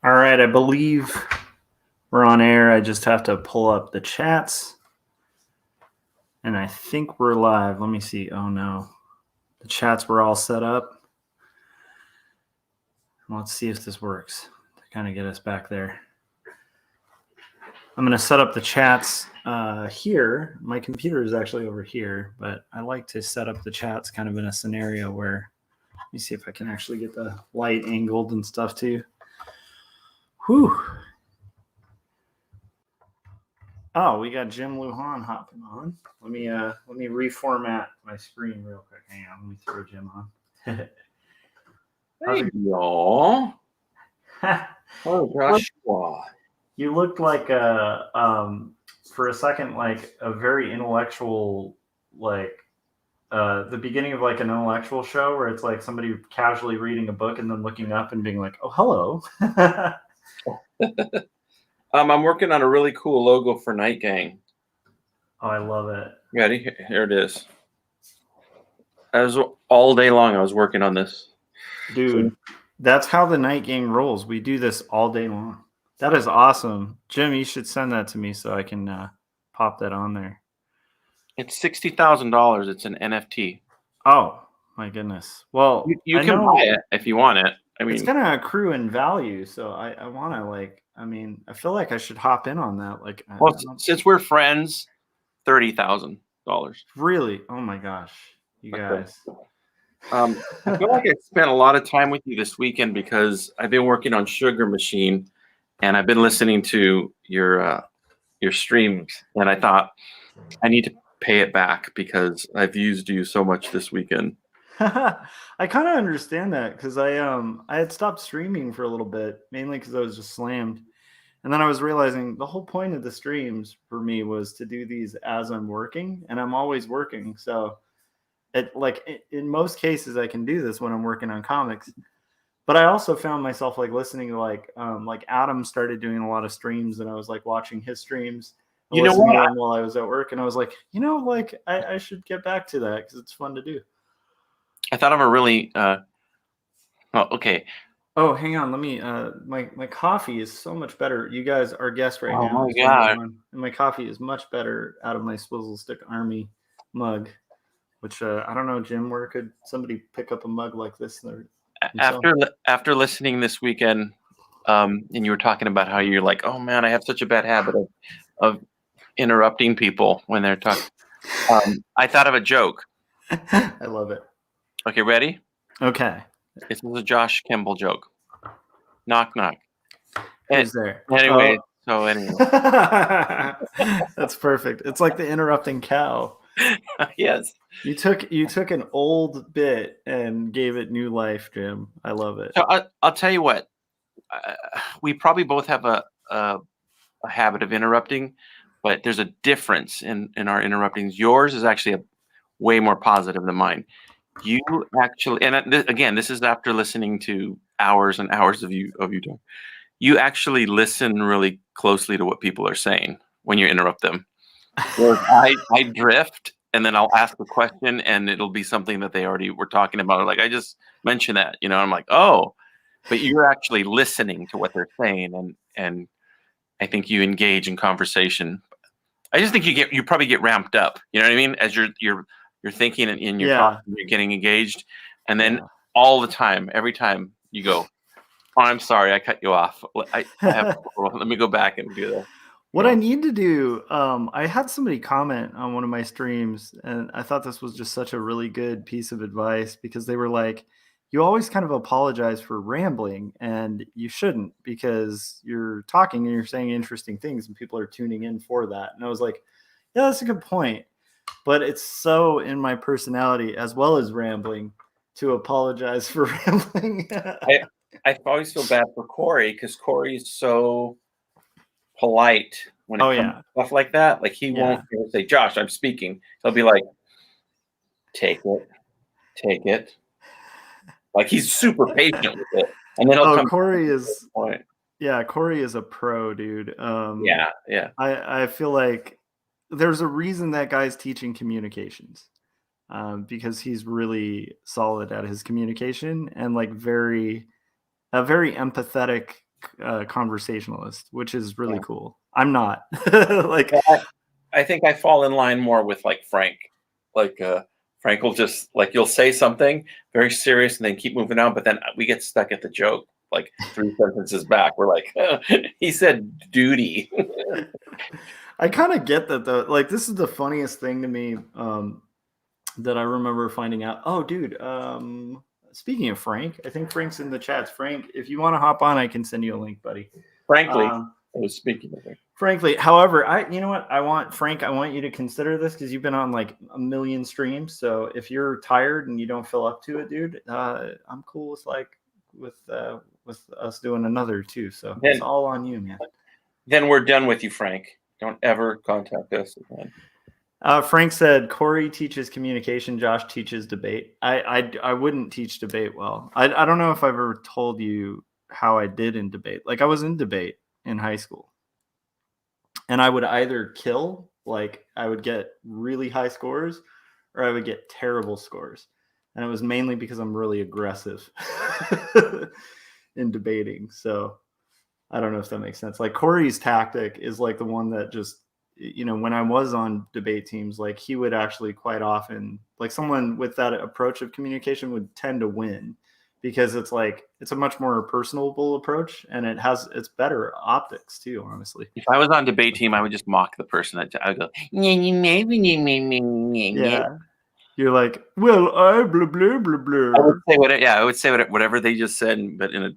All right, I believe we're on air. I just have to pull up the chats. And I think we're live. Let me see. Oh, no. The chats were all set up. Let's see if this works to kind of get us back there. I'm going to set up the chats here. My computer is actually over here, but I like to set up the chats kind of in a scenario where, let me see if I can actually get the light angled and stuff too. Whew. Oh, we got Jim Lujan hopping on. Let me reformat my screen real quick. Hang on, let me throw Jim on. Hey, y'all. Oh, Joshua. You looked like for a second, like a very intellectual, like the beginning of like an intellectual show where it's like somebody casually reading a book and then looking up and being like, "Oh, hello." I'm working on a really cool logo for Night Gang. Oh, I love it. Ready? Here it is. As all day long, I was working on this. Dude, that's how the Night Gang rolls. We do this all day long. That is awesome. Jim, you should send that to me so I can pop that on there. It's $60,000. It's an NFT. Oh, my goodness. Well, you can buy it if you want it. I mean, it's going to accrue in value. So I want to I feel like I should hop in on that. Like, well, since we're friends, $30,000. Really? Oh my gosh. You guys. I feel like I spent a lot of time with you this weekend because I've been working on Sugar Machine and I've been listening to your streams, and I thought I need to pay it back because I've used you so much this weekend. I kind of understand that because I had stopped streaming for a little bit, mainly because I was just slammed. And then I was realizing the whole point of the streams for me was to do these as I'm working, and I'm always working. So in most cases I can do this when I'm working on comics. But I also found myself like listening to like Adam started doing a lot of streams, and I was like watching his streams. You know what? While I was at work, and I was like, I should get back to that because it's fun to do. I thought of a really okay. Oh, hang on. Let me. My coffee is so much better. You guys are guests right now. Oh my god! And my coffee is much better out of my Swizzle Stick Army mug. Which I don't know, Jim. Where could somebody pick up a mug like this? After listening this weekend, and you were talking about how you're like, oh man, I have such a bad habit of interrupting people when they're talking. I thought of a joke. I love it. Okay, ready? Okay. This is a Josh Kemble joke. Knock knock. Who's there? Anyway, That's perfect. It's like the interrupting cow. Yes. You took an old bit and gave it new life, Jim. I love it. So I'll tell you what. We probably both have a habit of interrupting, but there's a difference in our interruptings. Yours is actually way more positive than mine. You actually, and again, this is after listening to hours and hours of you talk. You actually listen really closely to what people are saying when you interrupt them. Whereas I drift, and then I'll ask a question, and it'll be something that they already were talking about. Like I just mentioned that, I'm like, oh, but you're actually listening to what they're saying, and I think you engage in conversation. I just think you probably get ramped up. You know what I mean? As you're thinking and you're talking, you're getting engaged, and then all the time, every time you go, oh, I'm sorry, I cut you off. Let me go back and do that. What I need to do, I had somebody comment on one of my streams, and I thought this was just such a really good piece of advice because they were like, you always kind of apologize for rambling, and you shouldn't because you're talking and you're saying interesting things and people are tuning in for that. And I was like, yeah, that's a good point. But it's so in my personality as well as rambling to apologize for rambling. I always feel bad for Corey because Corey is so polite when it comes to stuff like that. Like he won't say, Josh, I'm speaking. He'll be like, take it. Like he's super patient with it. And then he'll come. Corey is Corey is a pro, dude. Yeah. I feel like there's a reason that guy's teaching communications. Because he's really solid at his communication and like a very empathetic conversationalist, which is really cool. I'm not. Like, I think I fall in line more with like Frank. Like Frank will just like you'll say something very serious and then keep moving on, but then we get stuck at the joke like 3 sentences back. We're like, he said duty. I kind of get that though. Like, this is the funniest thing to me that I remember finding out. Oh, dude. Speaking of Frank, I think Frank's in the chats. Frank, if you want to hop on, I can send you a link, buddy. Frankly, I was speaking of it. Frankly, however, you know what? I want you to consider this because you've been on like a million streams. So if you're tired and you don't feel up to it, dude, I'm cool with us doing another too. So it's all on you, man. Then we're done with you, Frank. Don't ever contact us again. Frank said Corey teaches communication, Josh teaches debate. I wouldn't teach debate well. I don't know if I've ever told you how I did in debate. Like, I was in debate in high school. And I would either kill, like I would get really high scores, or I would get terrible scores. And it was mainly because I'm really aggressive in debating. So I don't know if that makes sense. Like, Corey's tactic is like the one that just, you know, when I was on debate teams, like he would actually quite often, like someone with that approach of communication would tend to win, because it's like, it's a much more personable approach and it's better optics too, honestly. If I was on debate team, I would just mock the person. I would go, yeah. You're like, well, I blah, blah, blah, blah. I would say whatever they just said, but in a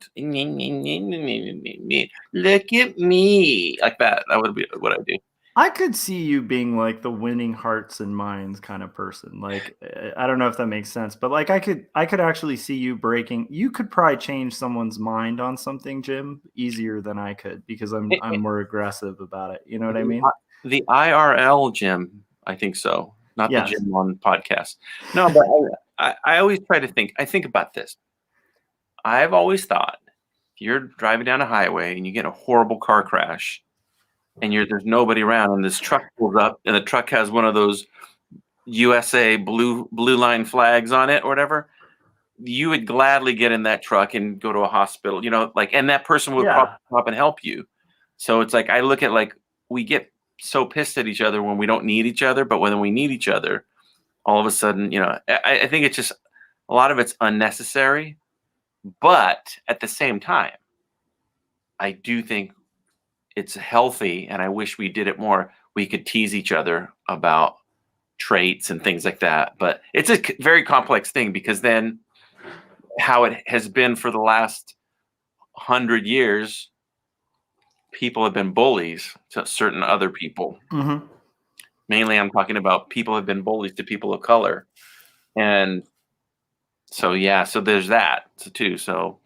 look at me, like that. That would be what I do. I could see you being like the winning hearts and minds kind of person. Like, I don't know if that makes sense, but like I could actually see you breaking. You could probably change someone's mind on something, Jim, easier than I could, because I'm more aggressive about it. You know what I mean? The IRL Jim, I think so. Not the Jim on podcast. No, but I always try to think. I think about this. I've always thought, if you're driving down a highway and you get a horrible car crash, and there's nobody around, and this truck pulls up, and the truck has one of those USA blue line flags on it or whatever, you would gladly get in that truck and go to a hospital, you know, like, and that person would probably come up and help you. So it's like, I look at, like, we get so pissed at each other when we don't need each other, but when we need each other, all of a sudden, you know, I think it's just, a lot of it's unnecessary, but at the same time, I do think it's healthy, and I wish we did it more. We could tease each other about traits and things like that. But it's a very complex thing, because then how it has been for the last 100 years, people have been bullies to certain other people. Mm-hmm. Mainly, I'm talking about people have been bullies to people of color. And so, yeah, so there's that too. So,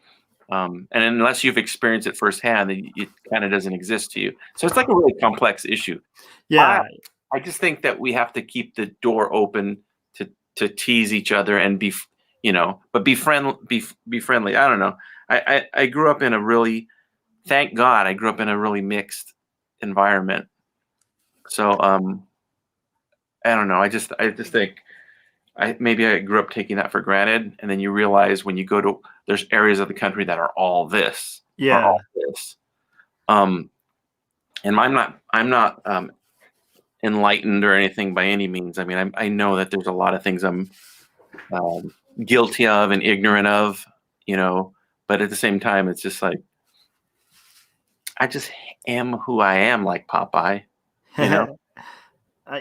and unless you've experienced it firsthand, it kind of doesn't exist to you. So it's like a really complex issue. Yeah. I just think that we have to keep the door open to tease each other and be, you know, but be friendly. I don't know. I grew up in a really, thank God, I grew up in a really mixed environment. So, I don't know. I just think maybe I grew up taking that for granted, and then you realize when you go to, there's areas of the country that are all this. Yeah. All this. And I'm not enlightened or anything by any means. I mean, I know that there's a lot of things I'm guilty of and ignorant of, you know, but at the same time, it's just like, I just am who I am, like Popeye, you know?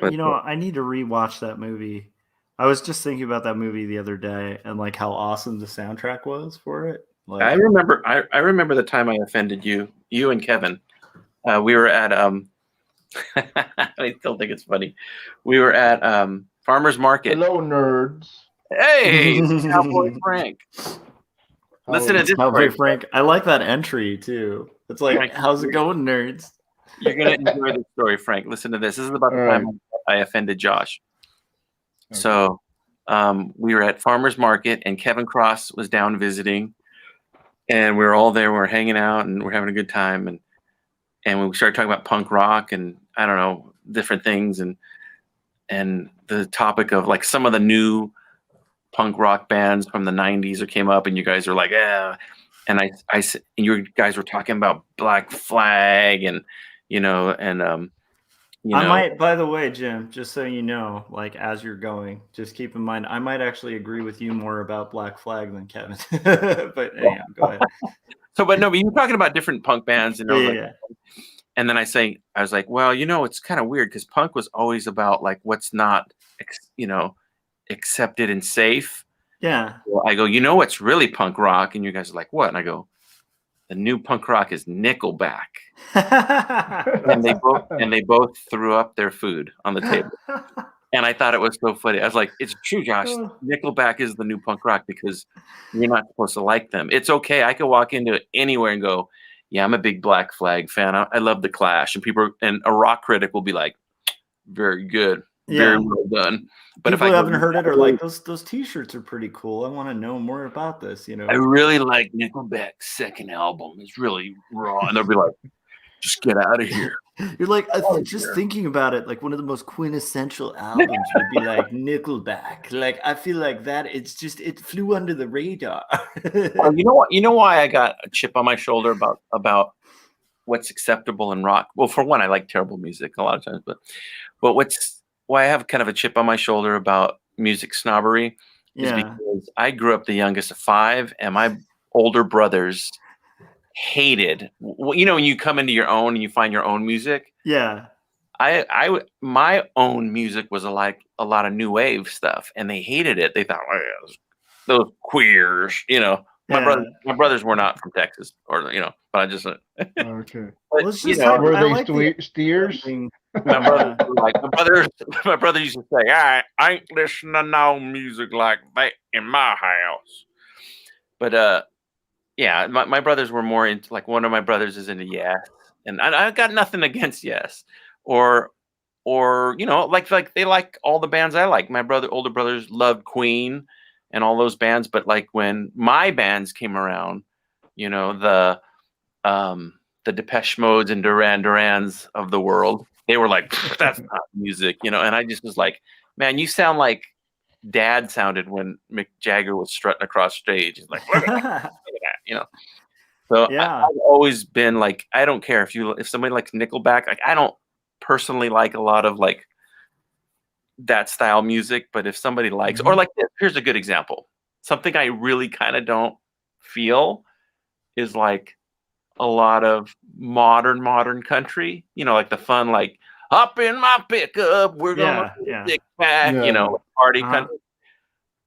You know, I need to rewatch that movie. I was just thinking about that movie the other day, and like how awesome the soundtrack was for it. Like, I remember the time I offended you and Kevin. We were at I still think it's funny. We were at Farmer's Market. Hello, nerds. Hey, Cowboy Frank. Listen to this, Cowboy Frank. I like that entry too. It's like, Frank, how's it going, nerds? You're gonna enjoy this story, Frank. Listen to this. This is about the time I offended Josh. Okay. So we were at Farmer's Market, and Kevin Cross was down visiting, and we were all there. We were hanging out, and we're having a good time, and we started talking about punk rock and, I don't know, different things, and the topic of like some of the new punk rock bands from the 90s came up, and you guys were like, yeah. and and you guys were talking about Black Flag and I might, by the way, Jim, just so you know, like as you're going, just keep in mind, I might actually agree with you more about Black Flag than Kevin. But anyhow, go ahead. So, but you were talking about different punk bands, and I was like, and then I was like, well, it's kind of weird because punk was always about like what's not, accepted and safe. Yeah. Well, I go, what's really punk rock? And you guys are like, what? And I go, the new punk rock is Nickelback. and they both threw up their food on the table. And I thought it was so funny. I was like, it's true, Josh. Nickelback is the new punk rock because you're not supposed to like them. It's okay. I could walk into anywhere and go, yeah, I'm a big Black Flag fan. I love The Clash. And a rock critic will be like, very good. Very well done. But people who haven't heard it are like, those T-shirts are pretty cool. I want to know more about this. I really like Nickelback's second album. It's really raw. And they'll be like, just get out of here. You're like, just thinking about it, like one of the most quintessential albums would be like Nickelback. Like, I feel like that it flew under the radar. Well, you know what? You know why I got a chip on my shoulder about what's acceptable in rock? Well, for one, I like terrible music a lot of times, but why I have kind of a chip on my shoulder about music snobbery is because I grew up the youngest of 5, and my older brothers hated, when you come into your own and you find your own music. Yeah. My own music was like a lot of new wave stuff, and they hated it. They thought, oh, yeah, those queers, my brothers were not from Texas, or but I just okay. Well, it's just were they steers? My brother used to say, I ain't listening to no music like that in my house. But yeah, my brothers were more into, like, one of my brothers is into Yes, and I got nothing against Yes, or like they like all the bands I like. My older brothers loved Queen and all those bands, but like when my bands came around, the Depeche Modes and Duran Durans of the world, they were like, that's not music, and I just was like, man, you sound like Dad sounded when Mick Jagger was strutting across stage. He's like, look at that, So I've always been like, I don't care if somebody likes Nickelback, like I don't personally like a lot of like that style music, but if somebody likes, or like, here's a good example. Something I really kind of don't feel is like a lot of modern country, like the fun, like hop in my pickup, we're gonna stick back, party country.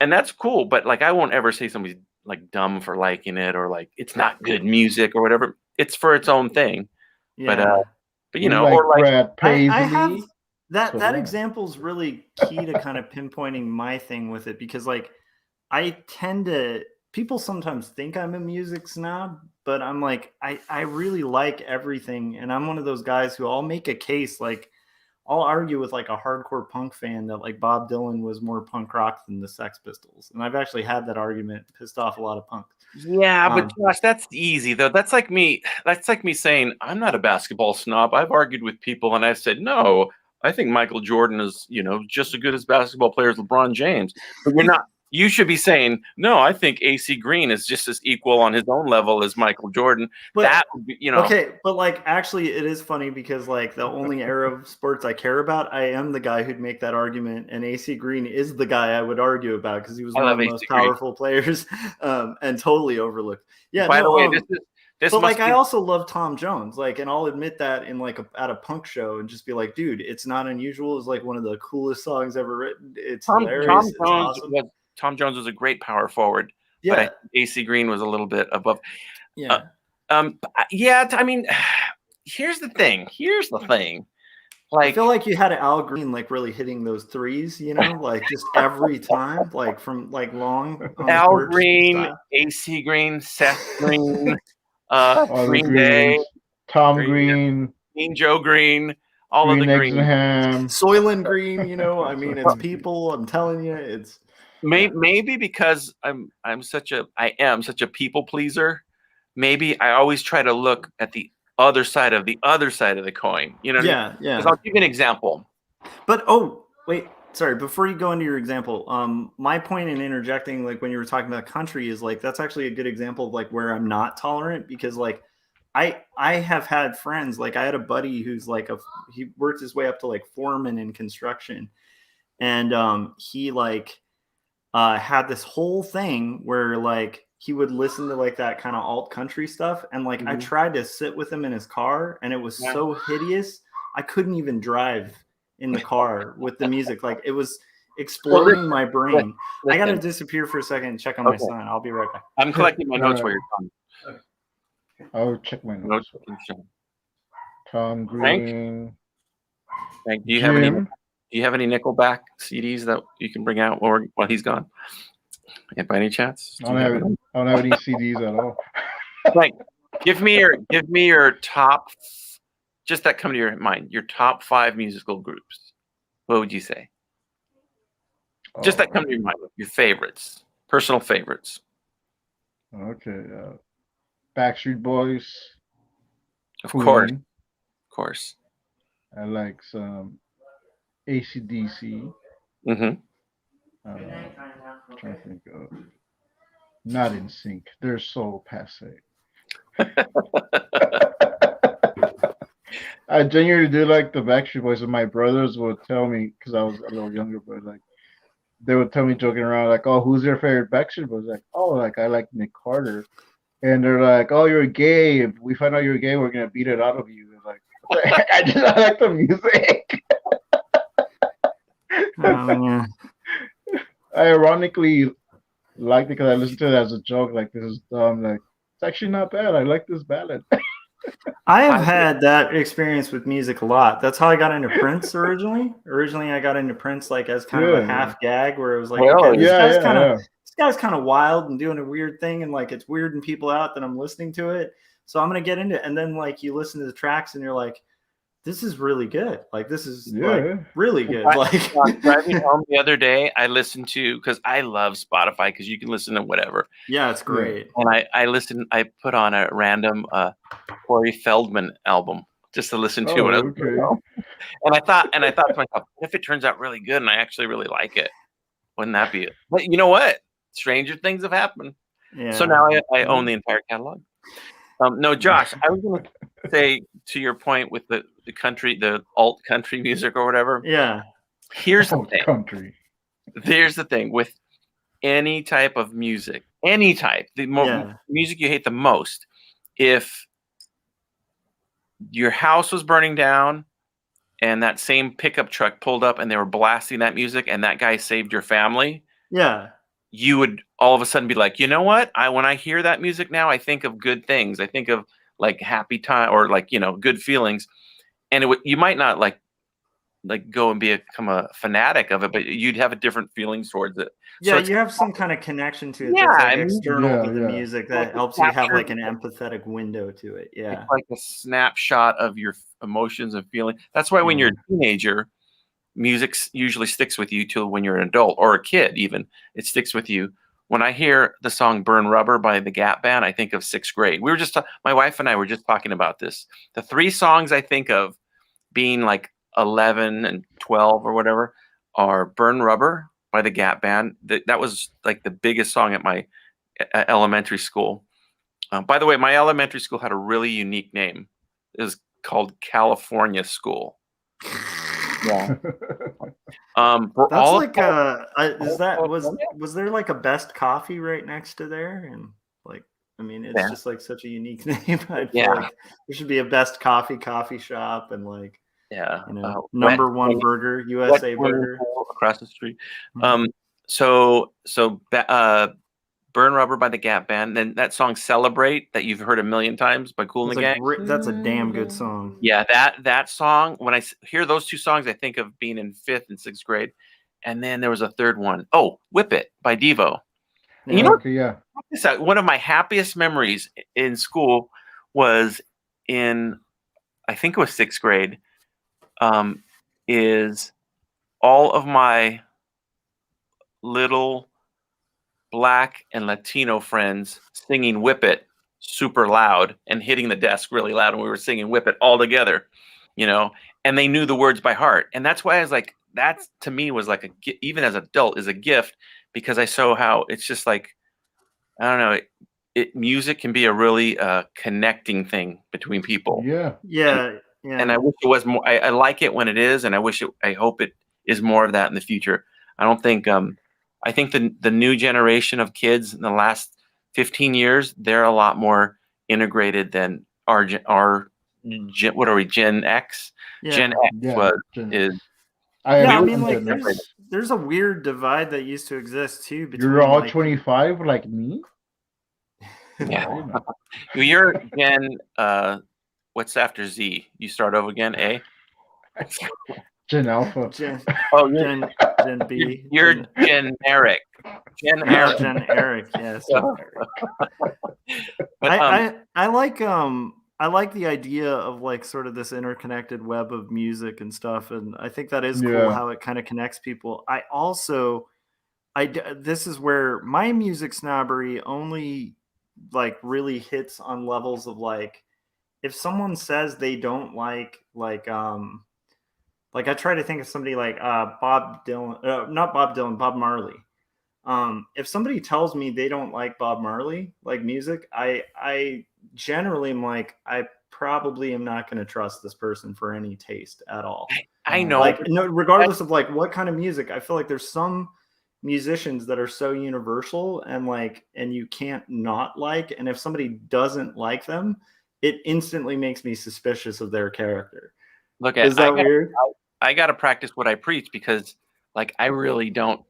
And that's cool, but like I won't ever say somebody's like dumb for liking it, or like it's not good music or whatever. It's for its own thing. But or like Brad Paisley. I have that example's really key to kind of pinpointing my thing with it, because like I tend to, people sometimes think I'm a music snob, but I'm like, I really like everything. And I'm one of those guys who I'll make a case, like I'll argue with like a hardcore punk fan that like Bob Dylan was more punk rock than the Sex Pistols. And I've actually had that argument, pissed off a lot of punks. Yeah, but Josh, that's easy though. That's like me saying I'm not a basketball snob. I've argued with people and I've said, no, I think Michael Jordan is, just as good as basketball player as LeBron James. But you're not. You should be saying, no, I think AC Green is just as equal on his own level as Michael Jordan. But that would be, Okay, but like actually it is funny because like the only era of sports I care about, I am the guy who'd make that argument, and AC Green is the guy I would argue about because he was one of the most powerful players and totally overlooked. Yeah. By the way, but like I also love Tom Jones, like, and I'll admit that in like at a punk show and just be like, dude, It's Not Unusual is like one of the coolest songs ever written. It's hilarious. It's awesome. Tom Jones was a great power forward, but I think AC Green was a little bit above. Yeah. I mean, here's the thing. Like, I feel like you had Al Green like really hitting those threes, like just every time, like from like long. Al Green, AC Green, Seth Green, Green Day, Tom Green, Joe Green. All of the Green, Soylent Green, I mean, it's people. I'm telling you, it's maybe because I am such a people pleaser. Maybe I always try to look at the other side of the coin. Yeah. Because I'll give you an example. But wait, sorry, before you go into your example, my point in interjecting, like when you were talking about country, is like that's actually a good example of like where I'm not tolerant, because like I have had friends, like I had a buddy who's like he worked his way up to like foreman in construction, and he like had this whole thing where like he would listen to like that kind of alt country stuff, and like I tried to sit with him in his car, and it was so hideous I couldn't even drive in the car with the music. Like it was exploding my brain. I gotta disappear for a second and check on my son. I'll be right back. I'm collecting my notes while you're talking. I'll check my notes. Tom Green. Frank, do you have any Nickelback CDs that you can bring out while he's gone? And by any chance? I don't have any CDs at all. Like, give me your top, just that come to your mind, your top 5 musical groups. What would you say? Just that come to your mind, your favorites, personal favorites. Okay. Backstreet Boys. Of course. I like some AC/DC. Mm-hmm. I'm trying to think of. Not in sync. They're so passe. I genuinely do like the Backstreet Boys, and my brothers would tell me, because I was a little younger, but like they would tell me joking around, like, "Oh, who's your favorite Backstreet Boys?" Like, "Oh, like I like Nick Carter," and they're like, "Oh, you're gay. If we find out you're gay, we're gonna beat it out of you." And like, I like the music. Yeah. I ironically liked it because I listened to it as a joke. Like, this is dumb. Like, it's actually not bad. I like this ballad. I have had that experience with music a lot. That's how I got into Prince originally. Originally, I got into Prince like as kind of a half gag, where it was like, okay, this guy's kind of wild and doing a weird thing, and like it's weirding people out that I'm listening to it. So I'm gonna get into it. And then like you listen to the tracks and you're like, this is really good. Like this is like really good. Like driving home the other day, I listened to, because I love Spotify because you can listen to whatever. Yeah, it's great. And I put on a random Corey Feldman album just to listen to it. Okay. And I thought to myself, if it turns out really good and I actually really like it, wouldn't that be it? But you know what? Stranger things have happened. Yeah. So now I own the entire catalog. No, Josh, I was going to say, to your point with the country, the alt country music or whatever. Yeah. Here's the thing. There's the thing with any type of music, any type, the music you hate the most. If your house was burning down and that same pickup truck pulled up and they were blasting that music and that guy saved your family. Yeah. You would all of a sudden be like, you know what? When I hear that music now, I think of good things. I think of like happy time or like, good feelings. And you might not like go and become a fanatic of it, but you'd have a different feelings towards it. Yeah, so you have some kind of connection to it that's like external to the music that helps you have like an empathetic window to it. Yeah. It's like a snapshot of your emotions and feelings. That's why when you're a teenager, music usually sticks with you till when you're an adult or a kid even. It sticks with you. When I hear the song Burn Rubber by the Gap Band, I think of 6th grade. We were just my wife and I were just talking about this. The 3 songs I think of being like 11 and 12 or whatever are Burn Rubber by the Gap Band. That was like the biggest song at my elementary school. By the way, my elementary school had a really unique name. It was called California School. Yeah. That's like was there like a Best Coffee right next to there? And like, I mean, it's just like such a unique name. I feel like there should be a Best Coffee shop and like, number one burger, USA burger across the street. So Burn Rubber by the Gap Band. Then that song Celebrate that you've heard a million times by Kool and the Gang. That's a damn good song. Yeah, that song, when I hear those 2 songs, I think of being in 5th and 6th grade. And then there was a third one. Oh, Whip It by Devo. Yeah. One of my happiest memories in school was in, I think it was 6th grade, is all of my little Black and Latino friends singing Whip It super loud and hitting the desk really loud, and we were singing Whip It all together, and they knew the words by heart. And that's why I was like, that's to me was like even as an adult is a gift, because I saw how it's just like, I don't know, music can be a really connecting thing between people. Yeah. Yeah. And I wish it was more. I like it when it is, and I hope it is more of that in the future. I don't think I think the new generation of kids in the last 15 years, they're a lot more integrated than our what are we, Gen X? Yeah. Gen X Yeah. is. Yeah, I we mean, were like separated. there's a weird divide that used to exist too between You're all like 25 like me? Yeah. You know. You're Gen what's after Z? You start over again, A? Gen Alpha. Gen Oh, Gen B. you're generic. Generic. Gen Eric, yes. Yeah. But I like the idea of like sort of this interconnected web of music and stuff, and I think that is cool Yeah. how it kind of connects people. I also this is where my music snobbery only like really hits on levels of like if someone says they don't like I try to think of somebody like Bob Dylan, not Bob Dylan, Bob Marley. If somebody tells me they don't like Bob Marley, like music, I generally am like, I probably am not going to trust this person for any taste at all. I know. Like, no, regardless of like what kind of music, I feel like there's some musicians that are so universal and like, and you can't not like, and if somebody doesn't like them, it instantly makes me suspicious of their character. Look, Is that weird? I got to practice what I preach, because like I really don't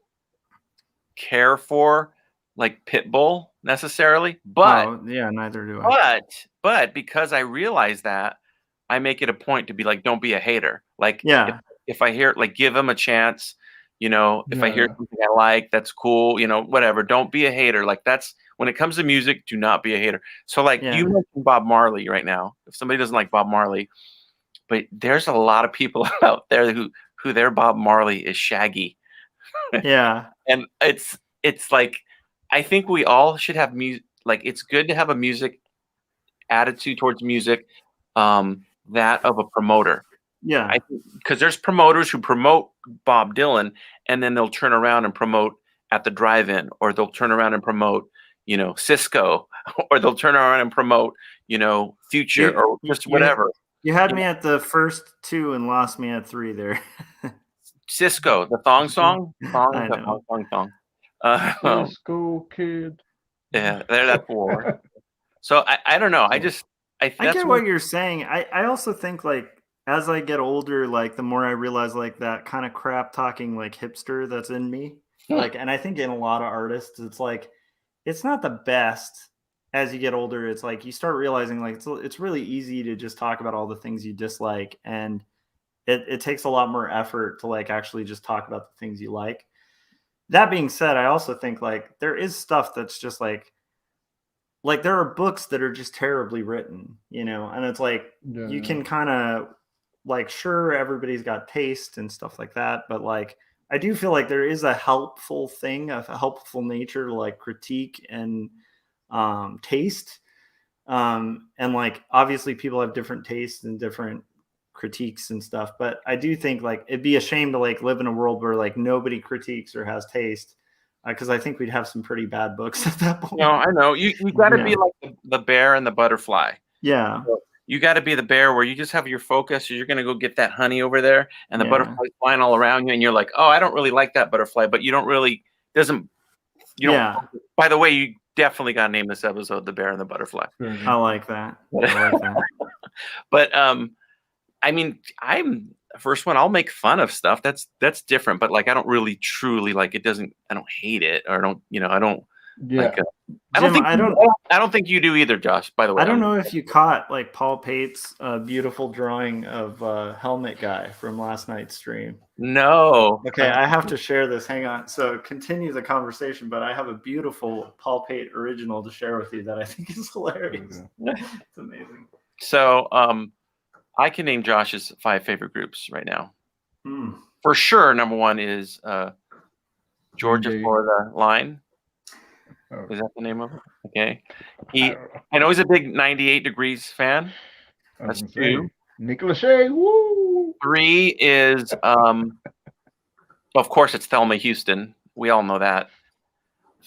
care for like Pitbull necessarily, but Oh, yeah, neither do I. but because I realize that, I make it a point to be like, don't be a hater. Like Yeah. if I hear, like, give him a chance, you know, if I hear Yeah. something I like, that's cool, you know, whatever. Don't be a hater. Like that's when it comes to music, do not be a hater. So like Yeah. you mentioned Bob Marley right now. If somebody doesn't like Bob Marley, but there's a lot of people out there who their Bob Marley is Shaggy. Yeah. And it's like, I think we all should have music. Like it's good to have a music attitude towards music, that of a promoter. Yeah. I think because there's promoters who promote Bob Dylan, and then they'll turn around and promote at the drive-in, or they'll turn around and promote, you know, Cisco, or they'll turn around and promote, you know, Future, or just whatever. You had me at the first two and lost me at three there. Cisco, the thong song, I know. thong. Let's go, kid. Yeah, they're that four. So I don't know. I get what you're saying. I also think like as I get older, like the more I realize like that kind of crap talking like hipster that's in me. Like, and I think in a lot of artists, it's like it's not the best as you get older. It's like you start realizing like it's really easy to just talk about all the things you dislike, and it takes a lot more effort to like actually just talk about the things you like. That being said, I also think like there is stuff that's just like there are books that are just terribly written, you know, and it's like you can kind of like, sure, everybody's got taste and stuff like that, but like I do feel like there is a helpful thing, a helpful nature to like critique and taste. And like obviously people have different tastes and different critiques and stuff, but I do think like it'd be a shame to like live in a world where like nobody critiques or has taste, because I think we'd have some pretty bad books at that point. No, I know. You got to be like the bear and the butterfly. Yeah. So you got to be the bear where you just have your focus. You're going to go get that honey over there, and the butterfly's flying all around you, and you're like, oh, I don't really like that butterfly, but you don't. By the way, you definitely got to name this episode "The Bear and the Butterfly." I like that. I like that. But I mean, I'm the first one. I'll make fun of stuff. That's different. But like, I don't really truly like it. I don't hate it, or I don't. Like. I don't think you do either, Josh. By the way, I don't know if you caught like Paul Pate's beautiful drawing of Helmet Guy from last night's stream. No. Okay, I have to share this. Hang on. So continue the conversation, but I have a beautiful Paul Pate original to share with you that I think is hilarious. It's amazing. So I can name Josh's 5 favorite groups right now. For sure, number 1 is Georgia Florida Line. Is that the name of it? Okay. I know he's a big 98 Degrees fan. That's 2. Nick Lachey, woo! 3 is Of course, it's Thelma Houston. We all know that.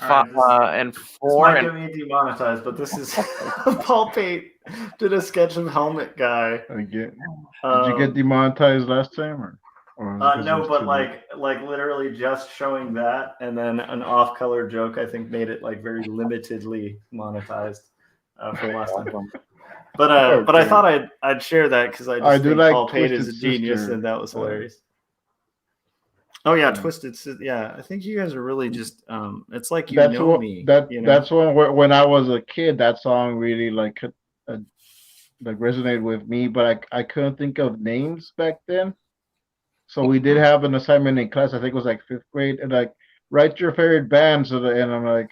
All right, And this 4 might and get me demonetized, but this is Paul Pate did a sketch of Helmet Guy. Again, did you get demonetized last time, or because it No, was but too late? like literally just showing that and then an off-color joke, I think made it like very limitedly monetized from last time. But I Okay. thought I'd share that because I I just do think like Paul Pate is a Twisted genius, Sister. and that was hilarious. Oh yeah, Yeah. Twisted. Yeah, I think you guys are really just. It's like you That's know what me. that You know? that's when I was a kid. That song really like resonated with me, but I couldn't think of names back then. So we did have an assignment in class. I think it was like 5th grade, and like write your favorite band. And I'm like,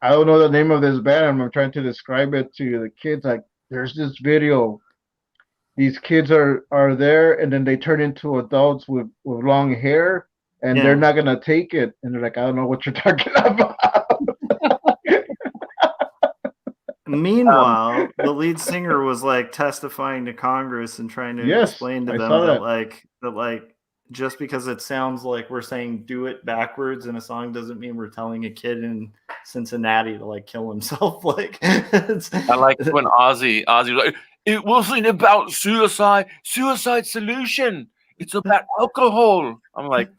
I don't know the name of this band. And I'm trying to describe it to the kids. Like, there's this video. These kids are there, and then they turn into adults with long hair, and they're Yeah. not gonna take it. And they're like, I don't know what you're talking about. Meanwhile, the lead singer was like testifying to Congress and trying to Yes, explain to I them saw that that. just because it sounds like we're saying do it backwards in a song doesn't mean we're telling a kid in Cincinnati to like kill himself. Like I like when Ozzy was like, it wasn't about suicide solution. It's about alcohol. I'm like,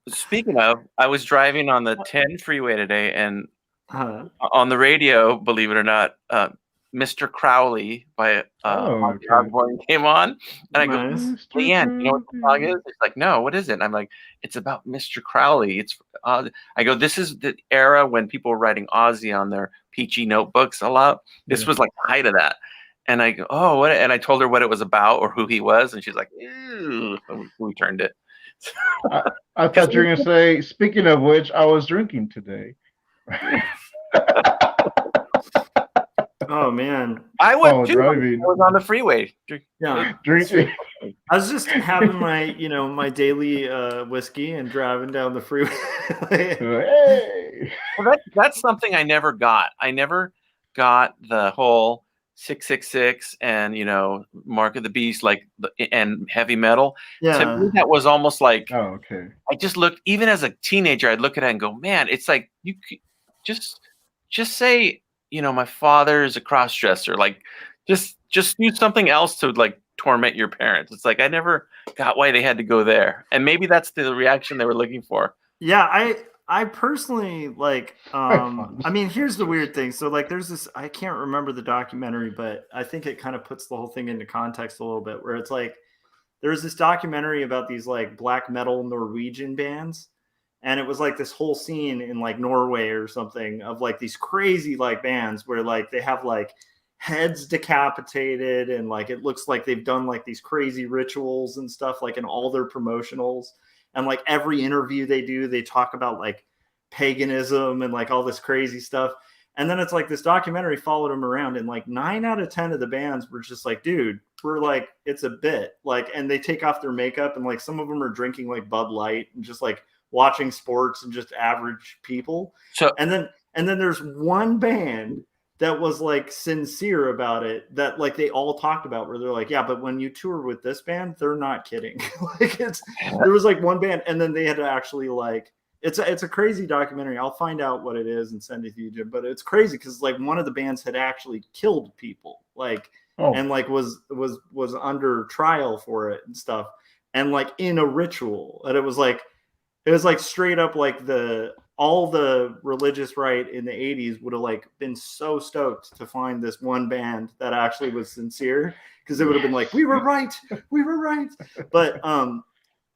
speaking of, I was driving on the 10 freeway today, and on the radio, believe it or not, Mr. Crowley by Ozzy Osbourne came on, and I go, Leanne, you know what the song is? It's like, no, what is it? And I'm like, it's about Mr. Crowley. It's I go, this is the era when people were writing Ozzy on their peachy notebooks a lot. This was like the height of that. And I go, oh, what? And I told her what it was about or who he was, and she's like, ew. We turned it. I thought you were gonna say, speaking of which, I was drinking today. Oh man, I was too. Driving. I was on the freeway. Yeah, drinking. I was just having my my daily whiskey and driving down the freeway. Hey. Well, that's something I never got. I never got the whole 666 and Mark of the Beast and heavy metal. Yeah. To me, that was almost like, oh, okay. I just looked, even as a teenager, I'd look at it and go, man, it's like you could just say, my father is a cross-dresser. Like just do something else to like torment your parents. It's like I never got why they had to go there. And maybe that's the reaction they were looking for. Yeah, I personally like I mean, here's the weird thing. So like there's this, I can't remember the documentary, but I think it kind of puts the whole thing into context a little bit, where it's like there's this documentary about these like black metal Norwegian bands, and it was like this whole scene in like Norway or something of like these crazy like bands where like they have like heads decapitated, and like it looks like they've done like these crazy rituals and stuff like in all their promotionals. And like every interview they do, they talk about like paganism and like all this crazy stuff. And then it's like this documentary followed them around, and like 9 out of 10 of the bands were just like, dude, we're like, it's a bit like, and they take off their makeup, and like some of them are drinking like Bud Light and just like watching sports and just average people. So and then there's one band that was like sincere about it, that like they all talked about, where they're like, yeah, but when you tour with this band, they're not kidding. Like there was like one band, and then they had to actually like, it's a crazy documentary. I'll find out what it is and send it to you, Jim. But it's crazy because like one of the bands had actually killed people, like, and like was under trial for it and stuff, and like in a ritual. And it was like straight up like all the religious right in the 80s would have like been so stoked to find this one band that actually was sincere, because it would have been like, we were right. But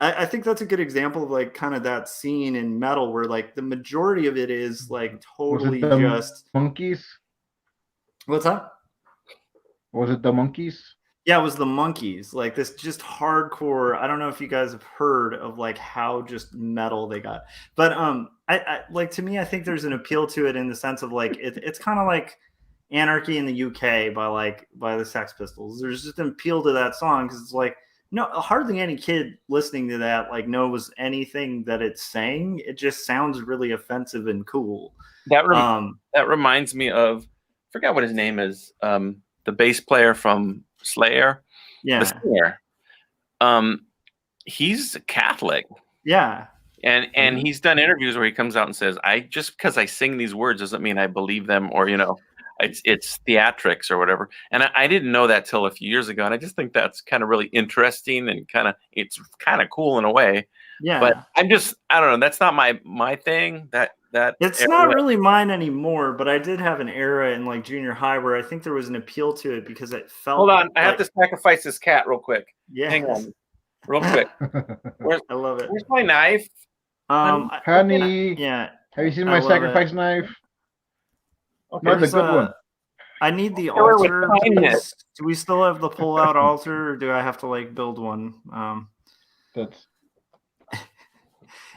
I think that's a good example of like kind of that scene in metal where like the majority of it is like totally just monkeys. What's that? Was it the Monkees? Yeah, it was the Monkees. Like this just hardcore. I don't know if you guys have heard of like how just metal they got. But I like, to me, I think there's an appeal to it in the sense of like it's kind of like Anarchy in the UK by the Sex Pistols. There's just an appeal to that song because it's like, no, hardly any kid listening to that like knows anything that it's saying. It just sounds really offensive and cool. That reminds me of, I forgot what his name is. The bass player from Slayer. Yeah. The singer. he's Catholic. Yeah. And he's done interviews where he comes out and says, I just because I sing these words doesn't mean I believe them, or it's theatrics or whatever. And I didn't know that till a few years ago, and I just think that's kind of really interesting and it's kind of cool in a way. Yeah. But I don't know. That's not my thing. That it's not really mine anymore. But I did have an era in like junior high where I think there was an appeal to it because it felt. Hold on, I have to sacrifice this cat real quick. Yeah. Hang on, real quick. I love it. Where's my knife? Honey. Yeah. Have you seen my sacrifice knife? Okay. No, the good one. I need the altar. Do we still have the pull-out altar, or do I have to like build one? That's.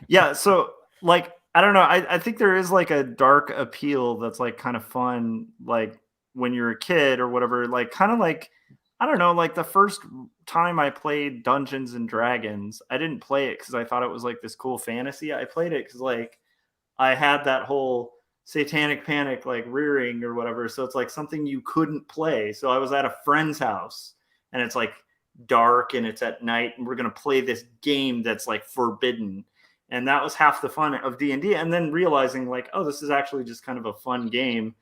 Yeah. So like, I don't know. I think there is like a dark appeal that's like kind of fun, like when you're a kid or whatever. Like kind of like, I don't know, like the first time I played Dungeons and Dragons, I didn't play it because I thought it was like this cool fantasy. I played it because like I had that whole satanic panic like rearing or whatever. So it's like something you couldn't play. So I was at a friend's house and it's like dark and it's at night and we're going to play this game that's like forbidden. And that was half the fun of D&D. And then realizing like, oh, this is actually just kind of a fun game.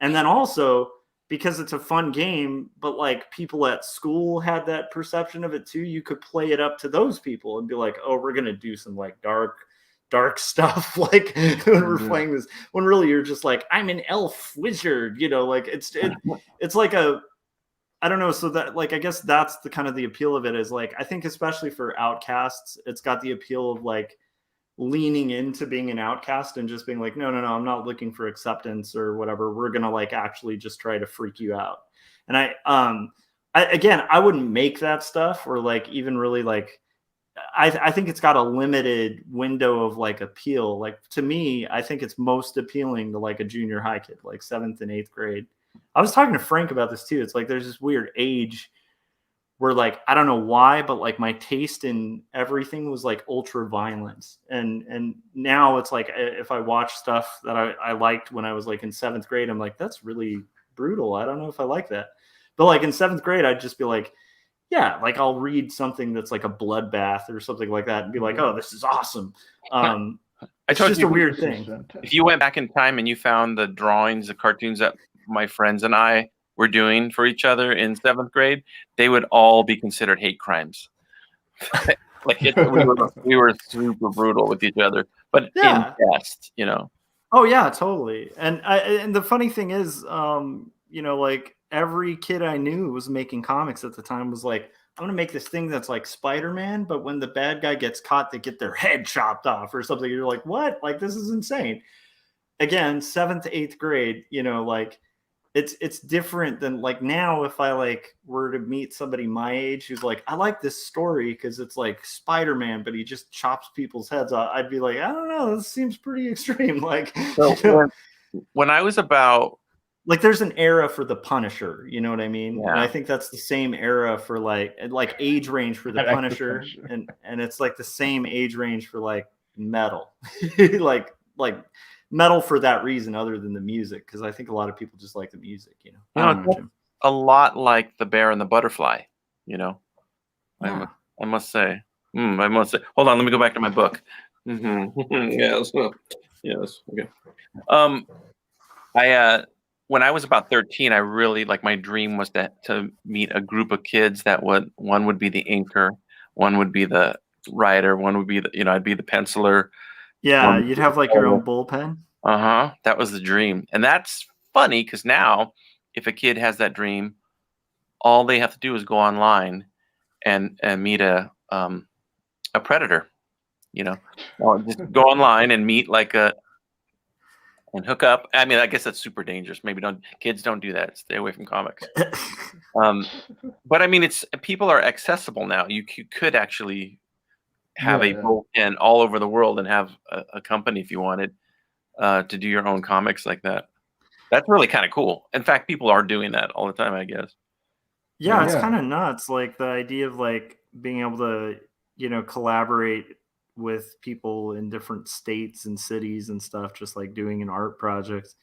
And then also because it's a fun game, but like people at school had that perception of it too. You could play it up to those people and be like, oh, we're going to do some like dark stuff. Like when we're playing this, when really you're just like, I'm an elf wizard, like it's like I don't know. So that like, I guess that's the kind of the appeal of it is like, I think especially for outcasts, it's got the appeal of like leaning into being an outcast and just being like, no, I'm not looking for acceptance or whatever. We're going to like actually just try to freak you out. And I wouldn't make that stuff or like even really like, I think it's got a limited window of like appeal. Like to me, I think it's most appealing to like a junior high kid, like 7th and 8th grade. I was talking to Frank about this too. It's like, there's this weird age where like, I don't know why, but like my taste in everything was like ultra violence. And now it's like, if I watch stuff that I liked when I was like in 7th grade, I'm like, that's really brutal. I don't know if I like that. But like in 7th grade, I'd just be like, yeah, like I'll read something that's like a bloodbath or something like that and be like, oh, this is awesome. It's just a weird thing. If you went back in time and you found the drawings, the cartoons that my friends and I were doing for each other in 7th grade, they would all be considered hate crimes. Like we were super brutal with each other, but in jest, Oh yeah, totally. And the funny thing is, like every kid I knew was making comics at the time was like, I'm gonna make this thing that's like Spider-Man, but when the bad guy gets caught, they get their head chopped off or something. You're like, what? Like this is insane. Again, 7th, 8th grade, like it's different than like now if I like were to meet somebody my age who's like, I like this story because it's like Spider-Man, but he just chops people's heads off. I'd be like, I don't know, this seems pretty extreme. Like so when I was about like there's an era for the Punisher, you know what I mean? Yeah. And I think that's the same era for like age range for the Punisher. And it's like the same age range for like metal. like metal for that reason other than the music, because I think a lot of people just like the music, a lot like The Bear and the Butterfly, Yeah. I must say. Hold on, let me go back to my book. Yes. Okay. When I was about 13, I really like my dream was to meet a group of kids that one would be the inker, one would be the writer, one would be I'd be the penciler. Yeah, you'd have like your own bullpen. That was the dream. And that's funny because now if a kid has that dream, all they have to do is go online and meet a predator, or just go online and meet and hook up. I mean, I guess that's super dangerous. Maybe kids don't do that. Stay away from comics. But I mean, people are accessible now. You could actually have a bullpen all over the world and have a company if you wanted to do your own comics like that. That's really kind of cool. In fact, people are doing that all the time, I guess. Yeah, it's kind of nuts. Like the idea of like being able to, collaborate with people in different states and cities and stuff, just like doing an art project.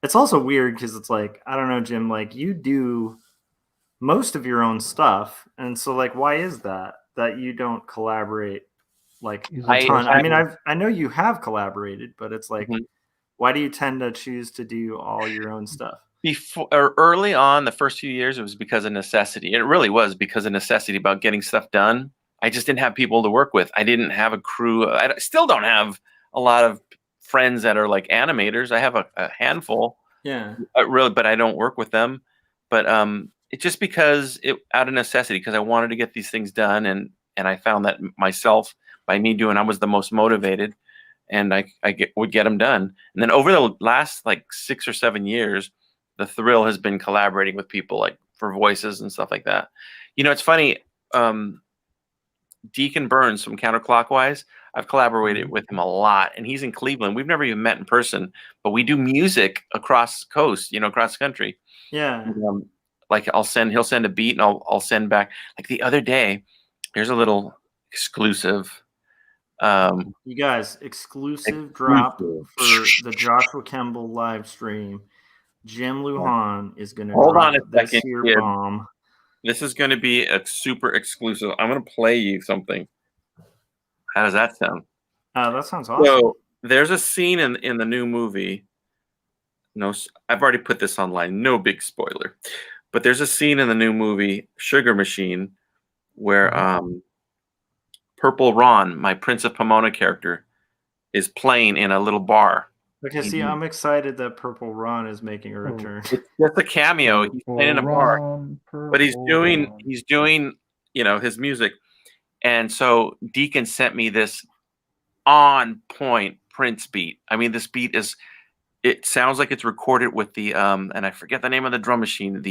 It's also weird because it's like, I don't know, Jim, like you do most of your own stuff. And so like, why is that? that you don't collaborate like He's a a ton? I mean, versatile- I know you have collaborated, but it's like, Mhm. why do you tend to choose to do all your own stuff? Before or early on, the first few years, it was because of necessity. It really was because of necessity about getting stuff done. I just didn't have people to work with. I didn't have a crew. I still don't have a lot of friends that are like animators. I have a handful, Yeah. really, but I don't work with them. But it's just because it out of necessity, because I wanted to get these things done, and I found that myself by me doing, I was the most motivated, and would get them done. And then over the last like 6 or 7 years, the thrill has been collaborating with people like for voices and stuff like that. It's funny. Deacon Burns from Counterclockwise, I've collaborated with him a lot, and he's in Cleveland. We've never even met in person, but we do music across the coast, across the country. Yeah. And, like he'll send a beat, and I'll send back. Like the other day, here's a little exclusive. You guys, exclusive drop for the Joshua Kemble live stream. Jim Lujan is going to Hold drop on a this second, here kid. bomb. This is going to be a super exclusive. I'm going to play you something. How does that sound? That sounds awesome. So there's a scene in the new movie. No, I've already put this online. No big spoiler, but there's a scene in the new movie Sugar Machine where Purple Ron, my Prince of Pomona character, is playing in a little bar. Okay, see, I'm excited that Purple Ron is making a return. It's just a cameo. He's playing in a bar, but he's doing his music. And so Deacon sent me this on point Prince beat. I mean, this beat it sounds like it's recorded with the and I forget the name of the drum machine.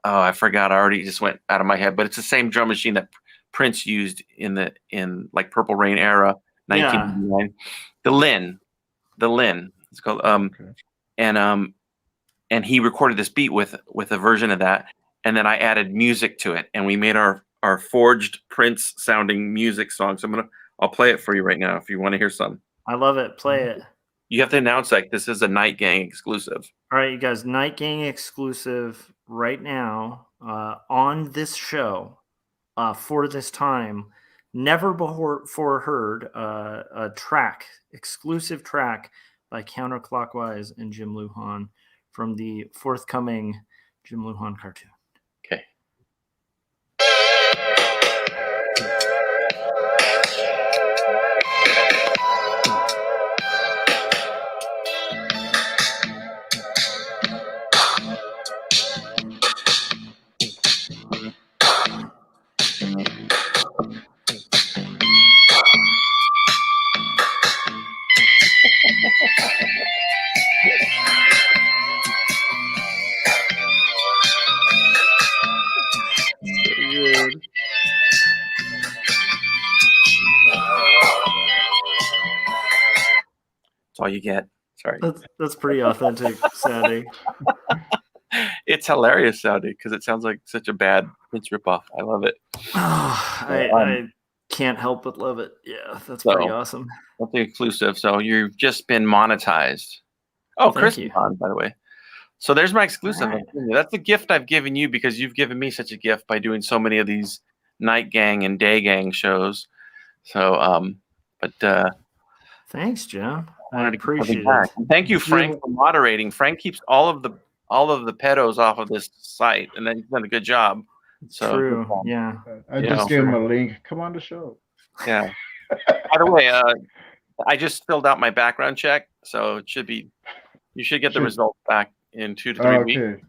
I forgot. I already just went out of my head, but it's the same drum machine that Prince used in like Purple Rain era, 1999. The Lin. It's called and he recorded this beat with a version of that, and then I added music to it, and we made our forged Prince sounding music song. So I'll play it for you right now if you want to hear some. I love it. Play it. You have to announce like this is a Night Gang exclusive. All right, you guys, Night Gang exclusive right now on this show for this time. Never before heard a exclusive track by Counterclockwise and Jim Lujan from the forthcoming Jim Lujan cartoon. Okay. Good. That's all you get. Sorry. That's pretty authentic sounding. It's hilarious sounding because it sounds like such a bad Prince ripoff. I love it. I can't help but love it. Yeah, that's pretty awesome. That's the exclusive. So you've just been monetized. Oh, Chris is on, by the way. So there's my exclusive. Right. That's the gift I've given you because you've given me such a gift by doing so many of these Night Gang and Day Gang shows. So, thanks, Jim. I appreciate it. Thank you, Frank, for moderating. Frank keeps all of the pedos off of this site, and then he's done a good job. So, true. Yeah. I just gave him a link. Come on the show. Yeah. By the way, I just filled out my background check, so it should be. You should get the results back in 2 to 3 weeks.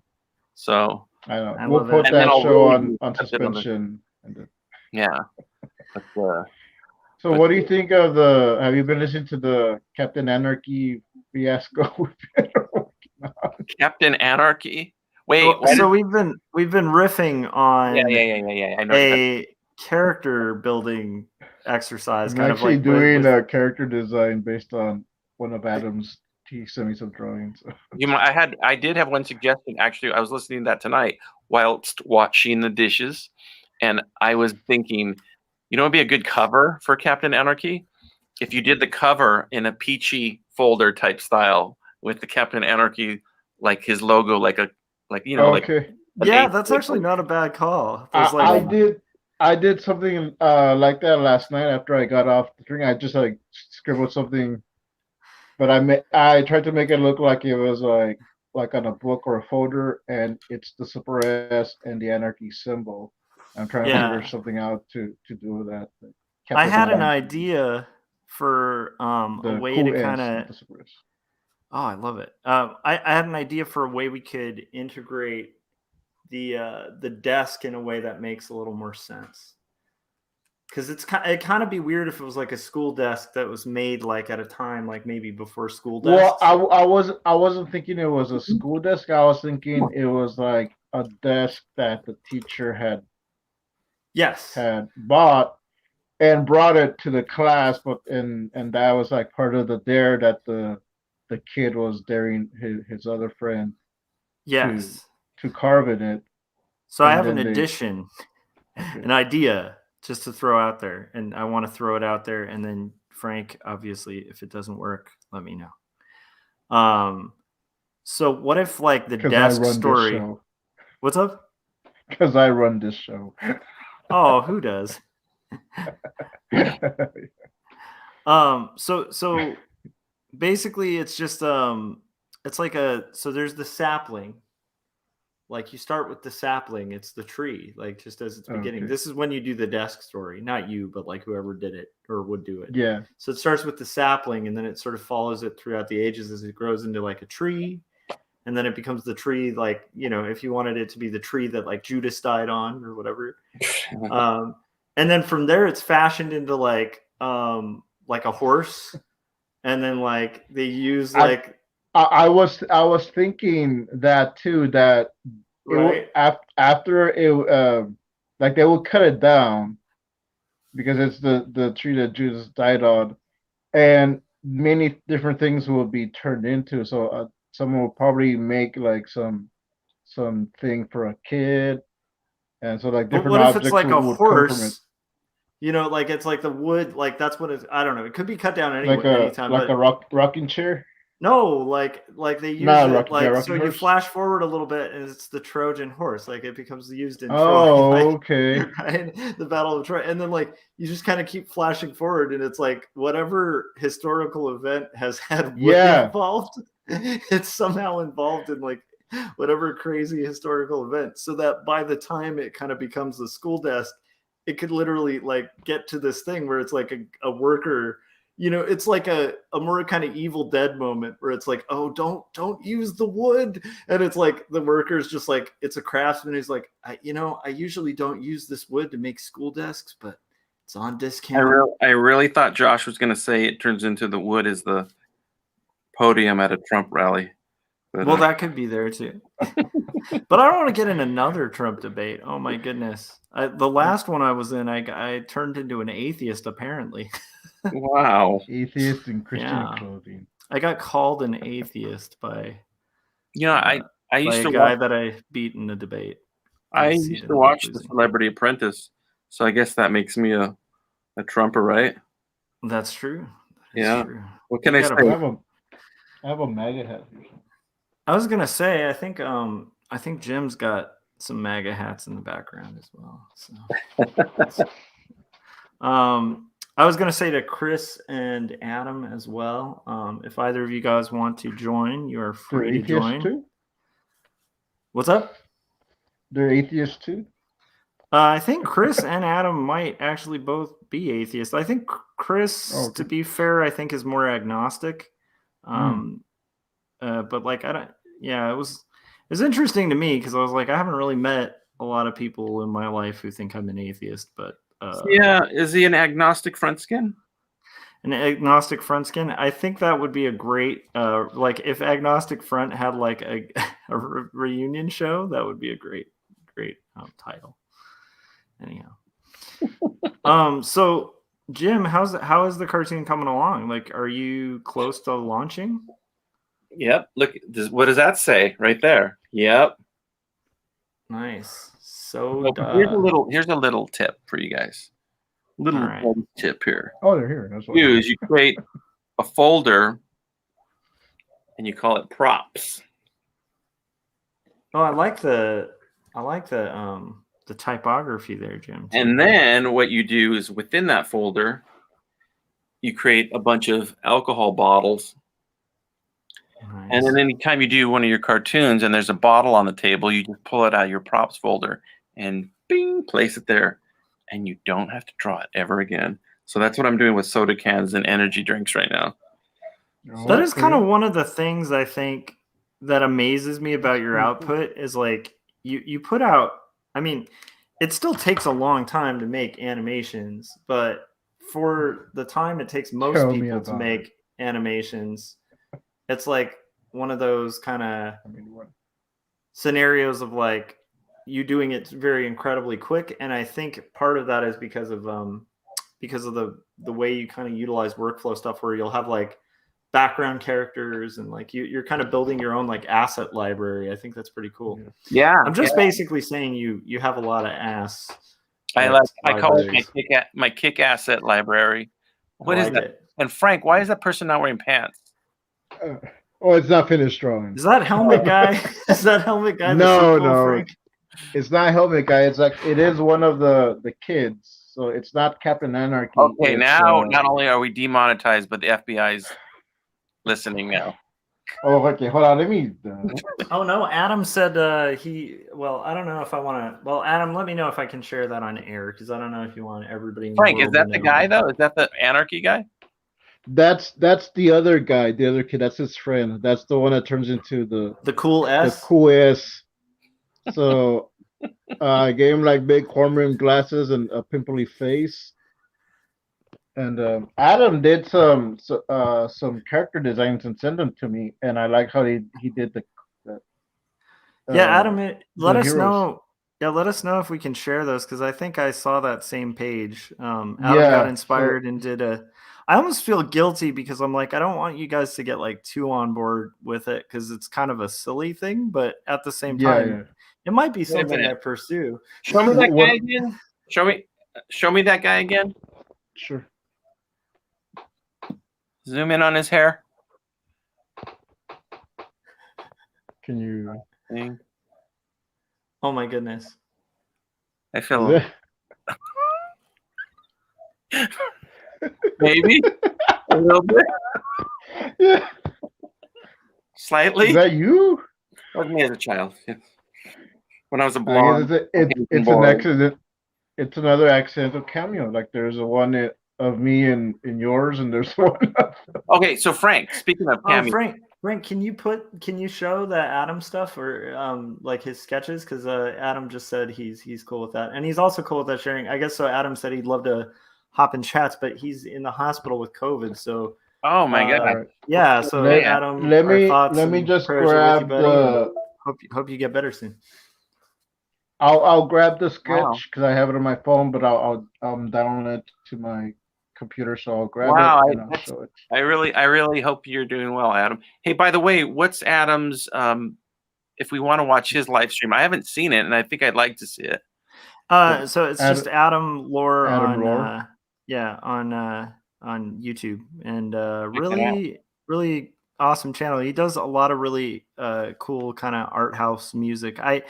So I know. We'll put that show on suspension. Yeah. But, so what do you think of have you been listening to the Captain Anarchy fiasco? Captain Anarchy? Wait. So we've been riffing on I know a character building exercise. I'm actually doing a character design based on one of Adam's. He sent me some drawings. I did have one suggestion. Actually, I was listening to that tonight whilst washing the dishes, and I was thinking, it'd be a good cover for Captain Anarchy if you did the cover in a peachy folder type style with the Captain Anarchy, like his logo, okay. That's actually not a bad call. I did. I did something like that last night after I got off the drink. I just like scribbled something, but I tried to make it look like it was like on a book or a folder, and it's the super S and the anarchy symbol. I'm trying to figure Yeah. something out to do with that. But kept I it had an blank. idea for a The way to cool kind S, of. not the super S. Oh, I love it. I had an idea for a way we could integrate the desk in a way that makes a little more sense. Because it kind of be weird if it was like a school desk that was made like at a time like maybe before school Well, desks. I wasn't thinking it was a school desk. I was thinking it was like a desk that the teacher Yes. had bought and brought it to the class, but and that was like part of the dare that the kid was daring his other friend to Yes. to carve in it, So I and have an then they addition, okay an idea just to throw out there, and I want to throw it out there, and then Frank, obviously, if it doesn't work, let me know. So what if like the because I desk run this story? show What's up? because I run this show. Oh, who does? So basically it's just it's like so there's the sapling. Like you start with the sapling, it's the tree, like just as it's beginning. Okay, This is when you do the desk story, not you, but like whoever did it or would do it. yeah, So it starts with the sapling and then it sort of follows it throughout the ages as it grows into like a tree. And then it becomes the tree, like, if you wanted it to be the tree that like Judas died on or whatever. Um, and then from there it's fashioned into like a horse. And then like they use I like I was thinking that too, that it will right. after it like they will cut it down because it's the tree that Judas died on, and many different things will be turned into. So someone will probably make like some thing for a kid, and so like But different what if it's objects like a would come from it, horse? Like it's like the wood, like that's what it's. I don't know. It could be cut down anytime, like but a rocking chair, no, like they use not a it rocking chair, like so. rocking You horse. flash forward a little bit, and it's the Trojan horse. Like it becomes used in Troy, Oh, like okay. right, the Battle of Troy, and then like you just kind of keep flashing forward, and it's like whatever historical event has had wood Yeah, involved, it's somehow involved in like whatever crazy historical event, so that by the time it kind of becomes the school desk, it could literally like get to this thing where it's like a worker. It's like a more kind of Evil Dead moment where it's like, oh, don't use the wood, and it's like the worker's just like, it's a craftsman who's like, I usually don't use this wood to make school desks, but it's on discount. I really thought Josh was going to say it turns into the wood is the podium at a Trump rally. But, Well, that could be there too. But I don't want to get in another Trump debate. Oh my goodness. The last one I was in, I turned into an atheist apparently. wow. atheist and Christian Yeah. clothing. I got called an atheist by I by used a to guy watch, that I beat in a debate. I He used to ended up watch The losing. Celebrity Apprentice, so I guess that makes me a Trumper, right? That's true. That is Yeah. true. What can You I gotta say? I have a MAGA hat here. I was gonna say, I think Jim's got some MAGA hats in the background as well. So I was gonna say to Chris and Adam as well. If either of you guys want to join, you are They're free to atheists join. too. What's up? They're atheists too. I think Chris and Adam might actually both be atheists. I think Chris, Oh, okay. to be fair, I think is more agnostic. Mm. But like I don't. Yeah, it's interesting to me because I was like, I haven't really met a lot of people in my life who think I'm an atheist, but Yeah, is he an agnostic front skin? an agnostic front skin. I think that would be a great like if Agnostic Front had like a reunion show, that would be a great title. Anyhow, so Jim, how is the cartoon coming along? Like, are you close to launching? Yep. Look, what does that say right there? Yep. Nice. So Here's a little tip for you guys. Little All right. tip here. Oh, they're here. That's what You create a folder and you call it props. Oh, I like the the typography there, Jim. And then what you do is within that folder, you create a bunch of alcohol bottles. Nice. And then anytime you do one of your cartoons and there's a bottle on the table, you just pull it out of your props folder and bing, place it there. And you don't have to draw it ever again. So that's what I'm doing with soda cans and energy drinks right now. That is kind of one of the things I think that amazes me about your output is like you put out, I mean, it still takes a long time to make animations, but for the time it takes most people to make animations, it's like one of those kind of scenarios of like you doing it very incredibly quick. And I think part of that is because of the way you kind of utilize workflow stuff where you'll have like background characters and like you're kind of building your own like asset library. I think that's pretty cool. Yeah. I'm just basically saying you have a lot of ass. I call it my kick asset library. What is that? And Frank, why is that person not wearing pants? It's not finished drawing. Is that helmet guy? Is that helmet guy? No, Frank? It's not helmet guy. It's like it is one of the kids. So it's not Captain Anarchy. Okay, now not only are we demonetized, but the FBI's listening now. Oh, okay. Hold on. Let me. Oh no, Adam said Well, I don't know if I want to. Well, Adam, let me know if I can share that on air because I don't know if you want everybody. Frank, is that the guy though? Is that the Anarchy guy? That's the other guy, the other kid. That's his friend. That's the one that turns into the cool S. The cool S. So I gave him like big horn rim glasses and a pimply face. And Adam did some character designs and sent them to me, and I like how he did the. Adam, let us know. Yeah, let us know if we can share those because I think I saw that same page. Adam got inspired and did a. I almost feel guilty because I'm like I don't want you guys to get like too on board with it because it's kind of a silly thing, but at the same time, it might be something I pursue. Show me that guy again. Show me that guy again. Sure. Zoom in on his hair. Can you? Oh my goodness! I feel maybe a little bit. Yeah. Slightly. Is that you? That was me as a child. When I was a blonde. It's an accident. It's another accidental cameo. Like there's a one of me and yours, and there's one. Okay, so Frank, speaking of cameo, Frank, can you show the Adam stuff or like his sketches? Because Adam just said he's cool with that, and he's also cool with that sharing. I guess so. Adam said he'd love to hop in chats, but he's in the hospital with COVID. So oh my god, yeah. So Adam, let me just grab the. Hope you get better soon. I'll grab the sketch because I have it on my phone, but I'll download it to my computer, so I'll grab it and I'll show it. I really hope you're doing well, Adam. Hey, by the way, what's Adam's? If we want to watch his live stream, I haven't seen it, and I think I'd like to see it. So it's just Adam Lore on YouTube, and really awesome channel. He does a lot of really cool kind of art house music. I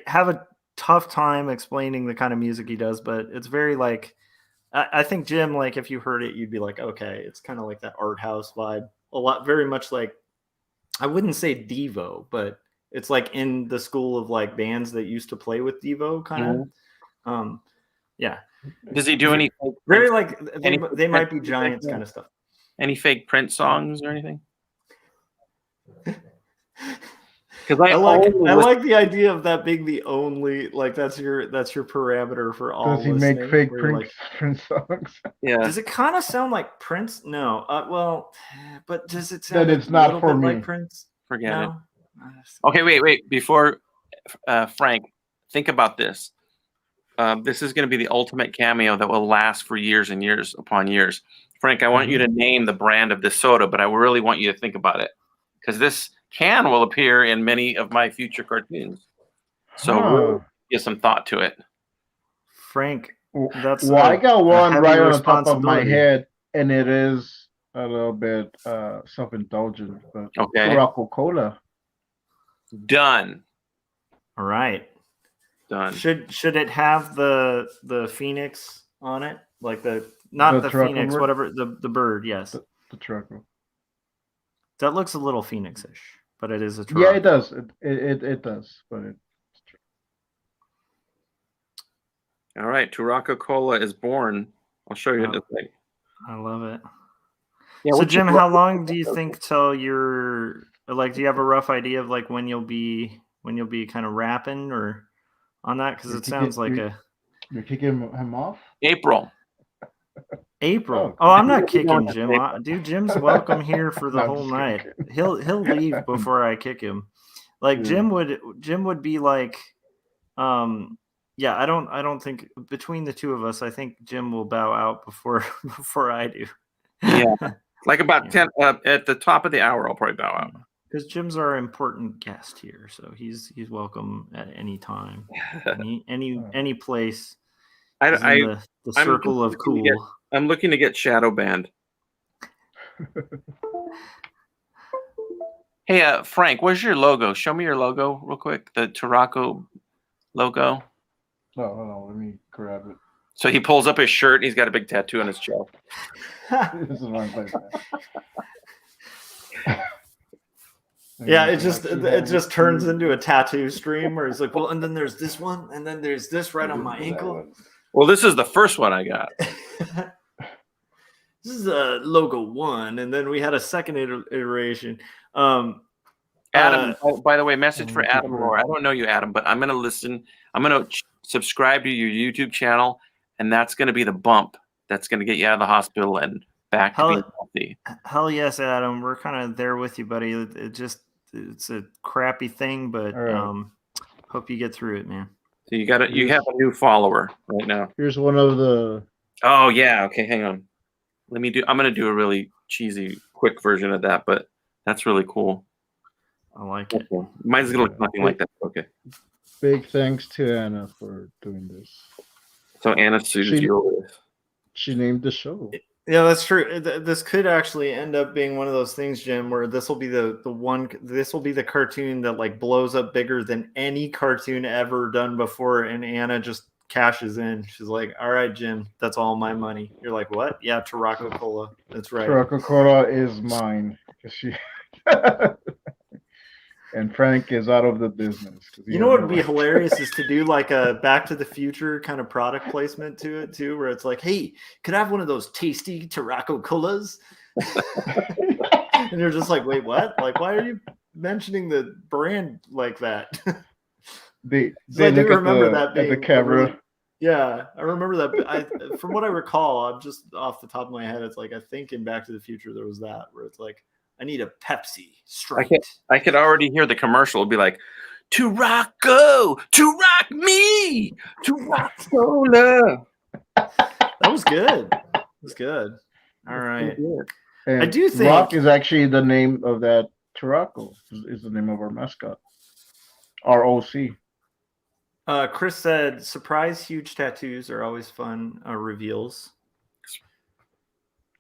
have a tough time explaining the kind of music he does, but it's very like I think Jim, like if you heard it, you'd be like, okay, it's kind of like that art house vibe. Very much like I wouldn't say Devo, but it's like in the school of like bands that used to play with Devo kind of. Yeah. Does he do any very like they might be Giants kind of stuff? Any fake Prince songs or anything? Because I like the idea of that being the only like that's your parameter for all. Does he make fake Prince songs? Yeah. Does it kind of sound like Prince? No. Well, but does it sound that it's not for me? Like Prince? Forget it. Okay, wait. Before Frank, think about this. This is going to be the ultimate cameo that will last for years and years upon years. Frank, I want you to name the brand of this soda, but I really want you to think about it because this can will appear in many of my future cartoons. So give some thought to it. Frank, that's I got one right on the top of my head, and it is a little bit self-indulgent, but okay. Coca-Cola. Done. All right. done. Should it have the phoenix on it? Like not the phoenix, bird? whatever the bird, yes. The Turaco. That looks a little phoenix-ish, but it is a Turaco. Yeah, it does. It does, but it's true. All right, Turaco Cola is born. I'll show you this thing. I love it. Yeah, so Jim, how long do you think till you're like? Do you have a rough idea of like when you'll be kind of wrapping or on that? Because it sounds like you're kicking him off. April. Oh, I'm not kicking Jim. Dude, Jim's welcome here for the whole night. He'll leave before I kick him. Like yeah. Jim would be like, yeah. I don't think between the two of us, I think Jim will bow out before I do. Yeah. Like about 10 at the top of the hour, I'll probably bow out. Because Jim's our important guest here, so he's welcome at any time, any place. The circle of cool. I'm looking to get shadow banned. Hey, Frank, where's your logo? Show me your logo real quick. The Turaco logo. Oh, hold on, let me grab it. So he pulls up his shirt and he's got a big tattoo on his chest. This is one place. Yeah, it just turns into a tattoo stream where it's like, well, and then there's this one, and then there's this right on my ankle. Well, this is the first one I got. This is logo 1, and then we had a second iteration. Adam, by the way, message for Adam Moore. I don't know you, Adam, but I'm going to listen. I'm going to subscribe to your YouTube channel, and that's going to be the bump that's going to get you out of the hospital and back to being healthy. Hell yes, Adam. We're kind of there with you, buddy. It's a crappy thing, but hope you get through it, man. So you have a new follower right now. Here's one of the. Oh yeah, okay, hang on. I'm going to do a really cheesy, quick version of that, but that's really cool. I like it. Okay. Mine's going to look nothing like that. Okay. Big thanks to Anna for doing this. So Anna suited you. She named the show. Yeah, that's true. This could actually end up being one of those things, Jim, where this will be the cartoon that like blows up bigger than any cartoon ever done before, and Anna just cashes in. She's like, "All right, Jim, that's all my money." You're like, "What?" Yeah, Turaco Cola. That's right. Turaco Cola is mine. She and Frank is out of the business. You know what would be hilarious is to do like a Back to the Future kind of product placement to it too, where it's like, "Hey, could I have one of those tasty Turaco Colas?" And you're just like, "Wait, what? Like, why are you mentioning the brand like that?" They I do remember that being the camera. Really, yeah, I remember that. From what I recall, I'm just off the top of my head. It's like I think in Back to the Future there was that where it's like, I need a Pepsi straight. I could already hear the commercial. It'd be like, Turaco, to rock me, to rock Cola. That was good. It was good. All right. And I do think Rock is actually the name of that Turaco. Is the name of our mascot. ROC. Chris said, "Surprise huge tattoos are always fun reveals."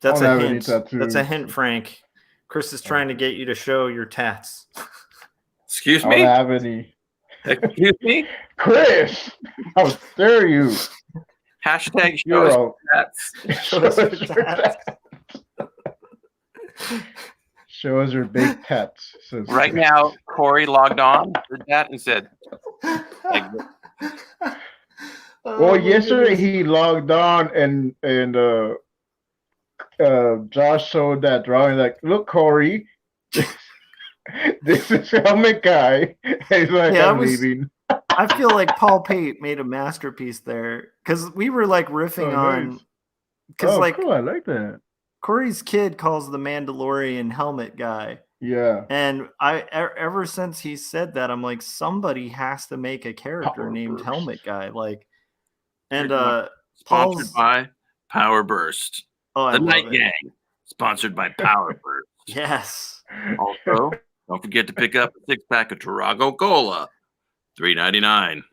That's a hint. That's a hint, Frank. Chris is trying to get you to show your tats. Excuse me? I don't have any. Excuse me? Chris! How dare you? Hashtag show us your tats. Show us your big tats. Right now, Corey logged on to that and said, well, yesterday he logged on and Josh showed that drawing, like, look, Corey, this is Helmet Guy. He's like, I'm leaving. I feel like Paul Pate made a masterpiece there because we were like riffing on. Because cool, I like that. Corey's kid calls the Mandalorian Helmet Guy. Yeah. And ever since he said that, I'm like, somebody has to make a character named Helmet Guy. Like, and sponsored by Power Burst. Oh, the Night Gang, sponsored by Power Burst. Yes. Also, don't forget to pick up a 6-pack of Turaco Cola, $3.99.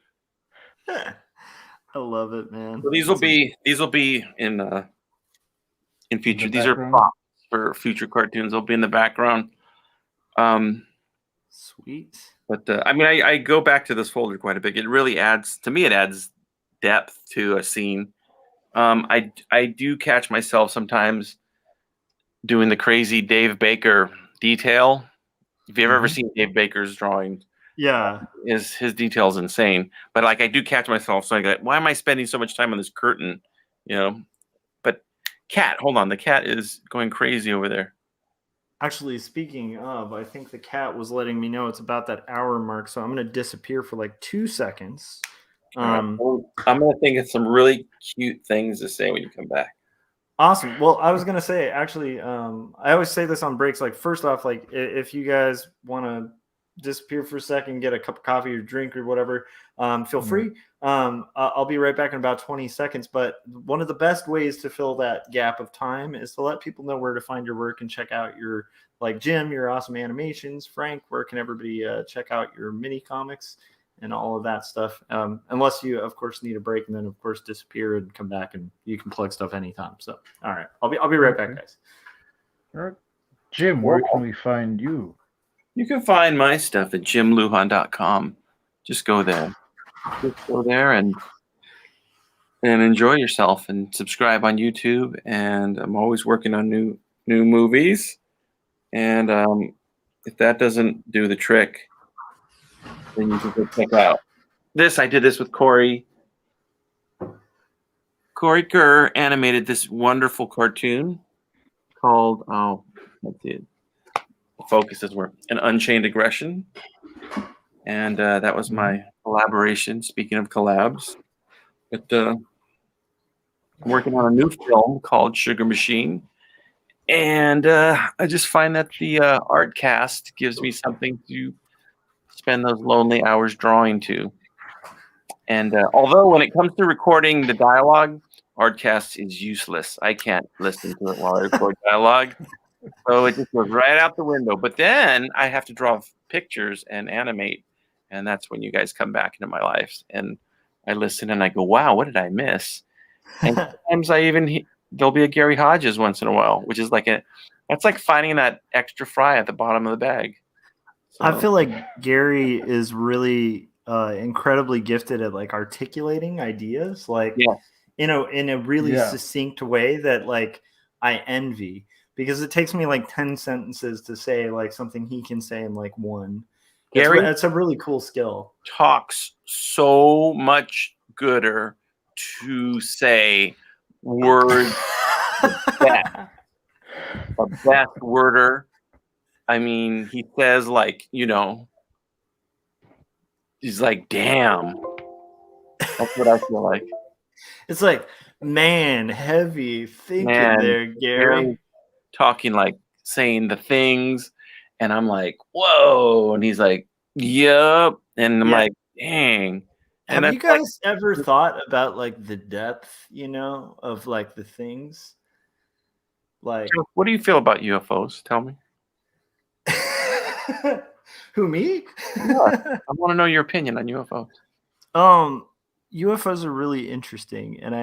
I love it, man. So these will be in future. These are props for future cartoons. They'll be in the background. Sweet. But I mean, I go back to this folder quite a bit. It really adds to me. It adds depth to a scene. I do catch myself sometimes doing the crazy Dave Baker detail. If you've ever seen Dave Baker's drawing, Yeah. his detail is insane. But like I do catch myself saying, like, why am I spending so much time on this curtain? You know. But cat, hold on, the cat is going crazy over there. Actually, speaking of, I think the cat was letting me know it's about that hour mark, so I'm going to disappear for like 2 seconds. I'm going to think of some really cute things to say when you come back. Awesome. Well, I was going to say, actually, I always say this on breaks. Like, first off, like, if you guys want to disappear for a second, get a cup of coffee or drink or whatever, feel free. I'll be right back in about 20 seconds. But one of the best ways to fill that gap of time is to let people know where to find your work and check out your, like, Jim, your awesome animations. Frank, where can everybody check out your mini comics and all of that stuff? Unless you, of course, need a break and then, of course, disappear and come back, and you can plug stuff anytime. So, all right, I'll be right back, guys. All right, Jim, where can we find you? You can find my stuff at jimluhan.com. Just go there. Just go there and enjoy yourself, and subscribe on YouTube. And I'm always working on new movies. And if that doesn't do the trick, then you can go check out this. I did this with Corey. Corey Kerr animated this wonderful cartoon called, let's see, the focuses were An Unchained Aggression. And that was my collaboration. Speaking of collabs, but I'm working on a new film called Sugar Machine. And I just find that the art cast gives me something to spend those lonely hours drawing to. And although when it comes to recording the dialogue, Artcast is useless. I can't listen to it while I record dialogue. So it just goes right out the window. But then I have to draw pictures and animate. And that's when you guys come back into my life. And I listen and I go, wow, what did I miss? And sometimes there'll be a Gary Hodges once in a while, which is that's like finding that extra fry at the bottom of the bag. So, I feel like Gary is really incredibly gifted at like articulating ideas, like in a really succinct way that like I envy, because it takes me like 10 sentences to say like something he can say in like one. Gary, that's a really cool skill. Talks so much gooder to say words a best worder. I mean, he says he's like, damn. That's what I feel like. It's like, man, heavy thinking there, Gary. Talking like saying the things, and I'm like, whoa, and he's like, yup, and I'm like, dang. And have you guys ever thought about like the depth, of like the things? Like, what do you feel about UFOs? Tell me. Who, me? Yeah, I want to know your opinion on UFOs. UFOs are really interesting, and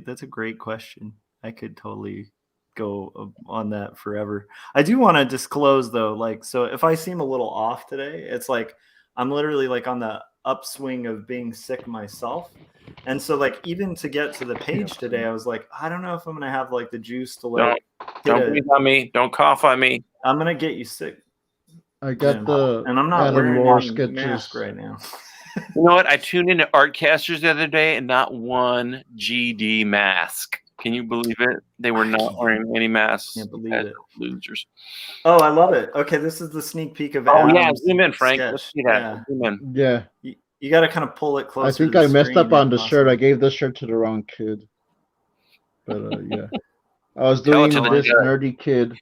that's a great question. I could totally go on that forever. I do want to disclose though, like, so if I seem a little off today, it's like I'm literally like on the upswing of being sick myself. And so like even to get to the page today, I was like, I don't know if I'm gonna have like the juice to like don't breathe on me, don't cough on me. I'm gonna get you sick. I got the and I'm not wearing more sketches mask right now. You know what? I tuned into Artcasters the other day and not one GD mask. Can you believe it? They were not wearing any masks. Can't believe it. Losers. Oh, I love it. Okay, this is the sneak peek of Adam's zoom in, Frank. Let's see that. Yeah. Zoom in. Yeah. You got to kind of pull it closer. I think I messed up on the shirt. I gave this shirt to the wrong kid. But yeah. I was doing this nerdy kid.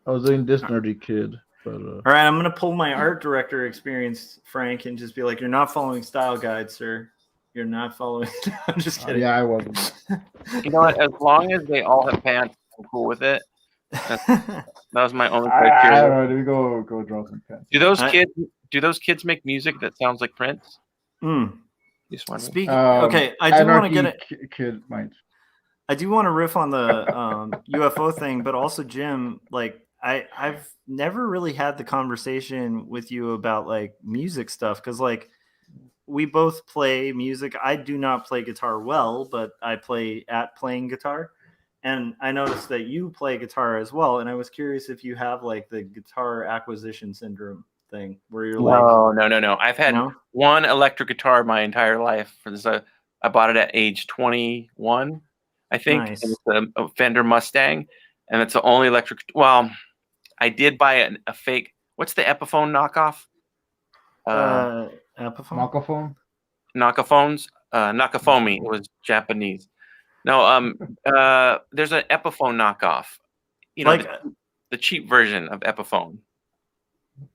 But, all right, I'm going to pull my art director experience, Frank, and just be like, you're not following style guide, sir. You're not following. I'm just kidding. Yeah, I wasn't. You know what? As long as they all have pants, I'm cool with it. That was my only criteria. I don't know. Let me go draw some pants. Do those kids make music that sounds like Prince? Speaking. Okay, I do want to get it. Kid might. I do want to riff on the UFO thing, but also Jim, like, I've never really had the conversation with you about like music stuff because like we both play music. I do not play guitar well, but I play at playing guitar. And I noticed that you play guitar as well. And I was curious if you have like the guitar acquisition syndrome thing where you're like, No. I've had no, one electric guitar my entire life. I bought it at age 21, I think. And nice. it's a Fender Mustang, and it's the only electric. Well, I did buy a fake. What's the Epiphone knockoff? Epiphone? Microphone. Knockaphones. Nakafomi. It was Japanese. No, there's an Epiphone knockoff. You know, Like the cheap version of Epiphone.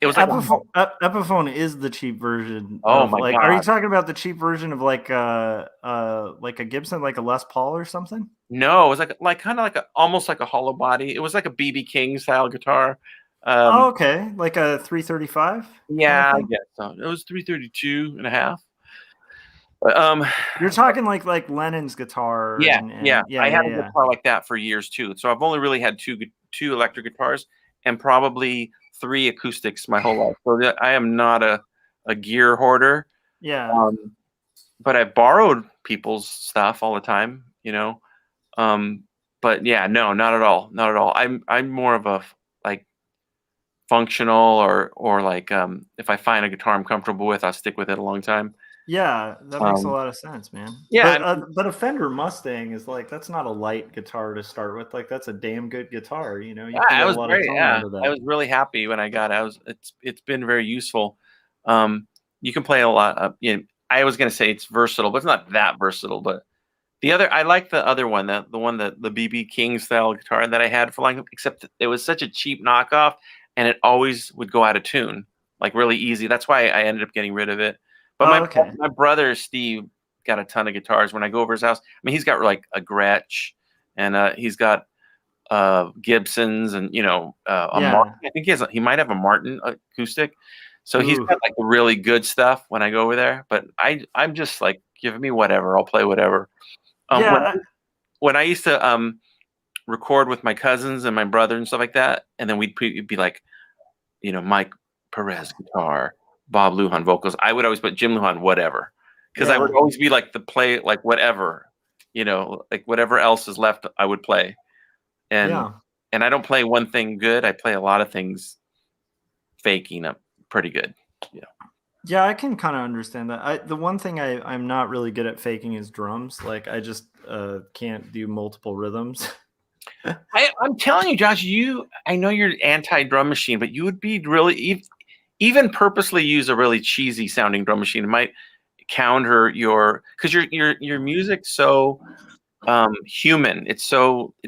It was like Epiphone is the cheap version. Oh of, my like, God. Are you talking about the cheap version of like a Gibson, like a Les Paul or something? No, it was like kind of like almost like a hollow body. It was like a BB King style guitar. Oh, okay, like a 335. Yeah, I guess so. It was 332 and a half. But, You're talking like Lennon's guitar. yeah. I had a yeah. guitar like that for years too. So I've only really had two electric guitars and probably 3 acoustics my whole life. So I am not a gear hoarder. Yeah. But I borrowed people's stuff all the time, you know. But yeah, no, not at all. Not at all. I'm more of a like functional or like if I find a guitar I'm comfortable with, I'll stick with it a long time. Yeah, that makes a lot of sense, man. Yeah, but a Fender Mustang is like that's not a light guitar to start with. Like that's a damn good guitar, you know. You can I get was a lot great. of tone Yeah, out of that. I was really happy when I got it. It's been very useful. You can play a lot of, you know, I was going to say it's versatile, but it's not that versatile. But I like the other one, the one that the BB King style guitar that I had for long, except it was such a cheap knockoff and it always would go out of tune, like really easy. That's why I ended up getting rid of it. But okay. my brother Steve got a ton of guitars. When I go over his house, I mean, he's got like a Gretsch and he's got Gibsons and, you know, a Martin. I think he might have a Martin acoustic. So he's got like really good stuff when I go over there. But I'm just like, give me whatever. I'll play whatever. When I used to record with my cousins and my brother and stuff like that, and then we'd be like, you know, Mike Perez guitar, Bob Lujan vocals. I would always put Jim Lujan whatever, because I would always be like the play like whatever, you know, like whatever else is left, I would play. And I don't play one thing good. I play a lot of things faking up pretty good. Yeah. Yeah, I can kind of understand that. The one thing I'm not really good at faking is drums. Like I just can't do multiple rhythms. I'm telling you, Josh, I know you're anti drum machine, but you would be really even purposely use a really cheesy sounding drum machine. It might counter because your music's so human. It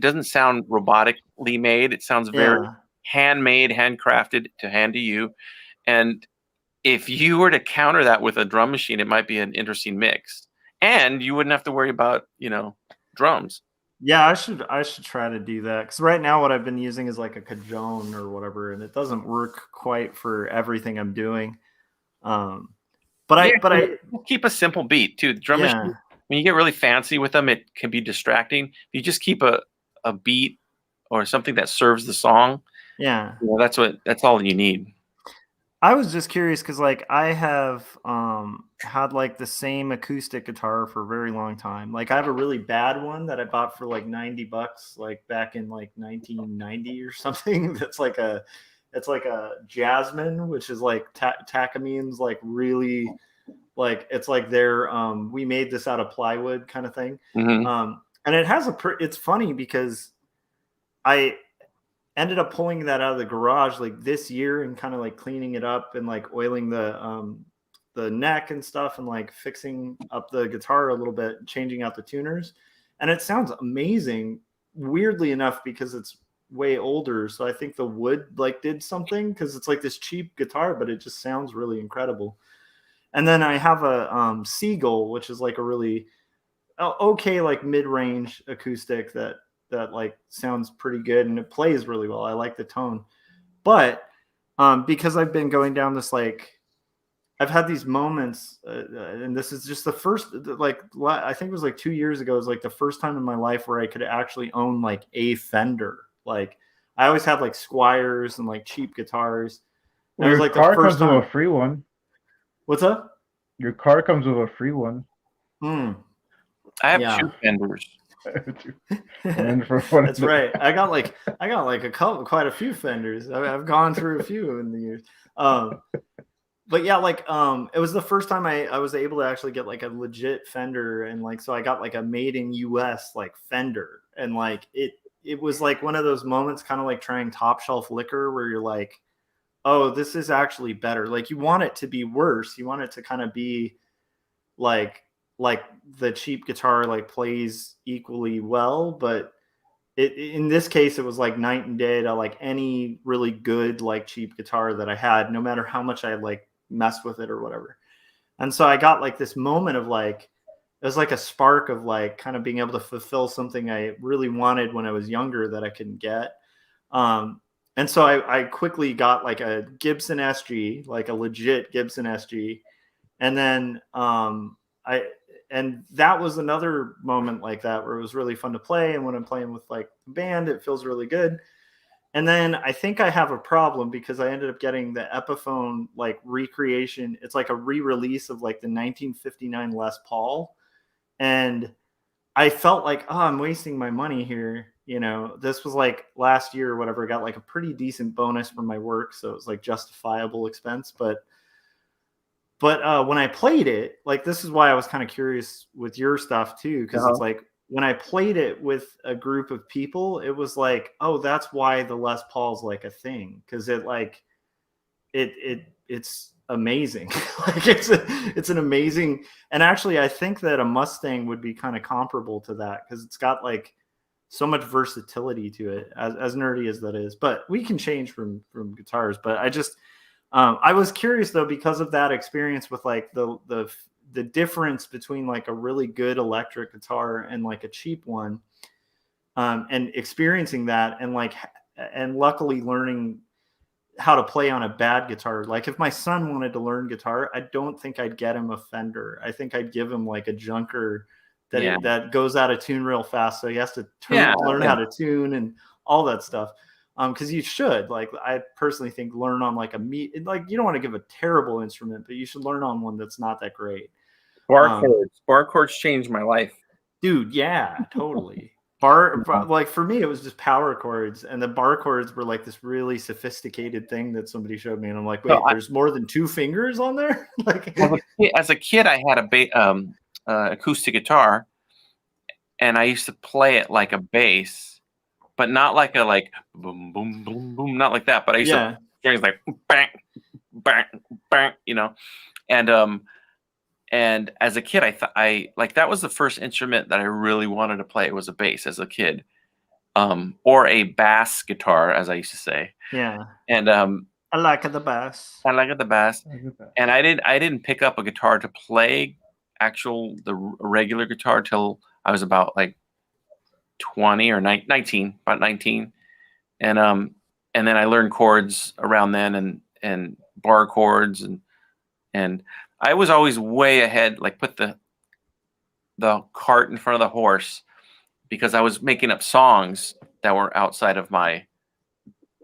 doesn't sound robotically made. It sounds very handmade, handcrafted to hand to you. And if you were to counter that with a drum machine, it might be an interesting mix, and you wouldn't have to worry about, you know, drums. Yeah, I should try to do that, because right now what I've been using is like a cajon or whatever, and it doesn't work quite for everything I'm doing. But I keep a simple beat too. The drum machine, when you get really fancy with them, it can be distracting. If you just keep a beat or something that serves the song, you know, that's all you need. I was just curious because like I have had like the same acoustic guitar for a very long time. Like I have a really bad one that I bought for like $90, like back in like 1990 or something. It's like a Jasmine, which is like Takamines, like really like it's like their we made this out of plywood kind of thing. And it has it's funny because I ended up pulling that out of the garage like this year and kind of like cleaning it up and like oiling the neck and stuff and like fixing up the guitar a little bit, changing out the tuners, and it sounds amazing, weirdly enough, because it's way older. So I think the wood like did something, because it's like this cheap guitar, but it just sounds really incredible. And then I have a Seagull, which is like a really okay like mid-range acoustic that like sounds pretty good and it plays really well. I like the tone. But because I've been going down this, like I've had these moments and this is just the first, like I think it was like 2 years ago, it was like the first time in my life where I could actually own like a Fender. Like I always had like Squires and like cheap guitars. Well, It was your like the car first comes with time. a free one. What's up? Your car comes with a free one. Hmm. I have Yeah. 2 Fenders. One for one. That's right. I got like quite a few Fenders. I've gone through a few in the years. But yeah, like it was the first time I was able to actually get like a legit Fender, and like so I got like a made in US like Fender, and like it was like one of those moments, kind of like trying top shelf liquor, where you're like, oh, this is actually better. Like you want it to be worse. You want it to kind of be like like the cheap guitar like plays equally well, but in this case it was like night and day to like any really good like cheap guitar that I had, no matter how much I like messed with it or whatever. And so I got like this moment of like, it was like a spark of like kind of being able to fulfill something I really wanted when I was younger that I couldn't get. And so I quickly got like a Gibson SG, like a legit Gibson SG. And then I and that was another moment like that where it was really fun to play. And when I'm playing with like a band, it feels really good. And then I think I have a problem because I ended up getting the Epiphone like recreation. It's like a re-release of like the 1959 Les Paul. And I felt like, oh, I'm wasting my money here. You know, this was like last year or whatever. I got like a pretty decent bonus from my work. So it was like justifiable expense. But when I played it, like this is why I was kind of curious with your stuff too, because it's like when I played it with a group of people, it was like, oh, that's why the Les Paul's like a thing, because it like it's amazing. Like it's an amazing, and actually I think that a Mustang would be kind of comparable to that because it's got like so much versatility to it, as nerdy as that is. But we can change from guitars. But I was curious though, because of that experience with like the difference between like a really good electric guitar and like a cheap one, and experiencing that, and luckily learning how to play on a bad guitar. Like if my son wanted to learn guitar, I don't think I'd get him a Fender. I think I'd give him like a junker that goes out of tune real fast, so he has to learn how to tune and all that stuff. Because you should, like, I personally think, learn on like like you don't want to give a terrible instrument, but you should learn on one that's not that great. Bar chords changed my life, dude. Yeah, totally. Bar like for me, it was just power chords, and the bar chords were like this really sophisticated thing that somebody showed me, and I'm like, wait, there's more than 2 fingers on there. Like as a kid, I had a acoustic guitar, and I used to play it like a bass, but not like a boom boom boom boom, not like that. But I used to strings like bang bang bang, you know, and as a kid, I like that was the first instrument that I really wanted to play. It was a bass as a kid, or a bass guitar, as I used to say. Yeah. And I like the bass. I like the bass. And I didn't pick up a guitar to play the regular guitar till I was about like 20 or 19, about 19. And then I learned chords around then, and bar chords, and I was always way ahead, like put the cart in front of the horse, because I was making up songs that were outside of my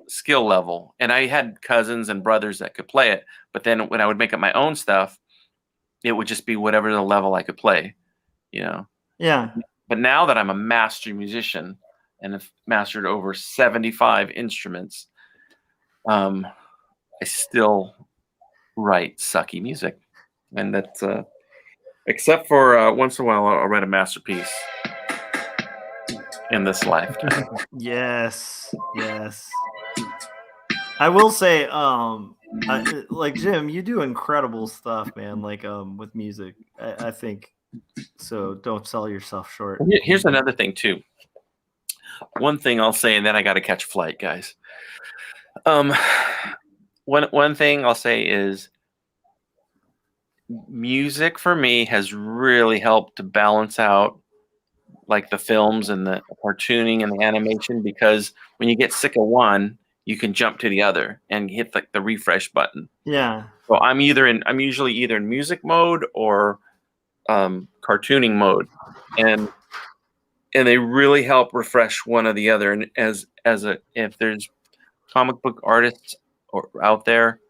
skill level. And I had cousins and brothers that could play it, but then when I would make up my own stuff, it would just be whatever the level I could play, you know? Yeah. But now that I'm a master musician and have mastered over 75 instruments, I still write sucky music. And that's except for once in a while I'll write a masterpiece in this lifetime. Yes. I will say, like Jim, you do incredible stuff, man. Like with music, I think so. Don't sell yourself short. Here's another thing too. One thing I'll say, and then I got to catch a flight, guys. One thing I'll say is, music for me has really helped to balance out like the films and the cartooning and the animation, because when you get sick of one, you can jump to the other and hit like the refresh button. Yeah. So I'm usually either in music mode or cartooning mode, and and they really help refresh one or the other. And if there's comic book artists out there,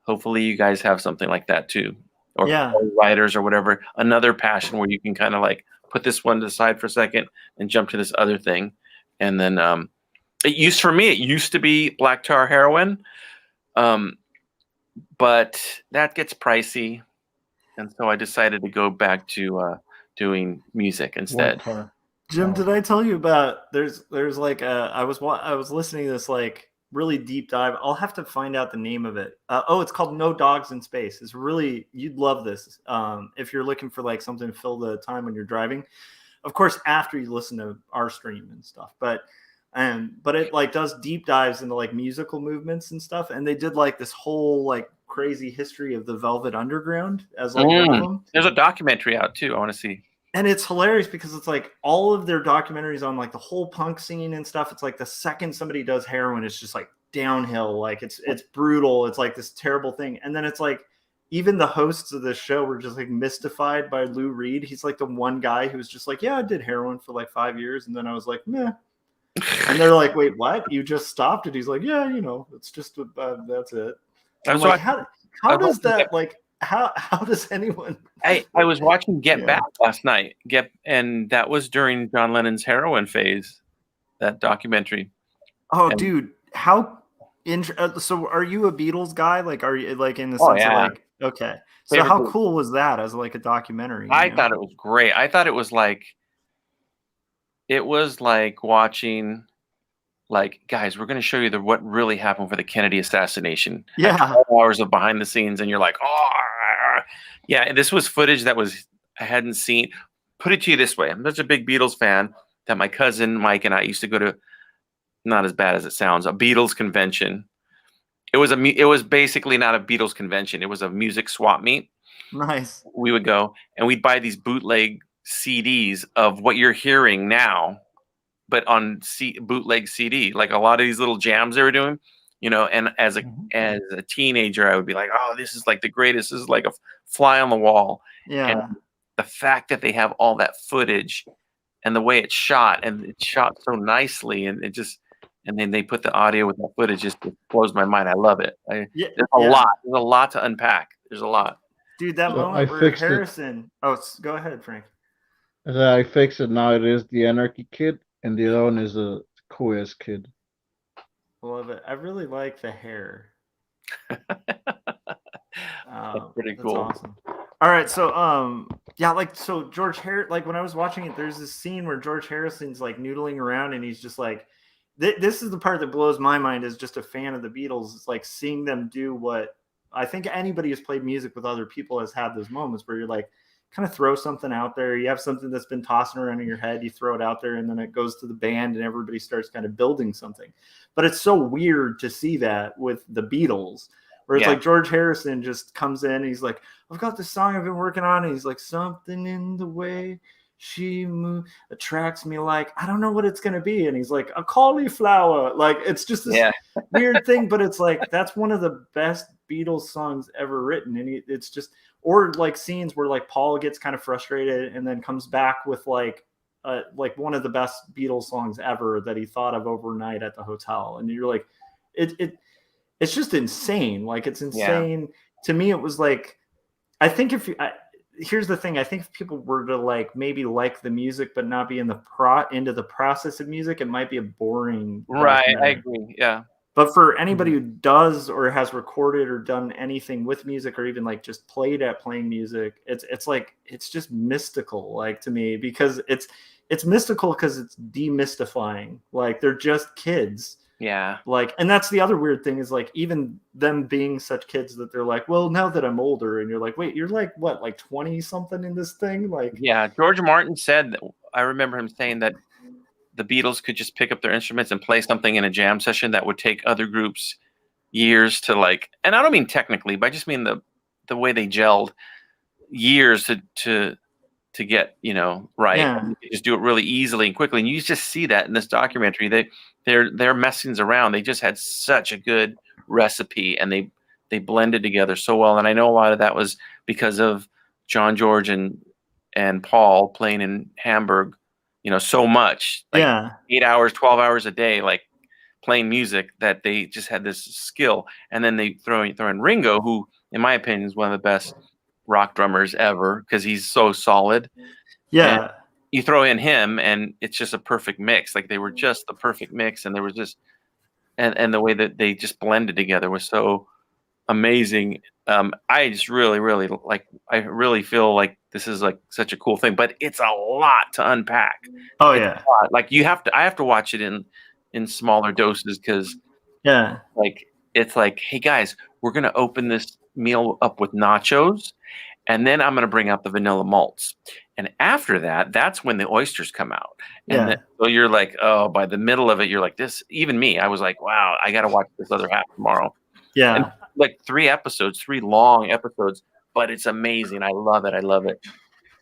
hopefully you guys have something like that too, or Yeah. writers or whatever. Another passion where you can kind of like put this one to the side for a second and jump to this other thing. And then it used to be black tar heroin, but that gets pricey, and so I decided to go back to doing music instead. Jim, did I tell you about there's like I was listening to this like really deep dive. I'll have to find out the name of it. It's called No Dogs in Space. It's really, you'd love this if you're looking for like something to fill the time when you're driving. Of course, after you listen to our stream and stuff, but it like does deep dives into like musical movements and stuff. And they did like this whole like crazy history of the Velvet Underground as like one of them. There's a documentary out too. I want to see. And it's hilarious because it's like all of their documentaries on like the whole punk scene and stuff. It's like the second somebody does heroin, it's just like downhill. Like it's brutal. It's like this terrible thing. And then it's like even the hosts of this show were just like mystified by Lou Reed. He's like the one guy who was just like, yeah, I did heroin for like 5 years. And then I was like, meh. And they're like, wait, what? You just stopped it? He's like, yeah, it's just that's it. I'm like, how does that like? How does anyone? I was watching Get Back last night. And that was during John Lennon's heroin phase. That documentary. Oh, dude, how? So, are you a Beatles guy? Like, are you like in the sense of like? Okay, so how cool was that as like a documentary? I thought it was great. I thought it was like watching. Like, guys, we're going to show you what really happened for the Kennedy assassination. Yeah, 12 hours of behind the scenes, and you're like, oh, yeah. This was footage that I hadn't seen. Put it to you this way: I'm such a big Beatles fan that my cousin Mike and I used to go to. Not as bad as it sounds, a Beatles convention. It was basically not a Beatles convention. It was a music swap meet. Nice. We would go and we'd buy these bootleg CDs of what you're hearing now, but on bootleg CD, like a lot of these little jams they were doing, and as a teenager, I would be like, oh, this is like the greatest. This is like a fly on the wall. Yeah. And the fact that they have all that footage and the way it's shot, and it's shot so nicely, and then they put the audio with the footage, just blows my mind. I love it. There's a lot. There's a lot to unpack. There's a lot. Dude, that moment where Harrison... Oh, go ahead, Frank. I fixed it now. It is the Anarchy Kid. And the other one is a cool-ass kid. Love it. I really like the hair. That's pretty cool. That's awesome. All right, so George Harrison, like when I was watching it, there's this scene where George Harrison's like noodling around, and he's just like, this is the part that blows my mind as just a fan of the Beatles. It's like seeing them do what I think anybody who's played music with other people has had those moments where you're like, kind of throw something out there. You have something that's been tossing around in your head, you throw it out there, and then it goes to the band and everybody starts kind of building something. But it's so weird to see that with the Beatles, where it's like George Harrison just comes in and he's like, I've got this song I've been working on, and he's like, something in the way she attracts me, like, I don't know what it's going to be. And he's like, a cauliflower. Like, it's just this weird thing, but it's like, that's one of the best Beatles songs ever written. And it's just, or like scenes where like Paul gets kind of frustrated and then comes back with like one of the best Beatles songs ever that he thought of overnight at the hotel. And you're like, it's just insane. Like, it's insane. Yeah. To me, it was like, I think here's the thing. I think if people were to like maybe like the music but not be into the process of music, it might be a boring. Right, I agree. Yeah. But for anybody who does or has recorded or done anything with music, or even like just played at playing music, it's like, it's just mystical, like, to me, because it's mystical because it's demystifying. Like, they're just kids. Yeah. Like, and that's the other weird thing is like, even them being such kids that they're like, well, now that I'm older, and you're like, wait, you're like what, like 20 something in this thing? Like, yeah. George Martin said that, I remember him saying that the Beatles could just pick up their instruments and play something in a jam session that would take other groups years to like, and I don't mean technically, but I just mean the way they gelled, years to get, right. Yeah. And you just do it really easily and quickly. And you just see that in this documentary. They're messing around. They just had such a good recipe, and they blended together so well. And I know a lot of that was because of John, George, and Paul playing in Hamburg so much, like Yeah. 8 hours, 12 hours a day, like playing music, that they just had this skill. And then they throw in Ringo, who, in my opinion, is one of the best rock drummers ever because he's so solid. Yeah. And you throw in him, and it's just a perfect mix. Like they were just the perfect mix, and there was just and the way that they just blended together was so amazing. I just really, really I really feel like this is like such a cool thing, but it's a lot to unpack. Oh It's yeah. a lot. Like I have to watch it in smaller doses because Yeah. like it's like, hey guys, we're gonna open this meal up with nachos, and then I'm gonna bring out the vanilla malts, and after that, that's when the oysters come out. And Yeah. so you're like, oh, by the middle of it, you're like this. Even me, I was like, wow, I gotta watch this other half tomorrow. And Yeah. like 3 long episodes, but it's amazing. I love it. I love it.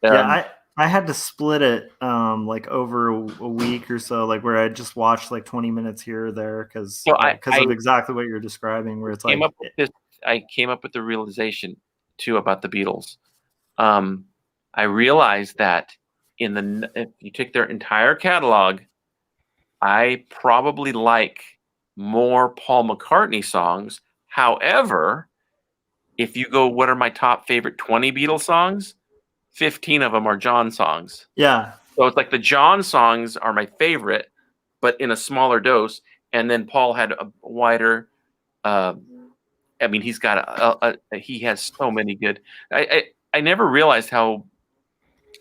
Yeah, I had to split it like over a week or so, like where I just watched like 20 minutes here or there because So of exactly what you're describing, where it's came like up with this. I came up with the realization too about the Beatles. I realized that if you take their entire catalog, I probably like more Paul McCartney songs. However, if you go, what are my top favorite 20 Beatles songs? 15 of them are John songs. yeah, So it's like the John songs are my favorite, but in a smaller dose. And then Paul had a wider. I mean, he's got he has so many good. I never realized how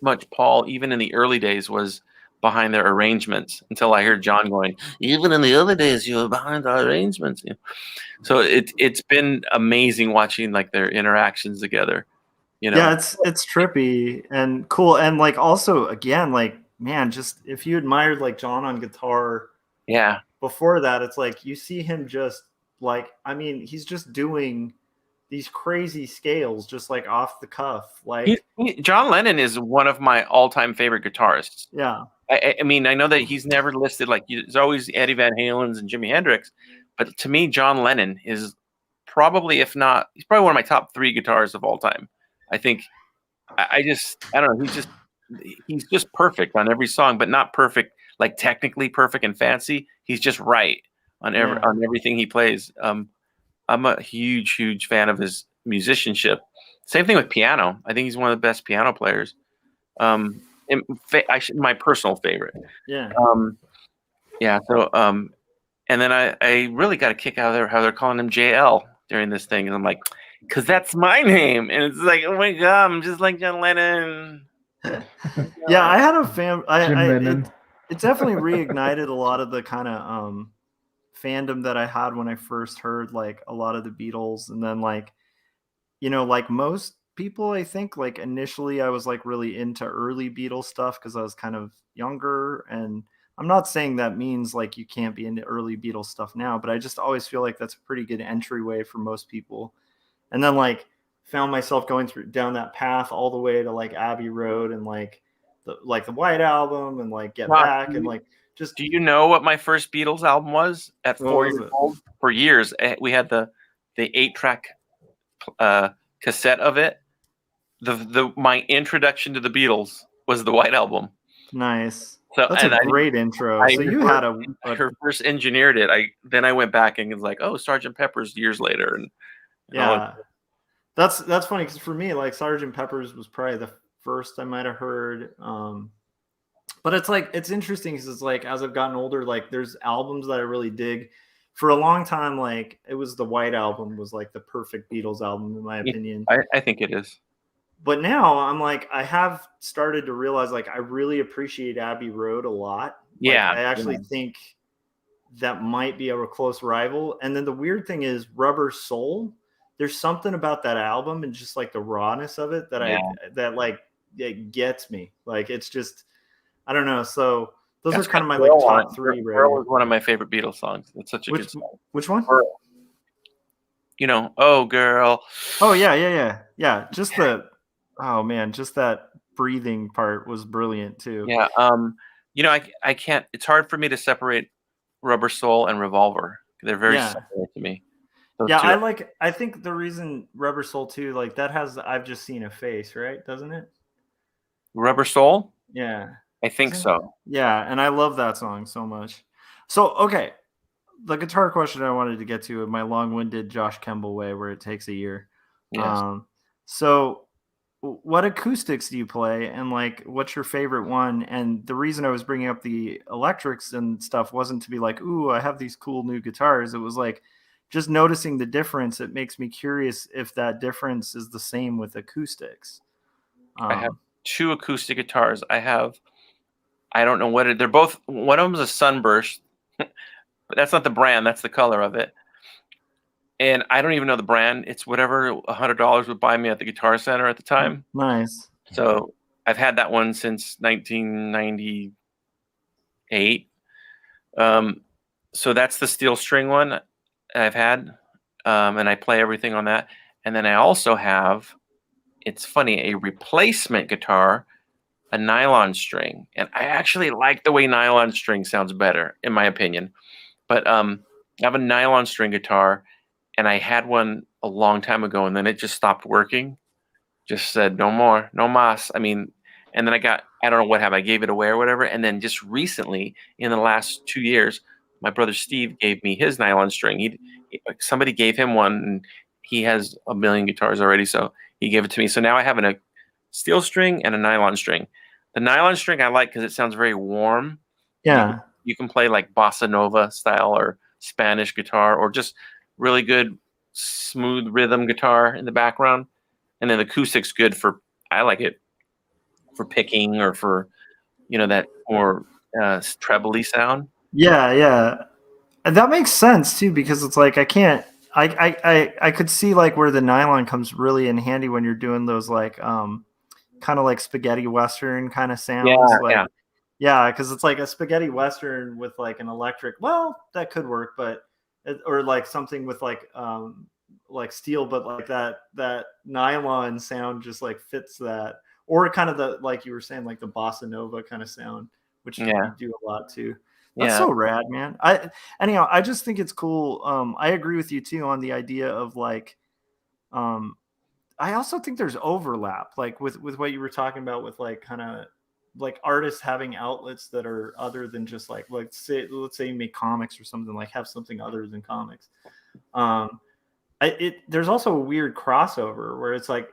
much Paul, even in the early days, was behind their arrangements until I heard John going, even in the early days, you were behind our arrangements. So it's been amazing watching like their interactions together. yeah, it's trippy and cool, and like also again, like man, just if you admired like John on guitar, Yeah. before that, it's like you see him just like, I mean, he's just doing these crazy scales just like off the cuff, like John Lennon is one of my all-time favorite guitarists. yeah. I mean, I know that he's never listed, like there's always Eddie Van Halen's and Jimi Hendrix, but to me, John Lennon is probably, if not, he's probably one of my top 3 guitarists of all time. I think I don't know, he's just perfect on every song, but not perfect, like technically perfect and fancy. He's just right on everything he plays. I'm a huge fan of his musicianship. Same thing with piano. I think he's one of the best piano players. My personal favorite. Yeah. Yeah. So, and then I really got a kick out of how they're calling him JL during this thing, and I'm like, because that's my name, and it's like, oh my god, I'm just like John Lennon. Yeah, I had a fan. Lennon. It definitely reignited a lot of the kind of fandom that I had when I first heard like a lot of the Beatles, and then like, like most people, I think like initially I was like really into early Beatles stuff because I was kind of younger, and I'm not saying that means like you can't be into early Beatles stuff now, but I just always feel like that's a pretty good entryway for most people. And then like found myself going down that path all the way to like Abbey Road and like the White Album and like Get Back and like just. Do you know what my first Beatles album was at 4 years old? For years, we had the 8-track cassette of it. My introduction to the Beatles was the White Album. Nice. So that's a great intro. So you had her first engineered it. Then I went back and was like, oh, Sgt. Pepper's years later, and yeah, that's funny because for me, like Sgt. Pepper's was probably the first I might have heard. But it's like it's interesting because it's like as I've gotten older, like there's albums that I really dig. For a long time, like it was the White Album was like the perfect Beatles album in my opinion. I think it is. But now I'm like, I have started to realize like I really appreciate Abbey Road a lot. Yeah. Like, I actually think that might be a close rival. And then the weird thing is Rubber Soul. There's something about that album and just like the rawness of it that it gets me. Like it's just, I don't know. So those are kind of my like top 3. Girl is one of my favorite Beatles songs. It's such a good song. Which one? Girl. Oh girl. Oh yeah. Just oh man, just that breathing part was brilliant too. Yeah. I can't. It's hard for me to separate Rubber Soul and Revolver. They're very similar to me. I think the reason Rubber Soul too, like that has I've Just Seen a Face, right? Doesn't it? Rubber Soul? Yeah. I think so. Yeah, and I love that song so much. So, okay, the guitar question I wanted to get to in my long-winded Josh Kemble way, where it takes a year. Yes. So what acoustics do you play, and like what's your favorite one? And the reason I was bringing up the electrics and stuff wasn't to be like, ooh, I have these cool new guitars. It was like just noticing the difference. It makes me curious if that difference is the same with acoustics. I have 2 acoustic guitars. I don't know what they're both. One of them is a Sunburst, but that's not the brand. That's the color of it. And I don't even know the brand. It's whatever $100 would buy me at the Guitar Center at the time. Nice. So I've had that one since 1998. So that's the steel string one I've had, and I play everything on that. And then I also have, it's funny, a replacement guitar, a nylon string, and I actually like the way nylon string sounds better, in my opinion. But I have a nylon string guitar, and I had one a long time ago, and then it just stopped working. Just said no more, no mas. I mean, and then I don't know what happened. I gave it away or whatever. And then just recently, in the last 2 years, my brother Steve gave me his nylon string. Somebody gave him one, and he has a million guitars already, so he gave it to me. So now I have a steel string and a nylon string. The nylon string I like because it sounds very warm. Yeah. You can play like bossa nova style or Spanish guitar, or just really good smooth rhythm guitar in the background. And then the acoustic's good I like it for picking or for, that more trebly sound. Yeah, yeah. And that makes sense too, because it's like I could see like where the nylon comes really in handy when you're doing those like kind of like spaghetti western kind of sounds. Yeah, because it's like a spaghetti western with like an electric. Well, that could work, but or like something with like steel, but like that nylon sound just like fits that, or kind of the like you were saying like the bossa nova kind of sound, which you do a lot too. That's so rad, man. Anyhow, I just think it's cool. I agree with you too on the idea of like, I also think there's overlap, like with what you were talking about with like kind of like artists having outlets that are other than just like let's say you make comics or something, like have something other than comics. There's also a weird crossover where it's like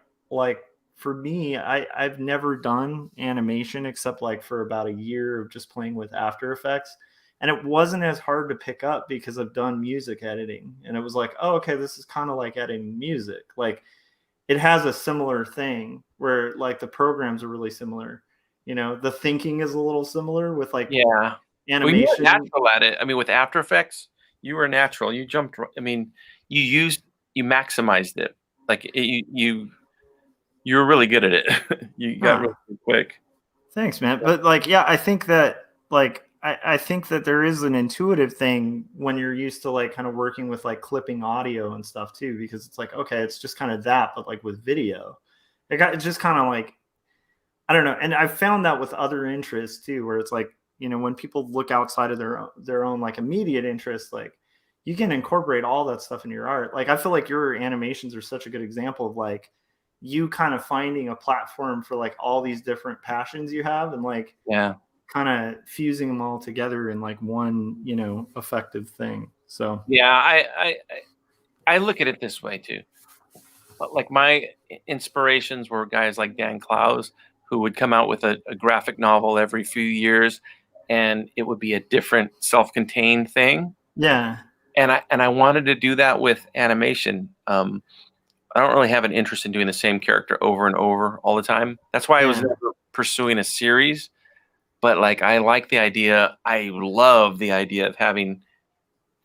for me, I've never done animation except like for about a year of just playing with After Effects. And it wasn't as hard to pick up because I've done music editing. And it was like, oh, okay, this is kind of like editing music. Like it has a similar thing where like the programs are really similar. The thinking is a little similar with like animation. Well, you were natural at it. I mean, with After Effects, you were natural. You jumped. I mean, you maximized it. Like you were really good at it. You got really quick. Thanks, man. But like, yeah, I think that like I think that there is an intuitive thing when you're used to like kind of working with like clipping audio and stuff too, because it's like, okay, it's just kind of that, but like with video, it's just kind of like, I don't know. And I've found that with other interests too, where it's like, when people look outside of their own like immediate interests, like you can incorporate all that stuff in your art. Like I feel like your animations are such a good example of like you kind of finding a platform for like all these different passions you have, and like kind of fusing them all together in like one effective thing. So I look at it this way too. Like my inspirations were guys like Dan Clowes, who would come out with a graphic novel every few years, and it would be a different self-contained thing. Yeah. And I wanted to do that with animation. I don't really have an interest in doing the same character over and over all the time. That's why I was never pursuing a series. But like, I like the idea. I love the idea of having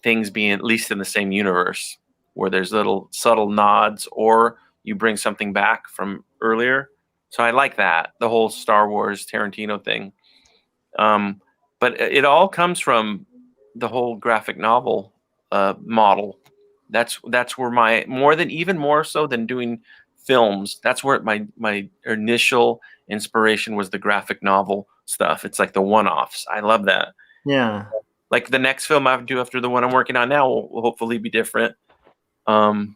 things being at least in the same universe, where there's little subtle nods, or you bring something back from earlier. So I like that, the whole Star Wars Tarantino thing. But it all comes from the whole graphic novel model. That's where even more so than doing films, that's where my initial inspiration was, the graphic novel stuff. It's like the one-offs. I love that. Yeah. Like the next film I do after the one I'm working on now will hopefully be different. And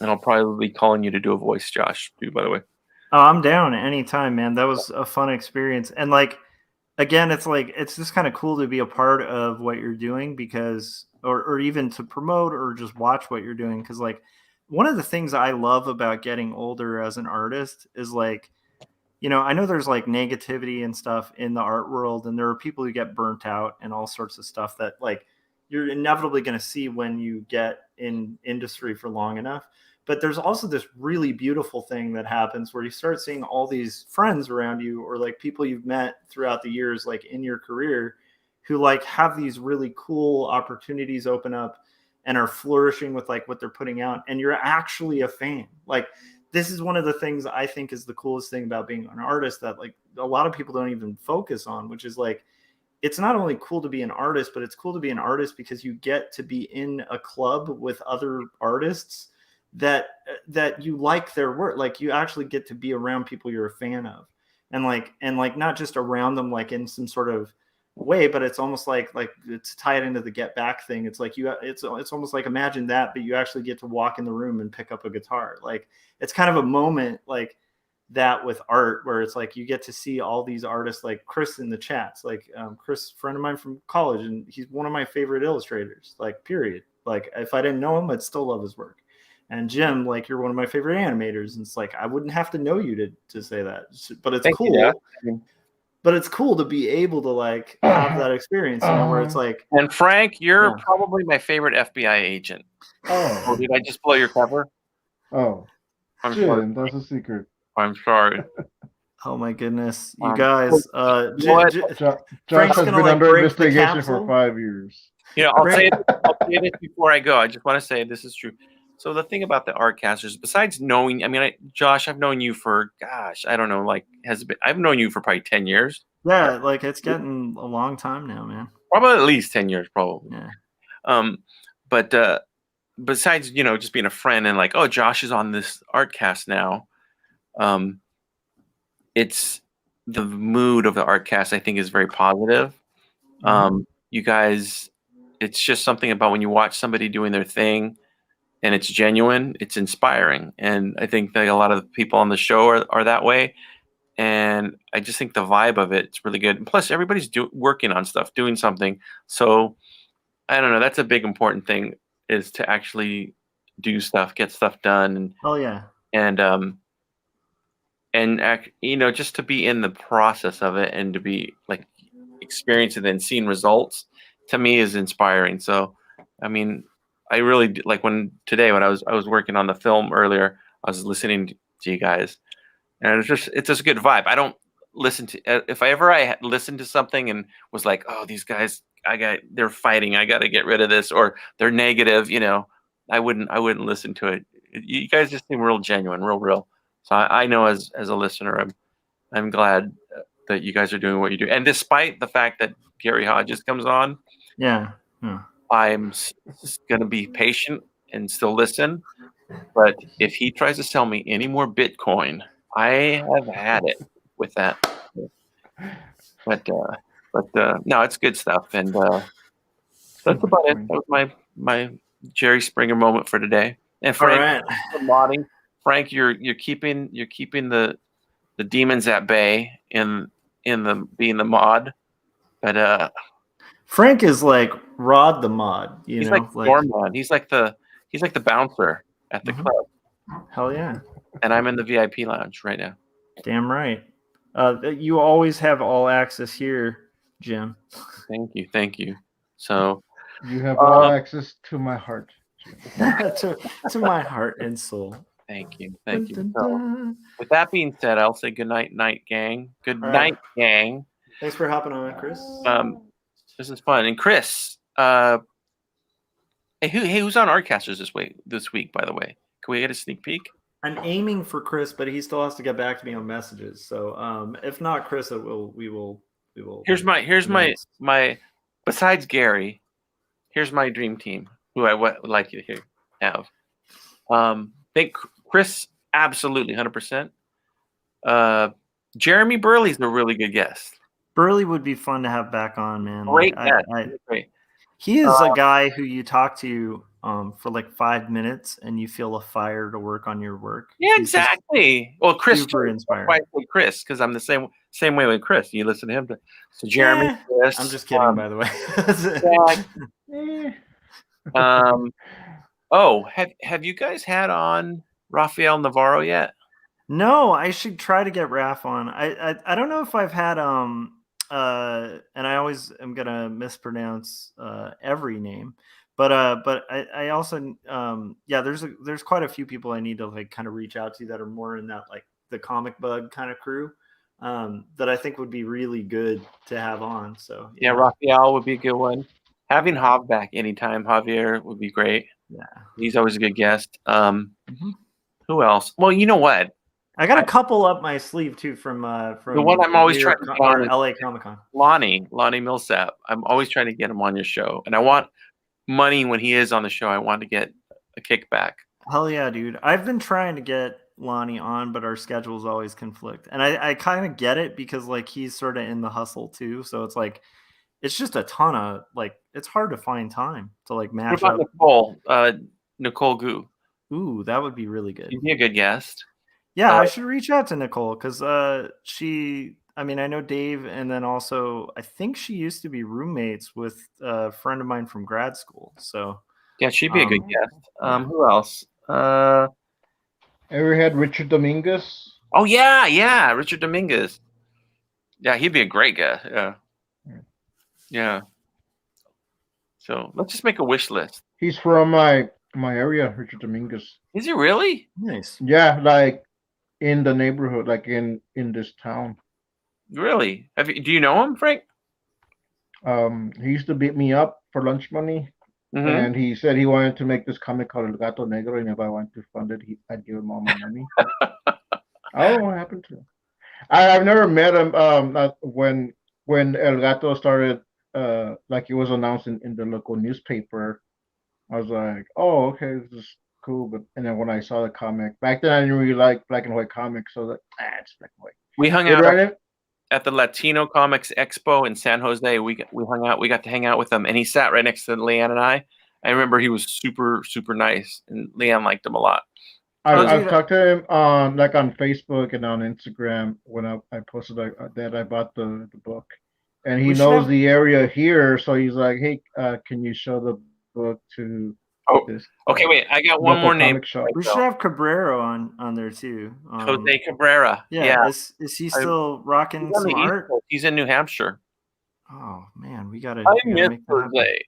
I'll probably be calling you to do a voice, Josh, too, by the way. Oh, I'm down anytime, man. That was a fun experience. And like, again, it's like it's just kind of cool to be a part of what you're doing because, or even to promote or just watch what you're doing because, like, one of the things I love about getting older as an artist is like, I know there's like negativity and stuff in the art world, and there are people who get burnt out and all sorts of stuff that like you're inevitably going to see when you get in industry for long enough. But there's also this really beautiful thing that happens where you start seeing all these friends around you or like people you've met throughout the years, like in your career, who like have these really cool opportunities open up and are flourishing with like what they're putting out. And you're actually a fan. Like, this is one of the things I think is the coolest thing about being an artist that like a lot of people don't even focus on, which is like, it's not only cool to be an artist, but it's cool to be an artist because you get to be in a club with other artists that you like their work. Like, you actually get to be around people you're a fan of, and like not just around them like in some sort of way, but it's almost like it's tied into the Get Back thing. It's like it's almost like, imagine that, but you actually get to walk in the room and pick up a guitar. Like, it's kind of a moment like that with art where it's like you get to see all these artists, like Chris in the chats, like Chris, friend of mine from college, and he's one of my favorite illustrators, like, period. Like, if I didn't know him, I'd still love his work. And Jim, like, you're one of my favorite animators, and it's like I wouldn't have to know you to say that, but it's Thank cool. You, but it's cool to be able to like have that experience, where it's like. And Frank, you're probably my favorite FBI agent. Oh, did I just blow your cover? Oh, I'm Jim, sorry. that's a secret. I'm sorry. Oh my goodness, you guys! Josh has been under investigation for 5 years. I'll say this before I go. I just want to say this is true. So the thing about the Artcasters, besides knowing, Josh, I've known you for, gosh, I don't know, like, I've known you for probably 10 years. Yeah, like, it's getting a long time now, man. Probably at least 10 years, probably. Yeah. But besides, just being a friend and like, oh, Josh is on this Artcast now. It's the mood of the Artcast, I think, is very positive. You guys, it's just something about when you watch somebody doing their thing and it's genuine, it's inspiring. And I think that a lot of the people on the show are that way. And I just think the vibe of it's really good. And plus, everybody's working on stuff, doing something. So I don't know. That's a big important thing, is to actually do stuff, get stuff done. Oh yeah. And just to be in the process of it and to be like experiencing it and seeing results, to me, is inspiring. So, I really like when I was working on the film earlier, I was listening to you guys, and it's just a good vibe. I don't listen to, if I listened to something and was like, oh, these guys, they're fighting, I got to get rid of this, or they're negative, I wouldn't listen to it. You guys just seem real genuine, real. So I know as a listener, I'm glad that you guys are doing what you do. And despite the fact that Gary Hodges comes on, I'm going to be patient and still listen. But if he tries to sell me any more Bitcoin, I have had it with that. But no, it's good stuff. And that's about it. That was my Jerry Springer moment for today. And Frank, modding. Frank, you're keeping the demons at bay in being the mod. But Frank is like Rod the mod, he's like Dormon. He's like the bouncer at the club. Hell yeah. And I'm in the VIP lounge right now. Damn right. You always have all access here, Jim. Thank you. So you have all access to my heart, to my heart and soul. Thank you. So, with that being said, I'll say good night, gang. Good night, gang. Thanks for hopping on, Chris. This is fun. And Chris, hey, who's on Artcasters this week? By the way, can we get a sneak peek? I'm aiming for Chris, but he still has to get back to me on messages. So, if not Chris, we will. Here's my. Besides Gary, here's my dream team. Who I would like you to have. Think Chris, absolutely 100%. Jeremy Burley's a really good guest. Burley would be fun to have back on, man. Great. He is a guy who you talk to for like 5 minutes, and you feel a fire to work on your work. Yeah, He's just exactly. Well, Chris, super too. That's why I inspiring. say Chris, because I'm the same way with Chris. You listen to him. So Jeremy, Chris. I'm just kidding, by the way. Eh. Oh, have you guys had on Rafael Navarro yet? No, I should try to get Raph on. I don't know if I've had and I always am gonna mispronounce every name, but I also yeah, there's quite a few people I need to like kind of reach out to that are more in that like the comic bug kind of crew that I think would be really good to have on. So Yeah, Rafael would be a good one. Having Jav back anytime, Javier, would be great. Yeah, he's always a good guest. Who else? Well, you know what? I got a couple up my sleeve too from the one I'm always trying to get on is LA Comic Con. Lonnie Millsap. I'm always trying to get him on your show, and I want money when he is on the show. I want to get a kickback. Hell yeah, dude! I've been trying to get Lonnie on, but our schedules always conflict, and I kind of get it because like he's sort of in the hustle too. So it's like it's just a ton of like it's hard to find time to like match what up. about Nicole Gu? Ooh, that would be really good. She'd be a good guest. Yeah, I should reach out to Nicole because she. I mean, I know Dave, and then also I think she used to be roommates with a friend of mine from grad school. So yeah, she'd be a good guest. Who else? Ever had Richard Dominguez? Oh yeah, Richard Dominguez. Yeah, he'd be a great guest. Yeah. So let's just make a wish list. He's from my area, Richard Dominguez. Is he really? Nice. Yeah, like in the neighborhood, like in this town. Really? Do you know him, Frank? He used to beat me up for lunch money. Mm-hmm. And he said he wanted to make this comic called El Gato Negro, and if I wanted to fund it, I'd give him all my money. I don't know what happened to him. I've never met him. When El Gato started, like it was announced in the local newspaper, I was like, oh, okay, this is cool. But and then when I saw the comic back then, I didn't really like black and white comics, so that it's black and white. We hung out at the Latino Comics Expo in San Jose. We hung out. We got to hang out with him, and he sat right next to Leanne and I. I remember he was super, super nice, and Leanne liked him a lot. I've talked to him on Facebook and on Instagram when I posted that I bought the book, and he knows the area here, so he's like, "Hey, can you show the book to this?" Okay, wait, I got one more name. We should have Cabrera on there too. Jose Cabrera. Yeah. Is he still rocking some art? He's in New Hampshire. Oh man, we gotta. I miss Jose.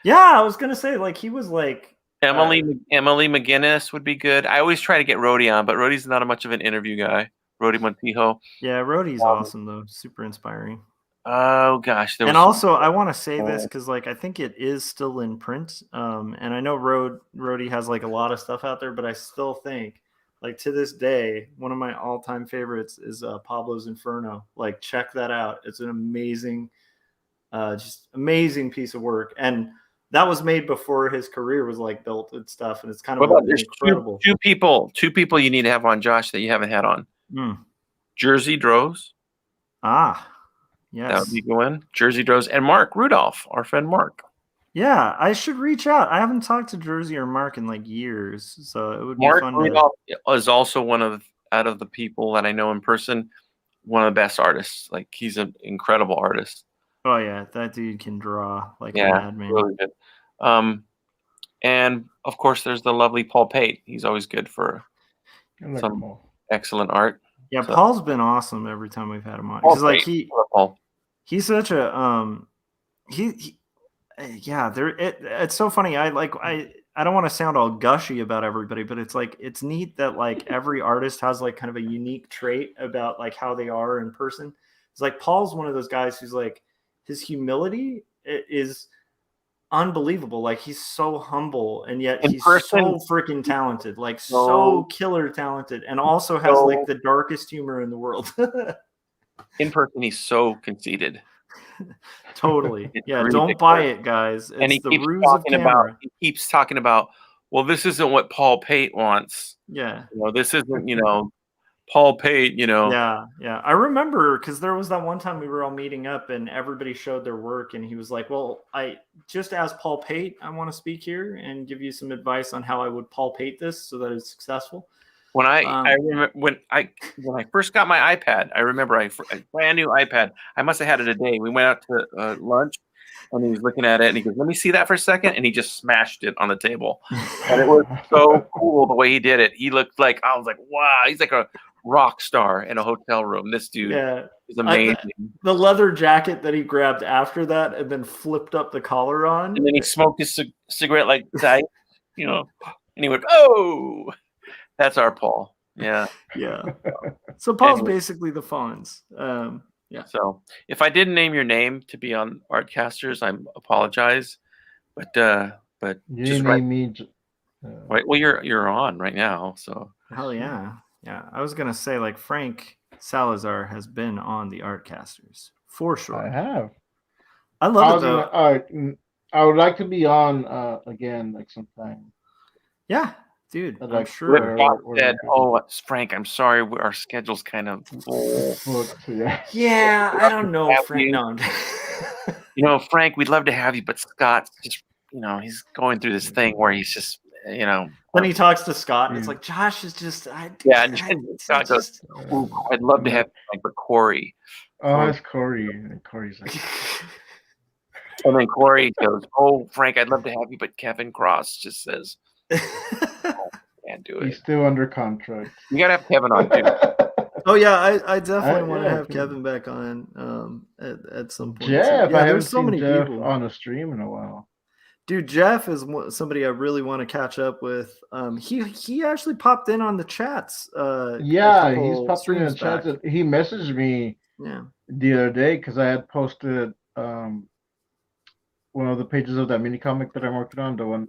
Yeah, I was gonna say like he was like Emily McGinnis would be good. I always try to get Rhodey on, but Rhodey's not much of an interview guy. Rhodey Montijo. Yeah, Rhodey's awesome though, super inspiring. Oh gosh, and also I want to say this because like I think it is still in print, and I know Rhodey has like a lot of stuff out there, but I still think like to this day one of my all-time favorites is Pablo's Inferno. Like check that out; it's an amazing, just amazing piece of work, and that was made before his career was like built and stuff, and it's kind of incredible. Two people you need to have on, Josh, that you haven't had on. Jersey Droz. Yes. That would be good. Jersey Droz and Mark Rudolph, our friend Mark. Yeah, I should reach out. I haven't talked to Jersey or Mark in like years, so it would be Mark fun. Rudolph is also out of the people that I know in person, one of the best artists. Like he's an incredible artist. Oh yeah, that dude can draw like a madman. Really good. And of course, there's the lovely Paul Pate. He's always good for some excellent art. Yeah, so. Paul's been awesome every time we've had him on. Because like he's such a it's so funny. I don't want to sound all gushy about everybody, but it's like it's neat that like every artist has like kind of a unique trait about like how they are in person. It's like Paul's one of those guys who's like his humility is unbelievable. Like he's so humble and yet he's so freaking talented, like so killer talented, and also has like the darkest humor in the world. In person, he's so conceited. Totally. Yeah, really don't buy it, guys. It's and he keeps talking about, well, this isn't what Paul Pate wants. Yeah. This isn't, Paul Pate, Yeah. I remember because there was that one time we were all meeting up and everybody showed their work, and he was like, "Well, I just asked Paul Pate, I want to speak here and give you some advice on how I would Paul Pate this so that it's successful." When I remember when I first got my iPad, I remember a brand new iPad. I must have had it a day. We went out to lunch, and he was looking at it, and he goes, "Let me see that for a second," and he just smashed it on the table. And it was so cool the way he did it. He looked like, I was like, wow, he's like a rock star in a hotel room. This dude is amazing. The leather jacket that he grabbed after that and then flipped up the collar on. And then he smoked his cigarette like that, and he went, "Oh, that's our Paul." Yeah. So Paul's basically the Fonz. So if I didn't name your name to be on Artcasters, I apologize. But you just name me. Right. Well, you're on right now, so. Hell yeah. I was gonna say, like, Frank Salazar has been on the Artcasters for sure. I have. I love it though. I would like to be on again, like sometime. Yeah, dude. I'm sure. Said, "Oh, Frank, I'm sorry, our schedule's kind of full." Yeah, I don't know, Frank. No. Frank, we'd love to have you, but Scott's just, he's going through this thing where he's just, When he talks to Scott, and it's like, Josh is just. Scott goes, "I'd love to have Frank, but Corey." Oh, it's Corey. And Corey's like. And then Corey goes, "Oh, Frank, I'd love to have you, but Kevin Cross just says, can't do it." He's still under contract. You gotta have Kevin on too. Oh yeah, I definitely want to have Kevin back on at some point. Jeff, I haven't so seen many Jeff people on a stream in a while. Dude, Jeff is somebody I really want to catch up with. He actually popped in on the chats. He's popped in the chats. He messaged me the other day because I had posted one of the pages of that mini comic that I'm working on, the one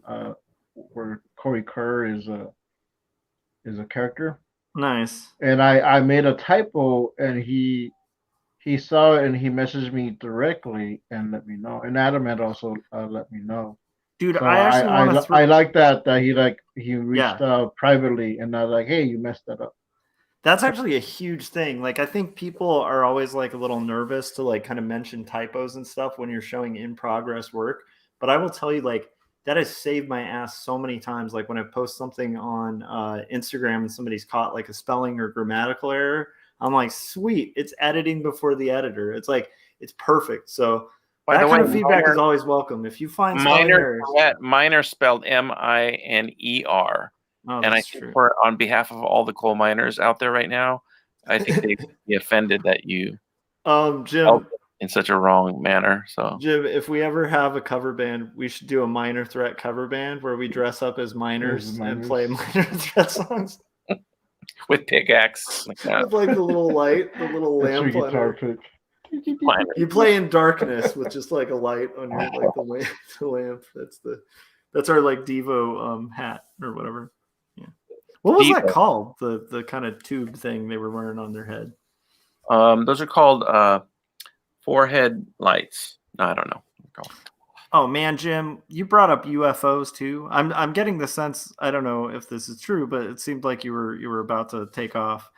where Corey Kerr is a character. Nice. And I made a typo, and he saw it, and he messaged me directly and let me know. And Adam had also let me know. Dude, so I actually want to. I like that he reached out privately, and I was like, "Hey, you messed that up." That's actually a huge thing. Like, I think people are always like a little nervous to like kind of mention typos and stuff when you're showing in progress work. But I will tell you, like, that has saved my ass so many times. Like when I post something on Instagram and somebody's caught like a spelling or grammatical error, I'm like, sweet, it's editing before the editor. It's like, it's perfect. So that kind of feedback is always welcome. If you find minor spelled MINER. Oh, and I think on behalf of all the coal miners out there right now, I think they'd be offended that you Jim, in such a wrong manner. So Jim, if we ever have a cover band, we should do a Minor Threat cover band where we dress up as miners and play Minor Threat songs with pickaxe, with like the little light, the little lamp guitar pick. You play in darkness with just like a light on your like the lamp. That's our like Devo hat or whatever. Yeah. What was that called? The kind of tube thing they were wearing on their head. Those are called forehead lights. No, I don't know. Oh man, Jim, you brought up UFOs too. I'm getting the sense, I don't know if this is true, but it seemed like you were about to take off.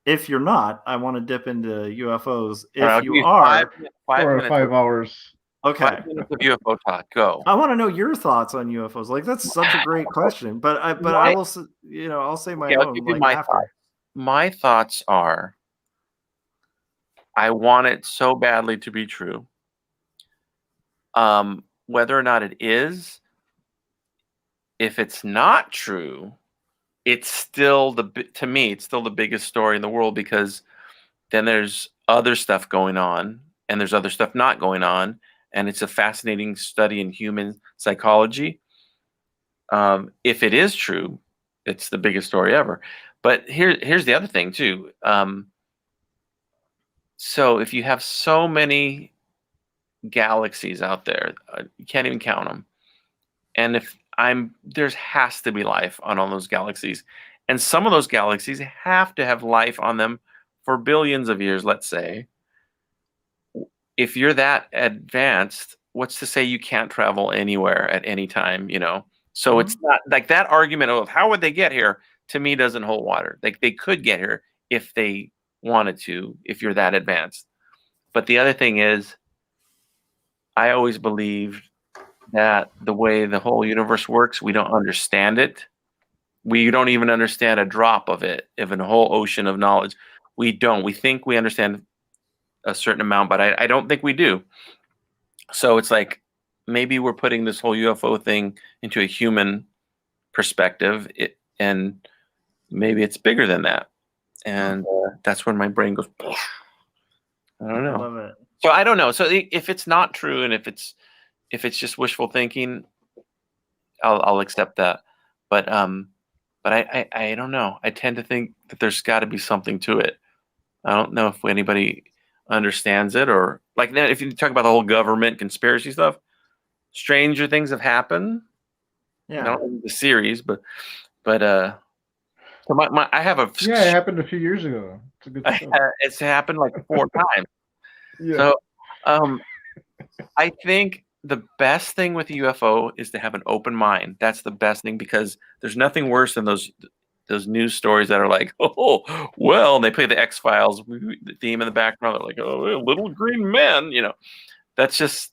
If you're not, I want to dip into UFOs. If you are, 5 hours. Okay. 5 minutes of UFO talk. Go. I want to know your thoughts on UFOs. Like, that's such a great question. But I will, I'll say my own. I'll give you my thoughts. My thoughts are, I want it so badly to be true. Whether or not it is, if it's not true, it's still to me, it's still the biggest story in the world, because then there's other stuff going on and there's other stuff not going on. And it's a fascinating study in human psychology. If it is true, it's the biggest story ever. But here's the other thing too. So if you have so many galaxies out there, you can't even count them. And there has to be life on all those galaxies. And some of those galaxies have to have life on them for billions of years, let's say. If you're that advanced, what's to say you can't travel anywhere at any time, So it's not like that argument of how would they get here to me doesn't hold water. Like they could get here if they wanted to, if you're that advanced. But the other thing is, I always believed that the way the whole universe works, we don't understand it. We don't even understand a drop of it, of a whole ocean of knowledge. We don't. We think we understand a certain amount, but I don't think we do. So it's like maybe we're putting this whole UFO thing into a human perspective, and maybe it's bigger than that. And that's when my brain goes, I don't know. I love it. So I don't know. So if it's not true, and if it's just wishful thinking, I'll accept that. But I don't know. I tend to think that there's got to be something to it. I don't know if anybody understands it, or like if you talk about the whole government conspiracy stuff, stranger things have happened. Yeah. Not only the series, but so I have a Yeah, it happened a few years ago. It's a good show. It's happened like 4 times. Yeah. So I think the best thing with a UFO is to have an open mind. That's the best thing, because there's nothing worse than those news stories that are like, oh, well, and they play the X-Files theme in the background. They're like, oh, little green men, That's just,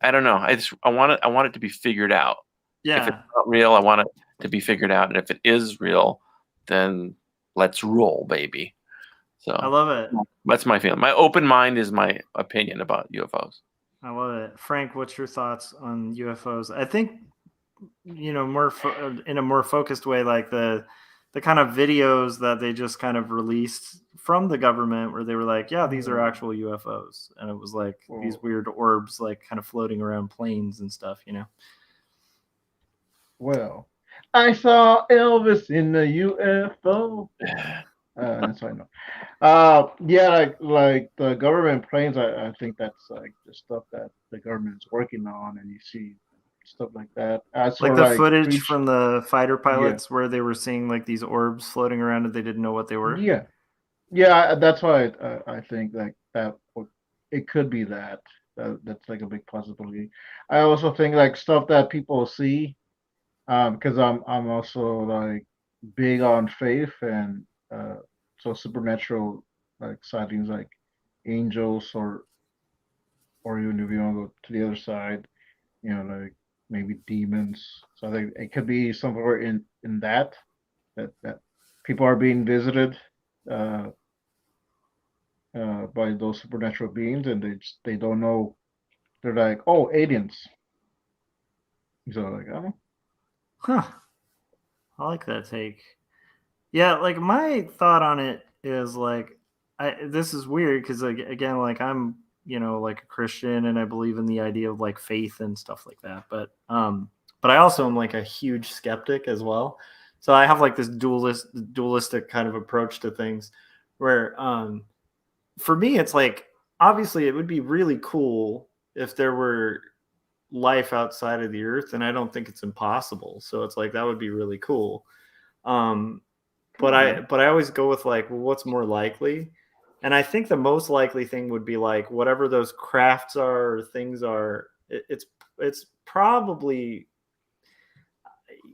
I don't know. I want it to be figured out. Yeah. If it's not real, I want it to be figured out. And if it is real, then let's roll, baby. So I love it. That's my feeling. My open mind is my opinion about UFOs. I love it. Frank, what's your thoughts on UFOs? I think, more in a more focused way, like the kind of videos that they just kind of released from the government where they were like, yeah, these are actual UFOs. And it was like these weird orbs, like kind of floating around planes and stuff, Well, I saw Elvis in the UFO. That's what I know. Yeah, like the government planes. I think that's like the stuff that the government's working on, and you see stuff like that. Like the footage from the fighter pilots where they were seeing like these orbs floating around and they didn't know what they were. Yeah. That's why I think like that. It could be that. That's like a big possibility. I also think like stuff that people see, because I'm also like big on faith, and so supernatural like sightings, like angels, or even if you want to go to the other side, like maybe demons. So I think it could be somewhere in that people are being visited by those supernatural beings, and they don't know. They're like, oh, aliens. So like, I don't know. Huh. I like that take. Yeah, like my thought on it is like, this is weird because like, again, like I'm like a Christian and I believe in the idea of like faith and stuff like that, but I also am like a huge skeptic as well. So I have like this dualistic kind of approach to things where for me it's like, obviously it would be really cool if there were life outside of the earth, and I don't think it's impossible. So it's like that would be really cool. But I always go with like, well, what's more likely? And I think the most likely thing would be like whatever those crafts are or things are. It's probably,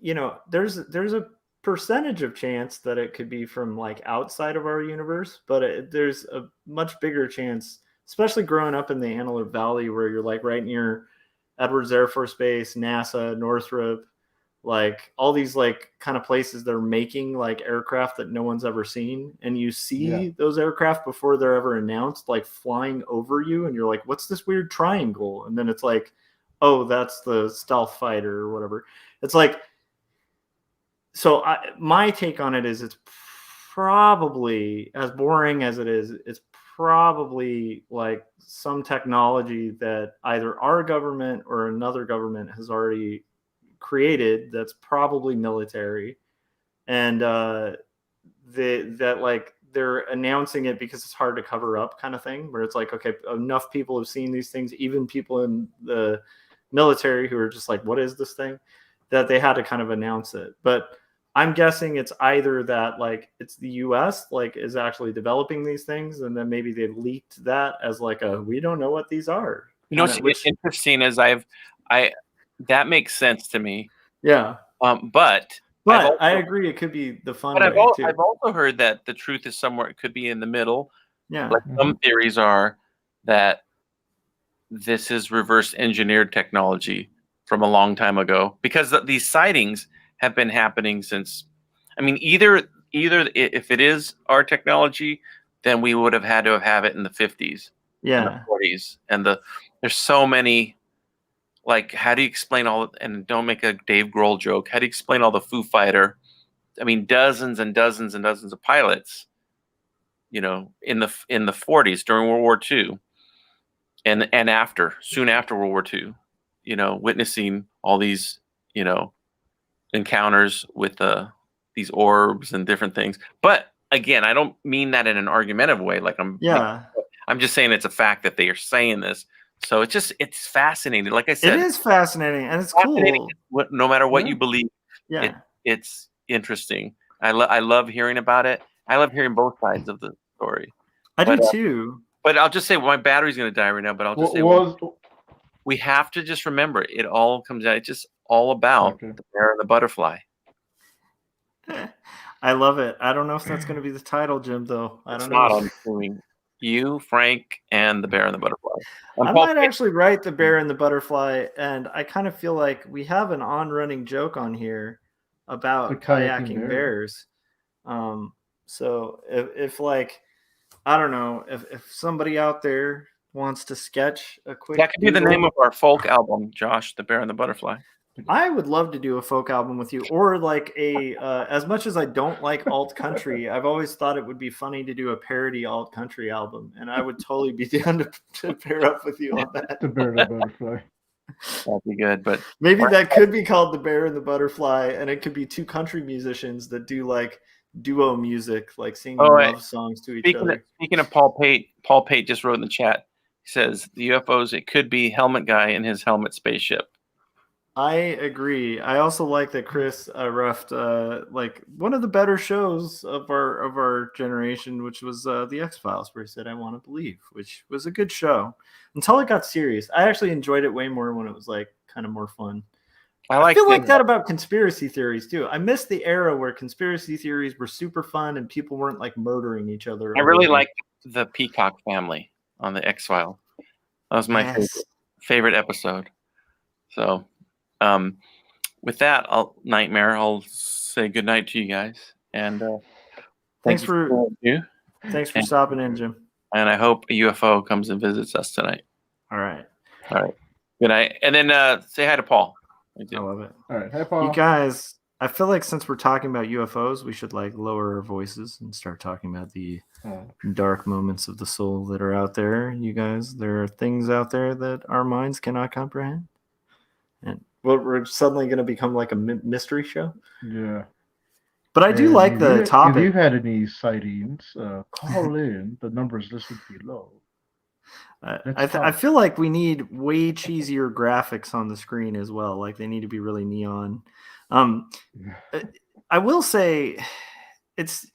there's a percentage of chance that it could be from like outside of our universe, but there's a much bigger chance, especially growing up in the Antelope Valley where you're like right near Edwards Air Force Base, NASA, Northrop, like all these like kind of places that are making like aircraft that no one's ever seen, and you see those aircraft before they're ever announced, like flying over you, and you're like, what's this weird triangle? And then it's like, oh, that's the stealth fighter or whatever. It's like, so my take on it is it's probably, as boring as it is, it's probably like some technology that either our government or another government has already created that's probably military, and that like they're announcing it because it's hard to cover up kind of thing, where it's like, okay, enough people have seen these things, even people in the military who are just like, what is this thing, that they had to kind of announce it. But I'm guessing it's either that like it's the US like is actually developing these things, and then maybe they leaked that as like we don't know what these are. What's interesting is that makes sense to me. Yeah. But But I agree, it could be the fun But way too. I've also heard that the truth is somewhere. It could be in the middle. Yeah. Like some theories are that this is reverse engineered technology from a long time ago, because these sightings have been happening since. I mean, either if it is our technology, then we would have had to have it in the 50s, and the 40s, and there's so many. Like, how do you explain all? And don't make a Dave Grohl joke. How do you explain all the Foo Fighter? I mean, dozens and dozens and dozens of pilots, in the 40s during World War II, and soon after World War II, witnessing all these, encounters with these orbs and different things. But again, I don't mean that in an argumentative way. Like I'm just saying it's a fact that they are saying this. So it's fascinating. Like I said, it is fascinating, and it's cool. No matter what you believe, it's interesting. I love hearing about it. I love hearing both sides of the story. I do too. But I'll just say my battery's going to die right now. But I'll just say we have to just remember it all comes out. It's just all about the bear and the butterfly. I love it. I don't know if that's going to be the title, Jim. Though I don't know. I'm assuming you, Frank, and the bear and the butterfly. I might actually write the bear and the butterfly, and I kind of feel like we have an on-running joke on here about kayaking bears. So if like, I don't know, if somebody out there wants to sketch a quick, that could be the name of our folk album, Josh, the bear and the butterfly. I would love to do a folk album with you, or like as much as I don't like alt country, I've always thought it would be funny to do a parody alt country album, and I would totally be down to pair up with you on that. The bear and the butterfly. That'd be good, but maybe that could be called the bear and the butterfly, and it could be two country musicians that do like duo music, like singing love songs to each other. Speaking of Paul Pate just wrote in the chat. He says the UFOs, it could be Helmet Guy in his helmet spaceship. I agree. I also like that Chris roughed like one of the better shows of our generation, which was the X-Files, where he said "I Want to Believe," which was a good show until it got serious. I actually enjoyed it way more when it was like kind of more fun. I feel like that about conspiracy theories too. I miss the era where conspiracy theories were super fun and people weren't like murdering each other. I really liked the Peacock family on the X-Files. That was my favorite episode. So. With that, I'll say good night to you guys, and thanks for stopping in, Jim. And I hope a UFO comes and visits us tonight. All right. Good night, and then say hi to Paul. I love it. All right, hi Paul. You guys, I feel like since we're talking about UFOs, we should like lower our voices and start talking about the dark moments of the soul that are out there. You guys, there are things out there that our minds cannot comprehend, and we're suddenly going to become like a mystery show. Yeah. But I do like the topic. If you've had any sightings, call in. The numbers listed below. I feel like we need way cheesier graphics on the screen as well. Like they need to be really neon. I will say it's,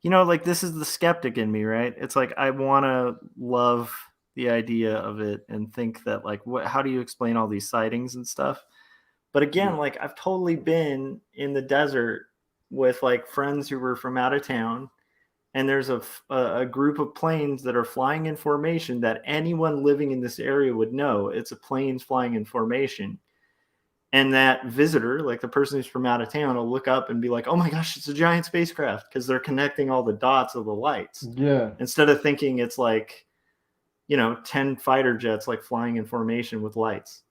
like this is the skeptic in me, right? It's like I want to love the idea of it and think that like, how do you explain all these sightings and stuff? But again, like I've totally been in the desert with like friends who were from out of town, and there's a group of planes that are flying in formation that anyone living in this area would know it's a planes flying in formation. And that visitor, like the person who's from out of town, will look up and be like, "Oh my gosh, it's a giant spacecraft," because they're connecting all the dots of the lights. Yeah. Instead of thinking it's like, 10 fighter jets like flying in formation with lights.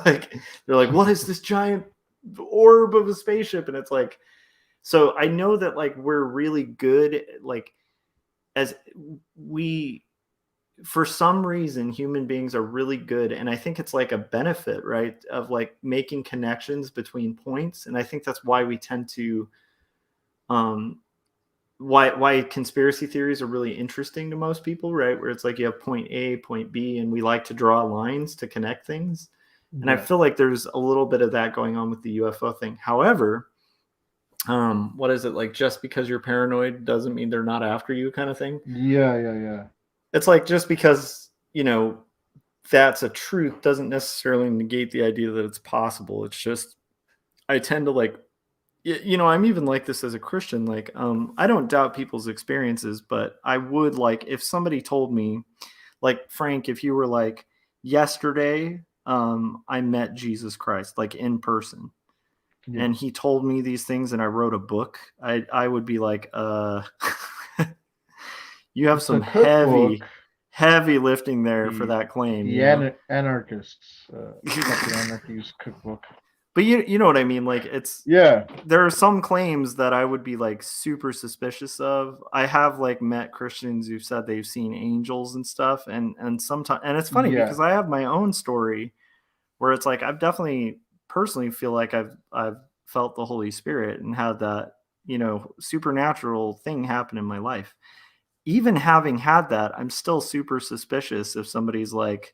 Like they're like, what is this giant orb of a spaceship? And it's like, so I know that like we're really good, like as we, for some reason, human beings are really good, and I think it's like a benefit, right, of like making connections between points. And I think that's why we tend to why conspiracy theories are really interesting to most people, right, where it's like you have point A, point B, and we like to draw lines to connect things. And I feel like there's a little bit of that going on with the UFO thing. However, what is it, like just because you're paranoid doesn't mean they're not after you kind of thing? Yeah. It's like just because, that's a truth doesn't necessarily negate the idea that it's possible. It's just I tend to like You know, I'm even like this as a Christian. Like, I don't doubt people's experiences, but I would like if somebody told me, like Frank, if you were like, yesterday, I met Jesus Christ, like in person, Yeah. and he told me these things, and I wrote a book, I would be like, you have It's a some cookbook. heavy lifting there for The that claim, the you know. anarchists, Captain Anarchy's cookbook. But you know what I mean? Like Yeah. there are some claims that I would be like super suspicious of. I have like met Christians who've said they've seen angels and stuff, and sometimes, and it's funny because Yeah. I have my own story where it's like I've definitely personally feel like I've felt the Holy Spirit and had that, you know, supernatural thing happen in my life. Even having had that, I'm still super suspicious if somebody's like,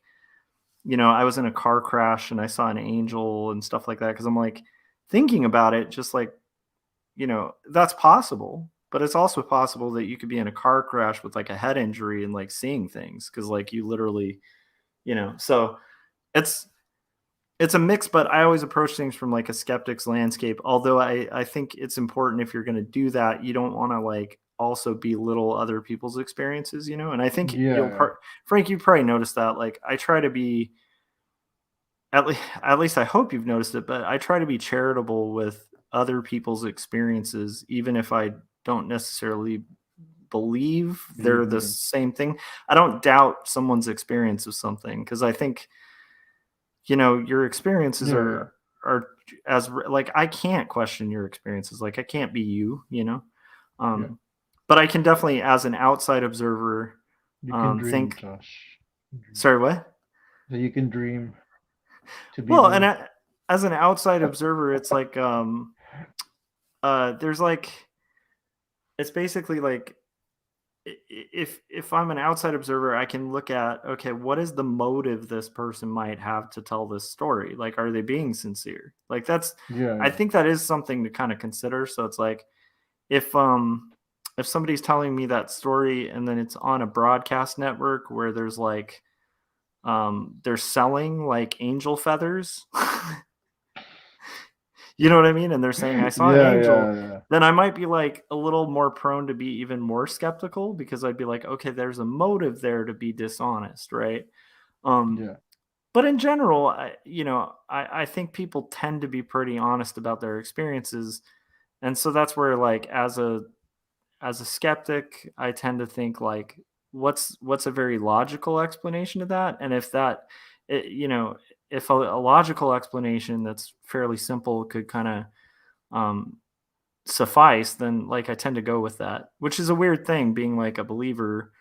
you know, I was in a car crash and I saw an angel and stuff like that, because I'm like thinking about it, just like, you know, that's possible, but it's also possible that you could be in a car crash with like a head injury and like seeing things because like you literally, you know, so it's it's a mix, but I always approach things from like a skeptic's landscape. Although I think it's important, if you're going to do that, you don't want to like also belittle other people's experiences, you know. And I think Yeah. Frank, you probably noticed that. Like I try to be, at least I hope you've noticed it, but I try to be charitable with other people's experiences, even if I don't necessarily believe Believe they're in the them. same thing. I don't doubt someone's experience of something, because I think, you know, your experiences Yeah. are like, I can't question your experiences. Like I can't be you, you know. Yeah. um but I can definitely, as an outside observer, You can dream, think, Josh. Dream. sorry, what? So you can dream to be Well, and me. as an outside observer, it's like, there's like, it's basically like, if I'm an outside observer, I can look at, okay, what is the motive this person might have to tell this story? Like, are they being sincere? Like that's, Yeah. I Yeah. think that is something to kind of consider. So it's like, if somebody's telling me that story and then it's on a broadcast network where there's like, they're selling like angel feathers, you know what I mean? And they're saying, I saw an Yeah. angel, Yeah. then I might be like a little more prone to be even more skeptical, because I'd be like, okay, there's a motive there to be dishonest, right? Um, Yeah. but in general, I think people tend to be pretty honest about their experiences. And so that's where, like, as a skeptic, I tend to think like, what's a very logical explanation to that? And if that, you know, if a logical explanation that's fairly simple could kind of um, suffice, then like I tend to go with that, which is a weird thing, being like a believer.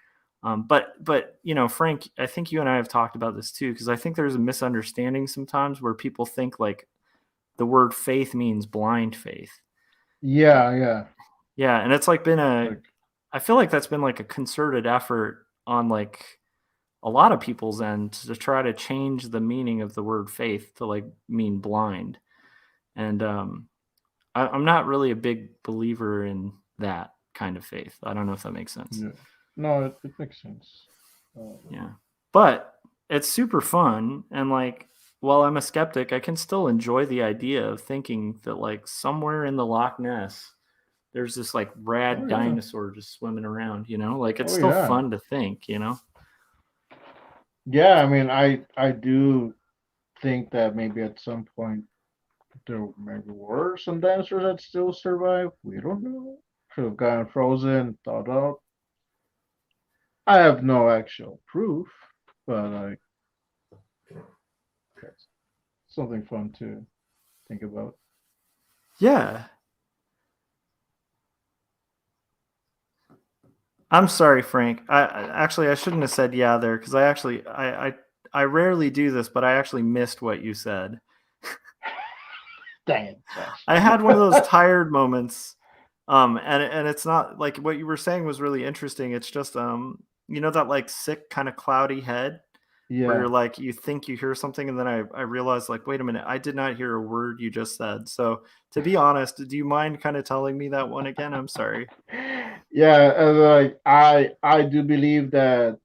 But you know, Frank, I think you and I have talked about this too, because I think there's a misunderstanding sometimes where people think like the word faith means blind faith. Yeah. Yeah. Yeah, and it's like been a, Like, I feel like that's been like a concerted effort on like a lot of people's end to try to change the meaning of the word faith to like mean blind. And I'm not really a big believer in that kind of faith. I don't know if that makes sense. yeah. No, it makes sense. Yeah. But it's super fun. And like, while I'm a skeptic, I can still enjoy the idea of thinking that like somewhere in the Loch Ness, there's this like Oh rad yeah. dinosaur just swimming around, you know? Like it's Oh still yeah. fun to think, you know? Yeah. I mean, I do think that maybe at some point there maybe were some dinosaurs that still survive. We don't know. Could have gotten frozen, thawed out. I have no actual proof, but like that's something fun to think about. Yeah. I'm sorry, Frank. Actually, I shouldn't have said yeah there, because I rarely do this, but I actually missed what you said. Dang it, Josh. I had one of those tired moments. And it's not like what you were saying was really interesting. It's just, you know, that like sick kind of cloudy head where Yeah. you're like, you think you hear something, and then I realized like, wait a minute, I did not hear a word you just said. So to be honest, do you mind kind of telling me that one again? I'm sorry. Yeah, like I do believe that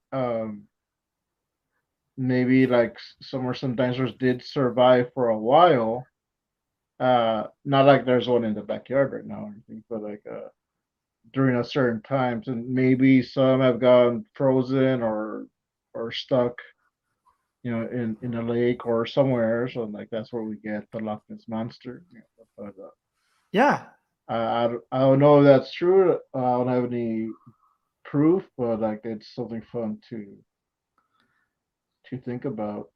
maybe like some dinosaurs did survive for a while, Not like there's one in the backyard right now or anything, but like during a certain times, and maybe some have gone frozen or stuck, in a lake or somewhere. So like that's where we get the Loch Ness monster. But Yeah, I don't know if that's true. I don't have any proof, but like it's something fun to think about.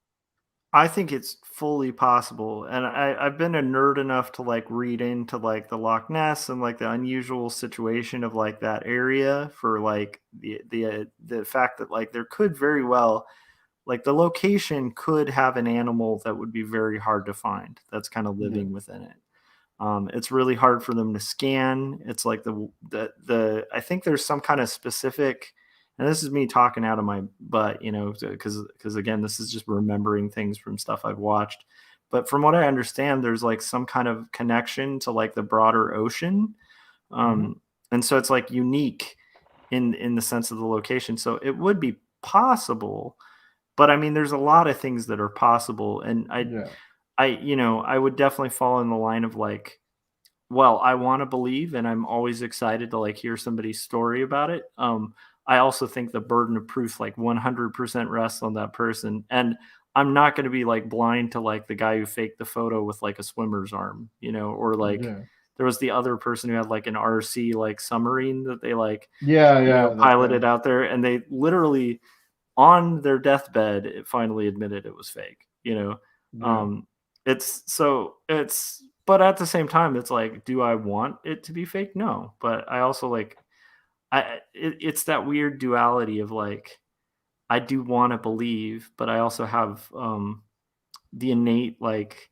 I think it's fully possible, and I've been a nerd enough to like read into like the Loch Ness and like the unusual situation of like that area for like the fact that like there could very well like the location could have an animal that would be very hard to find that's kind of Yeah, living within it. It's really hard for them to scan. It's like the I think there's some kind of specific, and this is me talking out of my butt, because again, this is just remembering things from stuff I've watched. But from what I understand, there's like some kind of connection to like the broader ocean, hmm um, and so it's like unique in the sense of the location. So it would be possible, but I mean, there's a lot of things that are possible, and yeah, I would definitely fall in the line of like, well, I want to believe, and I'm always excited to like hear somebody's story about it. I also think the burden of proof like 100% rests on that person, and I'm not going to be like blind to like the guy who faked the photo with like a swimmer's arm, or like yeah, there was the other person who had like an RC like submarine that they like, yeah. That piloted guy. out there, and they literally on their deathbed it finally admitted it was fake. Yeah, Um, it's but at the same time it's like, do I want it to be fake? No, but I also like it's that weird duality of like I do want to believe, but I also have the innate like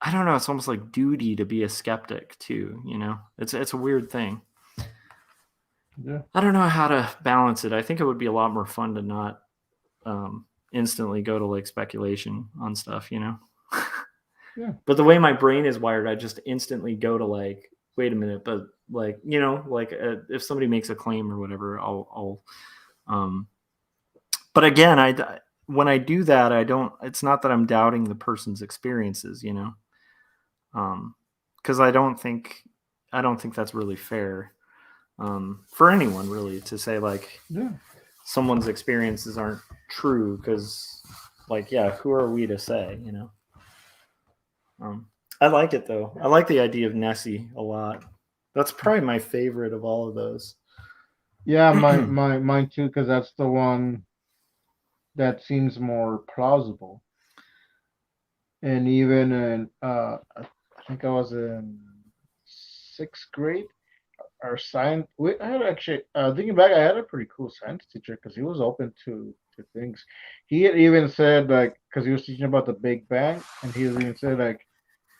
I don't know, it's almost like duty to be a skeptic too. It's a weird thing. yeah, I don't know how to balance it. I think it would be a lot more fun to not instantly go to like speculation on stuff. yeah. But the way my brain is wired, I just instantly go to like, wait a minute, but like if somebody makes a claim or whatever, um, but again, when I do that, I don't. It's not that I'm doubting the person's experiences, because I don't think that's really fair for anyone really to say like Yeah. someone's experiences aren't true because like yeah, who are we to say. um, I like it though. I like the idea of Nessie a lot. That's probably my favorite of all of those. Yeah, mine too, because that's the one that seems more plausible. And even in I think I was in sixth grade. Our science, I had actually thinking back, I had a pretty cool science teacher because he was open to things. He had even said like because he was teaching about the Big Bang, and he was even said like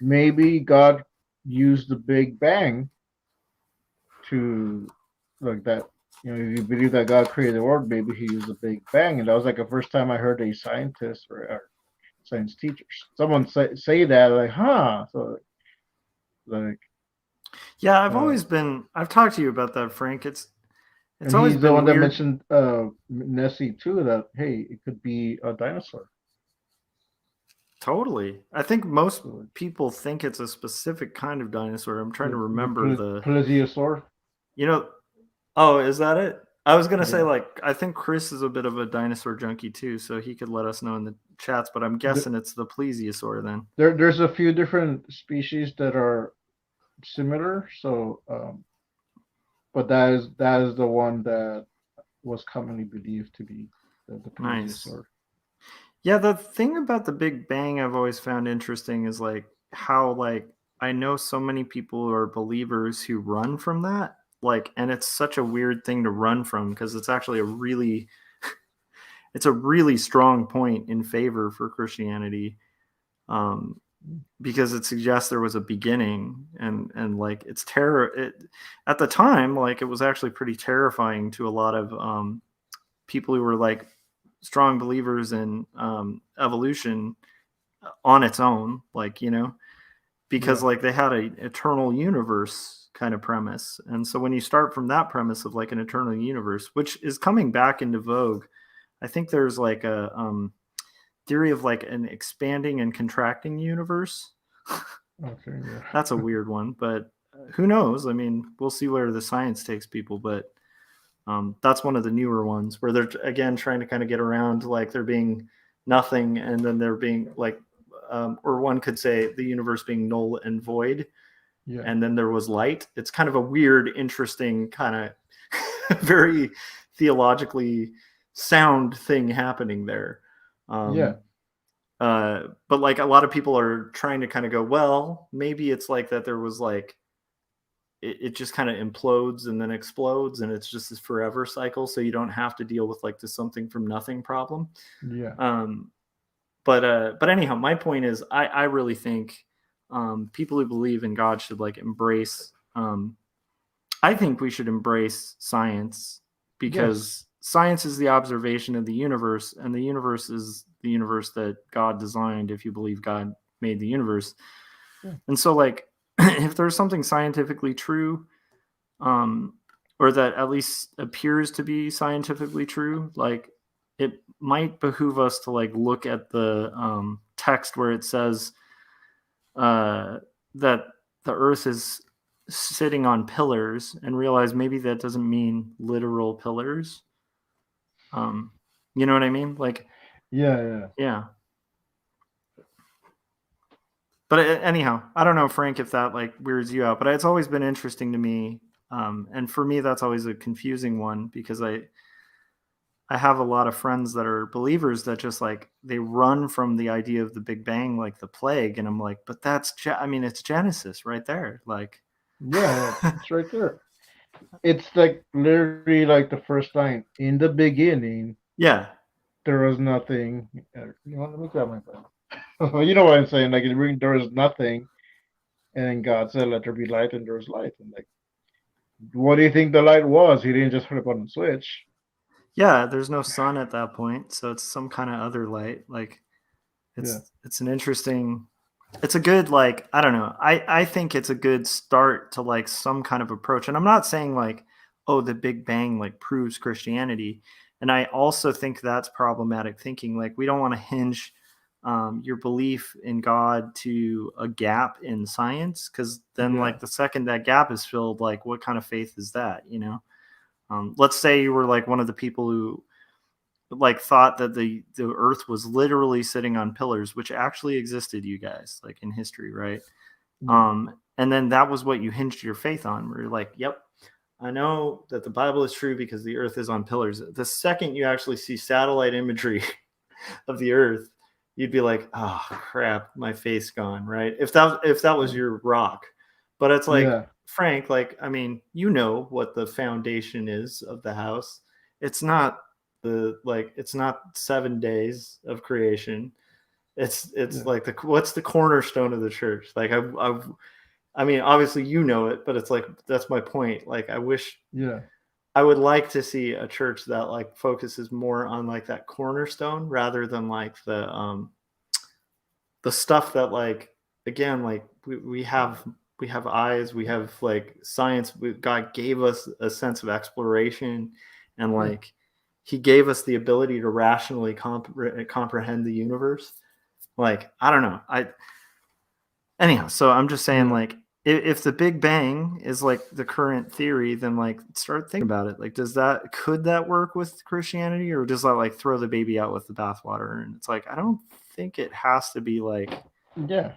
maybe God used the Big Bang to like that. If you believe that God created the world, maybe He used the Big Bang, and that was like the first time I heard a scientist or science teacher someone say that like, huh? So like, Yeah, uh, I've talked to you about that, Frank. It's and always he's the been one that weird. mentioned Nessie too. That hey, it could be a dinosaur. Totally. I think most So, people think it's a specific kind of dinosaur. I'm trying to the remember plesiosaur. you know, oh, is that it? I was gonna say Yeah. like I think Chris is a bit of a dinosaur junkie too, so he could let us know in the chats. But I'm The, guessing it's the plesiosaur then. there's a few different species that are similar. So, but that is the one that was commonly believed to be the Nice. plesiosaur. Yeah, the thing about the Big Bang I've always found interesting is like how like I know so many people who are believers who run from that. Like, and it's such a weird thing to run from because it's actually it's a really strong point in favor for Christianity. Um, because it suggests there was a beginning and like it's terror at the time like it was actually pretty terrifying to a lot of people who were like strong believers in evolution on its own, like because Yeah. like they had a eternal universe kind of premise, and so when you start from that premise of like an eternal universe, which is coming back into vogue, I think there's like a theory of like an expanding and contracting universe. Okay, yeah. That's a weird one, but who knows? I mean, we'll see where the science takes people, but that's one of the newer ones where they're again trying to kind of get around like there being nothing and then there being like, or one could say the universe being null and void, Yeah. and then there was light. It's kind of a weird, interesting kind of very theologically sound thing happening there. Yeah. But like a lot of people are trying to kind of go, well, maybe it's like that there was like it just kind of implodes and then explodes and it's just this forever cycle, so you don't have to deal with like the something from nothing problem. Yeah. But anyhow, my point is I really think people who believe in God should like embrace I think we should embrace science, because science is the observation of the universe, and the universe is the universe that God designed, if you believe God made the universe. Yeah. And so like if there's something scientifically true, or that at least appears to be scientifically true, like it might behoove us to like look at the text where it says that the earth is sitting on pillars, and realize maybe that doesn't mean literal pillars. You know what I mean? Like, Yeah. yeah. But anyhow, I don't know, Frank, if that like weirds you out, but it's always been interesting to me. And for me, that's always a confusing one, because I have a lot of friends that are believers that just like they run from the idea of the Big Bang like the plague, and I'm like, but that's I mean, it's Genesis right there. Like, Yeah, it's right there. It's like literally like the first line. In the beginning, yeah, there was nothing. You want to look at my phone? You know what I'm saying? Like there was nothing, and then God said, "Let there be light," and there was light. And like, what do you think the light was? He didn't just flip on the switch. yeah. There's no sun at that point, so it's some kind of other light. Like, Yeah. it's an interesting. It's a good like, I don't know. I think it's a good start to like some kind of approach. And I'm not saying like, oh, the Big Bang like proves Christianity. And I also think that's problematic thinking. Like, we don't want to hinge your belief in God to a gap in science, because then Yeah. like the second that gap is filled, like what kind of faith is that? You know, let's say you were like one of the people who like thought that the earth was literally sitting on pillars, which actually existed, you guys, like in history, right? And then that was what you hinged your faith on, where you're like, yep, I know that the Bible is true because the earth is on pillars. The second you actually see satellite imagery of the earth, you'd be like, oh crap, my faith's gone, right? If that was your rock. But it's like, Yeah. Frank, like, I mean, you know what the foundation is of the house. It's not it's not 7 days of creation. It's Yeah. like what's the cornerstone of the church? Like, I mean, obviously you know it, but it's like, that's my point. Like, Yeah. I would like to see a church that like focuses more on like that cornerstone, rather than like the stuff that like, again, like we have eyes, we have like science. God gave us a sense of exploration, and Yeah. like he gave us the ability to rationally comprehend the universe. Like, I don't know. Anyhow, so I'm just saying, Yeah. like, if the Big Bang is like the current theory, then like start thinking about it. Like, could that work with Christianity, or does that like throw the baby out with the bathwater? And it's like, I don't think it has to be like Yeah.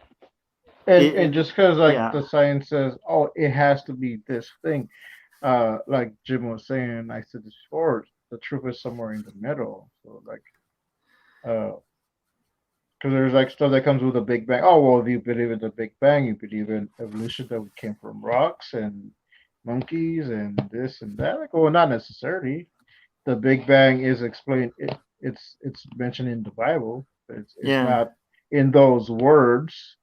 And it just because like yeah, the science says, oh, it has to be this thing. Like Jim was saying, I said this before, the truth is somewhere in the middle. So like, because there's like stuff that comes with the Big Bang. Oh well, if you believe in the Big Bang, you believe in evolution that we came from rocks and monkeys and this and that. Like, well, not necessarily. The Big Bang is explained. It's mentioned in the Bible. But it's yeah, not in those words,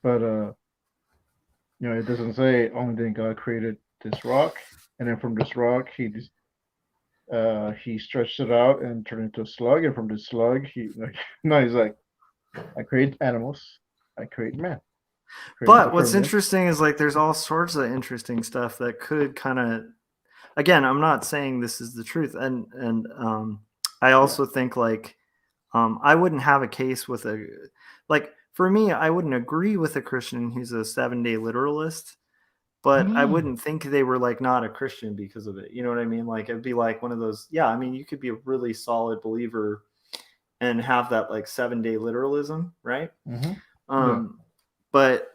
but it doesn't say only then God created this rock, and then from this rock he stretched it out and turned it into a slug, and from the slug he like no, he's like, I create animals, I create man. Created the but what's firmament. interesting is like there's all sorts of interesting stuff that could kind of, again, I'm not saying this is the truth, and I Yeah. also think like I wouldn't have a case with a, like, for me, I wouldn't agree with a Christian who's a 7-day literalist, but I wouldn't think they were like not a Christian because of it. You know what I mean? Like it'd be like one of those, yeah, I mean, you could be a really solid believer and have that like 7-day literalism, right? Yeah. But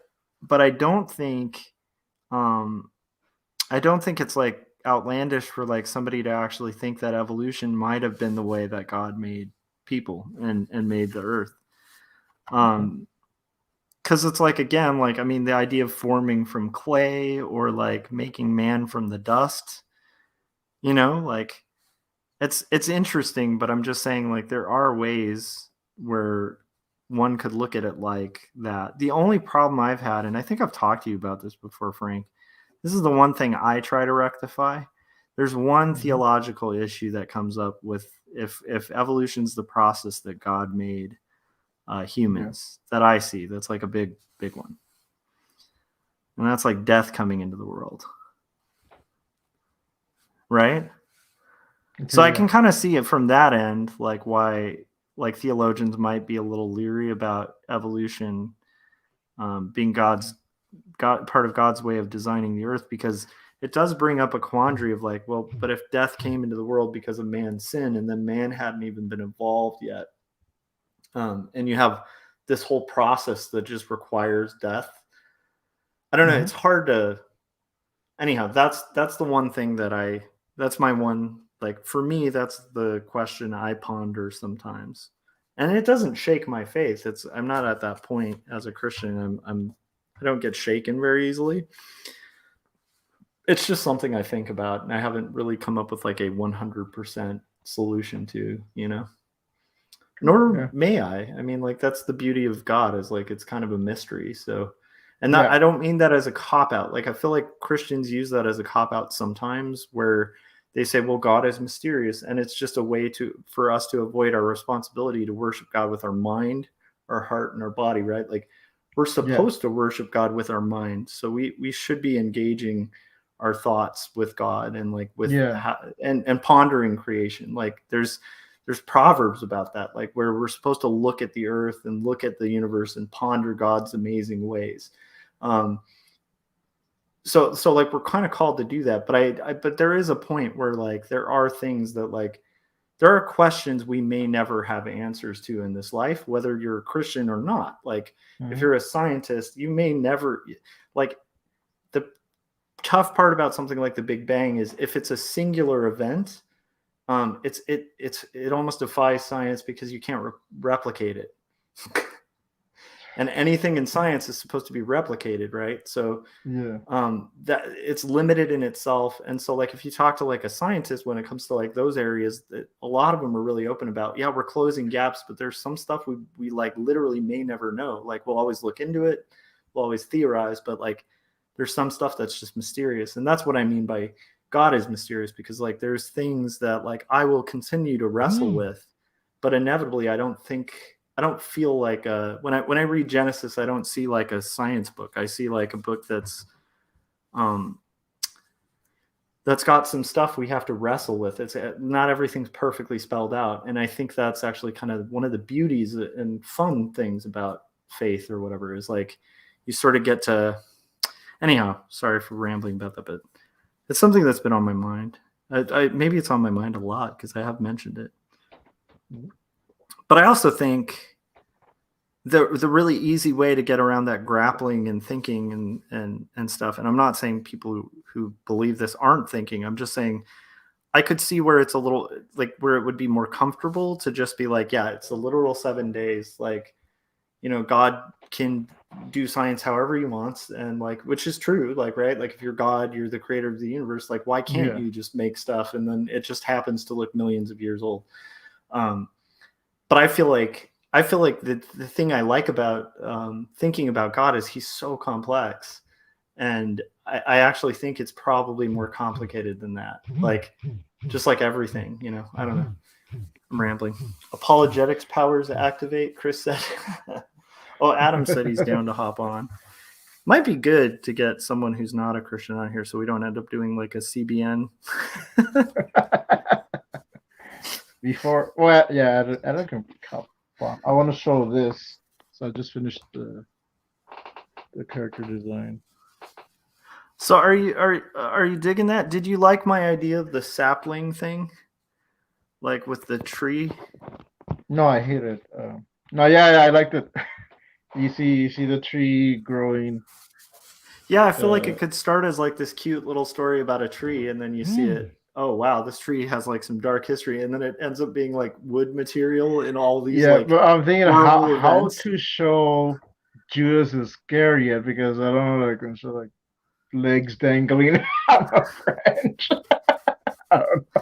I don't think it's like outlandish for like somebody to actually think that evolution might have been the way that God made people and made the earth. Because it's like, again, like, I mean, the idea of forming from clay or like making man from the dust, you know, like it's interesting, but I'm just saying like there are ways where one could look at it like that. The only problem I've had, and I think I've talked to you about this before, Frank, this is the one thing I try to rectify. There's one theological issue that comes up with if evolution's the process that God made humans that I see. That's like a big one. And that's like death coming into the world. Right? Okay, So I can kind of see it from that end, like why like theologians might be a little leery about evolution being part of God's way of designing the earth, because it does bring up a quandary of like, well, but if death came into the world because of man's sin and then man hadn't even been evolved yet, and you have this whole process that just requires death. I don't know. It's hard to. Anyhow, that's the one thing that's my one, like for me, that's the question I ponder sometimes, and it doesn't shake my faith. I'm not at that point as a Christian. I don't get shaken very easily. It's just something I think about, and I haven't really come up with like a 100% solution to, you know. Nor may I. I mean, like that's the beauty of God, is like it's kind of a mystery. So, and that I don't mean that as a cop out. Like I feel like Christians use that as a cop out sometimes, where they say, "Well, God is mysterious," and it's just a way for us to avoid our responsibility to worship God with our mind, our heart, and our body. Right? Like we're supposed to worship God with our mind, so we should be engaging our thoughts with God and like with and pondering creation. Like there's proverbs about that, like where we're supposed to look at the earth and look at the universe and ponder God's amazing ways. So like we're kind of called to do that, but there is a point where like there are things that like there are questions we may never have answers to in this life, whether you're a Christian or not. Like if you're a scientist, you may never, like the tough part about something like the Big Bang is if it's a singular event, it almost defies science because you can't replicate it. And anything in science is supposed to be replicated, right? So that it's limited in itself. And so like if you talk to like a scientist when it comes to like those areas, a lot of them are really open about, yeah, we're closing gaps, but there's some stuff we like literally may never know. Like we'll always look into it, we'll always theorize, but like there's some stuff that's just mysterious. And that's what I mean by God is mysterious, because like there's things that like I will continue to wrestle with, but inevitably I don't feel like when I read Genesis, I don't see like a science book. I see like a book that's got some stuff we have to wrestle with. It's not everything's perfectly spelled out, and I think that's actually kind of one of the beauties and fun things about faith or whatever, is like you sort of get to. Anyhow, sorry for rambling about that, but it's something that's been on my mind. Maybe it's on my mind a lot because I have mentioned it. But I also think the really easy way to get around that grappling and thinking and stuff, and I'm not saying people who believe this aren't thinking, I'm just saying I could see where it's a little like where it would be more comfortable to just be like, yeah, it's a literal 7 days. Like, you know, God can do science however he wants, and like, which is true, like, right? Like if you're God, you're the creator of the universe, like why can't you just make stuff and then it just happens to look millions of years old? But I feel like the thing I like about thinking about God is he's so complex, and I actually think it's probably more complicated than that. Like just like everything, you know. I don't know. I'm rambling. Apologetics powers activate, Chris said. Oh, Adam said he's down to hop on. Might be good to get someone who's not a Christian on here so we don't end up doing like a CBN. Before, well, yeah, I don't can. I want to show this. So I just finished the character design. So are you digging that? Did you like my idea of the sapling thing, like with the tree? No, I hate it. No, yeah, I liked it. You see the tree growing. Yeah, I feel like it could start as like this cute little story about a tree, and then you see it. Oh wow, this tree has like some dark history, and then it ends up being like wood material in all these like but I'm thinking horrible how events. to show Judas is scary yet, because I don't know, like, when show like legs dangling out of French. I don't know.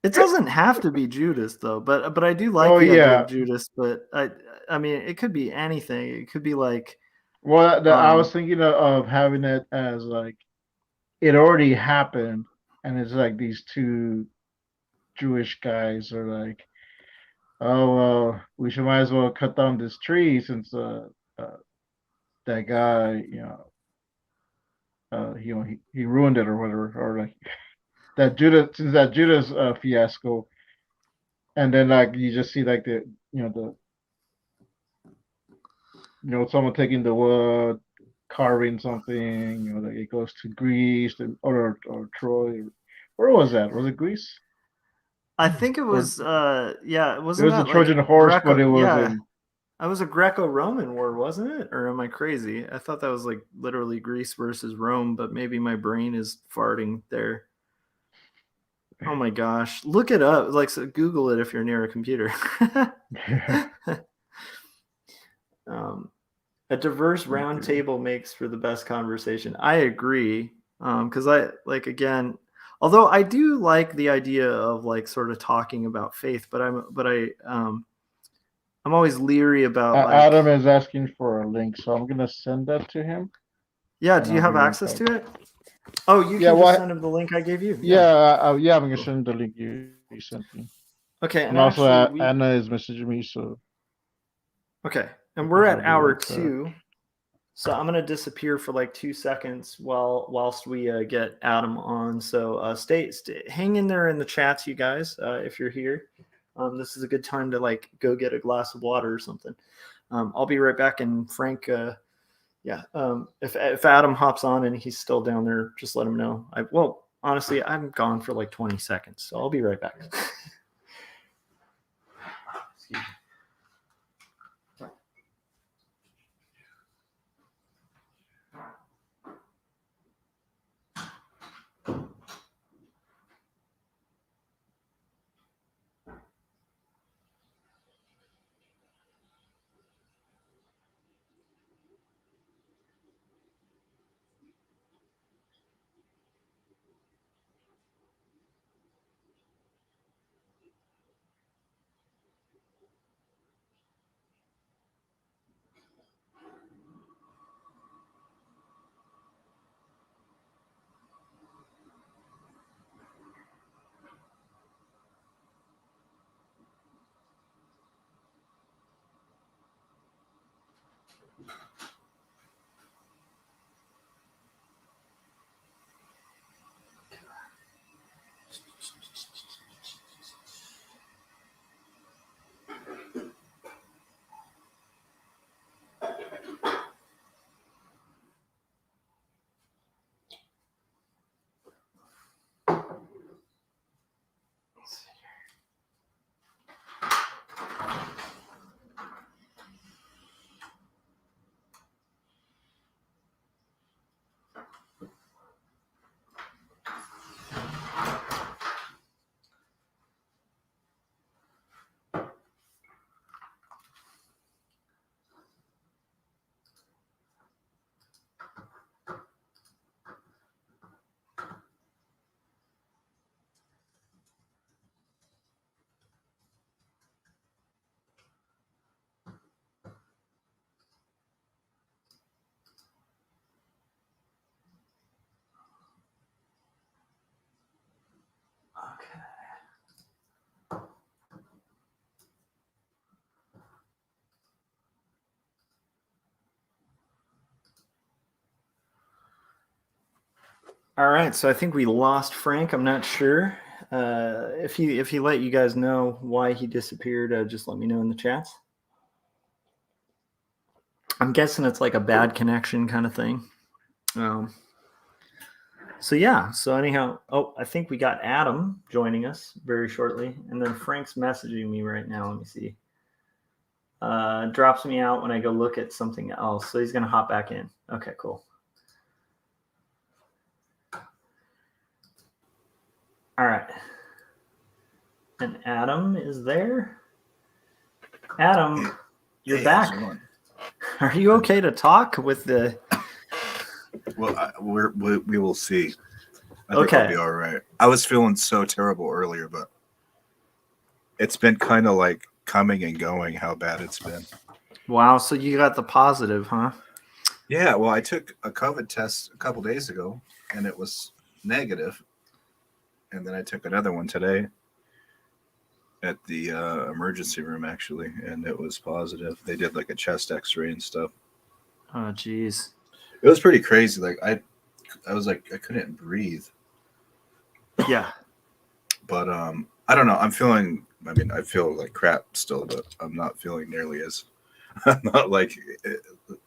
It doesn't have to be Judas though, but I do like Oh the idea yeah. of Judas. But I mean, it could be anything. It could be like Well, I was thinking of having it as like it already happened, and it's like these two Jewish guys are like, oh well, we should might as well cut down this tree since that guy, he ruined it or whatever, or like that Judas fiasco, and then like you just see like someone taking the wood, carving something, like it goes to Greece or Troy. Where was that? Was it Greece? I think it was yeah, It wasn't was the that like Trojan horse, but Greco? it was Yeah, in. that was a Greco-Roman war, wasn't it? Or am I crazy? I thought that was like literally Greece versus Rome, but maybe my brain is farting there. Oh my gosh, look it up. Like, so Google it if you're near a computer. A diverse round table makes for the best conversation. I agree. Because I like, again, although I do like the idea of like sort of talking about faith, but I'm always leary about like. Adam is asking for a link, so I'm gonna send that to him. Yeah, do you I'll have be right access back. to it? Oh, you Yeah, can just send him the link I gave you. Yeah, I'm gonna send the link you sent me. Okay, And actually, also, Anna is messaging me, so. Okay, and we're at hour right 2, so I'm gonna disappear for like 2 seconds whilst we get Adam on. So stay, hang in there in the chats, you guys, if you're here. This is a good time to like go get a glass of water or something. I'll be right back, and Frank. If Adam hops on and he's still down there, just let him know. Well, honestly, I'm gone for like 20 seconds, so I'll be right back. Excuse me. All right, so I think we lost Frank. I'm not sure if he let you guys know why he disappeared. Just let me know in the chats. I'm guessing it's like a bad connection kind of thing. So yeah. So anyhow, I think we got Adam joining us very shortly, and then Frank's messaging me right now. Let me see. Drops me out when I go look at something else. So he's gonna hop back in. Okay, cool. All right. And Adam is there. Adam, you're back. Are you okay to talk with the? Well, we will see. I think I'll be all right. I was feeling so terrible earlier, but it's been kind of like coming and going how bad it's been. Wow, so you got the positive, huh? Yeah, well, I took a COVID test a couple days ago, and it was negative. And then I took another one today at the emergency room, actually, and it was positive. They did like a chest x-ray and stuff. Oh, geez. It was pretty crazy. Like I was like, I couldn't breathe. Yeah. But I don't know. I feel like crap still, but I'm not feeling nearly as I'm not like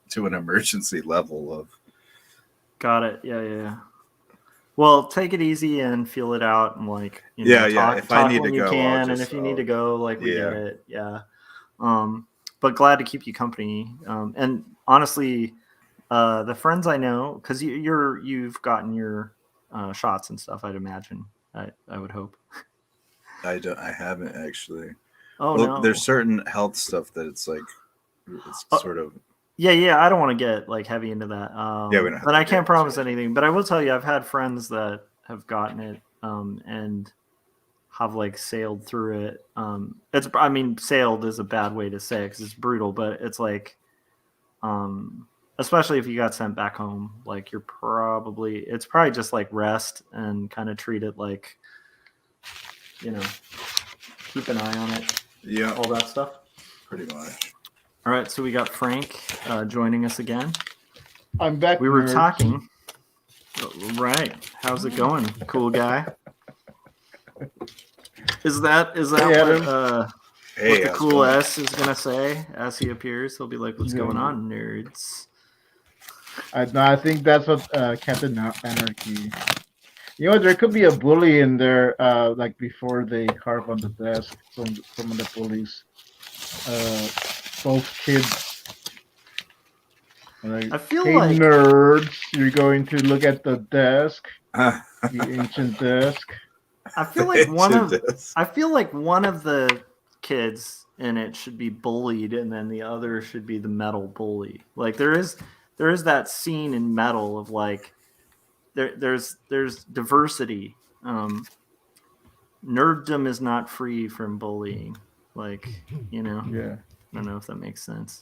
to an emergency level of. Got it. Yeah. Well, take it easy and feel it out, and like talk, if I need to go, and if you need to go, like we get it. Yeah. But glad to keep you company. And honestly, the friends I know, because you've gotten your shots and stuff, I'd imagine. I would hope. I haven't actually. Oh, no. There's certain health stuff that it's like it's sort of. Yeah. I don't want to get like heavy into that. But I can't promise anything. But I will tell you, I've had friends that have gotten it and have like sailed through it. Sailed is a bad way to say it because it's brutal, but it's like, especially if you got sent back home, like it's probably just like rest and kind of treat it like, keep an eye on it. Yeah. All that stuff. Pretty much. All right. So we got Frank joining us again. I'm back. We were talking. Right. How's it going? Cool guy. Is that what the cool S is going to say as he appears? He'll be like, what's going on, nerds? I think that's what Captain Anarchy. There could be a bully in there, like before they carve on the desk from some of the bullies. Both kids. Like, I feel hey, like nerds, you're going to look at the desk, the ancient desk. I feel like one of the kids in it should be bullied, and then the other should be the metal bully. Like there is that scene in Metal of like there's diversity. Nerddom is not free from bullying. Like, Yeah. I don't know if that makes sense.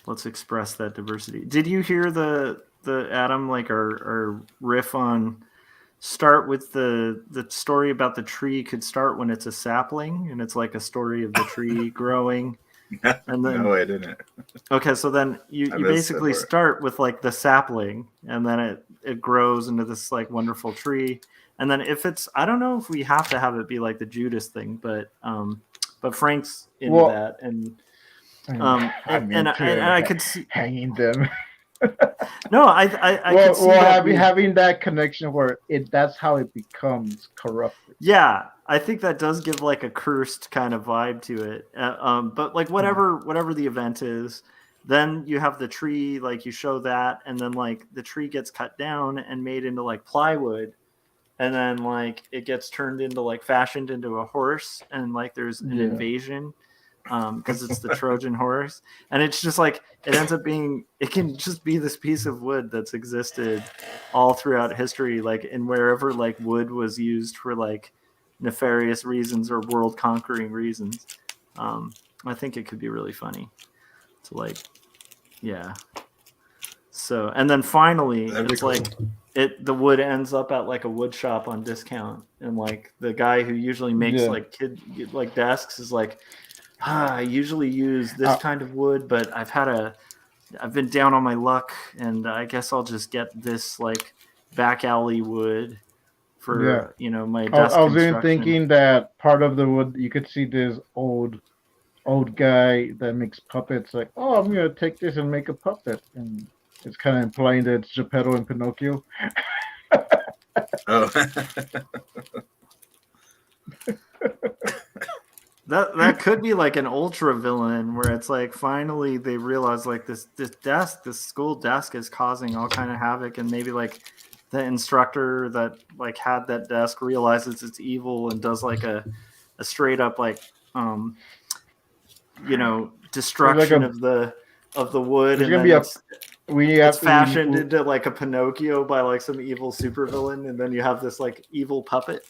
Let's express that diversity. Did you hear the Adam, like our riff on start with the story about the tree could start when it's a sapling, and it's like a story of the tree growing. And then, no, I didn't. Okay, so then you basically start with like the sapling, and then it grows into this like wonderful tree. And then if it's, I don't know if we have to have it be like the Judas thing, but Frank's into that, and I could see hanging them. No, I could see having that connection where that's how it becomes corrupted. Yeah, I think that does give like a cursed kind of vibe to it. But like whatever the event is, then you have the tree, like you show that, and then like the tree gets cut down and made into like plywood, and then like it gets turned into like fashioned into a horse, and like there's an invasion. Because it's the Trojan horse, and it's just like it can just be this piece of wood that's existed all throughout history, like in wherever like wood was used for like nefarious reasons or world conquering reasons. I think it could be really funny to like, yeah. So, and then finally it's cool. Like the wood ends up at like a wood shop on discount, and like the guy who usually makes like desks is like, I usually use this kind of wood, but I've been down on my luck, and I guess I'll just get this like back alley wood for my desk. I was even thinking that part of the wood you could see this old old guy that makes puppets. Like, oh, I'm gonna take this and make a puppet, and it's kind of implying that it's Geppetto and Pinocchio. Oh, That could be like an ultra villain where it's like finally they realize like this school desk is causing all kind of havoc, and maybe like the instructor that like had that desk realizes it's evil and does like a straight up like destruction a- of the wood, There's and gonna then be it's we fashioned into like a Pinocchio by like some evil supervillain, and then you have this like evil puppet.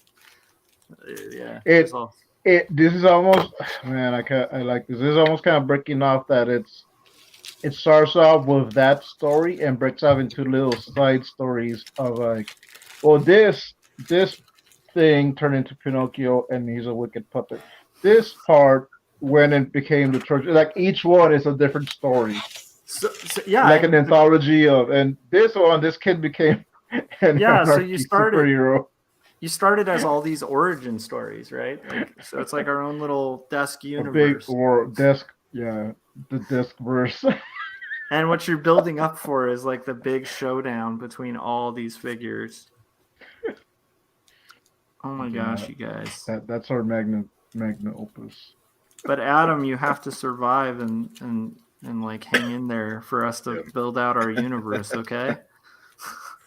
Yeah, It it's all. this is almost, man, I like this. This is almost kind of breaking off that it starts off with that story and breaks off into little side stories of like, well, this thing turned into Pinocchio and he's a wicked puppet. This part when it became the church, like each one is a different story, So yeah, like an anthology of, and this kid became an Yeah, so anarchy superhero. you started as all these origin stories, right? Like, so it's like our own little desk A big universe. or desk, yeah, the desk verse. And what you're building up for is like the big showdown between all these figures. Oh my gosh, you guys. That's our magna opus. But Adam, you have to survive and like hang in there for us to build out our universe, okay?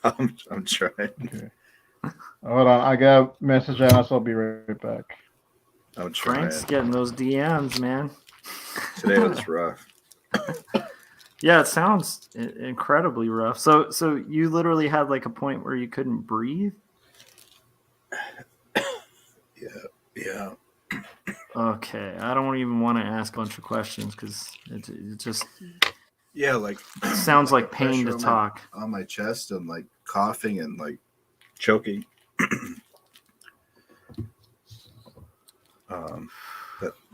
I'm trying. Okay. Hold on, I got a message on us. I'll be right back. I'm trying. Frank's getting those DMs, man. Today was rough. Yeah, it sounds incredibly rough. So you literally had like a point where you couldn't breathe? Yeah. Okay, I don't even want to ask a bunch of questions because it just Like sounds like pain pressure to talk. on my chest and like coughing and like choking.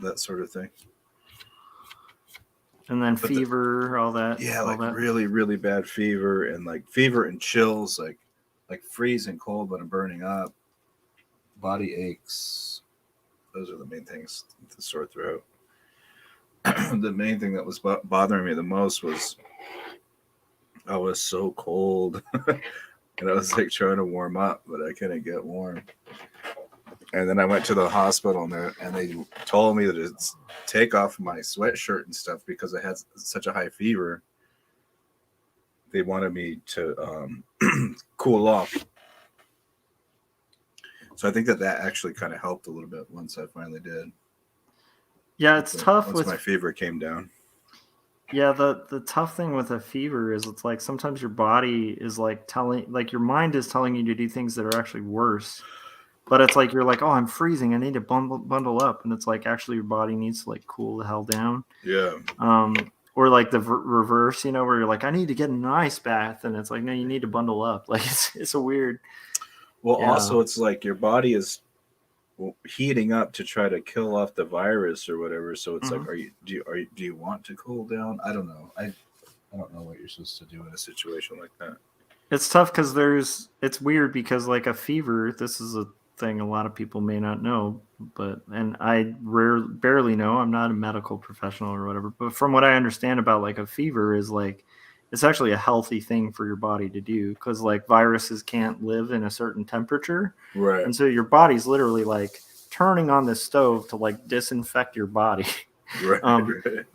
That sort of thing. And then fever, all that. Yeah, really, really bad fever and chills, like freezing cold when I'm burning up. Body aches. Those are the main things. The sore throat. The main thing that was bothering me the most was I was so cold, and I was like trying to warm up, but I couldn't get warm. And then I went to the hospital, and they told me that it's take off my sweatshirt and stuff because I had such a high fever. They wanted me to cool off. So I think that actually kind of helped a little bit once I finally did. Yeah, it's tough once my fever came down. Yeah, the tough thing with a fever is it's like sometimes your body is like your mind is telling you to do things that are actually worse. But it's like you're like, oh, I'm freezing. I need to bundle up, and it's like actually your body needs to like cool the hell down. Yeah. Or like the reverse, where you're like, I need to get in an ice bath, and it's like, no, you need to bundle up. Like it's a weird. Well, also it's like your body is heating up to try to kill off the virus or whatever. So it's like, do you want to cool down? I don't know. I don't know what you're supposed to do in a situation like that. It's tough because it's weird because like a fever, this is a thing a lot of people may not know, and I barely know. I'm not a medical professional or whatever, but from what I understand about like a fever is like it's actually a healthy thing for your body to do because like viruses can't live in a certain temperature, right? And so your body's literally like turning on the stove to like disinfect your body. Right.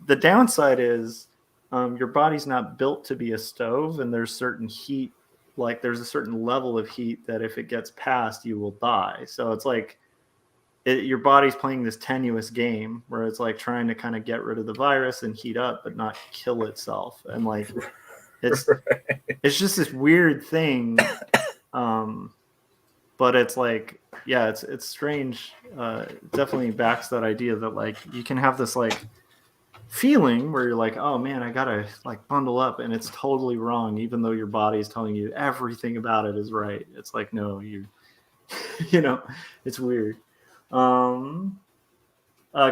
The downside is your body's not built to be a stove, and there's certain heat. Like there's a certain level of heat that if it gets past, you will die. So it's like your body's playing this tenuous game where it's like trying to kind of get rid of the virus and heat up, but not kill itself. And like it's just this weird thing. But it's like, yeah, it's strange. It definitely backs that idea that like you can have this like feeling where you're like, oh man, I gotta like bundle up, and it's totally wrong, even though your body is telling you everything about it is right. It's like, no, it's weird.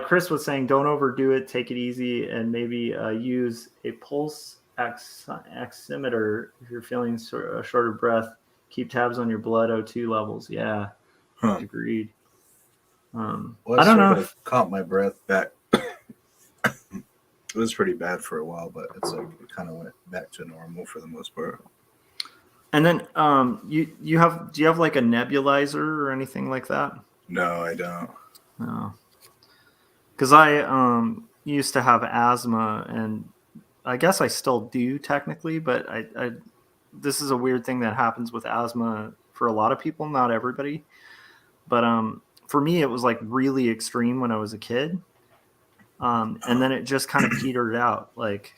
Chris was saying, don't overdo it, take it easy, and maybe use a pulse oximeter if you're feeling a shorter breath. Keep tabs on your blood O2 levels. Yeah, agreed. Well, I don't know. Caught my breath back was pretty bad for a while, but it's like it kind of went back to normal for the most part. And then do you have like a nebulizer or anything like that? No, I don't. No. Because I used to have asthma, and I guess I still do technically, but I this is a weird thing that happens with asthma for a lot of people, not everybody. But for me, it was like really extreme when I was a kid, and then it just kind of petered out. Like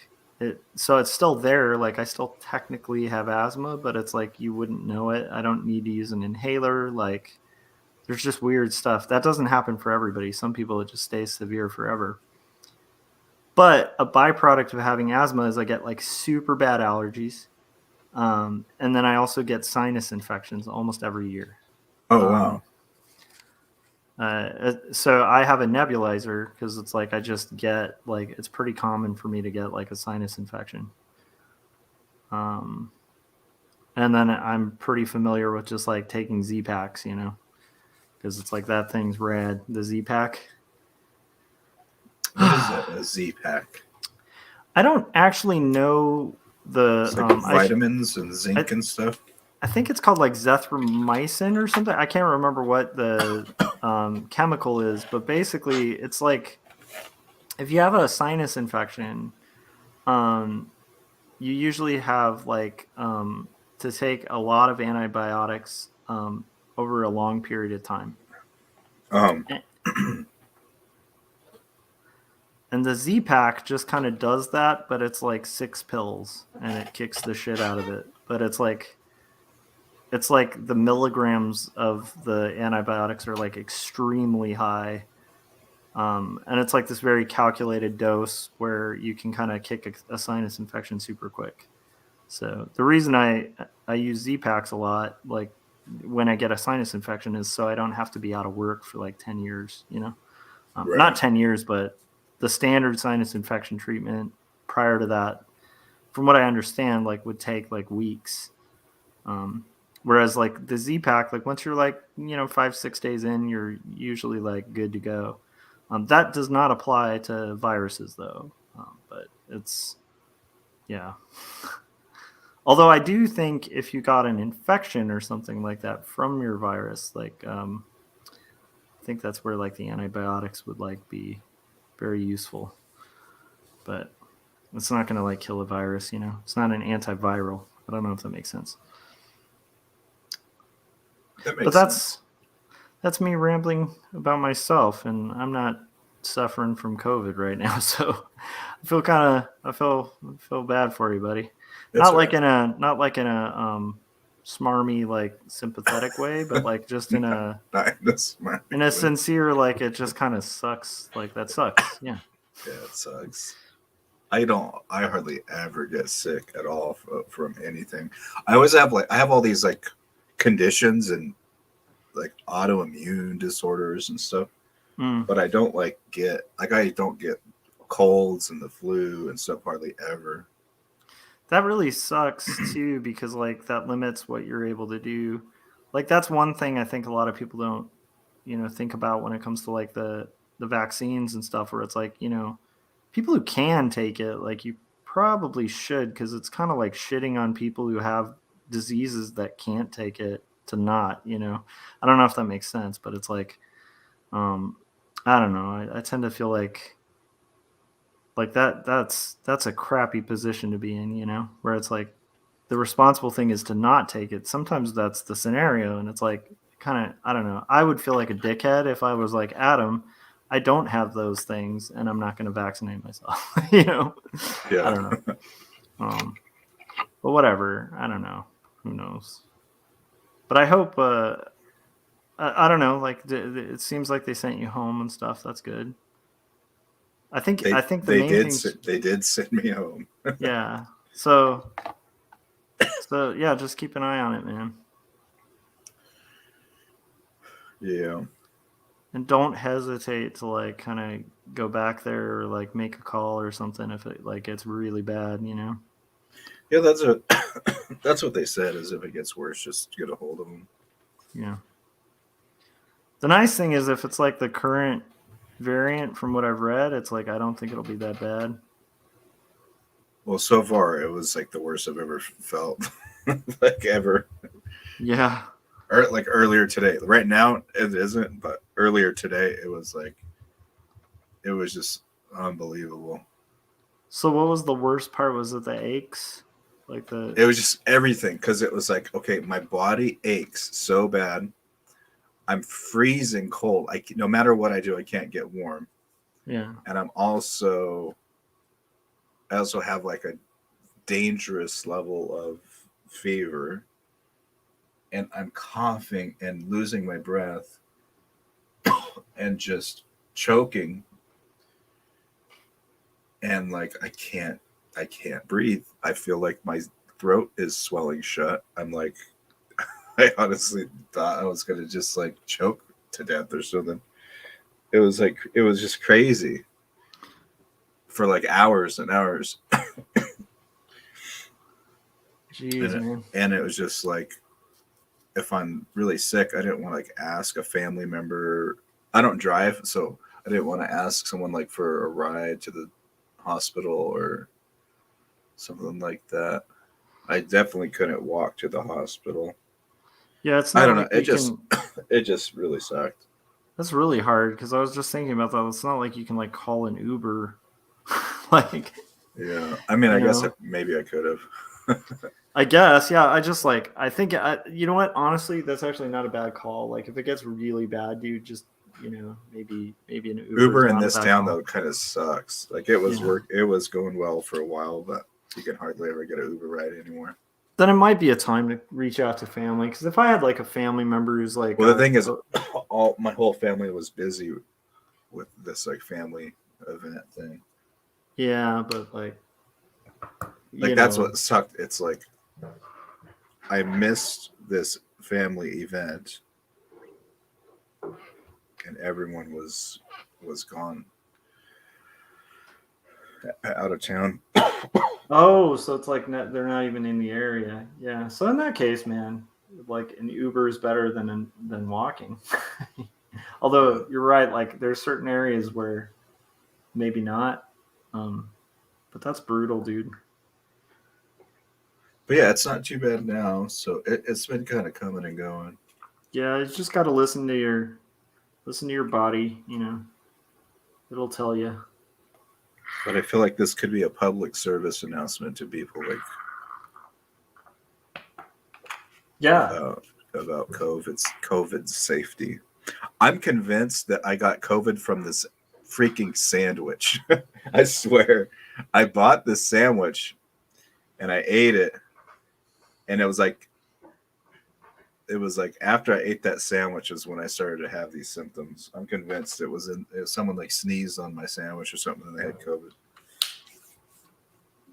so it's still there. Like I still technically have asthma, but it's like you wouldn't know it. I don't need to use an inhaler. Like there's just weird stuff that doesn't happen for everybody. Some people it just stays severe forever. But a byproduct of having asthma is I get like super bad allergies. And then I also get sinus infections almost every year. Oh wow. So I have a nebulizer because it's like I just get like it's pretty common for me to get like a sinus infection. And then I'm pretty familiar with just like taking Z-Packs, you know, because it's like that thing's rad. The Z-Pack. What is that? A Z-Pack? I don't actually know the It's like vitamins and zinc and stuff. I think it's called like zithromycin or something. I can't remember what the chemical is, but basically it's like if you have a sinus infection, you usually have like to take a lot of antibiotics over a long period of time. And the Z-Pack just kind of does that, but it's like 6 pills and it kicks the shit out of it. But it's like the milligrams of the antibiotics are like extremely high. And it's like this very calculated dose where you can kind of kick a sinus infection super quick. So the reason I use Z-Packs a lot, like when I get a sinus infection, is so I don't have to be out of work for like 10 years, you know, Right. Not 10 years, but the standard sinus infection treatment prior to that, from what I understand, like would take like weeks. Whereas like the Z-Pack, like once you're like, 5-6 days in, you're usually like good to go. That does not apply to viruses though. But it's, yeah. Although I do think if you got an infection or something like that from your virus, like, I think that's where like the antibiotics would like be very useful. But it's not going to like kill a virus, It's not an antiviral. I don't know if that makes sense. But that's me rambling about myself, and I'm not suffering from COVID right now, so I feel bad for you, buddy. Not like in a smarmy like sympathetic way, but like just in a sincere like it just kind of sucks. Like that sucks. Yeah. Yeah, it sucks. I hardly ever get sick at all from anything. I always have I have all these like conditions and like autoimmune disorders and stuff, but I don't I don't get colds and the flu and stuff hardly ever. That really sucks too, because like that limits what you're able to do. Like that's one thing I think a lot of people don't, think about when it comes to like the vaccines and stuff, where it's like, people who can take it, like you probably should, because it's kind of like shitting on people who have diseases that can't take it to not, I don't know if that makes sense, but it's like, I don't know. I tend to feel like that's a crappy position to be in, where it's like the responsible thing is to not take it. Sometimes that's the scenario, and it's like kind of, I don't know. I would feel like a dickhead if I was like, Adam, I don't have those things and I'm not going to vaccinate myself. Yeah. I don't know. But whatever. I don't know. Who knows? But I hope, I don't know. Like it seems like they sent you home and stuff. That's good. I think the main thing they did send me home. Yeah. So yeah, just keep an eye on it, man. Yeah. And don't hesitate to like kind of go back there or like make a call or something if it like gets really bad, Yeah, that's what they said, is if it gets worse, just get a hold of them. Yeah. The nice thing is if it's like the current variant from what I've read, it's like I don't think it'll be that bad. Well, so far it was like the worst I've ever felt, like ever. Yeah. Or like earlier today. Right now it isn't, but earlier today it was just unbelievable. So what was the worst part? Was it the aches? Like the It was just everything because it was like, okay, my body aches so bad. I'm freezing cold. No matter what I do, I can't get warm. yeah. And I also have like a dangerous level of fever, and I'm coughing and losing my breath and just choking, and like I can't breathe. I feel like my throat is swelling shut. I'm like, I honestly thought I was gonna just like choke to death or something. It was just crazy for like hours and hours. Jeez, man. And it was just like, if I'm really sick, I didn't want to like ask a family member. I don't drive, so I didn't want to ask someone like for a ride to the hospital or something like that. I definitely couldn't walk to the hospital. Yeah, it's I not don't know. like It you just can. it just really sucked. That's really hard because I was just thinking about that. It's not like you can like call an Uber, like Yeah. I mean, you I guess know. maybe I could have. I guess, yeah. I just like I think you know what? Honestly, that's actually not a bad call. Like if it gets really bad, dude, just maybe an Uber is Uber in not a this bad town call. though kind of sucks. Like it was Yeah. it was going well for a while, but you can hardly ever get an Uber ride anymore. Then it might be a time to reach out to family because if I had like a family member who's like, Well, the thing is, all my whole family was busy with this like family event thing. yeah, but like Like that's what sucked. It's like I missed this family event, and everyone was gone out of town. Oh, so it's like they're not even in the area. Yeah. So in that case, man, like an Uber is better than walking. Although you're right, like there's certain areas where maybe not. But that's brutal, dude. But yeah, it's not too bad now. So it's been kind of coming and going. Yeah, you just got to listen to your body. It'll tell you. But I feel like this could be a public service announcement to people, like Yeah. about COVID safety. I'm convinced that I got COVID from this freaking sandwich. I swear, I bought this sandwich and I ate it, and it was like after I ate that sandwich is when I started to have these symptoms. I'm convinced it was someone like sneezed on my sandwich or something and they had COVID.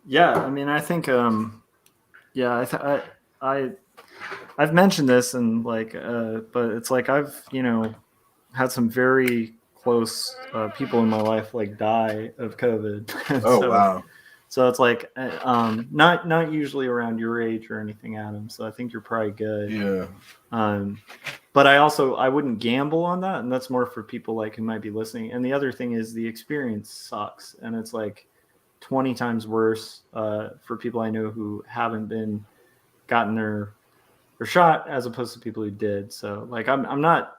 Yeah, I mean, I think yeah, I've mentioned this and like but it's like I've had some very close people in my life like die of COVID. Oh wow. So it's like not usually around your age or anything, Adam. So I think you're probably good. Yeah. But I wouldn't gamble on that, and that's more for people like who might be listening. And the other thing is the experience sucks, and it's like 20 times worse for people I know who haven't gotten their shot as opposed to people who did. So like I'm not.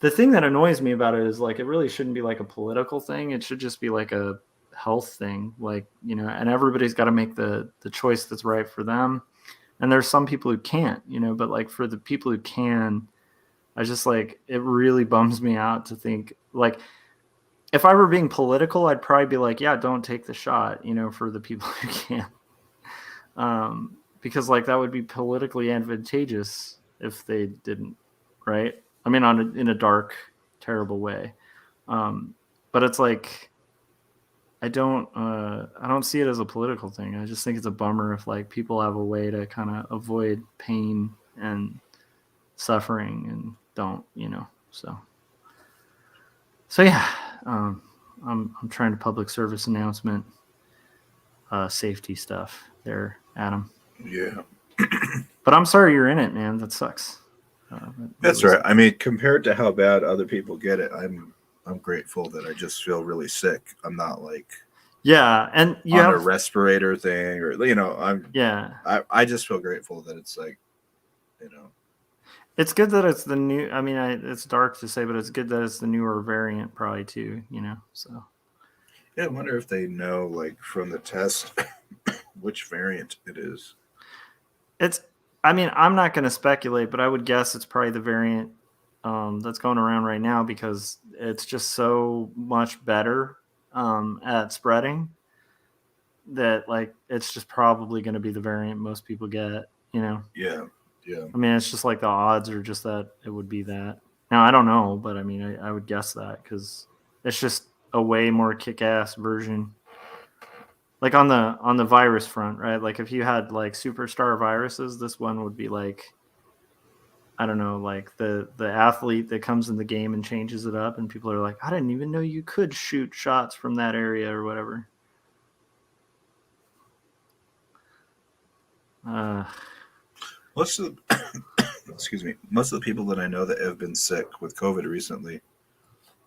The thing that annoys me about it is like it really shouldn't be like a political thing. It should just be like a health thing, like and everybody's got to make the choice that's right for them. And there's some people who can't, but like for the people who can, I just like it really bums me out to think like if I were being political, I'd probably be like, yeah, don't take the shot, for the people who can, because like that would be politically advantageous if they didn't, right? I mean, in a dark, terrible way. But it's like I don't see it as a political thing. I just think it's a bummer if like people have a way to kind of avoid pain and suffering and don't, So yeah, I'm trying to public service announcement, safety stuff there, Adam. Yeah. But I'm sorry you're in it, man. That sucks. That's right. I mean, compared to how bad other people get it, I'm grateful that I just feel really sick. I'm not like Yeah, and you on a have respirator thing, or yeah. I just feel grateful that it's like, It's good that it's the new. I mean, it's dark to say, but it's good that it's the newer variant, probably too. So yeah. I wonder if they know, like, from the test which variant it is. it's. I mean, I'm not going to speculate, but I would guess it's probably the variant that's going around right now because it's just so much better at spreading that like it's just probably going to be the variant most people get. Yeah, yeah. I mean, it's just like the odds are just that it would be that. Now, I don't know, but I mean, I would guess that because it's just a way more kick-ass version. Like on the virus front, right? Like if you had like superstar viruses, this one would be like, I don't know, like the athlete that comes in the game and changes it up, and people are like, I didn't even know you could shoot shots from that area or whatever. Most of the, excuse me, most of the people that I know that have been sick with COVID recently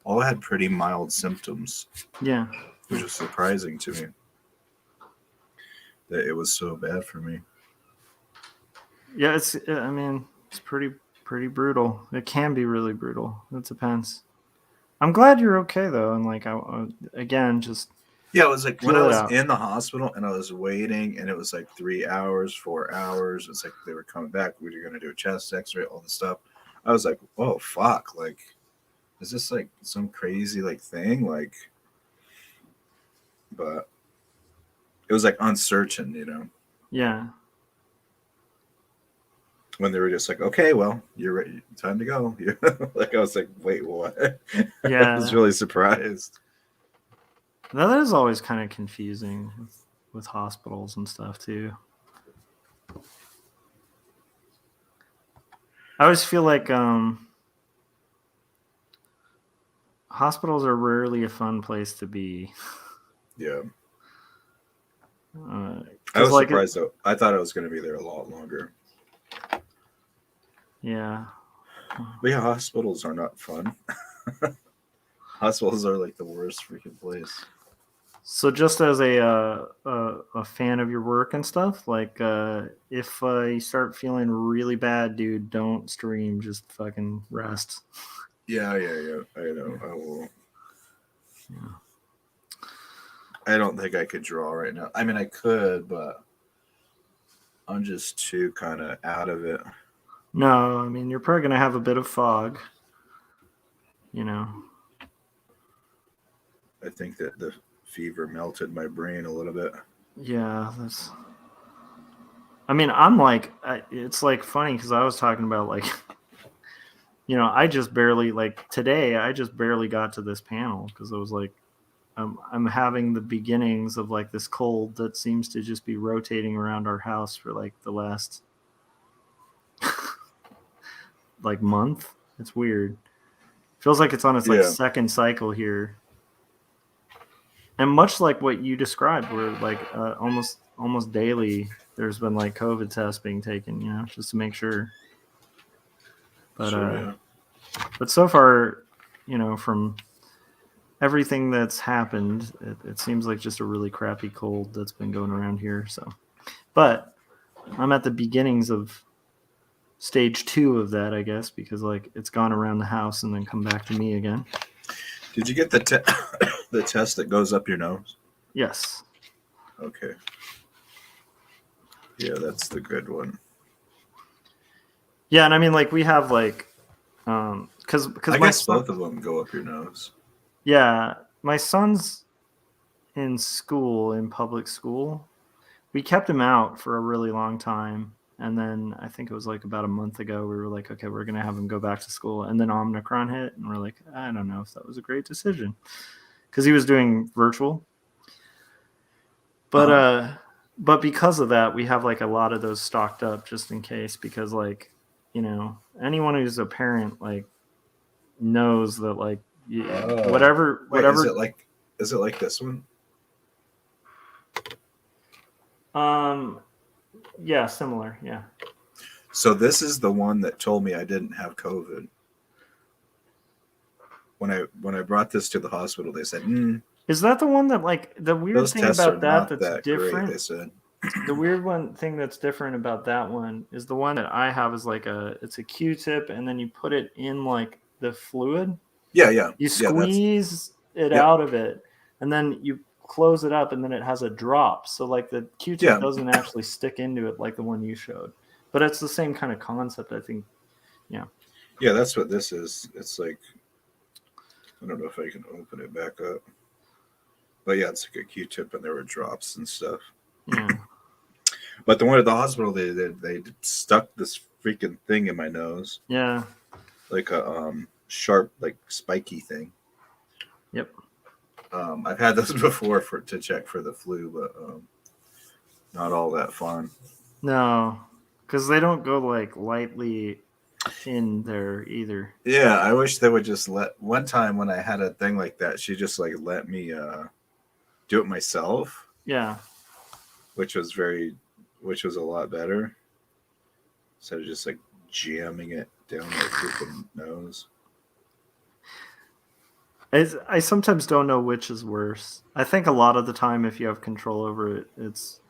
all had pretty mild symptoms, Yeah. which is surprising to me that it was so bad for me. Yeah, I mean, it's pretty brutal. It can be really brutal. It depends. I'm glad you're okay though, and like again, just Yeah, it was like when I feel it was out. in the hospital and I was waiting, and it was like 3 hours, 4 hours. It's like they were coming back. We were going to do a chest X-ray, all this stuff. I was like, "Oh fuck! Like, is this like some crazy like thing?" Like, but it was like uncertain, Yeah. when they were just like, "Okay, well, you're ready. Time to go." Like I was like, "Wait, what?" I Yeah. was really surprised. Now, that is always kind of confusing with hospitals and stuff too. I always feel like hospitals are rarely a fun place to be. Yeah, I 'Cause, was like, surprised though. I thought I was going to be there a lot longer. Yeah. But yeah, hospitals are not fun. Hospitals are like the worst freaking place. So just as a fan of your work and stuff, like if you start feeling really bad, dude, don't stream. Just fucking rest. Yeah. I know. I will. Yeah. I don't think I could draw right now. I mean, I could, but I'm just too kind of out of it. No, I mean you're probably gonna have a bit of fog. I think that the fever melted my brain a little bit. Yeah, that's. I mean, I'm like, it's like funny because I was talking about like, I just barely like today. I just barely got to this panel because I was like, I'm having the beginnings of like this cold that seems to just be rotating around our house for like the last like month. It's weird. Feels like it's on its like second cycle here. And much like what you described, where like almost daily there's been like COVID tests being taken, just to make sure. But Sure, but so far, from everything that's happened, it seems like just a really crappy cold that's been going around here. So, but I'm at the beginnings of stage 2 of that, I guess, because like it's gone around the house and then come back to me again. Did you get the the test that goes up your nose? Yes. Okay. Yeah, that's the good one. Yeah, and I mean, like we have like, because I guess both of them go up your nose. Yeah, my son's in school, in public school. We kept him out for a really long time. And then I think it was like about a month ago, we were like, okay, we're going to have him go back to school. And then Omicron hit, and we're like, I don't know if that was a great decision because he was doing virtual. But but because of that, we have like a lot of those stocked up just in case, because like, anyone who's a parent like knows that like whatever. Is it like this one? Yeah, similar. Yeah. So this is the one that told me I didn't have COVID. When I brought this to the hospital, they said, Is that the one that like the weird Those thing tests are about that not that's that great, different? they said. The weird one thing that's different about that one is the one that I have is like it's a Q-tip and then you put it in like the fluid. Yeah. You Yeah, that's squeeze it Yep. out of it and then you close it up and then it has a drop. So like the Q-tip Yeah. doesn't actually stick into it like the one you showed. But it's the same kind of concept, I think. Yeah, that's what this is. It's like, I don't know if I can open it back up. But yeah, it's like a Q-tip and there were drops and stuff. Yeah. But the one at the hospital, they stuck this freaking thing in my nose, Yeah. like a sharp, like spiky thing. Yep. I've had those before to check for the flu, but not all that fun. No, because they don't go like lightly in there either. Yeah, I wish they would just let. One time when I had a thing like that, she just like let me do it myself, Yeah. which was a lot better. Instead of just like jamming it down my freaking nose. I sometimes don't know which is worse. I think a lot of the time, if you have control over it, it's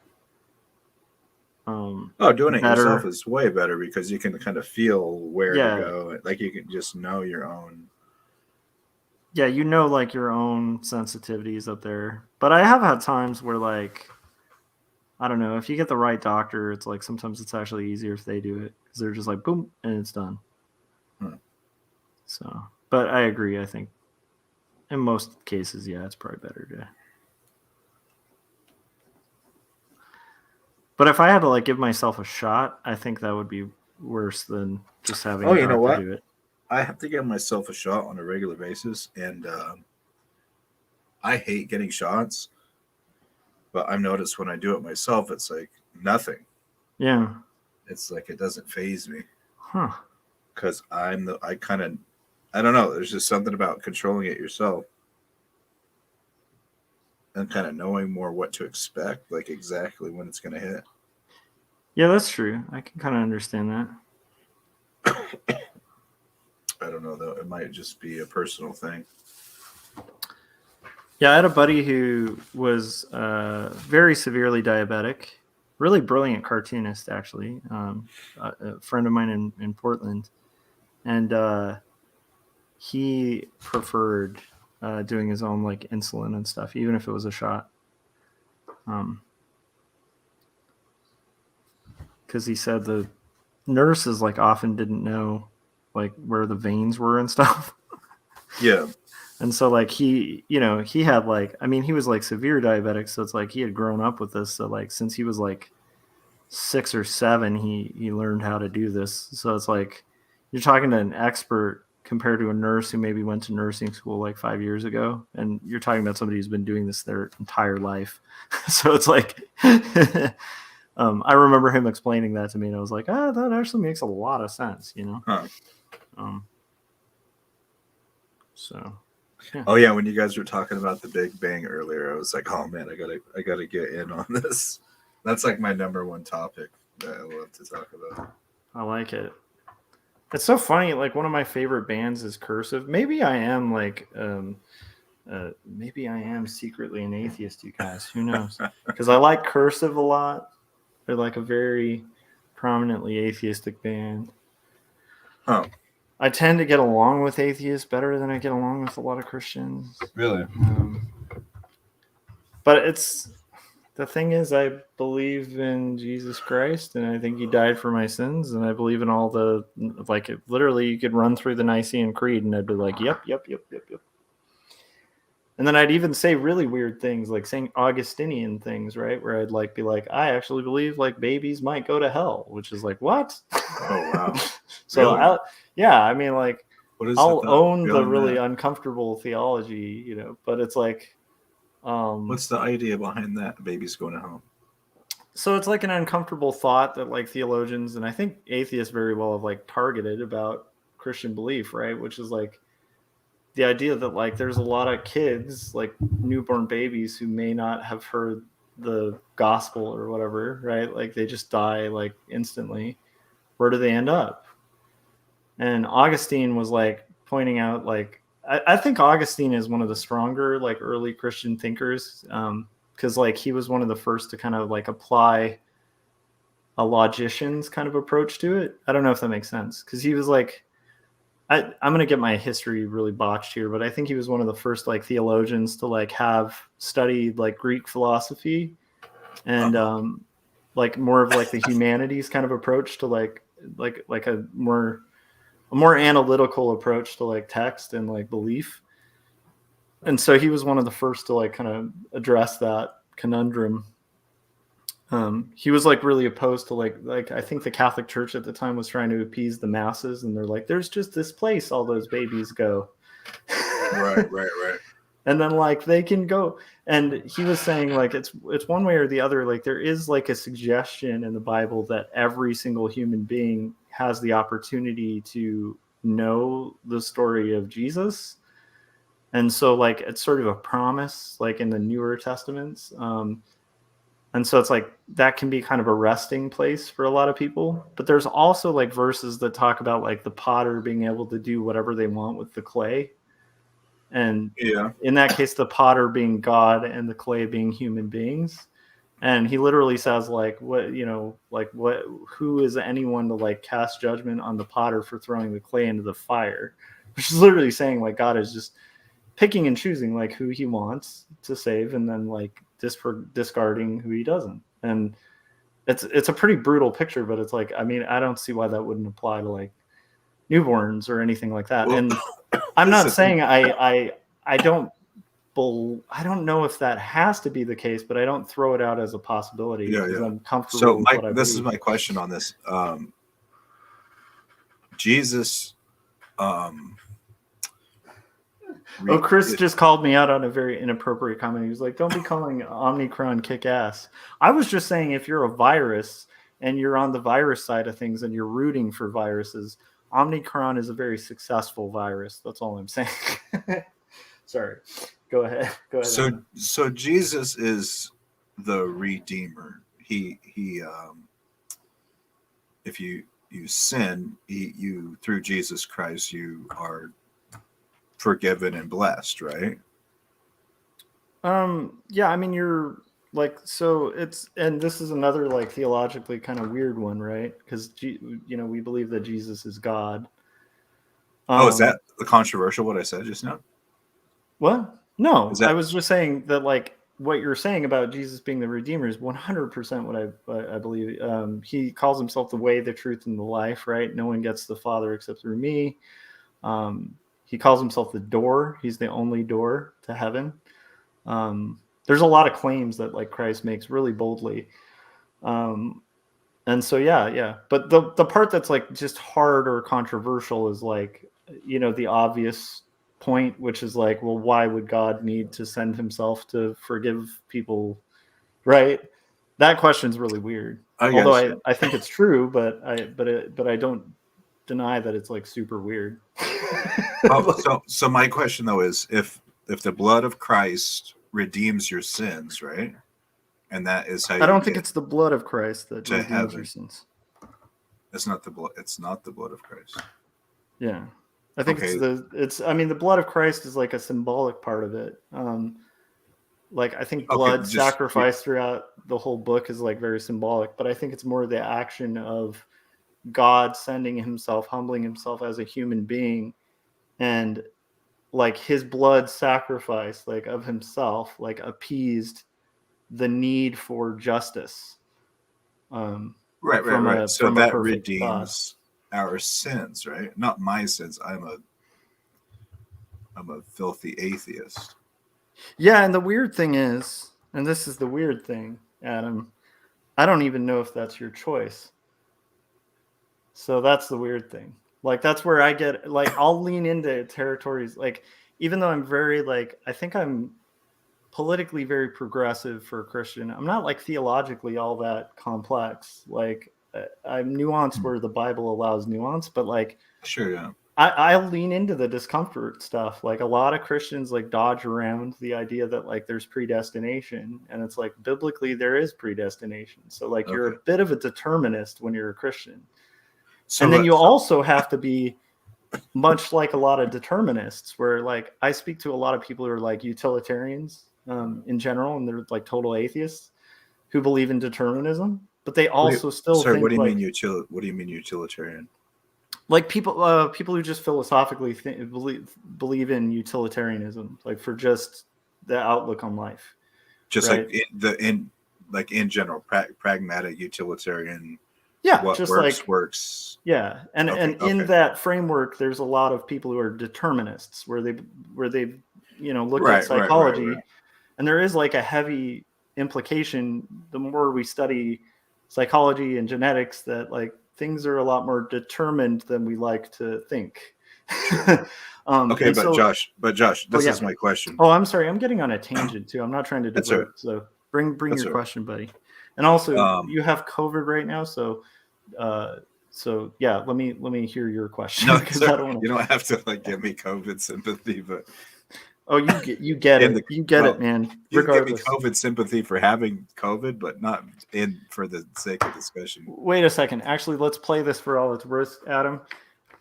Doing it better. yourself is way better because you can kind of feel where Yeah. to go. Like you can just know your own. Yeah, you know, like your own sensitivities up there. But I have had times where, like, I don't know, if you get the right doctor, it's like sometimes it's actually easier if they do it because they're just like boom and it's done. So, but I agree. I think in most cases, yeah, it's probably better to. But if I had to like give myself a shot, I think that would be worse than just having a you know doctor what? do it. I have to give myself a shot on a regular basis, and I hate getting shots. But I've noticed when I do it myself, it's like nothing. Yeah. It's like it doesn't faze me. Huh. Because I don't know. There's just something about controlling it yourself and kind of knowing more what to expect, like exactly when it's going to hit. Yeah, that's true. I can kind of understand that. I don't know though. It might just be a personal thing. Yeah, I had a buddy who was very severely diabetic, really brilliant cartoonist, actually, a friend of mine in Portland. And he preferred doing his own like insulin and stuff, even if it was a shot. Because he said the nurses like often didn't know like where the veins were and stuff. Yeah. And so like he had like, I mean, he was like severe diabetic. So it's like he had grown up with this. So like since he was like 6 or 7, he learned how to do this. So it's like you're talking to an expert compared to a nurse who maybe went to nursing school like 5 years ago. And you're talking about somebody who's been doing this their entire life. So it's like, I remember him explaining that to me and I was like, that actually makes a lot of sense, you know? Huh. So. Yeah. Oh yeah, when you guys were talking about the Big Bang earlier, I was like, oh man, I gotta get in on this. That's like my number one topic that I love to talk about. I like it. It's so funny. Like one of my favorite bands is Cursive. Maybe I am like, maybe I am secretly an atheist, you guys. Who knows? Because I like Cursive a lot. They're like a very prominently atheistic band. Huh. I tend to get along with atheists better than I get along with a lot of Christians. Really? But the thing is, I believe in Jesus Christ, and I think he died for my sins, and I believe in all the, like, literally, you could run through the Nicene Creed, and I'd be like, yep. And then I'd even say really weird things, like saying Augustinian things, right? Where I'd like be like, I actually believe like babies might go to hell, which is like, what? Oh, wow. So, Really? I mean, like, I'll own the really that? uncomfortable theology, you know, but it's like, what's the idea behind that? Babies going to hell. So it's like an uncomfortable thought that like theologians and I think atheists very well have like targeted about Christian belief, right? Which is like the idea that like there's a lot of kids, like newborn babies, who may not have heard the gospel or whatever, right? Like they just die like instantly. Where do they end up? And Augustine was like pointing out like I think Augustine is one of the stronger like early Christian thinkers, because like he was one of the first to kind of like apply a logician's kind of approach to it. I don't know if that makes sense, because he was like, I'm gonna get my history really botched here, but I think he was one of the first like theologians to like have studied like Greek philosophy and like more of like the humanities kind of approach to like a more analytical approach to like text and like belief. And so he was one of the first to like kind of address that conundrum. He was like really opposed to like I think the Catholic Church at the time was trying to appease the masses, and they're like, there's just this place all those babies go. Right. And then like they can go, and he was saying like it's one way or the other. Like there is like a suggestion in the Bible that every single human being has the opportunity to know the story of Jesus. And so like it's sort of a promise like in the newer testaments. And so it's like that can be kind of a resting place for a lot of people. But there's also like verses that talk about like the potter being able to do whatever they want with the clay. And in that case, the potter being God and the clay being human beings. And he literally says like, who is anyone to like cast judgment on the potter for throwing the clay into the fire? Which is literally saying like God is just picking and choosing like who he wants to save, and then like discarding who he doesn't. And it's a pretty brutal picture, but it's like, I mean, I don't see why that wouldn't apply to like newborns or anything like that. Well, and I'm not saying I don't know if that has to be the case, but I don't throw it out as a possibility because I'm comfortable So with what I this is believe. my question on this. Jesus Chris just called me out on a very inappropriate comment. He was like, don't be calling Omicron kick ass. I was just saying, if you're a virus and you're on the virus side of things and you're rooting for viruses, Omicron is a very successful virus. That's all I'm saying. Sorry. Go ahead. So Jesus is the Redeemer. He if you sin, you through Jesus Christ, you are forgiven and blessed, right? Yeah, I mean, you're like, so it's, and this is another like theologically kind of weird one, right? Because we believe that Jesus is God. Is that the controversial what I said just now? What? No, I was just saying that like what you're saying about Jesus being the Redeemer is 100% what I believe. He calls himself the way, the truth, and the life, right? No one gets to the Father except through me. He calls himself the door. He's the only door to heaven. There's a lot of claims that like Christ makes really boldly. And so, yeah. But the part that's like just hard or controversial is like, the obvious point, which is like, well, why would God need to send himself to forgive people? Right. That question's really weird. Although I think it's true, but I don't deny that it's like super weird. So my question though is, if the blood of Christ redeems your sins, right? And that is how I don't think it's the blood of Christ that redeems heaven. your sins. It's not the blood. It's not the blood of Christ. Yeah, I think the blood of Christ is like a symbolic part of it. Like I think blood sacrifice throughout the whole book is like very symbolic, but I think it's more the action of God sending himself, humbling himself as a human being, and like his blood sacrifice, like of himself, like appeased the need for justice. Right. So that redeems our sins, right? Not my sins. I'm a filthy atheist. Yeah, and the weird thing is, and this is the weird thing, Adam, I don't even know if that's your choice. So that's the weird thing. Like that's where I get like I'll lean into territories like, even though I'm very like, I think I'm politically very progressive for a Christian, I'm not like theologically all that complex. Like I'm nuanced where the Bible allows nuance, but like sure, yeah. I'll lean into the discomfort stuff. Like a lot of Christians like dodge around the idea that like there's predestination, and it's like biblically there is predestination. So like you're a bit of a determinist when you're a Christian. So and then you also have to be much like a lot of determinists, where like I speak to a lot of people who are like utilitarians in general, and they're like total atheists who believe in determinism, but they also still Sorry, think what do you like, mean what do you mean utilitarian? like people who just philosophically believe in utilitarianism, like for just the outlook on life. Just right? like in general, pragmatic utilitarian. Yeah, What just works like works. yeah, and Okay, in that framework, there's a lot of people who are determinists, where they looked at psychology, and there is like a heavy implication the more we study psychology and genetics that like things are a lot more determined than we like to think. Sure. Okay, but Josh, this is my question. Oh, I'm sorry, I'm getting on a tangent too. I'm not trying to divert. Right. So bring That's your right. question, buddy. And also, you have COVID right now, so yeah, let me hear your question. No, because I don't want you don't have to like give me COVID sympathy, but oh, you get it. You get it, man. Regardless, you can give me COVID sympathy for having COVID, but not for the sake of discussion. Wait a second. Actually, let's play this for all it's worth. Adam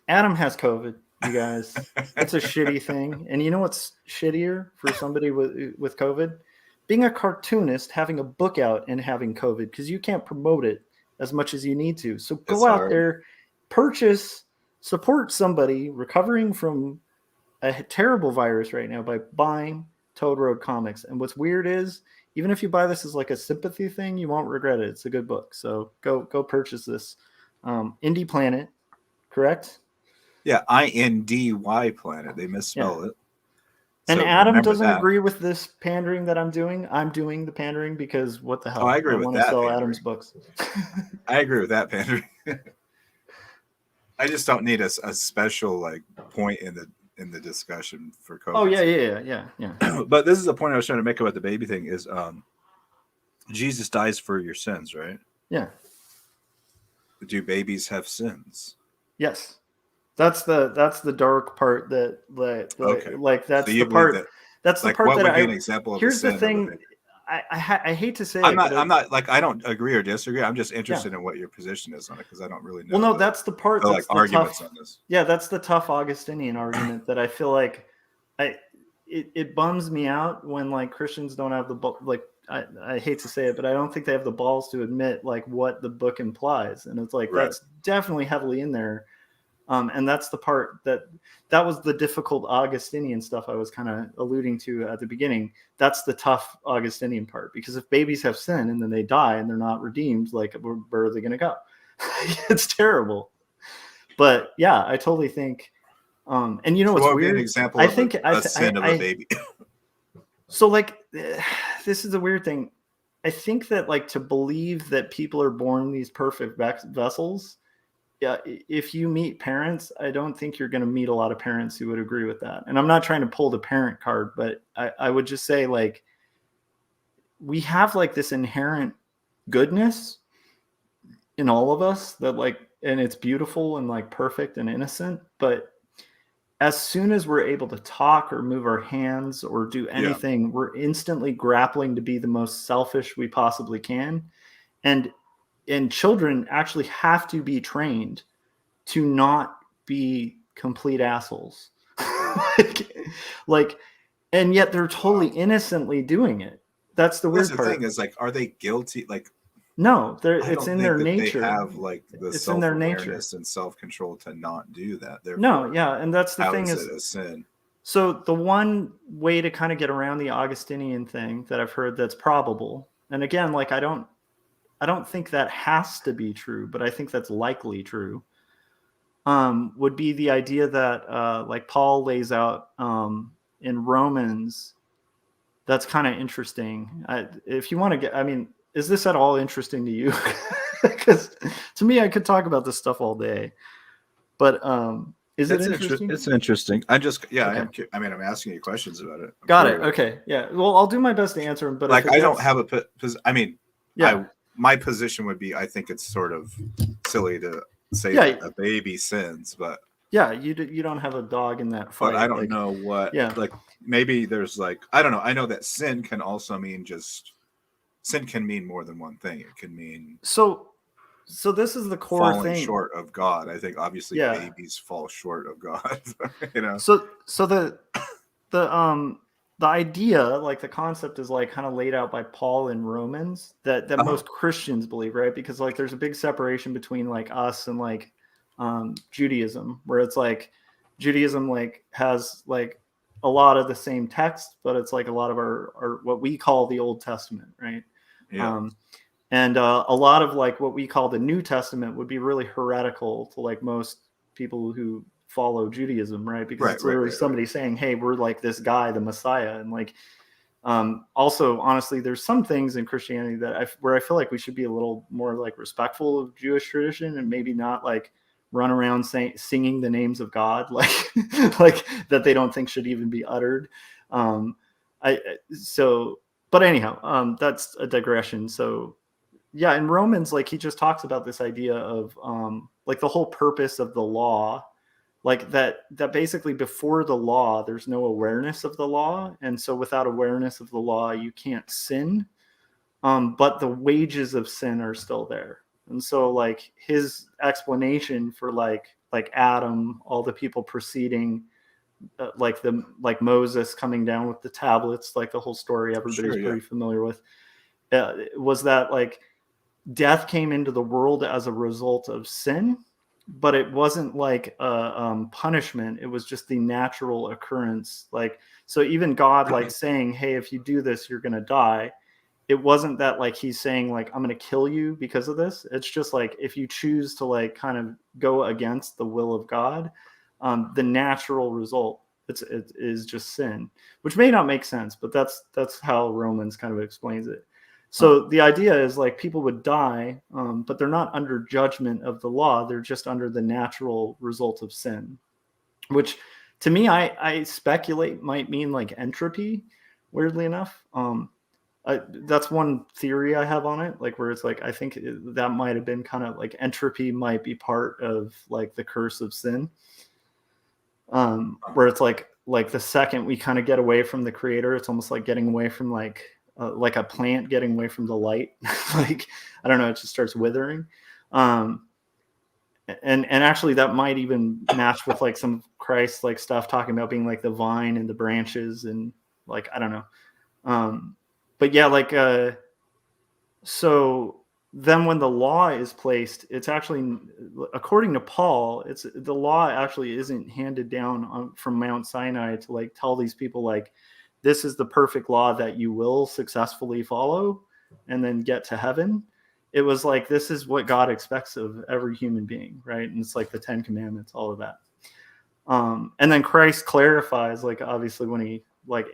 has COVID. You guys, it's a shitty thing. And you know what's shittier for somebody with COVID? Being a cartoonist, having a book out, and having COVID, because you can't promote it as much as you need to. So go out there, purchase, support somebody recovering from a terrible virus right now by buying Toad Road comics. And what's weird is, even if you buy this as like a sympathy thing, you won't regret it. It's a good book. So go purchase this. Indie Planet, correct? Yeah, INDY Planet. They misspell it. And so Adam doesn't agree with this pandering that I'm doing. I'm doing the pandering because what the hell? Oh, I agree with that. I want to sell pandering. Adam's books. I agree with that pandering. I just don't need a special like point in the discussion for COVID. Oh yeah. But this is the point I was trying to make about the baby thing is Jesus dies for your sins, right? Yeah. Do babies have sins? Yes. That's the dark part that okay. Like that's so the part that's the like, part what that would be an example of here's the the thing. I hate to say I'm not like I don't agree or disagree. I'm just interested in what your position is on it because I don't really know. Well, no, that's the part that's like the arguments tough, on this. Yeah, that's the tough Augustinian argument that I feel like it bums me out when like Christians don't have I hate to say it, but I don't think they have the balls to admit like what the book implies, and it's like that's definitely heavily in there. And that's the part that was the difficult Augustinian stuff I was kind of alluding to at the beginning. That's the tough Augustinian part, because if babies have sin and then they die and they're not redeemed, like where are they going to go? It's terrible. But yeah, I totally think. And you know what's weird? An example of a sin of a baby. So like, this is a weird thing. I think that like to believe that people are born these perfect vessels. Yeah, if you meet parents, I don't think you're going to meet a lot of parents who would agree with that. And I'm not trying to pull the parent card, but I would just say like we have like this inherent goodness in all of us that like, and it's beautiful and like perfect and innocent. But as soon as we're able to talk or move our hands or do anything, we're instantly grappling to be the most selfish we possibly can. And children actually have to be trained to not be complete assholes. like, and yet they're totally innocently doing it. That's the weird part. The thing is, like, are they guilty? Like, no, it's in their nature. They have like the self-awareness and self-control to not do that. No, yeah, and that's the thing is a sin. So the one way to kind of get around the Augustinian thing that I've heard that's probable, and again, like I don't think that has to be true, but I think that's likely true. Would be the idea that like Paul lays out in Romans. That's kind of interesting. If you want to get, I mean, is this at all interesting to you? Because to me, I could talk about this stuff all day. But is it interesting? It's interesting. I just, okay. I'm asking you questions about it. Got it. Okay. Yeah. Well, I'll do my best to answer them. But like, I don't have my position would be, I think it's sort of silly to say that a baby sins, but yeah, you don't have a dog in that fight. But I don't know what. Yeah. Like maybe there's like I don't know. I know that sin can also mean sin can mean more than one thing. It can mean So this is the core falling thing. short of God. I think obviously Yeah. babies fall short of God. You know. So the idea, like the concept, is like kind of laid out by Paul in Romans that most Christians believe, right? Because like there's a big separation between like us and like Judaism, where it's like Judaism like has like a lot of the same text, but it's like a lot of our what we call the Old Testament, right? Yeah. And a lot of like what we call the New Testament would be really heretical to like most people who follow Judaism, right? Because it's literally somebody saying, hey, we're like this guy, the Messiah. And like, also, honestly, there's some things in Christianity that where I feel like we should be a little more like respectful of Jewish tradition and maybe not like run around singing the names of God, like, like that they don't think should even be uttered. But anyhow, that's a digression. So yeah, in Romans, like he just talks about this idea of like the whole purpose of the law, like that basically before the law, there's no awareness of the law. And so without awareness of the law, you can't sin. But the wages of sin are still there. And so like his explanation for like Adam, all the people preceding, like Moses coming down with the tablets, like the whole story everybody's pretty familiar with, was that like death came into the world as a result of sin, but it wasn't like a punishment. It was just the natural occurrence. Like, so even God like saying, hey, if you do this, you're going to die. It wasn't that like he's saying like, I'm going to kill you because of this. It's just like, if you choose to like kind of go against the will of God, the natural result it is just sin, which may not make sense, but that's how Romans kind of explains it. So the idea is like people would die, but they're not under judgment of the law. They're just under the natural result of sin, which to me, I speculate might mean like entropy, weirdly enough. That's one theory I have on it, like where it's like, I think that might have been kind of like entropy might be part of like the curse of sin, where it's like the second we kind of get away from the creator, it's almost like getting away from like a plant getting away from the light. Like, I don't know, it just starts withering. And actually that might even match with like some Christ like stuff talking about being like the vine and the branches and like, I don't know. But yeah, like, so then when the law is placed, it's actually, according to Paul, it's the law actually isn't handed down from Mount Sinai to like tell these people like, this is the perfect law that you will successfully follow and then get to heaven. It was like, this is what God expects of every human being, right? And it's like the 10 Commandments, all of that. And then Christ clarifies, like, obviously when he, like,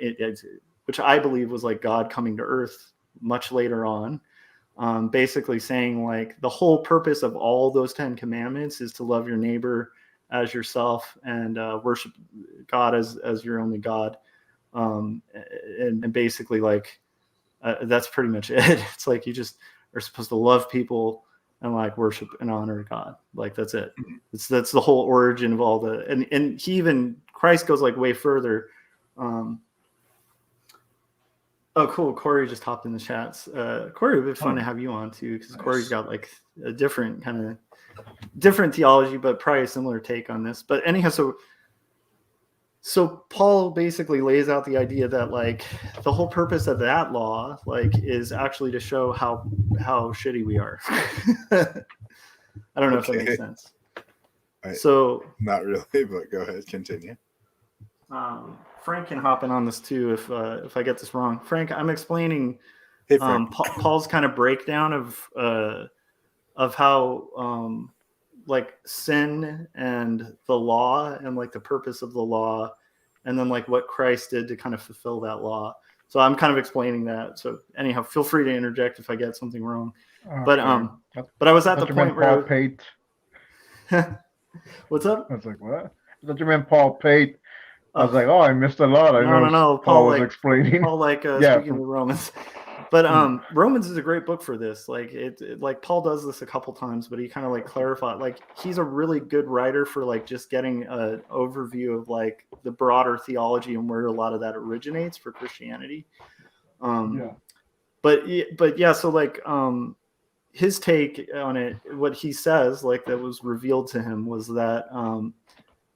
which I believe was like God coming to earth much later on, basically saying like the whole purpose of all those 10 Commandments is to love your neighbor as yourself and worship God as your only God. And basically like that's pretty much it. It's like you just are supposed to love people and like worship and honor God. Like that's it. That's the whole origin of all the and he even Christ goes like way further. Oh cool, Corey just hopped in the chats. Corey, it would be fun to have you on too, because nice. Corey's got like a different theology, but probably a similar take on this. But anyhow, so Paul basically lays out the idea that like the whole purpose of that law like is actually to show how shitty we are. I don't know if that makes sense. So not really, but go ahead, continue. Frank can hop in on this too if I get this wrong. Frank, I'm explaining Paul's kind of breakdown of how like sin and the law and like the purpose of the law and then like what Christ did to kind of fulfill that law. So I'm kind of explaining that. So anyhow, feel free to interject if I get something wrong. Okay. But I was at the point where Paul Pate. What's up? I was like, what? I thought you meant Paul Pate. I was like, oh, I missed a lot. No. Paul was explaining. Paul speaking of Romans. But Romans is a great book for this. Like it like Paul does this a couple times, but he kind of like clarified. Like he's a really good writer for like just getting an overview of like the broader theology and where a lot of that originates for Christianity. But yeah, so like his take on it, what he says, like that was revealed to him, was that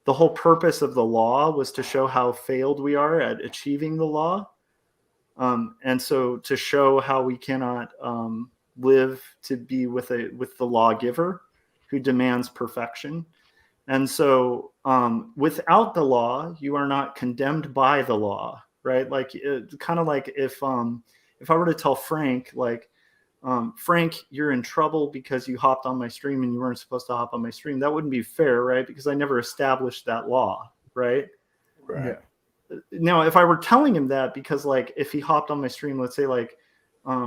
the whole purpose of the law was to show how failed we are at achieving the law. And so to show how we cannot live to be with the lawgiver who demands perfection. And so without the law, you are not condemned by the law, right? Like kind of like if I were to tell Frank, like, Frank, you're in trouble because you hopped on my stream and you weren't supposed to hop on my stream. That wouldn't be fair, right? Because I never established that law, right? Right. Yeah. Now, if I were telling him that because, like, if he hopped on my stream, let's say, like,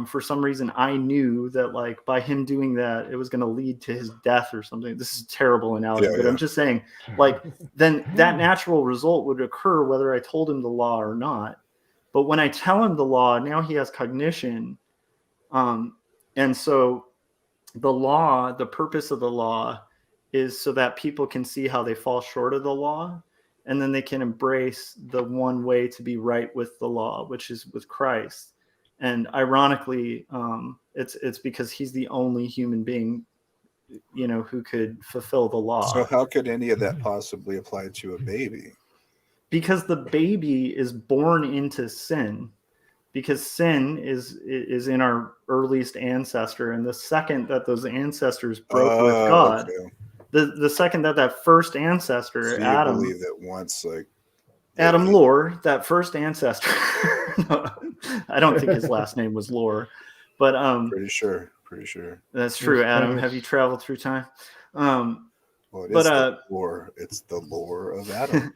for some reason I knew that, like, by him doing that, it was going to lead to his death or something. This is a terrible analogy, but I'm just saying, like, then that natural result would occur whether I told him the law or not. But when I tell him the law, now he has cognition. And so the law, the purpose of the law is so that people can see how they fall short of the law, and then they can embrace the one way to be right with the law, which is with Christ. And ironically, it's because he's the only human being, who could fulfill the law. So how could any of that possibly apply to a baby? Because the baby is born into sin. Because sin is in our earliest ancestor, and the second that those ancestors broke with God, the second that first ancestor, so Adam, believe that once, like Adam Lore, that first ancestor, no, I don't think his last name was Lore, but pretty sure that's true. Adam, have you traveled through time? Well, it is the lore. It's the lore of Adam.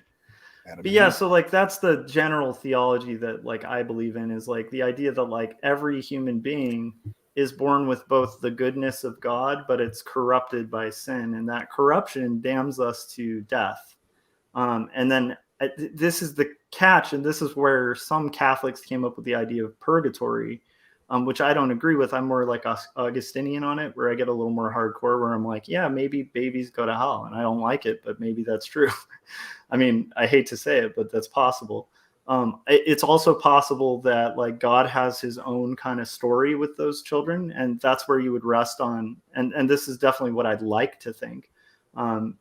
But yeah, so like that's the general theology that like I believe in, is like the idea that like every human being is born with both the goodness of God, but it's corrupted by sin, and that corruption damns us to death. And then this is the catch, and this is where some Catholics came up with the idea of purgatory, which I don't agree with. I'm more like Augustinian on it, where I get a little more hardcore, where I'm like, yeah, maybe babies go to hell, and I don't like it, but maybe that's true. I mean, I hate to say it, but that's possible. It's also possible that like God has his own kind of story with those children, and that's where you would rest on. And this is definitely what I'd like to think,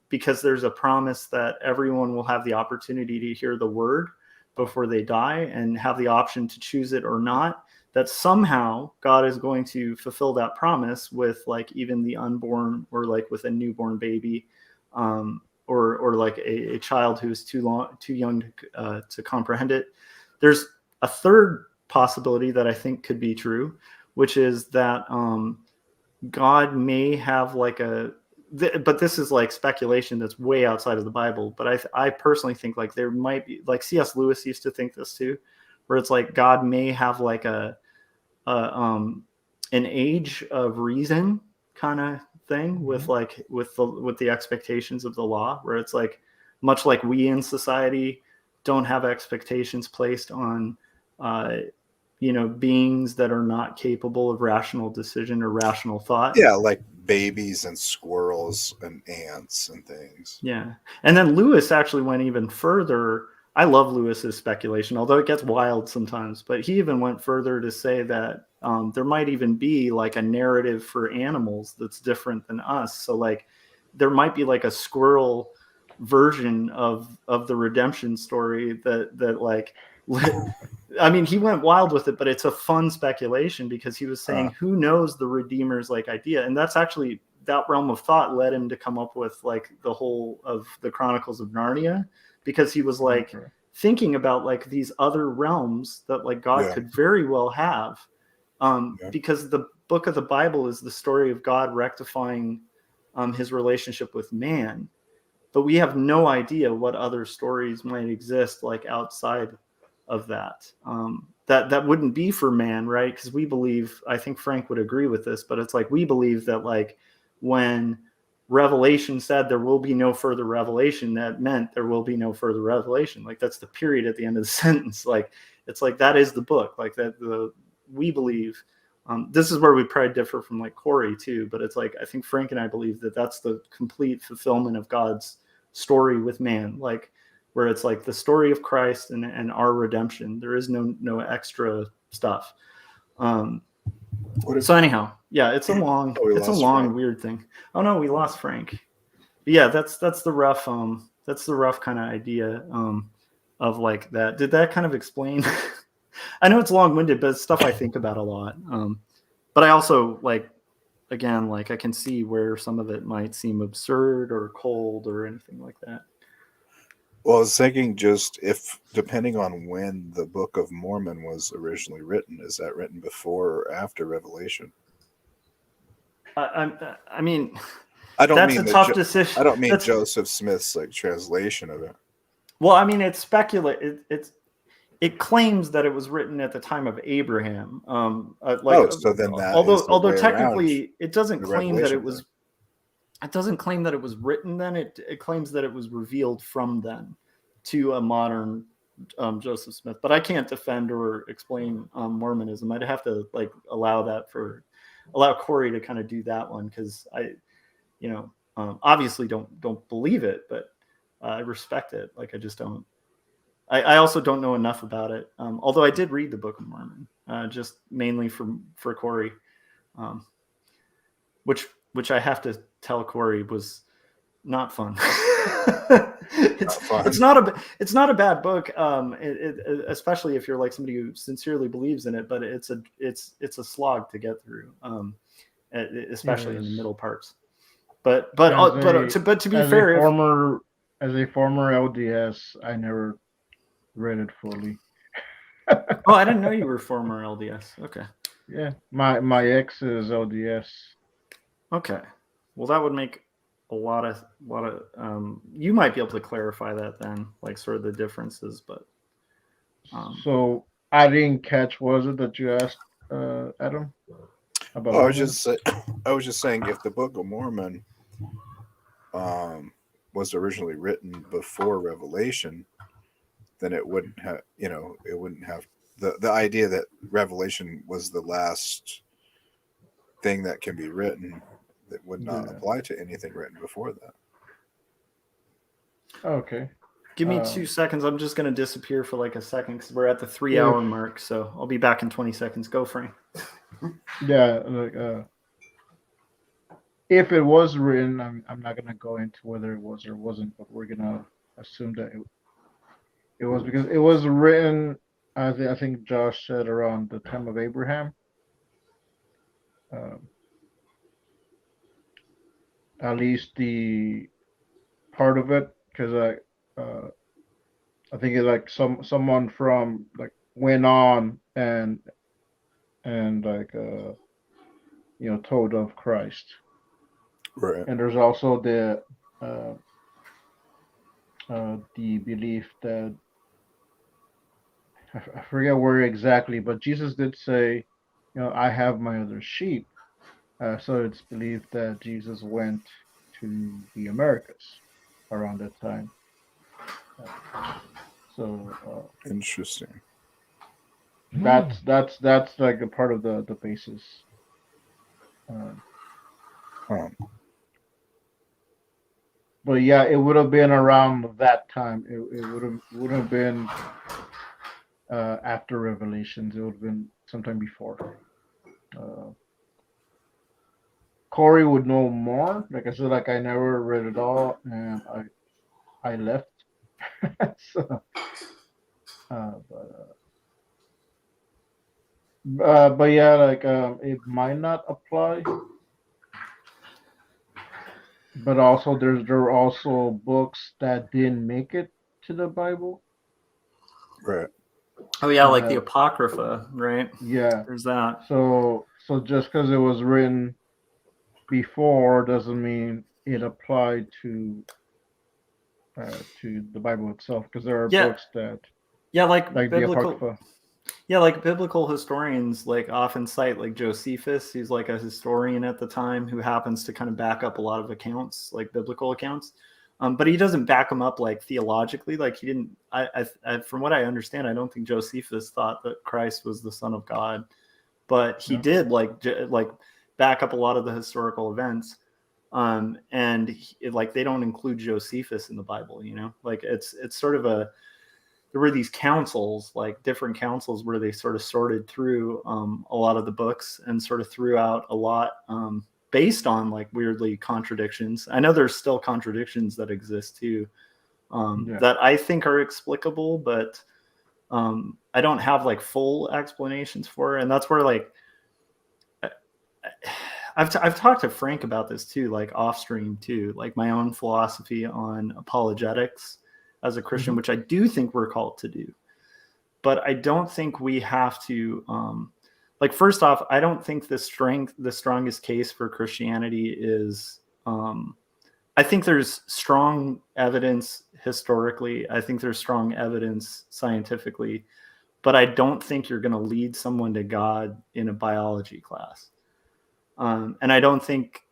because there's a promise that everyone will have the opportunity to hear the word before they die and have the option to choose it or not. That somehow God is going to fulfill that promise with like even the unborn, or like with a newborn baby, or like a child who is too young to comprehend it. There's a third possibility that I think could be true, which is that God may have like but this is like speculation that's way outside of the Bible. But I personally think like there might be, like C.S. Lewis used to think this too, where it's like God may have like an age of reason kind of thing with like with the expectations of the law, where it's like much like we in society don't have expectations placed on beings that are not capable of rational decision or rational thought. Yeah, like babies and squirrels and ants and things. Yeah. And then Lewis actually went even further. I love Lewis's speculation, although it gets wild sometimes, but he even went further to say that there might even be like a narrative for animals that's different than us. So like there might be like a squirrel version of the redemption story that like, I mean, he went wild with it, but it's a fun speculation because he was saying, who knows the Redeemer's like idea. And that's actually, that realm of thought led him to come up with like the whole of the Chronicles of Narnia, because he was like thinking about like these other realms that like God could very well have. Because the book of the Bible is the story of God rectifying his relationship with man. But we have no idea what other stories might exist like outside of that. That wouldn't be for man, right? Because we believe, I think Frank would agree with this, but it's like we believe that like when Revelation said there will be no further revelation, that meant there will be no further revelation. Like that's the period at the end of the sentence. Like it's like that is the book. Like that we believe. This is where we probably differ from like Corey too, but it's like I think Frank and I believe that that's the complete fulfillment of God's story with man, like where it's like the story of Christ and our redemption. There is no extra stuff. So anyhow, yeah, it's a long, Oh, we it's a lost long Frank. weird thing. Oh no, we lost Frank. But yeah, that's the rough kind of idea of like that. Did that kind of explain? I know it's long winded, but it's stuff I think about a lot. But I also like, again, like I can see where some of it might seem absurd or cold or anything like that. Well, I was thinking just if, depending on when the Book of Mormon was originally written, is that written before or after Revelation? I mean, I don't that's mean a the tough decision. I don't mean That's, Joseph Smith's like translation of it. well, I mean, it's speculate. It claims that it was written at the time of Abraham. So then that is the Although way around technically it doesn't the claim that it Revelation was. thing. It doesn't claim that it was written then. It claims that it was revealed from then to a modern Joseph Smith. But I can't defend or explain Mormonism. I'd have to like allow Corey to kind of do that one, because I, obviously don't believe it, but I respect it. Like I just don't. I also don't know enough about it. Although I did read the Book of Mormon, just mainly for Corey, which I have to tell Corey was not fun. It's not a bad book, especially if you're like somebody who sincerely believes in it. But it's a slog to get through, especially in the middle parts. But to be fair, as a former LDS, I never read it fully. oh, I didn't know you were former LDS. Okay. Yeah, my ex is LDS. Okay. Well, that would make a lot of you might be able to clarify that then, like sort of the differences, but So I didn't catch. Was it that you asked, Adam? About I was just saying, if the Book of Mormon was originally written before Revelation, then it wouldn't have, the idea that Revelation was the last thing that can be written, that would not apply to anything written before that. Okay. Give me 2 seconds. I'm just going to disappear for like a second because we're at the 3-hour mark. So I'll be back in 20 seconds. Go, Frank. Yeah, like if it was written, I'm not gonna go into whether it was or wasn't, but we're gonna assume that it was, because it was written, I think Josh said, around the time of Abraham. At least the part of it, because I think it's like someone from like went on and like told of Christ. Right. And there's also the belief that I forget where exactly, but Jesus did say, I have my other sheep. So it's believed that Jesus went to the Americas around that time. Interesting. That's like a part of the basis. But yeah, it would have been around that time. It would have been after Revelations. It would have been sometime before. Corey would know more. Like I said, like I never read it all, and I left. So, but yeah, like it might not apply. But also, there are also books that didn't make it to the Bible. Right. Oh yeah, like the Apocrypha, right? Yeah. There's that. So just because it was written before doesn't mean it applied to the Bible itself, because there are books that like biblical, the Apocrypha. Yeah, like biblical historians like often cite like Josephus, who's like a historian at the time who happens to kind of back up a lot of accounts, like biblical accounts. But he doesn't back them up like theologically. Like he didn't. I from what I understand, I don't think Josephus thought that Christ was the Son of God, but he did like back up a lot of the historical events. And like they don't include Josephus in the Bible. Like it's sort of a there were these councils, like different councils, where they sort of sorted through a lot of the books and sort of threw out a lot based on like weirdly contradictions. I know there's still contradictions that exist too, that I think are explicable, but I don't have like full explanations for it. And that's where like I've talked to Frank about this too, like off stream too, like my own philosophy on apologetics as a Christian, which I do think we're called to do. But I don't think we have to, like, first off, I don't think the strongest case for Christianity is, I think there's strong evidence historically. I think there's strong evidence scientifically, but I don't think you're going to lead someone to God in a biology class. And I don't think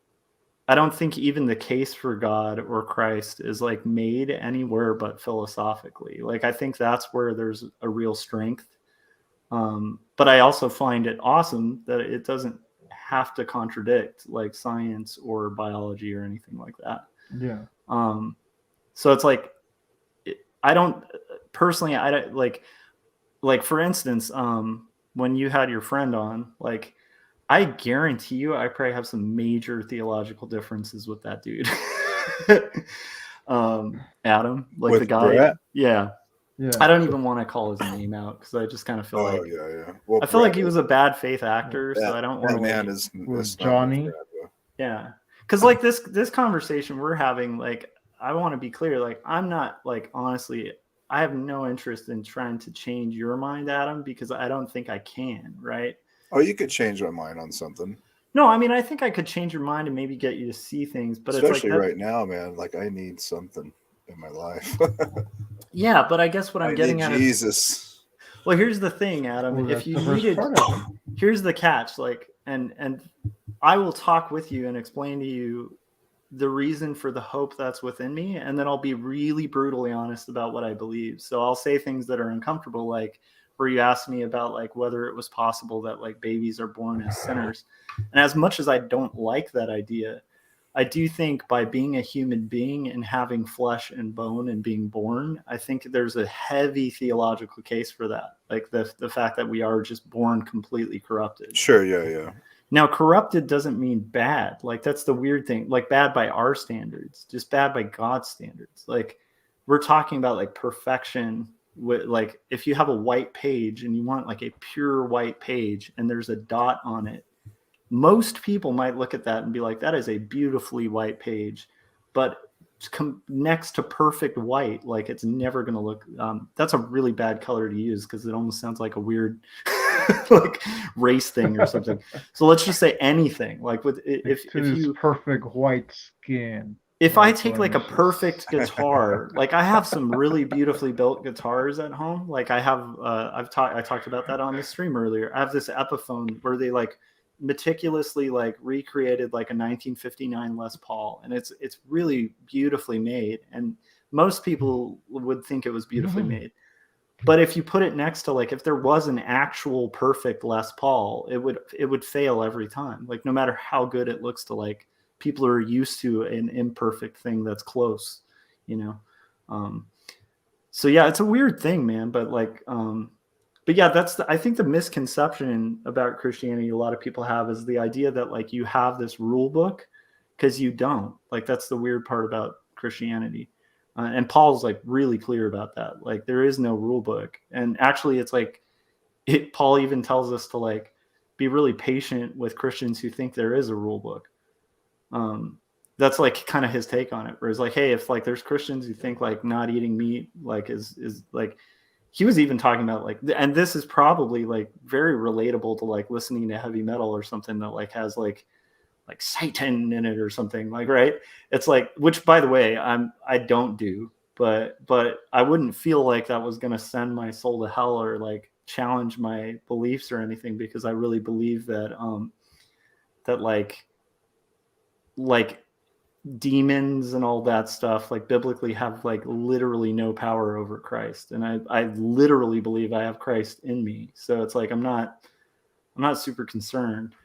even the case for God or Christ is like made anywhere but philosophically. Like, I think that's where there's a real strength. But I also find it awesome that it doesn't have to contradict like science or biology or anything like that. Yeah. So it's like, I don't personally, I don't like for instance, when you had your friend on, like, I guarantee you, I probably have some major theological differences with that dude. Adam, like With the guy. Brett? Yeah. Yeah. I don't even want to call his name out because I just kind of feel like yeah. Well, I feel like Brett he was a bad faith actor, that, so I don't that want to. man is with not Johnny. Brett, though. Yeah, because like this conversation we're having, like, I want to be clear, like, I'm not like, honestly, I have no interest in trying to change your mind, Adam, because I don't think I can, right? Oh, you could change my mind on something. No, I mean, I think I could change your mind and maybe get you to see things, but Especially it's like right now, man. Like, I need something in my life. yeah, but I guess what I'm getting need at Jesus. is, well, here's the thing, Adam. Well, If that's you the first needed, part of it. here's the catch, like, and I will talk with you and explain to you the reason for the hope that's within me, and then I'll be really brutally honest about what I believe. So I'll say things that are uncomfortable, like where you asked me about like whether it was possible that like babies are born as sinners. And as much as I don't like that idea, I do think by being a human being and having flesh and bone and being born, I think there's a heavy theological case for that. Like the fact that we are just born completely corrupted. Sure, yeah. Now, corrupted doesn't mean bad. Like, that's the weird thing. Like, bad by our standards, just bad by God's standards. Like, we're talking about like perfection. Like, if you have a white page and you want like a pure white page and there's a dot on it, most people might look at that and be like, that is a beautifully white page. But next to perfect white, like, it's never going to look, that's a really bad color to use because it almost sounds like a weird like race thing or something. So let's just say anything, like with if you perfect white skin. If I take like a perfect guitar, like I have some really beautifully built guitars at home. Like I have, I talked about that on the stream earlier. I have this Epiphone where they like meticulously like recreated like a 1959 Les Paul, and it's really beautifully made. And most people would think it was beautifully made. But if you put it next to like, if there was an actual perfect Les Paul, it would fail every time. Like no matter how good it looks to like people are used to an imperfect thing that's close, you know? So yeah, it's a weird thing, man. But like, but yeah, I think the misconception about Christianity a lot of people have is the idea that like you have this rule book, because you don't. Like that's the weird part about Christianity. And Paul's like really clear about that. Like there is no rule book. And actually it's like, Paul even tells us to like be really patient with Christians who think there is a rule book. That's like kind of his take on it, where it's like, hey, if like there's Christians who think like not eating meat like is like, he was even talking about like, and this is probably like very relatable to like listening to heavy metal or something that like has like Satan in it or something, like, right? It's like, which by the way, I don't do, but I wouldn't feel like that was going to send my soul to hell or like challenge my beliefs or anything, because I really believe that that like demons and all that stuff like biblically have like literally no power over Christ, and I literally believe I have Christ in me. So it's like I'm not super concerned.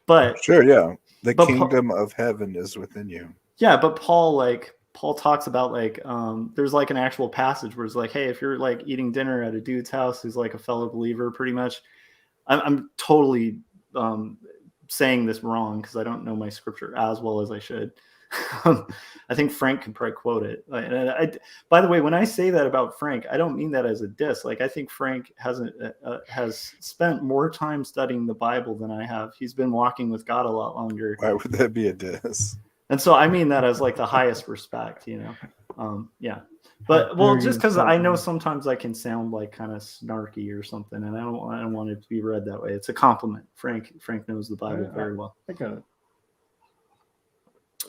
But sure, yeah, the kingdom of heaven is within you. Yeah, but Paul, like Paul talks about like there's like an actual passage where it's like, hey, if you're like eating dinner at a dude's house who's like a fellow believer, pretty much. I'm totally saying this wrong because I don't know my scripture as well as I should. I think Frank could probably quote it. By the way, when I say that about Frank, I don't mean that as a diss. Like I think Frank has spent more time studying the Bible than I have. He's been walking with God a lot longer. Why would that be a diss? And so I mean that as like the highest respect, you know. Yeah. But well, just because I know sometimes I can sound like kind of snarky or something, and I don't want it to be read that way. It's a compliment. Frank knows the Bible very well. I got it.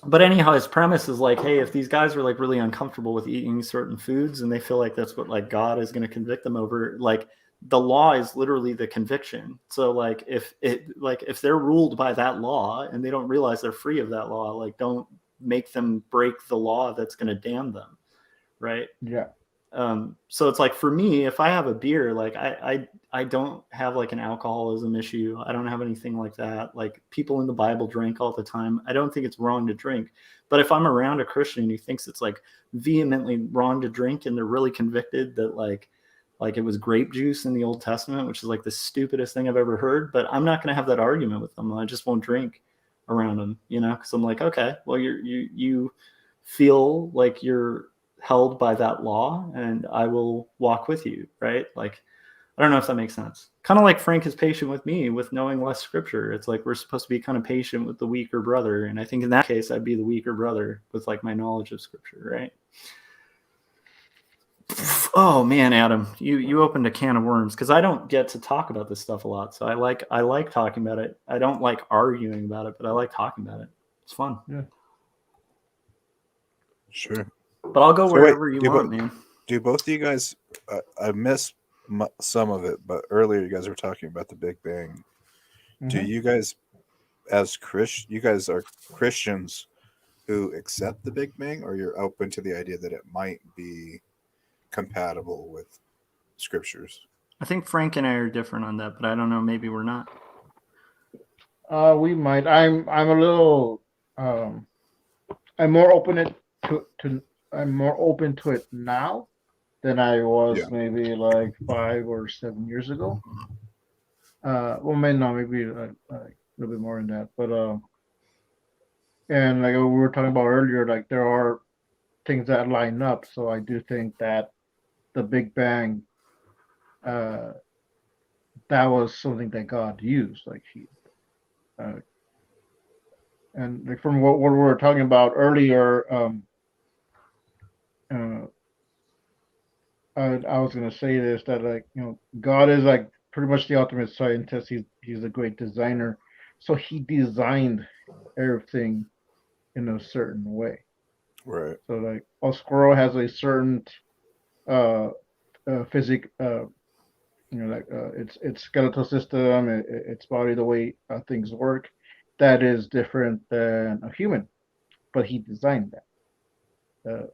But anyhow, his premise is like, hey, if these guys are like really uncomfortable with eating certain foods and they feel like that's what like God is going to convict them over, like the law is literally the conviction. So like if they're ruled by that law and they don't realize they're free of that law, like don't make them break the law that's going to damn them, right? Yeah. So it's like for me, if I have a beer, like I don't have like an alcoholism issue. I don't have anything like that. Like people in the Bible drink all the time. I don't think it's wrong to drink. But if I'm around a Christian who thinks it's like vehemently wrong to drink and they're really convicted that like it was grape juice in the Old Testament, which is like the stupidest thing I've ever heard, but I'm not going to have that argument with them. I just won't drink around them, you know, because I'm like, okay, well, you feel like you're held by that law and I will walk with you, right? Like, I don't know if that makes sense. Kind of like Frank is patient with me with knowing less scripture. It's like we're supposed to be kind of patient with the weaker brother. And I think in that case, I'd be the weaker brother with like my knowledge of scripture, right? Oh man, Adam, you opened a can of worms because I don't get to talk about this stuff a lot. So I like talking about it. I don't like arguing about it, but I like talking about it. It's fun. Yeah. Sure. But I'll go wherever you want, man. Do both of you guys? I missed some of it, but earlier you guys were talking about the Big Bang. Mm-hmm. Do you guys, as you guys are Christians who accept the Big Bang, or you're open to the idea that it might be compatible with scriptures? I think Frank and I are different on that, but I don't know. Maybe we're not. We might. I'm a little. I'm more open to. I'm more open to it now than I was maybe like 5 or 7 years ago. Well, maybe like a little bit more than that. But and like we were talking about earlier, like there are things that line up. So I do think that the Big Bang, that was something that God used. Like and like from what we were talking about earlier. I was gonna say this, that like, you know, God is like pretty much the ultimate scientist. He's a great designer, so he designed everything in a certain way. Right. So like a squirrel has a certain physic, like its skeletal system, its body, the way things work, that is different than a human, but he designed that.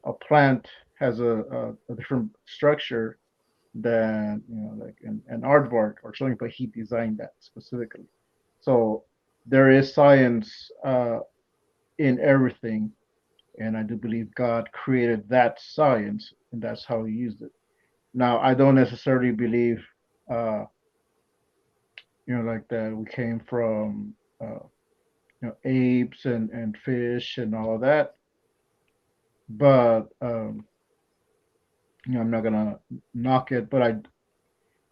A plant has a different structure than, you know, like an aardvark or something, but he designed that specifically. So there is science in everything, and I do believe God created that science, and that's how he used it. Now, I don't necessarily believe, like that we came from, apes and fish and all of that. But I'm not gonna knock it. But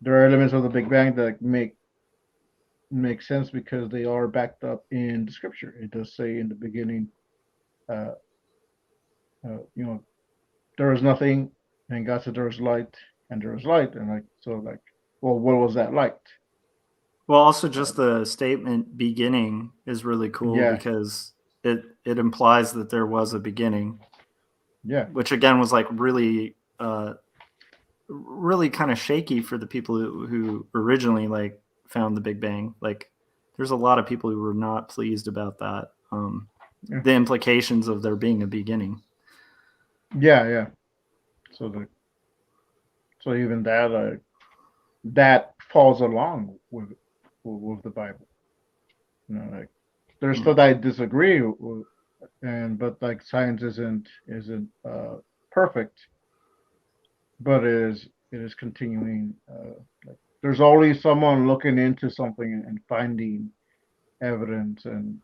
there are elements of the Big Bang that make sense because they are backed up in the scripture. It does say in the beginning, there was nothing, and God said there was light, and there was light, and well, what was that light? Well, also just the statement beginning is really cool because it implies that there was a beginning. Yeah. Which again was like really really kind of shaky for the people who originally like found the Big Bang. Like there's a lot of people who were not pleased about that. The implications of there being a beginning. Yeah. So even that that falls along with the Bible. Like there's stuff I disagree with but like science isn't perfect, but it is continuing. Like, there's always someone looking into something and finding evidence, and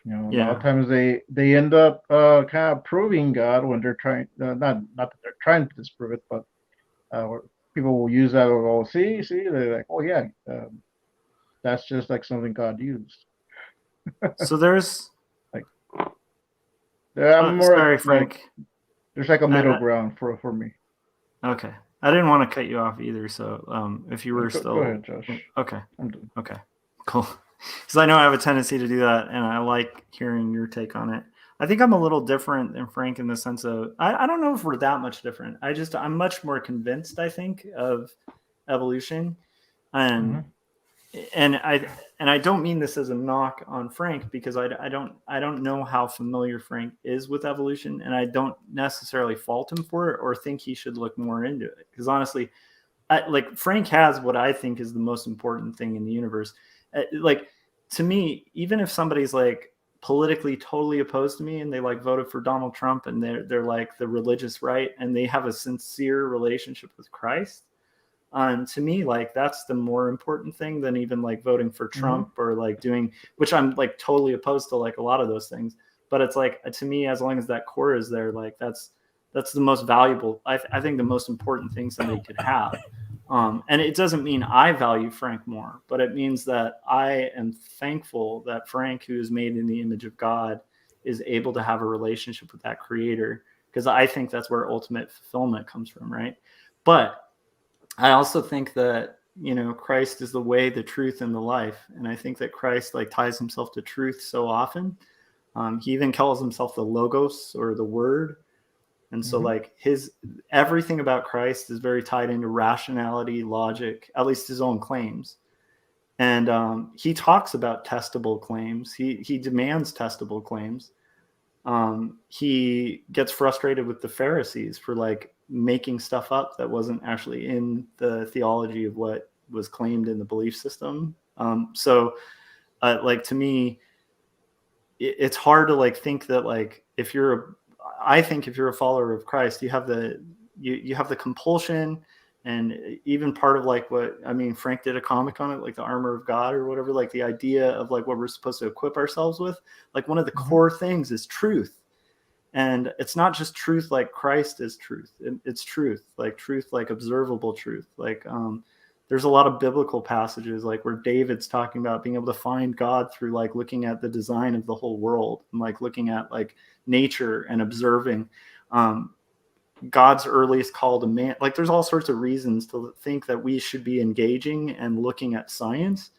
a lot of Yeah. times they end up kind of proving God when they're trying. Not that they're trying to disprove it, but people will use that. Or see, they're like, oh yeah, that's just like something God used. So there's Like, I'm more sorry, like Frank. there's like a middle I, ground for me. okay. I didn't want to cut you off either. So if you were Go still ahead, Josh. okay. I'm done. Okay. Cool. Because I know I have a tendency to do that, and I like hearing your take on it. I think I'm a little different than Frank in the sense of I don't know if we're that much different. I'm much more convinced, I think, of evolution. And Mhm. and I don't mean this as a knock on Frank, because I don't know how familiar Frank is with evolution, and I don't necessarily fault him for it or think he should look more into it, because honestly, like Frank has what I think is the most important thing in the universe. Like, to me, even if somebody's like politically totally opposed to me and they like voted for Donald Trump and they're like the religious right and they have a sincere relationship with Christ, to me, like, that's the more important thing than even like voting for Trump or like doing, which I'm like totally opposed to, like a lot of those things. But it's like, to me, as long as that core is there, like that's the most valuable. I think the most important thing somebody could have. And it doesn't mean I value Frank more, but it means that I am thankful that Frank, who is made in the image of God, is able to have a relationship with that creator, because I think that's where ultimate fulfillment comes from, right? But I also think that, Christ is the way, the truth, and the life. And I think that Christ like ties himself to truth so often. He even calls himself the Logos, or the Word. And so Mhm. like everything about Christ is very tied into rationality, logic, at least his own claims. And he talks about testable claims. He demands testable claims. He gets frustrated with the Pharisees for like making stuff up that wasn't actually in the theology of what was claimed in the belief system. Like, to me, it's hard to like think that, like, I think if you're a follower of Christ, you have the compulsion, and even part of like what I mean, Frank did a comic on it, like the armor of God or whatever, like the idea of like what we're supposed to equip ourselves with. Like, one of the Mhm. core things is truth. And it's not just truth like Christ is truth. It's truth like observable truth. Like, there's a lot of biblical passages like where David's talking about being able to find God through like looking at the design of the whole world and like looking at like nature and observing. God's earliest call to man. Like, there's all sorts of reasons to think that we should be engaging and looking at science,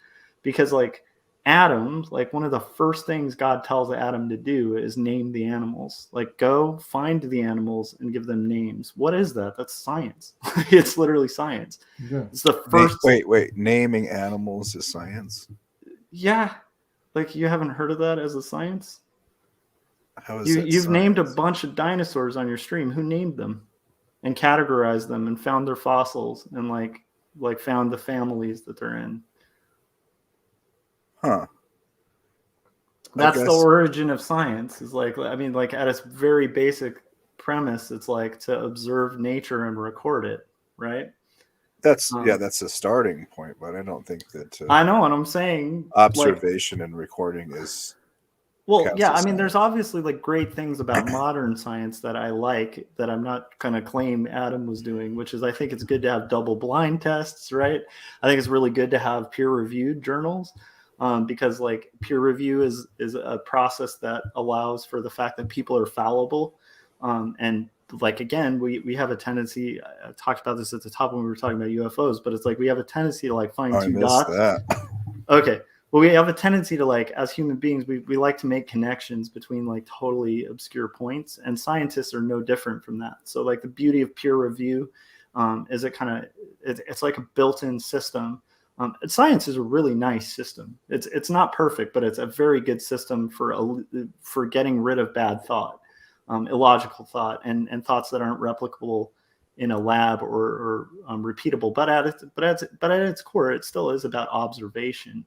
because like Adam, like one of the first things God tells Adam to do is name the animals. Like, go find the animals and give them names. What is that? That's science. It's literally science. Yeah. It's the first. Wait. Naming animals is science. Yeah. Like, you haven't heard of that as a science? How is that You've named a science? bunch of dinosaurs on your stream. Who named them and categorized them and found their fossils and like found the families that they're in? Huh. I That's the guess origin of science. Is like, I mean, like at its very basic premise, it's like to observe nature and record it, right? that's Um, that's a starting point, but I don't think that I know what I'm saying. Like, observation and recording is well, counts yeah, I as mean, there's science. obviously like great things about modern science that I like, that I'm not going to claim Adam was doing, which is I think it's good to have double blind tests, right? I think it's really good to have peer reviewed journals, because like peer review is a process that allows for the fact that people are fallible. And like, again, we have a tendency, I talked about this at the top when we were talking about UFOs, but it's like we have a tendency to like Oh, find I two missed dots. that. Okay. Well, we have a tendency to like, as human beings, we like to make connections between like totally obscure points, and scientists are no different from that. So like the beauty of peer review is it's like a built-in system. Science is a really nice system. It's not perfect, but it's a very good system for getting rid of bad thought, illogical thought, and thoughts that aren't replicable in a lab or repeatable. But at its core, it still is about observation.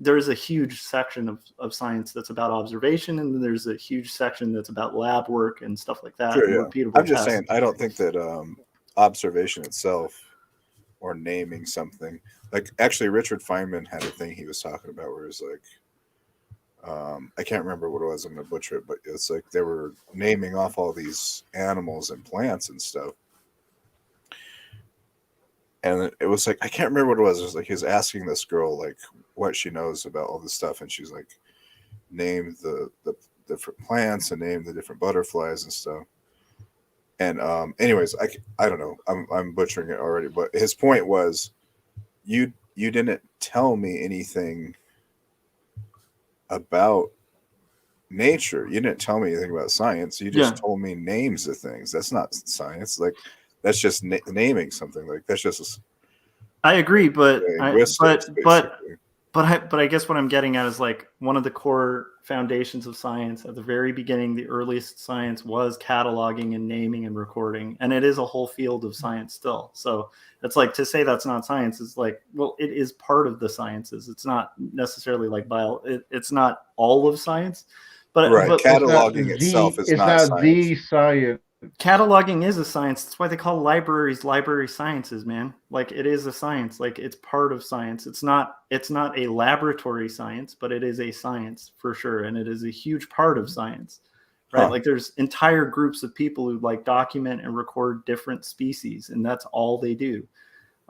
there's a huge section of science that's about observation, and then there's a huge section that's about lab work and stuff like that. Sure, and yeah. repeatable I'm just tests. saying, I don't think that observation itself or naming something, like actually Richard Feynman had a thing he was talking about where it's like, I can't remember what it was. I'm gonna butcher it, but it's like they were naming off all these animals and plants and stuff. And it was like, I can't remember what it was. It was like he was asking this girl like what she knows about all this stuff, and she's like, name the different plants and name the different butterflies and stuff. And anyways, I don't know. I'm butchering it already, but his point was, you didn't tell me anything about nature. You didn't tell me anything about science. You just told me names of things. That's not science. Like that's just naming something. Like that's just. I agree, but I guess what I'm getting at is like one of the core foundations of science at the very beginning, the earliest science was cataloging and naming and recording, and it is a whole field of science still. So it's like to say that's not science is like, well, it is part of the sciences. It's not necessarily like it's not all of science, but cataloging itself is not science. The science. Cataloging is a science. That's why they call libraries library sciences, man. Like it is a science. Like it's part of science. It's not a laboratory science, but it is a science for sure, and it is a huge part of science, right? Like there's entire groups of people who like document and record different species, and that's all they do.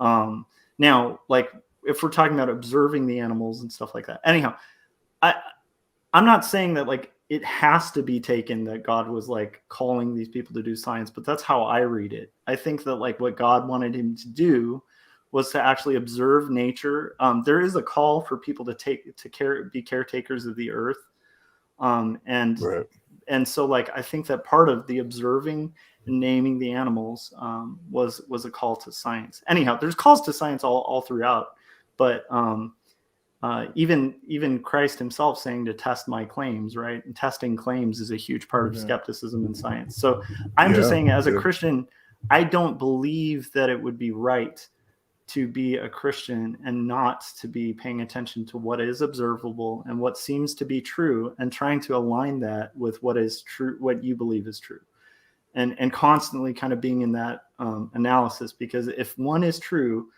Now, like if we're talking about observing the animals and stuff like that. Anyhow, I'm not saying that like it has to be taken that God was like calling these people to do science, but that's how I read it. I think that like what God wanted him to do was to actually observe nature. There is a call for people to be caretakers of the earth. And so like, I think that part of the observing and naming the animals was a call to science. Anyhow, there's calls to science all throughout, but even Christ himself saying to test my claims, right? And testing claims is a huge part of skepticism in science. So I'm just saying, as a Christian, I don't believe that it would be right to be a Christian and not to be paying attention to what is observable and what seems to be true, and trying to align that with what is true, what you believe is true, and constantly kind of being in that analysis. Because if one is true,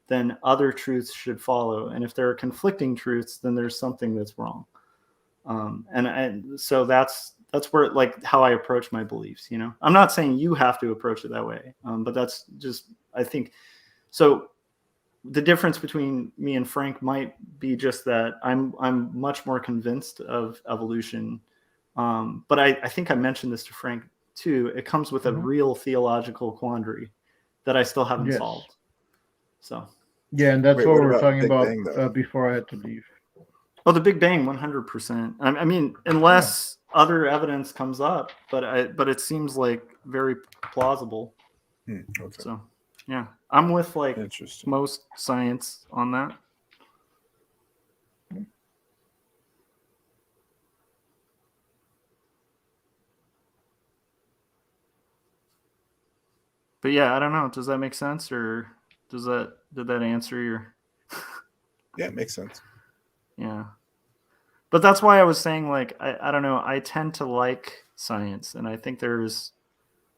then other truths should follow. And if there are conflicting truths, then there's something that's wrong. And so that's where, like, how I approach my beliefs, you know. I'm not saying you have to approach it that way, but that's just, I think, so the difference between me and Frank might be just that I'm much more convinced of evolution. But I think I mentioned this to Frank too. It comes with a real theological quandary that I still haven't solved. So. Yeah, and that's what we were talking about before I had to leave. Oh, the Big Bang, 100%. I mean, unless other evidence comes up, but it seems like very plausible. Okay. So, yeah, I'm with like most science on that. But yeah, I don't know. Does that make sense, or did that answer your? Yeah, it makes sense. Yeah, but that's why I was saying, like, I don't know. I tend to like science, and I think there's,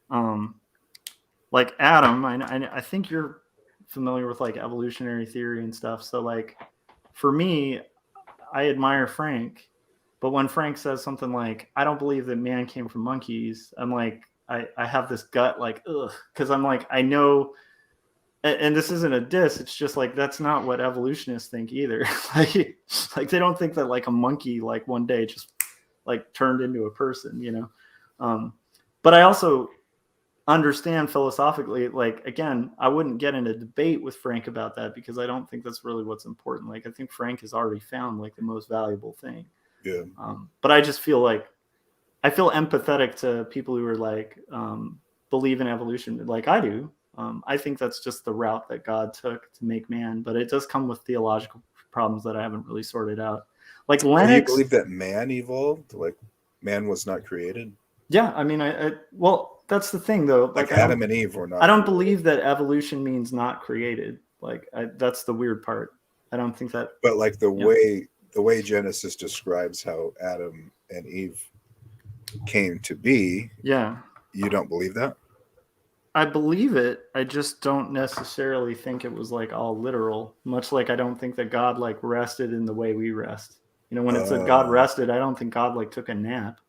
like Adam. I think you're familiar with like evolutionary theory and stuff. So like, for me, I admire Frank, but when Frank says something like, "I don't believe that man came from monkeys," I'm like, I have this gut like, ugh, because I'm like, I know. And this isn't a diss. It's just like, that's not what evolutionists think either. like they don't think that like a monkey like one day just like turned into a person, you know. But I also understand philosophically, like, again, I wouldn't get in a debate with Frank about that, because I don't think that's really what's important. Like, I think Frank has already found like the most valuable thing. Yeah. But I just feel like I feel empathetic to people who are like believe in evolution like I do. I think that's just the route that God took to make man, but it does come with theological problems that I haven't really sorted out. Like Lennox, do you believe that man evolved? Like man was not created? Yeah, I mean, well, that's the thing though. Like Adam and Eve were not. I don't believe that evolution means not created. Like that's the weird part. I don't think that. But like the way the way Genesis describes how Adam and Eve came to be, Yeah. you don't believe that? I believe it. I just don't necessarily think it was like all literal, much like I don't think that God like rested in the way we rest. You know, when it said God rested, I don't think God like took a nap.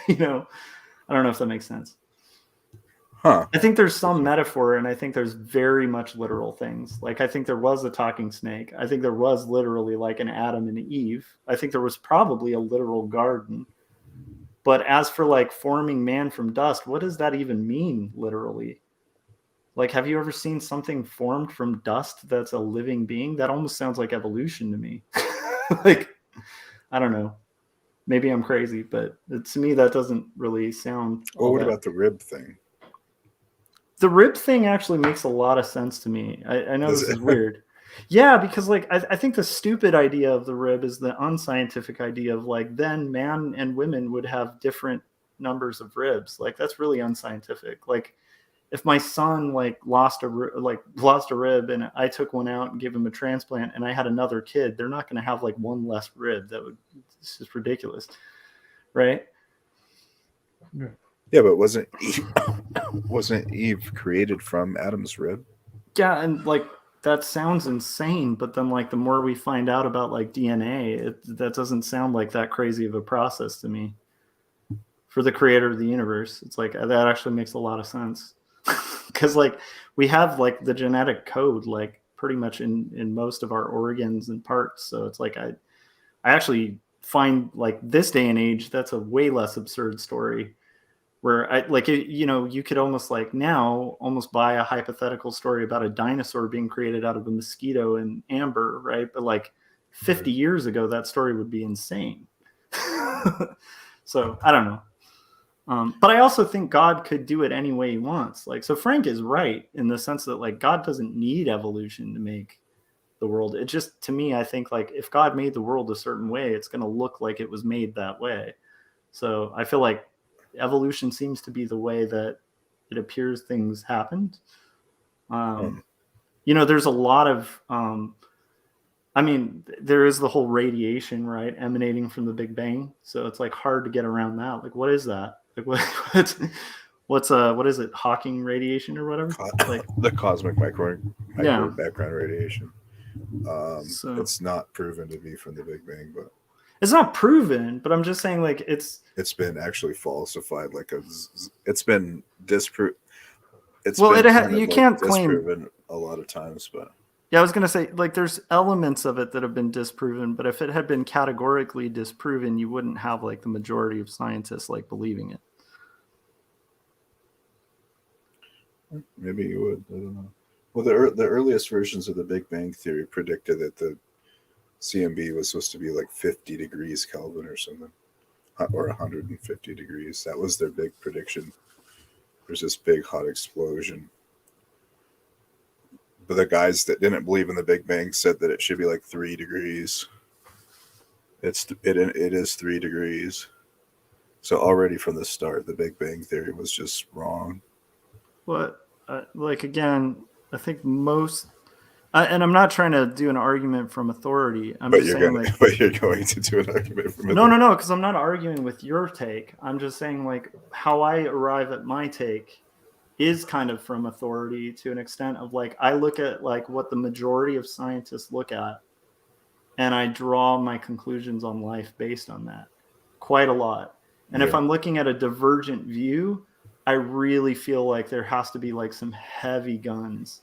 You know, I don't know if that makes sense. Huh. I think there's some metaphor, and I think there's very much literal things. Like I think there was a talking snake. I think there was literally like an Adam and Eve. I think there was probably a literal garden. But as for like forming man from dust, what does that even mean literally? Like, have you ever seen something formed from dust that's a living being? That almost sounds like evolution to me. Like, I don't know. Maybe I'm crazy, but to me, that doesn't really sound. Well, what about the rib thing? The rib thing actually makes a lot of sense to me. I know Does this it? is weird. Yeah, because like I think the stupid idea of the rib is the unscientific idea of like then man and women would have different numbers of ribs. Like that's really unscientific. Like if my son like lost a rib and I took one out and gave him a transplant and I had another kid, they're not going to have like one less rib. It's just ridiculous, right? Yeah, but wasn't Eve created from Adam's rib? Yeah, and like that sounds insane, but then like the more we find out about like DNA, that doesn't sound like that crazy of a process to me. For the creator of the universe, it's like that actually makes a lot of sense. Because like we have like the genetic code like pretty much in most of our organs and parts, so it's like I actually find like this day and age that's a way less absurd story where I like you know you could almost like now almost buy a hypothetical story about a dinosaur being created out of a mosquito and amber, right? But like 50 years ago that story would be insane. So I don't know. But I also think God could do it any way he wants. Like, so Frank is right in the sense that like God doesn't need evolution to make the world. It just, to me, I think like if God made the world a certain way, it's going to look like it was made that way. So I feel like evolution seems to be the way that it appears things happened. You know, there's a lot of, I mean, there is the whole radiation, right, emanating from the Big Bang. So it's like hard to get around that. Like, what is that? Like, what is it? Hawking radiation or whatever? Like the cosmic microwave Yeah. background radiation. So It's not proven to be from the Big Bang, but it's not proven. But I'm just saying, like, it's been actually falsified. Like it's been disproved. You can't claim disproven a lot of times, but yeah, I was gonna say like there's elements of it that have been disproven, but if it had been categorically disproven, you wouldn't have like the majority of scientists like believing it. maybe you would. I don't know. Well, the earliest versions of the Big Bang Theory predicted that the CMB was supposed to be like 50 degrees Kelvin or something, or 150 degrees. That was their big prediction. There's this big hot explosion. But the guys that didn't believe in the Big Bang said that it should be like 3 degrees. It is 3 degrees. So already from the start, the Big Bang Theory was just wrong. But like again, I think most, and I'm not trying to do an argument from authority. I'm just saying like, but you're going to do an argument from no, because I'm not arguing with your take. I'm just saying like how I arrive at my take is kind of from authority to an extent of like I look at like what the majority of scientists look at and I draw my conclusions on life based on that quite a lot. And if I'm looking at a divergent view, I really feel like there has to be like some heavy guns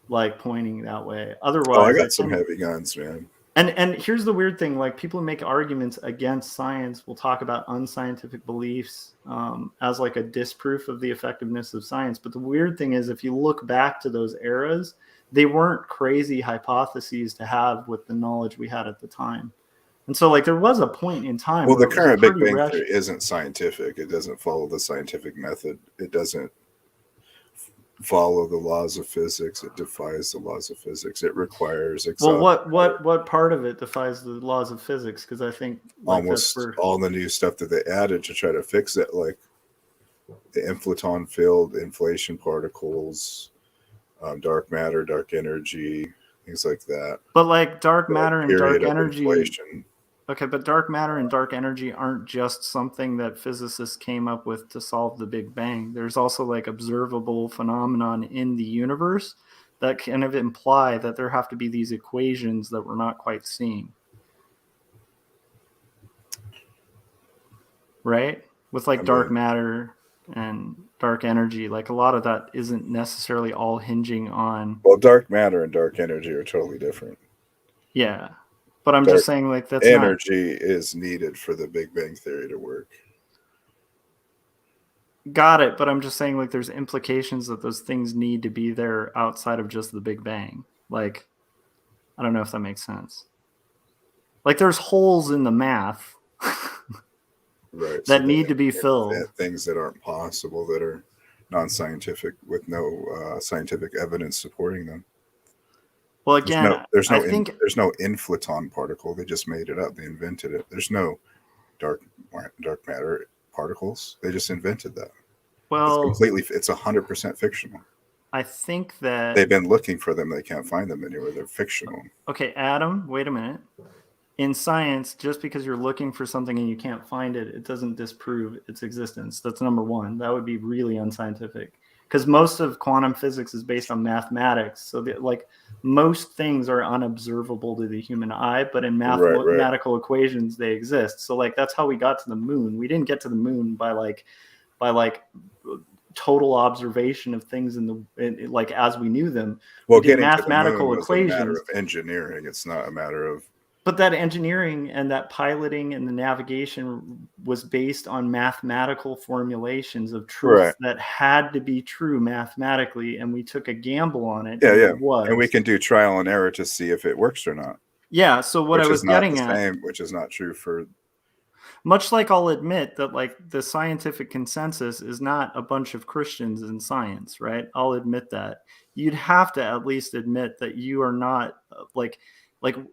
like pointing that way. Otherwise, I got some heavy guns, man. And here's the weird thing: like people who make arguments against science will talk about unscientific beliefs as like a disproof of the effectiveness of science. But the weird thing is, if you look back to those eras, they weren't crazy hypotheses to have with the knowledge we had at the time. And so, like, there was a point in time. Well, the current Big Bang Theory isn't scientific. It doesn't follow the scientific method. It doesn't follow the laws of physics. It defies the laws of physics. It requires well, what part of it defies the laws of physics? Because I think like, almost all the new stuff that they added to try to fix it, like the inflaton field, inflation particles, dark matter, dark energy, things like that. But like dark The matter and period dark of energy. inflation. Okay, but dark matter and dark energy aren't just something that physicists came up with to solve the Big Bang. There's also like observable phenomenon in the universe that kind of imply that there have to be these equations that we're not quite seeing. Right? With like dark matter and dark energy, like a lot of that isn't necessarily all hinging on. Well, dark matter and dark energy are totally different. Yeah. But I'm Dark just saying like that's energy is needed for the Big Bang Theory to work. Got it, but I'm just saying like there's implications that those things need to be there outside of just the Big Bang. Like, I don't know if that makes sense. Like there's holes in the math Right. that need to be filled. Things that aren't possible, that are non-scientific, with no scientific evidence supporting them. Well, again, there's no I think inflaton particle. They just made it up. They invented it. There's no dark matter particles. They just invented that. Well, it's 100% fictional. I think that They've been looking for them. They can't find them anywhere. They're fictional. Okay, Adam, wait a minute. In science, just because you're looking for something and you can't find it, it doesn't disprove its existence. That's number one. That would be really unscientific. Because most of quantum physics is based on mathematics. So like most things are unobservable to the human eye, but in mathematical equations, they exist. So like that's how we got to the moon. We didn't get to the moon by like total observation of things like as we knew them. Well, we did getting mathematical to the moon was equations. a matter of engineering. It's not a matter of. But that engineering and that piloting and the navigation was based on mathematical formulations of truths that had to be true mathematically, and we took a gamble on it. Yeah. It was. And we can do trial and error to see if it works or not. Yeah. So what I was getting at, which is not true for. Much like I'll admit that like the scientific consensus is not a bunch of Christians in science, right? I'll admit that. You'd have to at least admit that you are not like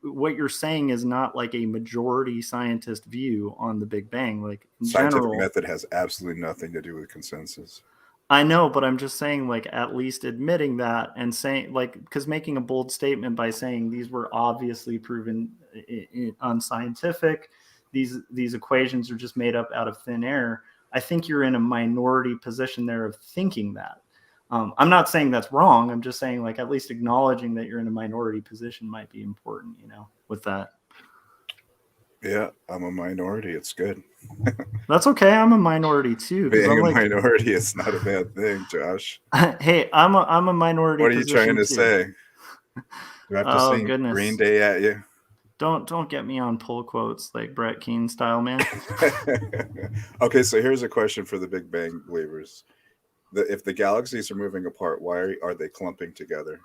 what you're saying is not like a majority scientist view on the Big Bang. Like in scientific method has absolutely nothing to do with consensus. I know, but I'm just saying like at least admitting that and saying like, because making a bold statement by saying these were obviously proven unscientific, these equations are just made up out of thin air. I think you're in a minority position there of thinking that. I'm not saying that's wrong. I'm just saying like at least acknowledging that you're in a minority position might be important, with that. Yeah, I'm a minority. It's good. That's okay. I'm a minority too. Being a minority is not a bad thing, Josh. Hey, I'm a minority. What are you trying to say? Do I have to sing Green Day at you? Don't get me on pull quotes like Brett Keane style, man. Okay, so here's a question for the Big Bang believers. If the galaxies are moving apart, why are they clumping together?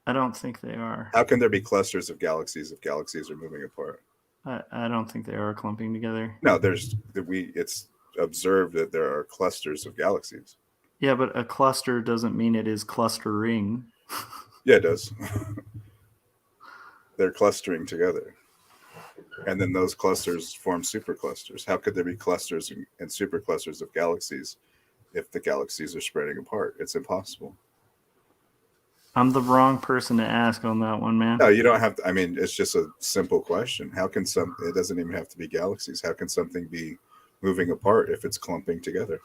I don't think they are. How can there be clusters of galaxies if galaxies are moving apart? I don't think they are clumping together. No, it's observed that there are clusters of galaxies. Yeah, but a cluster doesn't mean it is clustering. Yeah, it does. They're clustering together. And then those clusters form superclusters. How could there be clusters and superclusters of galaxies if the galaxies are spreading apart? It's impossible. I'm the wrong person to ask on that one, man. No, you don't have to. I mean, it's just a simple question. How can it doesn't even have to be galaxies. How can something be moving apart if it's clumping together?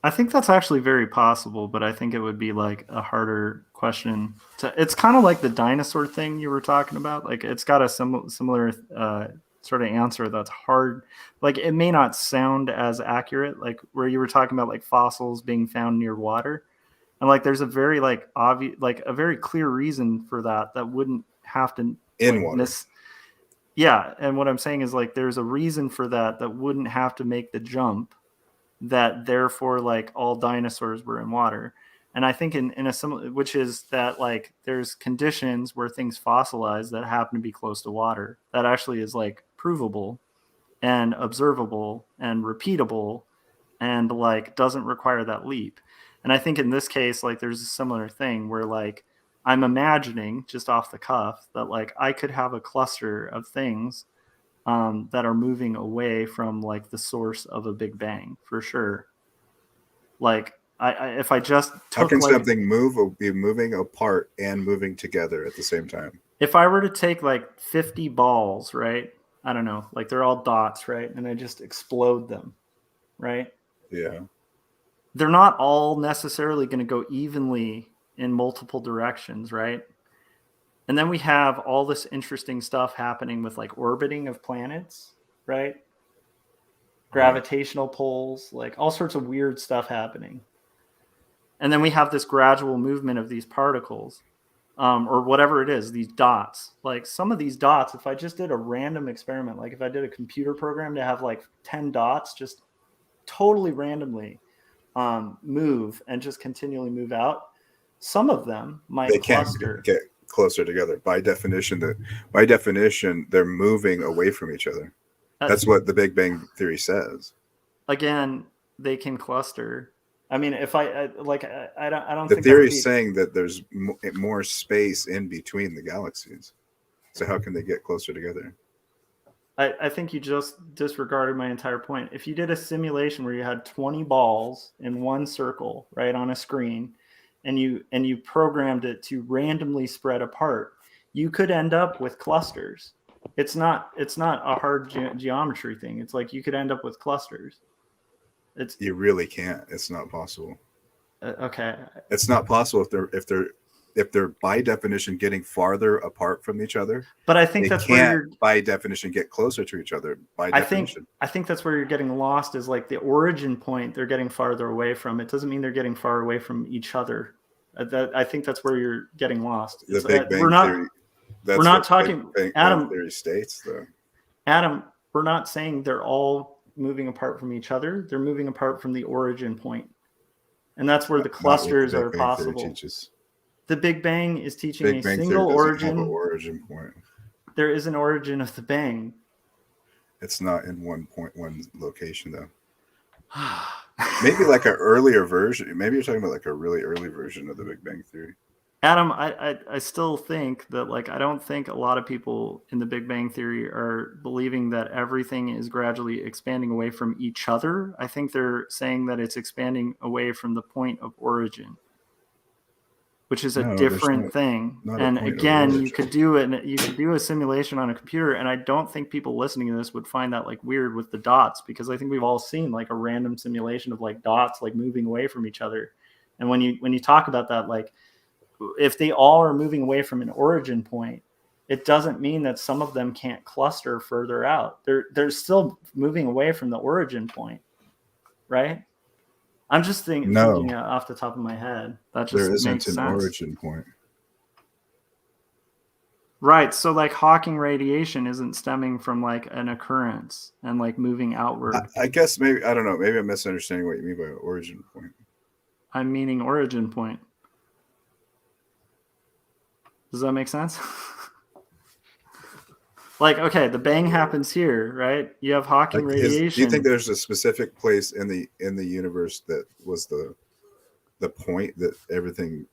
I think that's actually very possible, but I think it would be like a harder question. It's kind of like the dinosaur thing you were talking about. Like it's got a similar sort of answer that's hard. Like it may not sound as accurate, like where you were talking about like fossils being found near water. And like there's a very like obvious, like a very clear reason for that wouldn't have to in water. Yeah, and what I'm saying is like there's a reason for that wouldn't have to make the jump. That therefore like all dinosaurs were in water. And I think in a similar, which is that like there's conditions where things fossilize that happen to be close to water. That actually is like provable and observable and repeatable and like doesn't require that leap. And I think in this case, like there's a similar thing where like I'm imagining just off the cuff that like I could have a cluster of things that are moving away from like the source of a Big Bang for sure. Like if I just How took can like, something be moving apart and moving together at the same time? if I were to take like 50 balls, right? I don't know, like they're all dots, right? And I just explode them, right? Yeah. They're not all necessarily going to go evenly in multiple directions, right? And then we have all this interesting stuff happening with like orbiting of planets, right? Gravitational pulls, like all sorts of weird stuff happening. And then we have this gradual movement of these particles, or whatever it is, these dots. Like some of these dots, if I just did a random experiment, like if I did a computer program to have like 10 dots just totally randomly move and just continually move out, some of them might They can't cluster. get closer together. By definition, they're moving away from each other. That's what the Big Bang Theory says. Again, they can cluster. I mean, if I don't The think theory is saying that there's more space in between the galaxies. So how can they get closer together? I think you just disregarded my entire point. If you did a simulation where you had 20 balls in one circle, right, on a screen, and you programmed it to randomly spread apart, you could end up with clusters. It's not a hard geometry thing. It's like you could end up with clusters. You really can't. It's not possible. Okay. It's not possible if they're by definition getting farther apart from each other. But I think that's where you're by definition get closer to each other. I think that's where you're getting lost, is like the origin point they're getting farther away from. It doesn't mean they're getting far away from each other. I think that's where you're getting lost. The Big Bang Theory. We're not talking, Adam. Theory states though. Adam, we're not saying they're all moving apart from each other. They're moving apart from the origin point, and that's where the clusters are possible. The Big Bang is teaching a single origin point. There is an origin of the Bang. It's not in 1.1 location though. Maybe like an earlier version. Maybe you're talking about like a really early version of the Big Bang Theory. Adam, I still think that, like, I don't think a lot of people in the Big Bang Theory are believing that everything is gradually expanding away from each other. I think they're saying that it's expanding away from the point of origin, which is a different thing. And again, you could do a simulation on a computer, and I don't think people listening to this would find that like weird with the dots, because I think we've all seen like a random simulation of like dots like moving away from each other. And when you talk about that, like, if they all are moving away from an origin point, it doesn't mean that some of them can't cluster further out. They're still moving away from the origin point, right? I'm just thinking off the top of my head. That just there isn't makes an sense. Origin point. Right. So like Hawking radiation isn't stemming from like an occurrence and like moving outward. I guess maybe, I don't know. Maybe I'm misunderstanding what you mean by origin point. I'm meaning origin point. Does that make sense? Like, okay, the Bang happens here, right? You have Hawking radiation. Do you think there's a specific place in the universe that was the point that everything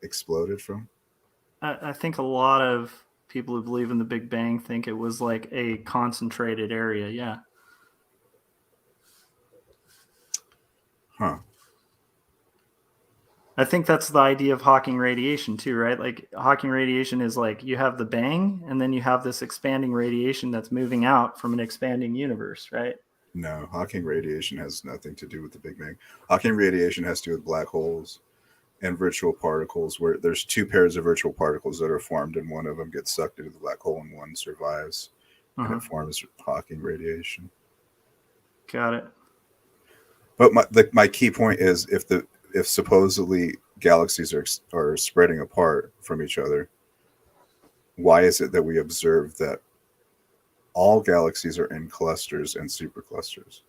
exploded from? I think a lot of people who believe in the Big Bang think it was like a concentrated area. Yeah. Huh. I think that's the idea of Hawking radiation too, right? Like Hawking radiation is like you have the Bang and then you have this expanding radiation that's moving out from an expanding universe, right? No, Hawking radiation has nothing to do with the Big Bang. Hawking radiation has to do with black holes and virtual particles, where there's two pairs of virtual particles that are formed and one of them gets sucked into the black hole and one survives. And it forms Hawking radiation. Got it. But my key point is if supposedly galaxies are spreading apart from each other, why is it that we observe that all galaxies are in clusters and superclusters?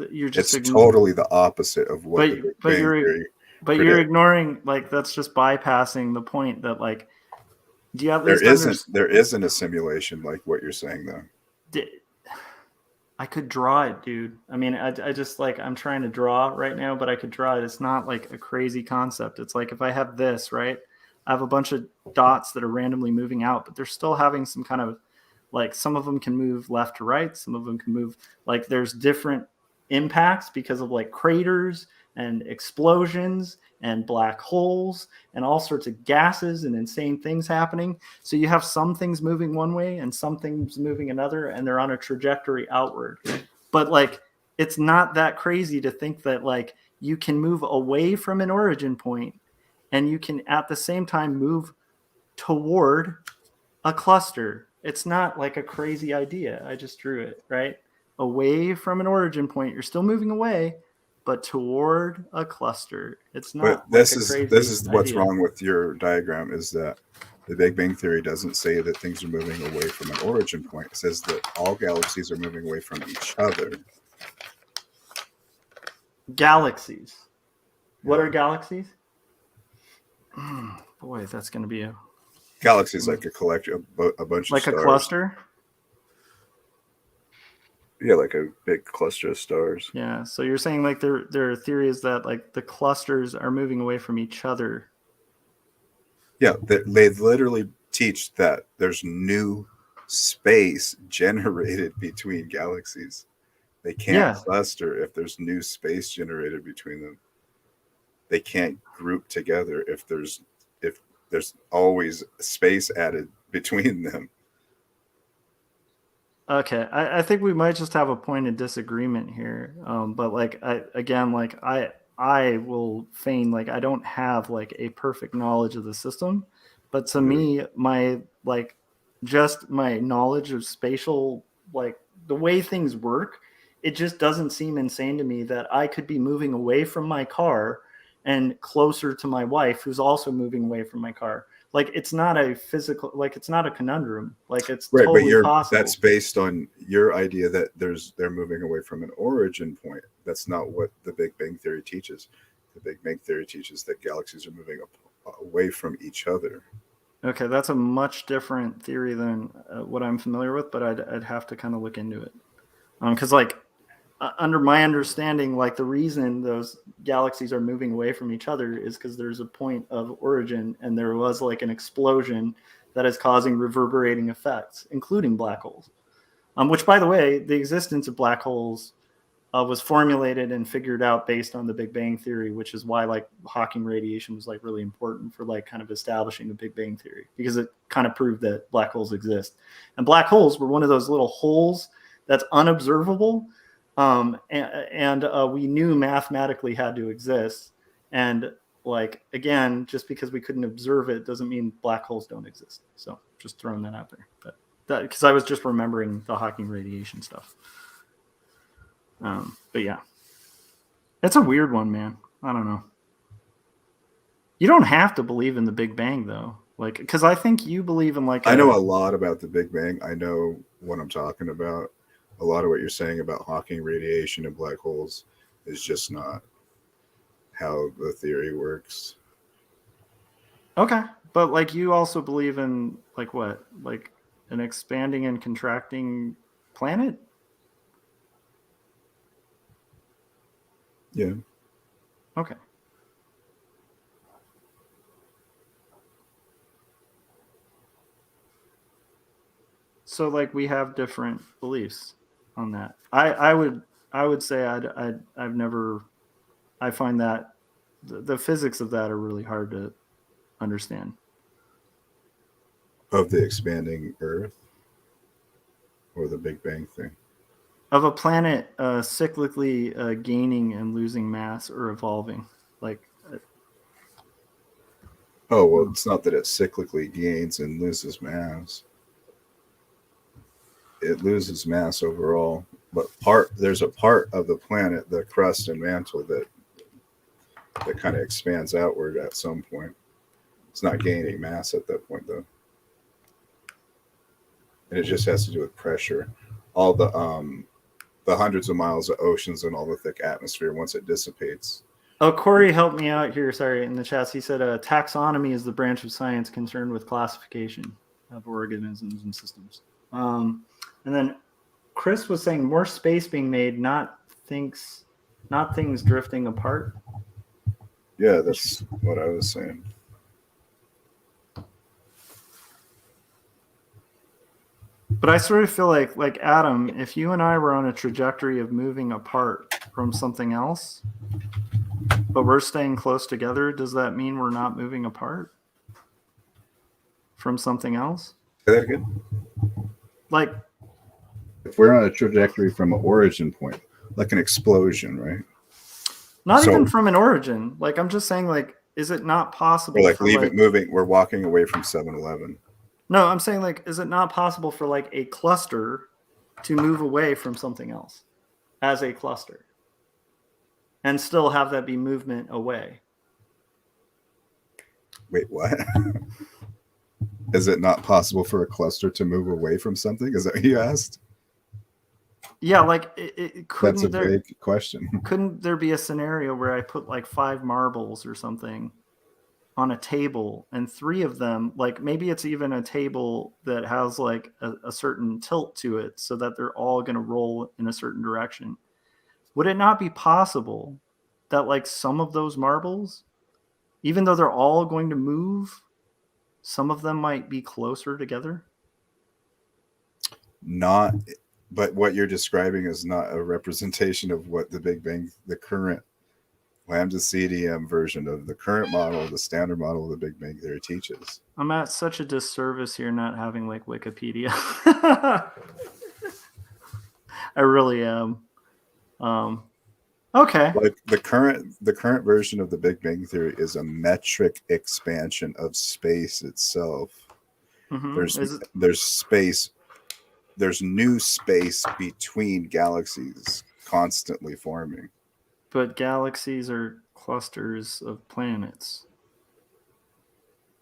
You're just totally the opposite of what the Big Bang Theory. But you're ignoring, like, that's just bypassing the point that, like, do you at least there isn't a simulation like what you're saying though. I could draw it, dude. I mean, I just like, I'm trying to draw right now, but I could draw it. It's not like a crazy concept. It's like if I have this, right? I have a bunch of dots that are randomly moving out, but they're still having some kind of, like, some of them can move left to right. Some of them can move, like, there's different impacts because of like craters and explosions and black holes and all sorts of gases and insane things happening. So you have some things moving one way and some things moving another, and they're on a trajectory outward. But like, it's not that crazy to think that like you can move away from an origin point and you can at the same time move toward a cluster. It's not like a crazy idea. I just drew it, right? Away from an origin point, you're still moving away, but toward a cluster. It's not But this like a is crazy what's idea. wrong with your diagram is that the Big Bang Theory doesn't say that things are moving away from an origin point. It says that all galaxies are moving away from each other. Galaxies. What Yeah. are galaxies? Boy, that's going to be a Galaxies like a collection, a bunch like of a stars. cluster. Yeah, like a big cluster of stars. Yeah. So you're saying like their theory is that like the clusters are moving away from each other. Yeah, they literally teach that there's new space generated between galaxies. They can't cluster if there's new space generated between them. They can't group together if there's always space added between them. Okay, I think we might just have a point of disagreement here. But like I will feign like I don't have like a perfect knowledge of the system, but to me, my like just my knowledge of spatial like the way things work, it just doesn't seem insane to me that I could be moving away from my car and closer to my wife who's also moving away from my car. Like it's not a physical, like it's not a conundrum. Like it's Right, totally but possible. that's based on your idea that they're moving away from an origin point. That's not what the Big Bang Theory teaches. The Big Bang Theory teaches that galaxies are moving away from each other. Okay, that's a much different theory than what I'm familiar with, but I'd have to kind of look into it. Because like under my understanding, like the reason those galaxies are moving away from each other is because there's a point of origin and there was like an explosion that is causing reverberating effects, including black holes. Which, by the way, the existence of black holes was formulated and figured out based on the Big Bang Theory, which is why like Hawking radiation was like really important for like kind of establishing the Big Bang Theory, because it kind of proved that black holes exist. And black holes were one of those little holes that's unobservable. And we knew mathematically had to exist. And like, again, just because we couldn't observe it doesn't mean black holes don't exist. So just throwing that out there. But because I was just remembering the Hawking radiation stuff. But yeah, it's a weird one, man. I don't know. You don't have to believe in the Big Bang though. Like, because I think you believe in like I know a lot about the Big Bang. I know what I'm talking about. A lot of what you're saying about Hawking radiation and black holes is just not how the theory works. Okay, but like you also believe in like what? Like an expanding and contracting planet? Yeah. Okay. So like we have different beliefs on that. I would say I've never. I find that the physics of that are really hard to understand. Of the expanding Earth or the Big Bang thing? Of a planet cyclically gaining and losing mass or evolving. Like. Oh, well, it's not that it cyclically gains and loses mass. It loses mass overall, but there's a part of the planet, the crust and mantle, that kind of expands outward at some point. It's not gaining mass at that point, though, and it just has to do with pressure. All the hundreds of miles of oceans and all the thick atmosphere, once it dissipates. Oh, Corey helped me out here. Sorry, in the chat, he said taxonomy is the branch of science concerned with classification of organisms and systems. And then Chris was saying more space being made, not things drifting apart. Yeah, that's what I was saying. But I sort of feel like Adam, if you and I were on a trajectory of moving apart from something else, But we're staying close together. Does that mean we're not moving apart from something else? Say that again. Like, If we're on a trajectory from an origin point, like an explosion, right? not So- even from an origin. Like, I'm just saying, like, is it not possible Or like for, leave like, it moving. We're walking away from 7-Eleven. no, I'm saying, like, is it not possible for, like, a cluster to move away from something else as a cluster and still have that be movement away? Wait, what? Is it not possible for a cluster to move away from something? Is that what you asked? Yeah, like, That's a couldn't there big question. couldn't there be a scenario where I put like 5 marbles or something on a table, and 3 of them, like maybe it's even a table that has like a certain tilt to it so that they're all going to roll in a certain direction? Would it not be possible that like some of those marbles, even though they're all going to move, some of them might be closer together? Not, but what you're describing is not a representation of what the Big Bang, the current Lambda CDM version of the current model, the standard model of the Big Bang Theory teaches. I'm at such a disservice here not having like Wikipedia. I really am. Okay. Like the current version of the Big Bang Theory is a metric expansion of space itself. Mhm. There's space, there's new space between galaxies constantly forming. But galaxies are clusters of planets.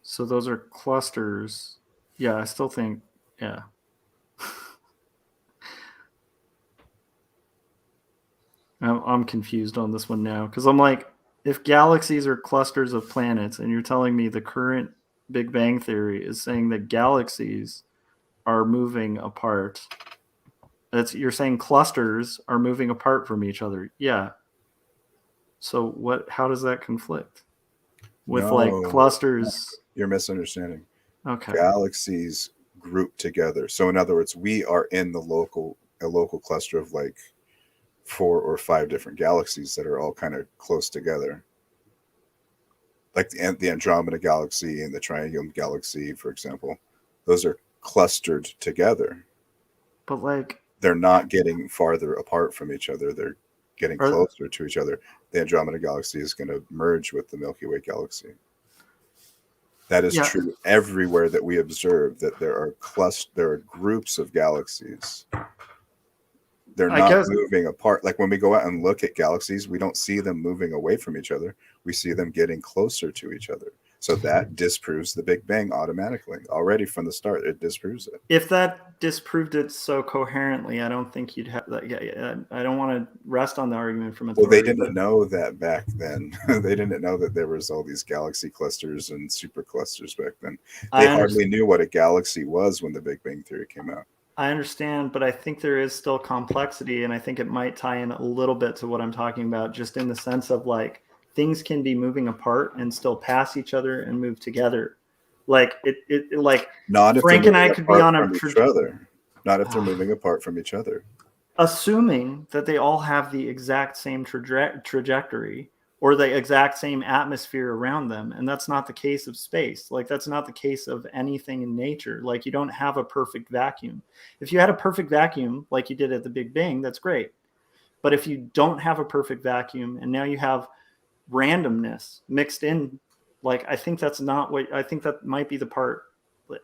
So those are clusters. Yeah, I still think, yeah. I'm confused on this one now because I'm like, if galaxies are clusters of planets, and you're telling me the current Big Bang Theory is saying that galaxies are moving apart, you're saying clusters are moving apart from each other. Yeah. So how does that conflict with like No, clusters? you're misunderstanding. Okay. Galaxies group together. So in other words, we are in a local cluster of like 4 or 5 different galaxies that are all kind of close together. Like the Andromeda Galaxy and the Triangulum Galaxy, for example. Those are clustered together. But like, They're not getting farther apart from each other. They're getting closer to each other. The Andromeda Galaxy is going to merge with the Milky Way Galaxy. That is true everywhere that we observe, that there are groups of galaxies. They're not moving apart. Like when we go out and look at galaxies, we don't see them moving away from each other. We see them getting closer to each other. So that disproves the Big Bang automatically. Already from the start, it disproves it. If that disproved it so coherently, I don't think you'd have that. Yeah, I don't want to rest on the argument from authority. Well, they didn't know that back then. They didn't know that there was all these galaxy clusters and superclusters back then. They hardly knew what a galaxy was when the Big Bang Theory came out. I understand, but I think there is still complexity, and I think it might tie in a little bit to what I'm talking about, just in the sense of like things can be moving apart and still pass each other and move together. Like it like not if Frank and I could be on a not if they're moving apart from each other. Assuming that they all have the exact same trajectory or the exact same atmosphere around them. And that's not the case of space. Like that's not the case of anything in nature. Like you don't have a perfect vacuum. If you had a perfect vacuum, like you did at the Big Bang, that's great. But if you don't have a perfect vacuum and now you have randomness mixed in, like I think that's not what, I think that might be the part,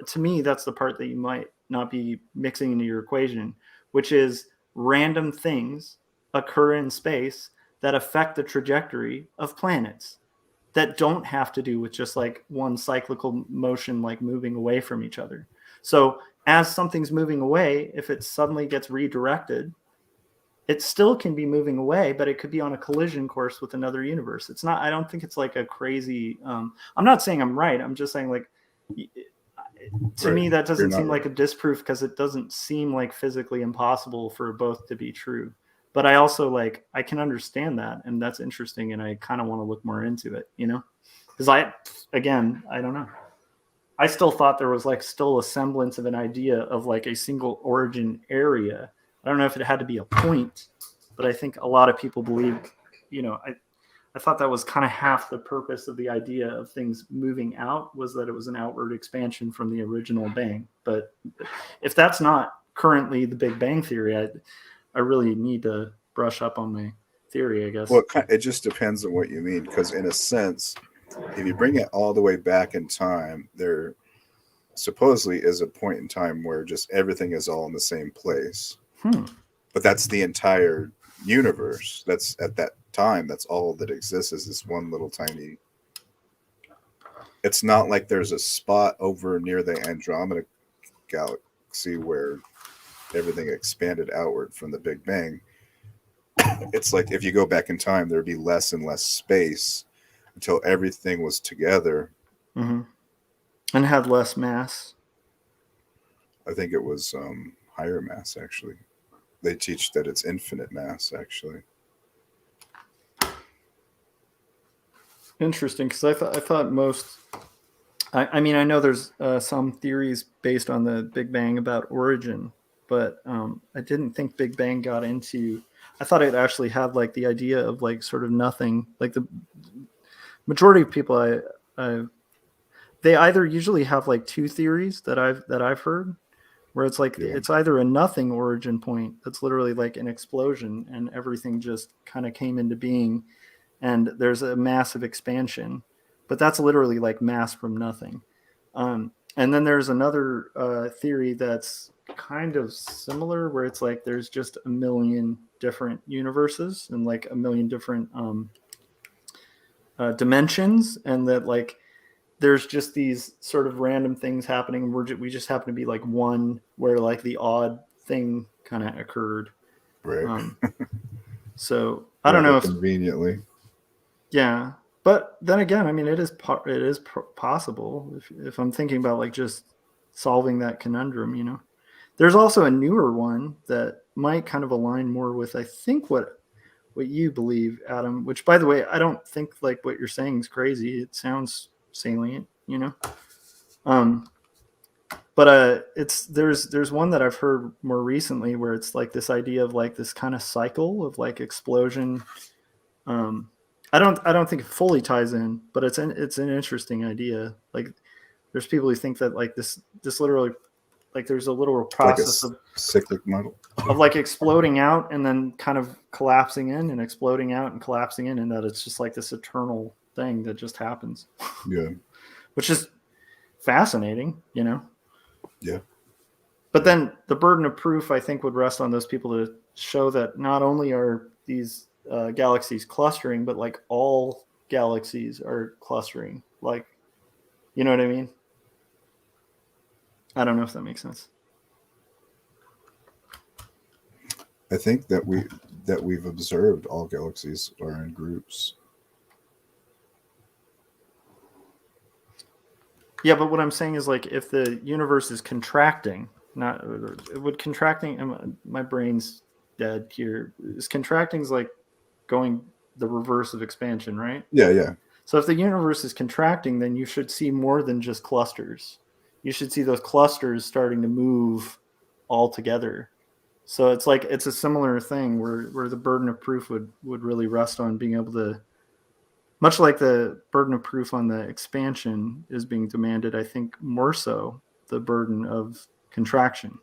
to me, that's the part that you might not be mixing into your equation, which is random things occur in space that affect the trajectory of planets that don't have to do with just like one cyclical motion, like moving away from each other. So as something's moving away, if it suddenly gets redirected, it still can be moving away, but it could be on a collision course with another universe. It's not, I don't think it's like a crazy, I'm not saying I'm right. I'm just saying like, to me, that doesn't seem like a disproof because it doesn't seem like physically impossible for both to be true. But I also like, I can understand that. And that's interesting. And I kind of want to look more into it, you know, because I don't know. I still thought there was like still a semblance of an idea of like a single origin area. I don't know if it had to be a point, but I think a lot of people believe, you know, I I thought that was kind of half the purpose of the idea of things moving out, was that it was an outward expansion from the original bang. But if that's not currently the Big Bang Theory, I really need to brush up on my theory, I guess. Well, it just depends on what you mean, because in a sense, if you bring it all the way back in time, there supposedly is a point in time where just everything is all in the same place. But that's the entire universe. That's at that time, that's all that exists, is this one little tiny. It's not like there's a spot over near the Andromeda galaxy where everything expanded outward from the Big Bang. It's like if you go back in time, there'd be less and less space until everything was together. And had less mass. I think it was higher mass, actually. They teach that it's infinite mass, actually. Interesting, because I thought most. I mean, I know there's some theories based on the Big Bang about origin, but I didn't think Big Bang got into. I thought it actually had like the idea of like sort of nothing. Like the majority of people, they either usually have like two theories that I've heard, where it's like it's either a nothing origin point that's literally like an explosion and everything just kind of came into being, and there's a massive expansion, but that's literally like mass from nothing. And then there's another theory that's kind of similar, where it's like there's just a million different universes and like a million different dimensions, and that like there's just these sort of random things happening, and we just happen to be like one where like the odd thing kind of occurred. Right. So I don't know if conveniently. Yeah, but then again, I mean, it is possible if I'm thinking about like just solving that conundrum. You know, there's also a newer one that might kind of align more with, I think, what you believe, Adam. Which, by the way, I don't think like what you're saying is crazy. It sounds salient, you know. But there's one that I've heard more recently where it's like this idea of like this kind of cycle of like explosion. I don't think it fully ties in, but it's an interesting idea. Like there's people who think that like this literally, like there's a literal process like a cyclic model of like exploding out and then kind of collapsing in and exploding out and collapsing in, and that it's just like this eternal thing that just happens. Yeah. Which is fascinating, you know? Yeah. But then the burden of proof, I think, would rest on those people to show that not only are these galaxies clustering, but like all galaxies are clustering. Like, you know what I mean? I don't know if that makes sense. I think that we've observed all galaxies are in groups. Yeah, but what I'm saying is like if the universe is contracting, my brain's dead here. Is contracting is like going the reverse of expansion, right? Yeah. So if the universe is contracting, then you should see more than just clusters. You should see those clusters starting to move all together. So it's like it's a similar thing where the burden of proof would really rest on being able to, much like the burden of proof on the expansion is being demanded, I think more so the burden of contraction.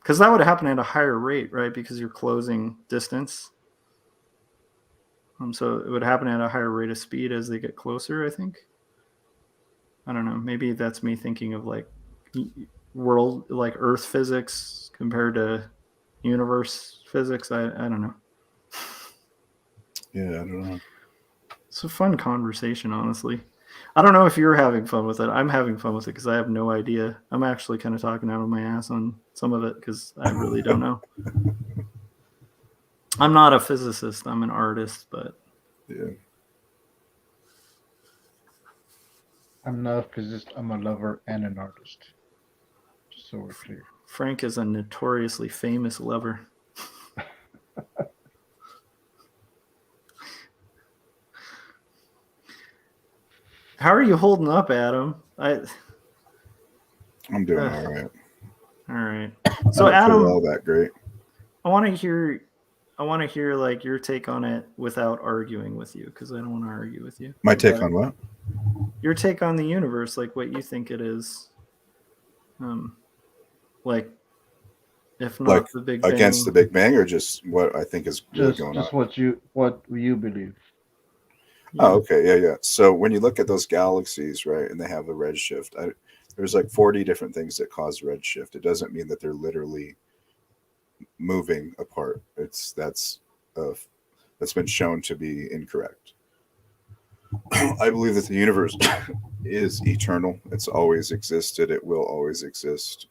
Because that would happen at a higher rate, right? Because you're closing distance. So it would happen at a higher rate of speed as they get closer, I think. I don't know. Maybe that's me thinking of like world, like Earth physics compared to universe physics. I don't know. Yeah, I don't know. It's a fun conversation, honestly. I don't know if you're having fun with it. I'm having fun with it because I have no idea. I'm actually kind of talking out of my ass on some of it because I really don't know. I'm not a physicist. I'm an artist, but yeah. I'm not a physicist. I'm a lover and an artist. Just so we're clear. Frank is a notoriously famous lover. How are you holding up, Adam? I'm doing all right. All right. So I don't Adam, feel all that great. I want to hear want to hear like your take on it without arguing with you, because I don't want to argue with you. My take on what? Your take on the universe, like what you think it is. Like, if not Like the Big against the Bang. Big Bang, or just what I think is really going Just on? what you believe. Yeah. Oh, okay, yeah. So when you look at those galaxies, right, and they have a redshift, there's like 40 different things that cause redshift. It doesn't mean that they're literally moving apart. That's been shown to be incorrect. I believe that the universe is eternal. It's always existed. It will always exist.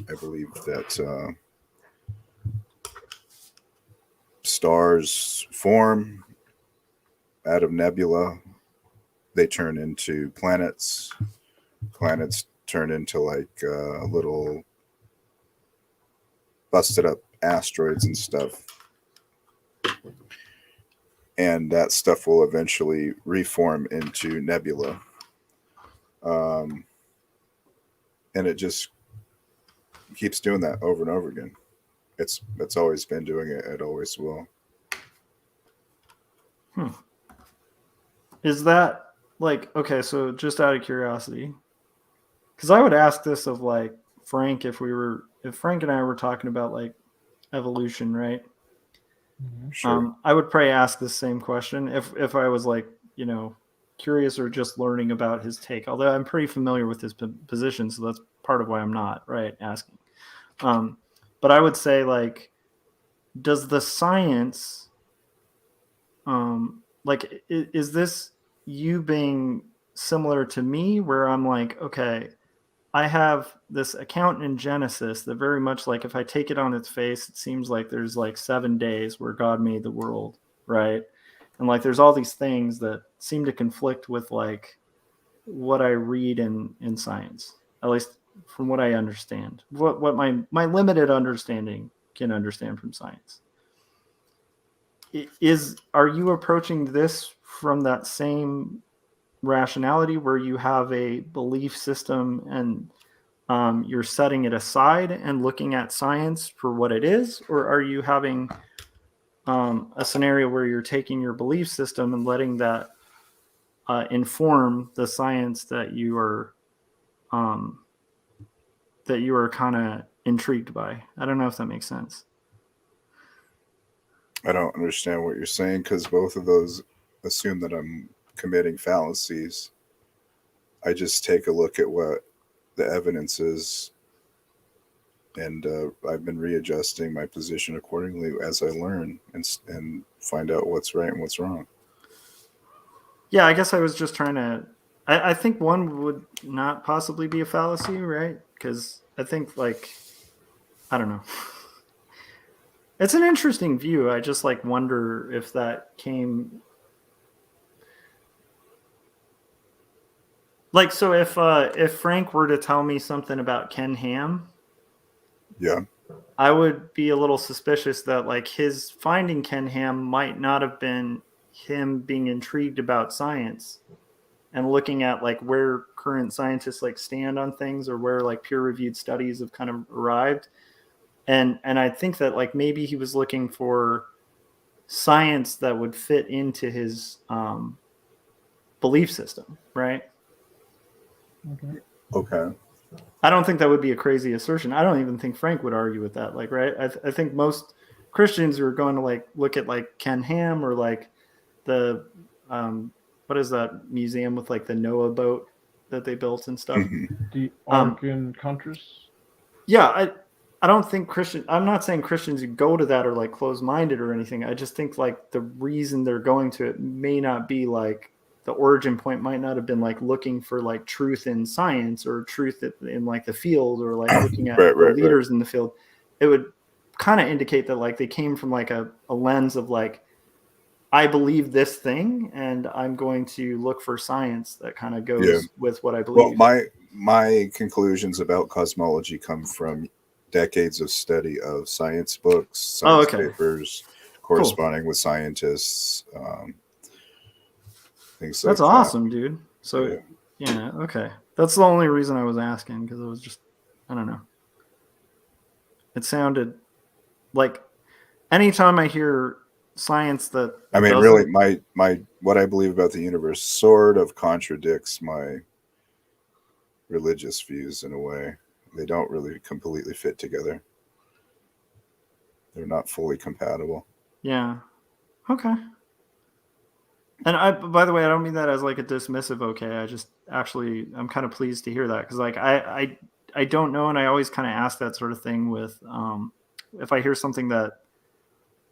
I believe that stars form out of nebula. They turn into planets. Planets turn into like little busted up asteroids and stuff. And that stuff will eventually reform into nebula. And it just keeps doing that over and over again. It's always been doing it. It always will. Is that like, okay, so just out of curiosity, because I would ask this of like Frank if Frank and I were talking about like evolution, right? Sure. I would probably ask the same question if I was like, curious or just learning about his take. Although I'm pretty familiar with his position, so that's part of why I'm not asking. But I would say like, does the science, like, is this you being similar to me, where I'm like, okay, I have this account in Genesis that very much like if I take it on its face, it seems like there's like 7 days where God made the world, right? And like there's all these things that seem to conflict with like what I read in science, at least from what I understand, what my limited understanding can understand from science. Are you approaching this from that same rationality where you have a belief system and you're setting it aside and looking at science for what it is? Or are you having a scenario where you're taking your belief system and letting that inform the science that you are kind of intrigued by? I don't know if that makes sense. I don't understand what you're saying, because both of those assume that I'm committing fallacies. I just take a look at what the evidence is, and I've been readjusting my position accordingly as I learn and find out what's right and what's wrong. Yeah, I guess I was just trying to. I think one would not possibly be a fallacy, right? Because I think like, I don't know. It's an interesting view. I just like wonder if that came. Like, so if Frank were to tell me something about Ken Ham, Yeah. I would be a little suspicious that like his finding Ken Ham might not have been him being intrigued about science and looking at like where current scientists like stand on things, or where like peer-reviewed studies have kind of arrived. And I think that like maybe he was looking for science that would fit into his belief system, right? Okay. I don't think that would be a crazy assertion. I don't even think Frank would argue with that. Like, right? I think most Christians are going to like look at like Ken Ham or like the what is that museum with like the Noah boat that they built and stuff. Mm-hmm. The Ark and Contras. Yeah, I don't think I'm not saying Christians go to that are like closed-minded or anything. I just think like the reason they're going to it may not be like the origin point might not have been like looking for like truth in science or truth in like the field, or like looking at the leaders in the field. It would kind of indicate that like they came from like a lens of like, I believe this thing and I'm going to look for science that kind of goes with what I believe. Well, my conclusions about cosmology come from decades of study of science books, science papers, corresponding with scientists, things like that. That's awesome, dude. So yeah, okay. That's the only reason I was asking, because it was just, I don't know. It sounded like, anytime I hear science that I mean, doesn't, really, my what I believe about the universe sort of contradicts my religious views in a way. They don't really completely fit together. They're not fully compatible. yeah, okay. And by the way, I don't mean that as like a dismissive. Okay, I just actually I'm kind of pleased to hear that because like I don't know, and I always kind of ask that sort of thing with if I hear something that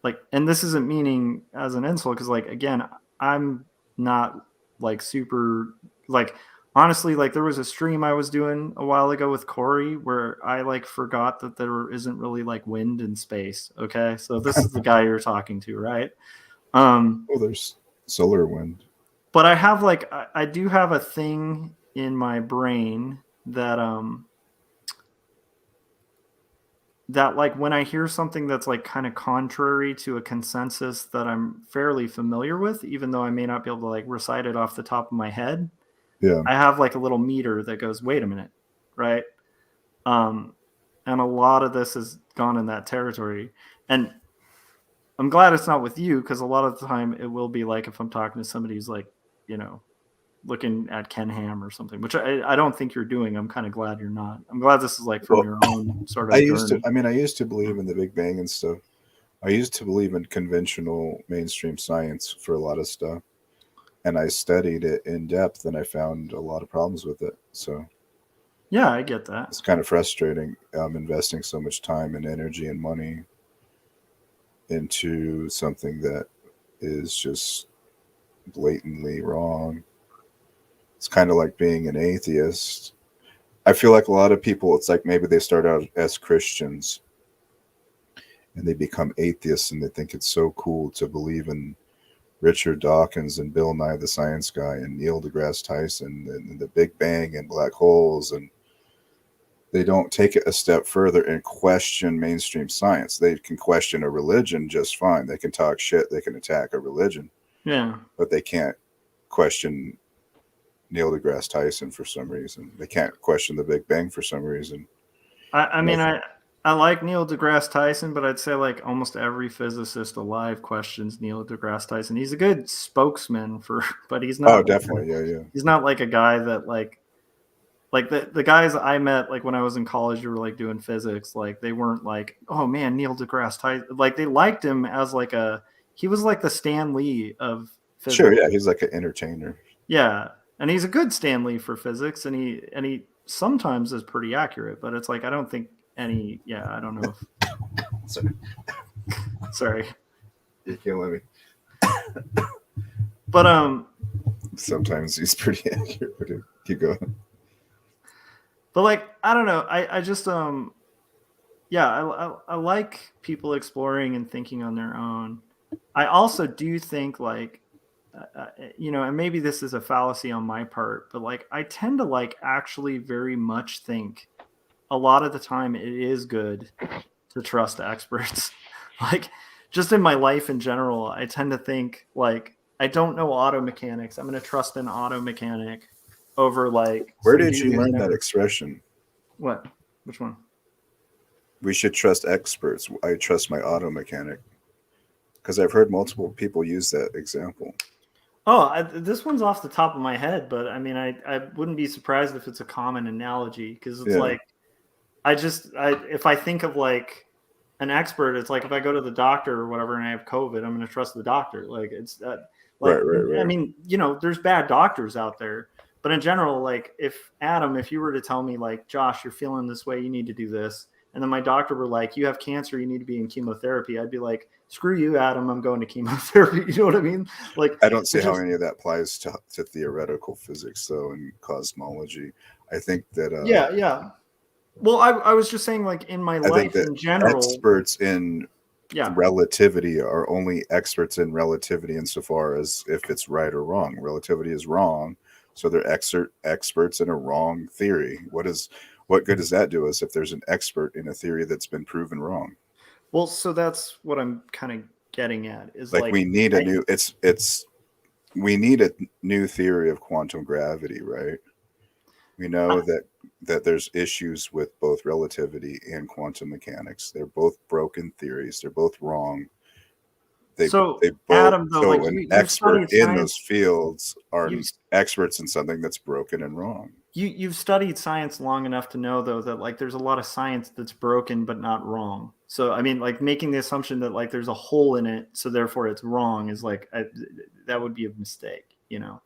like, and this isn't meaning as an insult because like again, I'm not like super like honestly like there was a stream I was doing a while ago with Corey where I like forgot that there isn't really like wind in space. Okay, so this is the guy you're talking to, right? Oh, there's solar wind. But I have like I do have a thing in my brain that that like when I hear something that's like kind of contrary to a consensus that I'm fairly familiar with, even though I may not be able to like recite it off the top of my head, Yeah. I have like a little meter that goes, wait a minute, right? Um, and a lot of this has gone in that territory. And I'm glad it's not with you because a lot of the time it will be like if I'm talking to somebody who's like, you know, looking at Ken Ham or something, which I don't think you're doing. I'm kind of glad you're not. I'm glad this is like from Well, your own sort of journey. I used to believe in the Big Bang and stuff. I used to believe in conventional mainstream science for a lot of stuff. And I studied it in depth and I found a lot of problems with it. So Yeah, I get that. it's kind of frustrating investing so much time and energy and money into something that is just blatantly wrong. It's kind of like being an atheist. I feel like a lot of people, it's like maybe they start out as Christians and they become atheists and they think it's so cool to believe in Richard Dawkins and Bill Nye the Science Guy and Neil deGrasse Tyson and the Big Bang and black holes, and they don't take it a step further and question mainstream science. They can question a religion just fine. They can talk shit. They can attack a religion. Yeah. But they can't question Neil deGrasse Tyson for some reason. They can't question the Big Bang for some reason. I mean, I like Neil deGrasse Tyson, but I'd say like almost every physicist alive questions Neil deGrasse Tyson. He's a good spokesman for, but he's not. Oh, definitely. Yeah. He's not like a guy that like the guys I met like when I was in college who were like doing physics, like they weren't like, oh man, Neil deGrasse Tyson. Like they liked him as like he was like the Stan Lee of physics. Sure. Yeah. He's like an entertainer. Yeah. And he's a good Stan Lee for physics, and he sometimes is pretty accurate, but it's like I don't think I don't know if sorry. You're killing me. But sometimes he's pretty accurate, but keep going. But like I don't know, I just I like people exploring and thinking on their own. I also do think like and maybe this is a fallacy on my part, but like I tend to like actually very much think a lot of the time it is good to trust experts. Like just in my life in general, I tend to think like I don't know auto mechanics. I'm going to trust an auto mechanic over like. Where did you learn that expression? What? Which one? We should trust experts. I trust my auto mechanic. Because I've heard multiple people use that example. Oh, this one's off the top of my head, but I mean, I wouldn't be surprised if it's a common analogy because it's like, if I think of like an expert, it's like if I go to the doctor or whatever and I have COVID, I'm going to trust the doctor. Like it's like, right. I mean, there's bad doctors out there, but in general, like if you were to tell me like, Josh, you're feeling this way, you need to do this. And then my doctor were like, you have cancer, you need to be in chemotherapy. I'd be like, screw you, Adam, I'm going to chemotherapy. You know what I mean? Like, I don't see how any of that applies to theoretical physics, though, and cosmology. I think that... yeah. Well, I was just saying, like, in my life in general... experts in relativity are only experts in relativity insofar as if it's right or wrong. Relativity is wrong, so they're experts in a wrong theory. What good does that do us if there's an expert in a theory that's been proven wrong? Well, so that's what I'm kind of getting at is like we need we need a new theory of quantum gravity, right? We know that there's issues with both relativity and quantum mechanics. They're both broken theories. They're both wrong. They So they both Adam, though, so like an you've expert studied in science. those fields are You've experts in something that's broken and wrong. you've studied science long enough to know though that like there's a lot of science that's broken but not wrong. So I mean, like making the assumption that like there's a hole in it, so therefore it's wrong is like that would be a mistake, you know.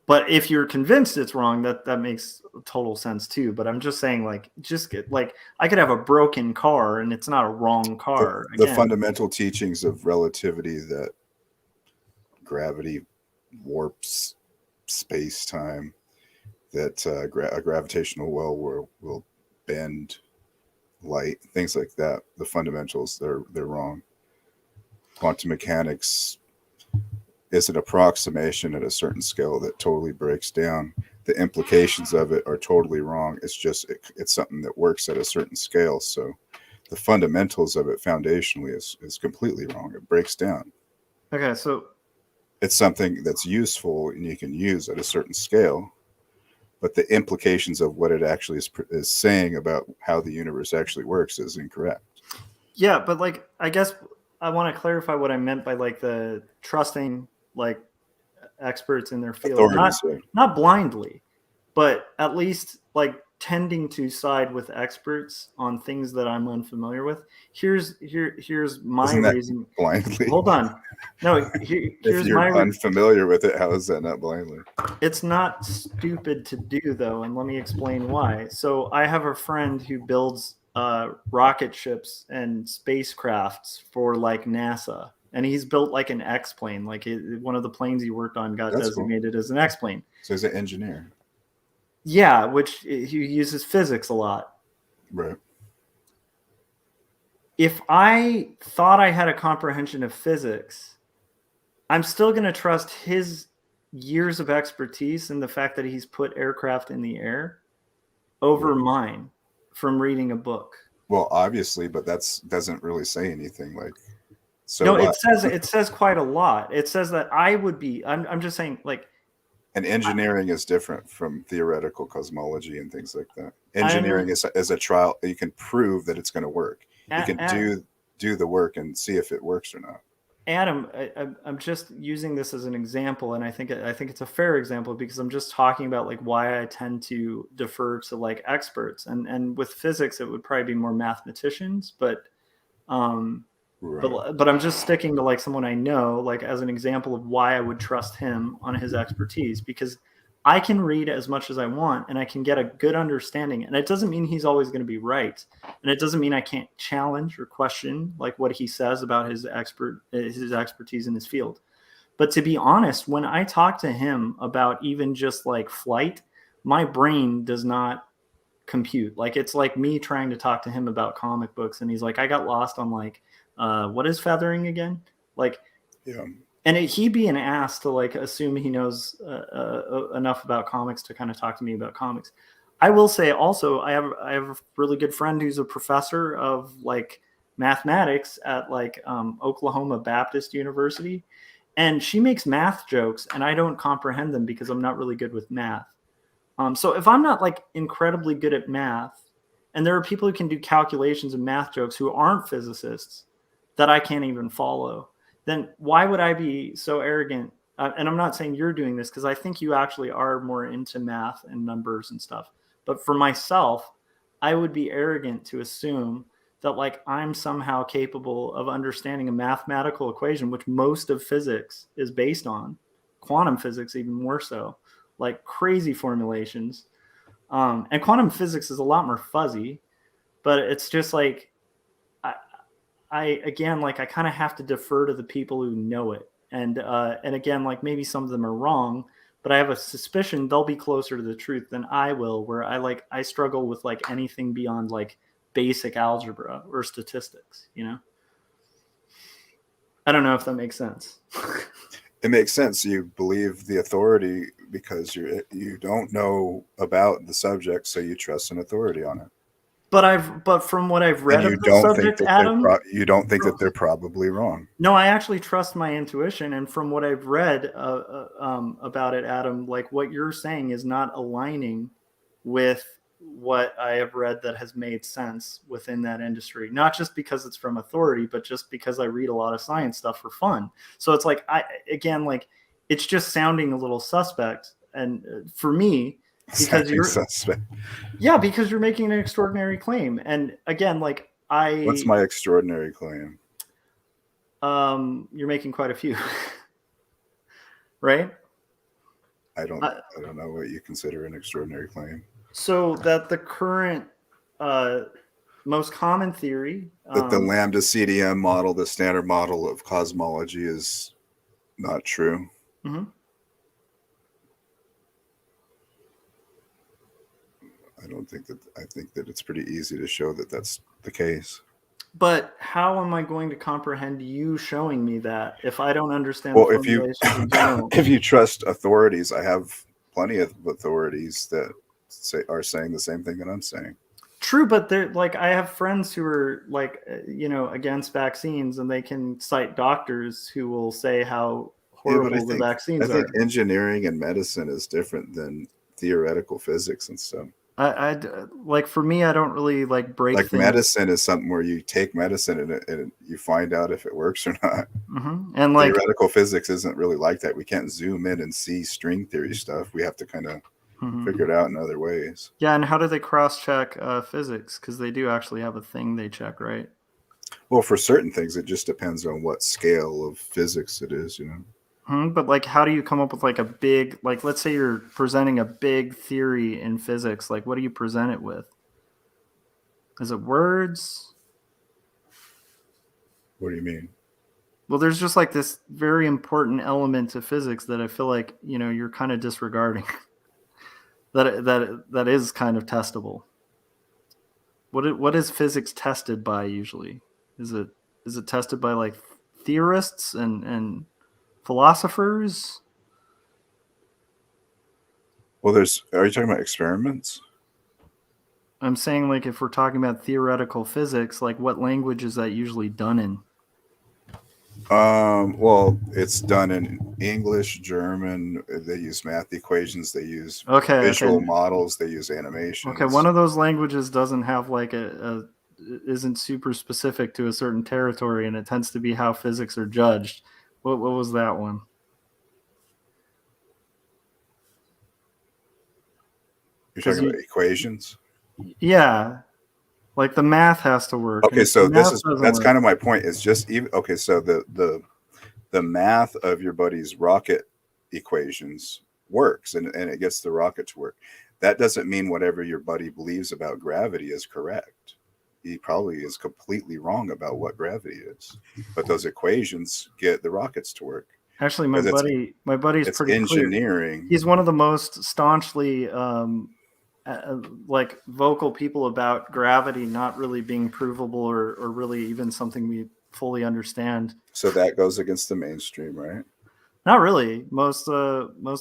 But if you're convinced it's wrong, that makes total sense too. But I'm just saying, like, just get like I could have a broken car and it's not a wrong car. The Again, fundamental teachings of relativity, that gravity warps space-time, that a gravitational well will bend light, things like that. The fundamentals, they're wrong. Quantum mechanics is an approximation at a certain scale that totally breaks down. The implications of it are totally wrong. It's just it's something that works at a certain scale. So the fundamentals of it foundationally is completely wrong. It breaks down. okay, so It's something that's useful and you can use at a certain scale, but the implications of what it actually is saying about how the universe actually works is incorrect. yeah, but like I guess I want to clarify what I meant by like the trusting like experts in their field, Authorities, not blindly, but at least like tending to side with experts on things that I'm unfamiliar with. Here's my isn't that reason. blindly? Hold on. No, If here's you're my unfamiliar with it, how is that not blindly? It's not stupid to do though, and let me explain why. So I have a friend who builds rocket ships and spacecrafts for like NASA, and he's built like an X-plane. Like one of the planes he worked on got That's cool. designated as an X-plane. So he's an engineer. Yeah, which he uses physics a lot. Right. If I thought I had a comprehension of physics, I'm still going to trust his years of expertise and the fact that he's put aircraft in the air over mine from reading a book. Well, obviously, but that's doesn't really say anything. Like, so no, it says quite a lot. It says that I would be. I'm just saying, like, and engineering is different from theoretical cosmology and things like that. Engineering is a trial. You can prove that it's going to work. You can do the work and see if it works or not. Adam, I'm just using this as an example, and I think it's a fair example because I'm just talking about like why I tend to defer to like experts, and with physics it would probably be more mathematicians, but but I'm just sticking to like someone I know, like as an example of why I would trust him on his expertise, because I can read as much as I want and I can get a good understanding. And it doesn't mean he's always going to be right. And it doesn't mean I can't challenge or question like what he says about his expertise in his field. But to be honest, when I talk to him about even just like flight, my brain does not compute. Like it's like me trying to talk to him about comic books. And he's like, I got lost on like, what is feathering again? Like, yeah. And he'd be an ass to like assume he knows enough about comics to kind of talk to me about comics. I will say also, I have a really good friend who's a professor of like mathematics at like Oklahoma Baptist University, and she makes math jokes, and I don't comprehend them because I'm not really good with math. So if I'm not like incredibly good at math, and there are people who can do calculations and math jokes who aren't physicists that I can't even follow, then why would I be so arrogant? And I'm not saying you're doing this because I think you actually are more into math and numbers and stuff. But for myself, I would be arrogant to assume that like I'm somehow capable of understanding a mathematical equation, which most of physics is based on, quantum physics even more so, like crazy formulations. And quantum physics is a lot more fuzzy, but it's just like, I kind of have to defer to the people who know it. And again, like maybe some of them are wrong, but I have a suspicion they'll be closer to the truth than I will, where I struggle with like anything beyond like basic algebra or statistics, you know? I don't know if that makes sense. It makes sense. You believe the authority because you don't know about the subject, so you trust an authority on it. But from what I've read of the subject, Adam, you don't think that they're probably wrong. No, I actually trust my intuition, and from what I've read about it, Adam, like what you're saying is not aligning with what I have read that has made sense within that industry, not just because it's from authority, but just because I read a lot of science stuff for fun. So it's like, it's just sounding a little suspect. And for me, because Sounding suspect. yeah, because you're making an extraordinary claim. And again, like What's my extraordinary claim? You're making quite a few, right? I don't know what you consider an extraordinary claim. So that the current most common theory That the lambda CDM model, the standard model of cosmology, is not true. Mm-hmm. I think that it's pretty easy to show that that's the case. But how am I going to comprehend you showing me that if I don't understand Well, the formulations in general? if you trust authorities, I have plenty of authorities that are saying the same thing that I'm saying. True, but they're like, I have friends who are like, against vaccines, and they can cite doctors who will say how horrible the vaccines are. I think engineering and medicine is different than theoretical physics and stuff. I like, for me, I don't really like break like things. Medicine is something where you take medicine and you find out if it works or not. Mm-hmm. And like theoretical physics isn't really like that. We can't zoom in and see string theory stuff. We have to kind of figure it out in other ways. Yeah, and how do they cross-check physics? Because they do actually have a thing they check, right? Well, for certain things, it just depends on what scale of physics it is, But like, how do you come up with like a big, like, let's say you're presenting a big theory in physics, like what do you present it with? Is it words? What do you mean? Well, there's just like this very important element to physics that I feel like, you're kind of disregarding. that is kind of testable. What is physics tested by usually? Is it tested by like theorists and philosophers? Well, are you talking about experiments? I'm saying, like, if we're talking about theoretical physics, like, what language is that usually done in? Well, it's done in English, German. They use math equations. They use visual models. They use animations. Okay, one of those languages doesn't have like isn't super specific to a certain territory, and it tends to be how physics are judged. What was that one? You're talking about equations? Yeah. Like the math has to work. Okay, so that's kind of my point. Is just so the math of your buddy's rocket equations works and it gets the rocket to work. That doesn't mean whatever your buddy believes about gravity is correct. He probably is completely wrong about what gravity is. But those equations get the rockets to work. Actually, my buddy's pretty engineering. Clear. He's one of the most staunchly like vocal people about gravity not really being provable or really even something we fully understand. So that goes against the mainstream, right? Not really. Most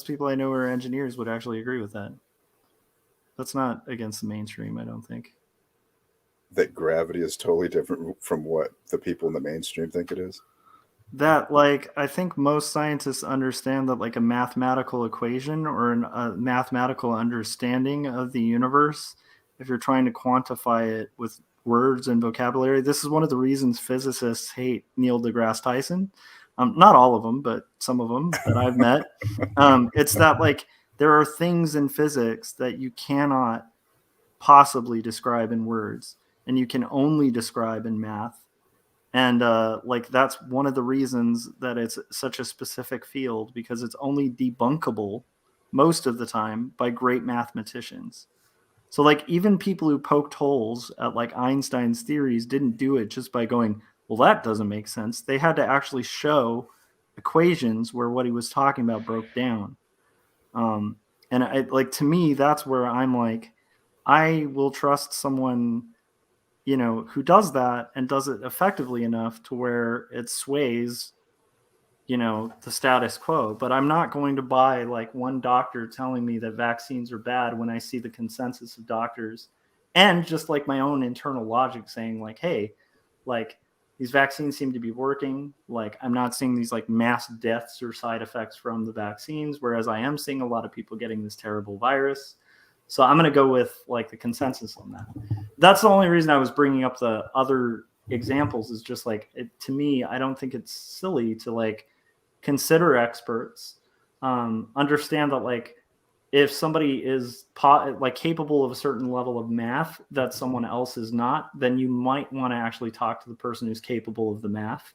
people I know who are engineers would actually agree with that. That's not against the mainstream, I don't think. That gravity is totally different from what the people in the mainstream think it is? That, like, I think most scientists understand that, like, a mathematical equation or a mathematical understanding of the universe, if you're trying to quantify it with words and vocabulary, this is one of the reasons physicists hate Neil deGrasse Tyson. Not all of them, but some of them that I've met. It's that, like, there are things in physics that you cannot possibly describe in words, and you can only describe in math. And like, that's one of the reasons that it's such a specific field, because it's only debunkable most of the time by great mathematicians. So like, even people who poked holes at like Einstein's theories didn't do it just by going, well, that doesn't make sense. They had to actually show equations where what he was talking about broke down. And to me, that's where I'm like, I will trust someone who does that and does it effectively enough to where it sways, the status quo. But I'm not going to buy like one doctor telling me that vaccines are bad when I see the consensus of doctors and just like my own internal logic saying like, hey, like these vaccines seem to be working. Like, I'm not seeing these like mass deaths or side effects from the vaccines, whereas I am seeing a lot of people getting this terrible virus. So I'm going to go with like the consensus on that. That's the only reason I was bringing up the other examples, is just like, to me, I don't think it's silly to like consider experts, understand that like if somebody is like capable of a certain level of math that someone else is not, then you might want to actually talk to the person who's capable of the math.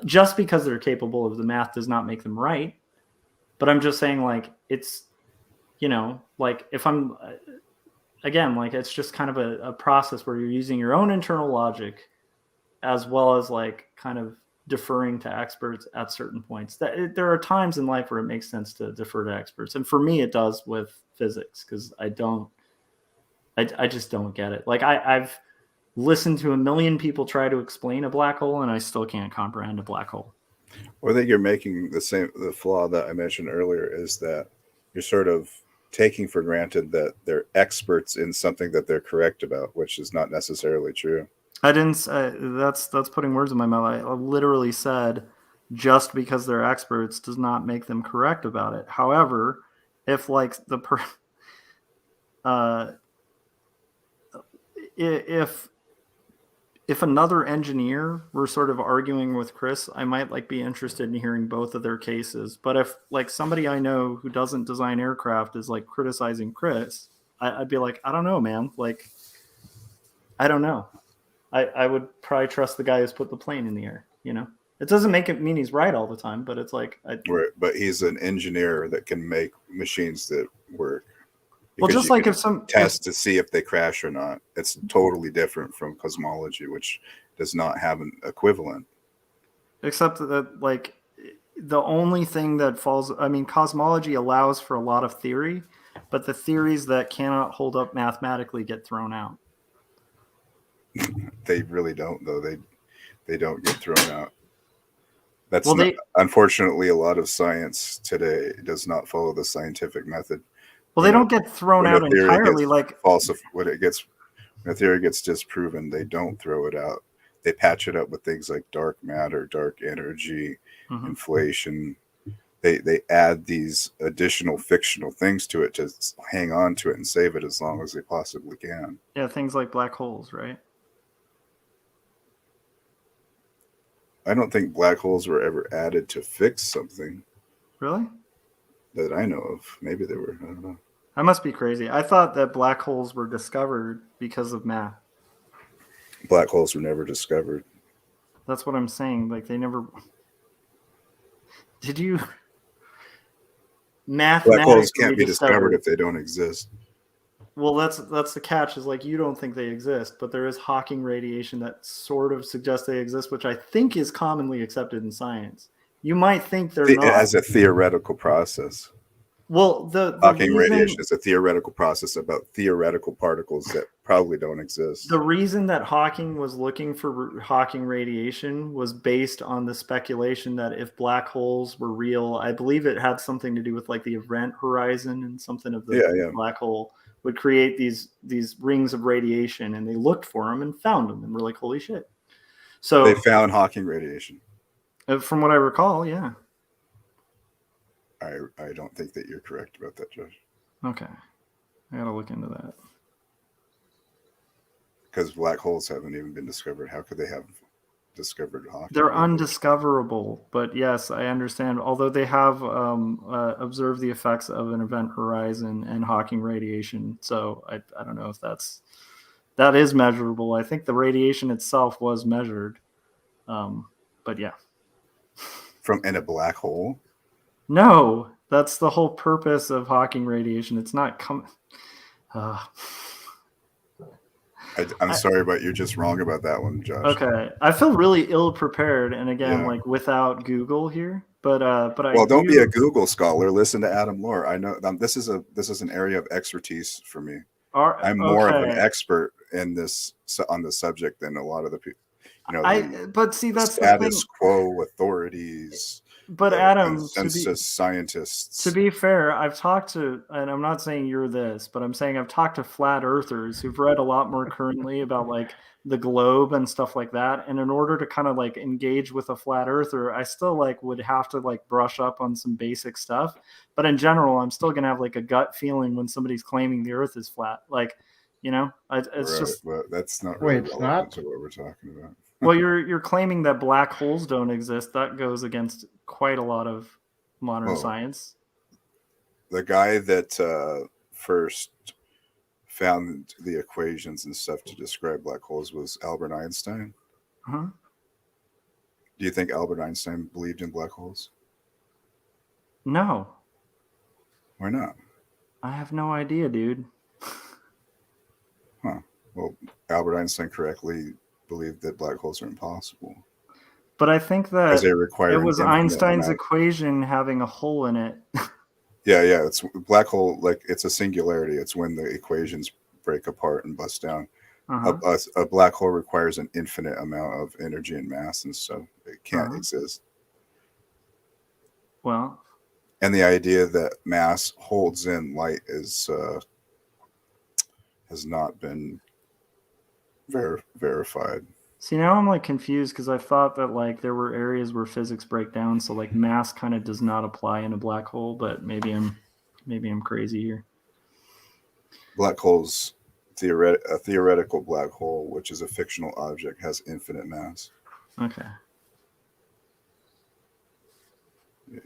Just because they're capable of the math does not make them right. But I'm just saying, like, it's, you know, like if I'm, again, like it's just kind of a process where you're using your own internal logic as well as like kind of deferring to experts at certain points. There are times in life where it makes sense to defer to experts. And for me, it does with physics, because I just don't get it. Like I've listened to a million people try to explain a black hole, and I still can't comprehend a black hole. Well, I think you're making the flaw that I mentioned earlier, is that you're sort of taking for granted that they're experts in something that they're correct about, which is not necessarily true. I didn't. That's putting words in my mouth. I literally said, just because they're experts does not make them correct about it. However, if like if another engineer were sort of arguing with Chris, I might like be interested in hearing both of their cases. But if like somebody I know who doesn't design aircraft is like criticizing Chris, I'd be like, I don't know, man. Like, I don't know. I would probably trust the guy who's put the plane in the air. You know, it doesn't make it mean he's right all the time, but it's like, Right, but he's an engineer that can make machines that work. Well, just like if some test to see if they crash or not, it's totally different from cosmology, which does not have an equivalent. Except that, like, the only thing that falls, I mean, cosmology allows for a lot of theory, but the theories that cannot hold up mathematically get thrown out. They really don't, though. They don't get thrown out. That's Well, unfortunately, a lot of science today does not follow the scientific method. Well, they don't get thrown out entirely. Like when a theory gets disproven, they don't throw it out. They patch it up with things like dark matter, dark energy, inflation. They add these additional fictional things to it to hang on to it and save it as long as they possibly can. Yeah, things like black holes, right? I don't think black holes were ever added to fix something. Really? That I know of. Maybe they were. I don't know. I must be crazy. I thought that black holes were discovered because of math. Black holes were never discovered. That's what I'm saying. Like, they never... Did you... Black holes can't be discovered if they don't exist. Well, that's the catch, is like, you don't think they exist, but there is Hawking radiation that sort of suggests they exist, which I think is commonly accepted in science. You might think they're not. As a theoretical process. Well, the Hawking radiation is a theoretical process about theoretical particles that probably don't exist. The reason that Hawking was looking for Hawking radiation was based on the speculation that if black holes were real, I believe it had something to do with like the event horizon and something of the black hole would create these rings of radiation, and they looked for them and found them, and we're like, holy shit. So they found Hawking radiation. From what I recall, yeah. I don't think that you're correct about that, Josh. Okay. I gotta look into that. Because black holes haven't even been discovered. How could they have discovered Hawking? They're undiscoverable, but yes, I understand. Although they have observed the effects of an event horizon and Hawking radiation, so I don't know if that is measurable. I think the radiation itself was measured, but yeah. In a black hole? No, that's the whole purpose of Hawking radiation. It's not coming. I'm sorry, but you're just wrong about that one, Josh. Okay, I feel really ill prepared, and again, like without Google here. But don't be a Google scholar. Listen to Adam Lohr. I know this is an area of expertise for me. I'm more of an expert in this on the subject than a lot of the people. But see, that's status quo authorities. but the Adam, consensus scientists. to be fair, I've talked to, and I'm not saying you're this, but I'm saying I've talked to flat earthers who've read a lot more currently about like the globe and stuff like that. And in order to kind of like engage with a flat earther, I still like would have to like brush up on some basic stuff. But in general, I'm still gonna have like a gut feeling when somebody's claiming the Earth is flat. Like, it's Right, just. well, that's not Wait, really it's relevant not? to what we're talking about. Well, you're claiming that black holes don't exist. That goes against quite a lot of modern Well, science. The guy that first found the equations and stuff to describe black holes was Albert Einstein. Uh-huh. Do you think Albert Einstein believed in black holes? No, Why not? I have no idea, dude. Huh. Well, Albert Einstein correctly believed that black holes are impossible But I think because that they require it an was infinite Einstein's amount. equation having a hole in it. Yeah. It's black hole, like it's a singularity. It's when the equations break apart and bust down. Uh-huh. A black hole requires an infinite amount of energy and mass and stuff. It can't exist. Well, And the idea that mass holds in light is has not been verified. see, now I'm like confused because I thought that like there were areas where physics break down, so like mass kind of does not apply in a black hole. But maybe I'm crazy here. Black holes, a theoretical black hole, which is a fictional object, has infinite mass. Okay.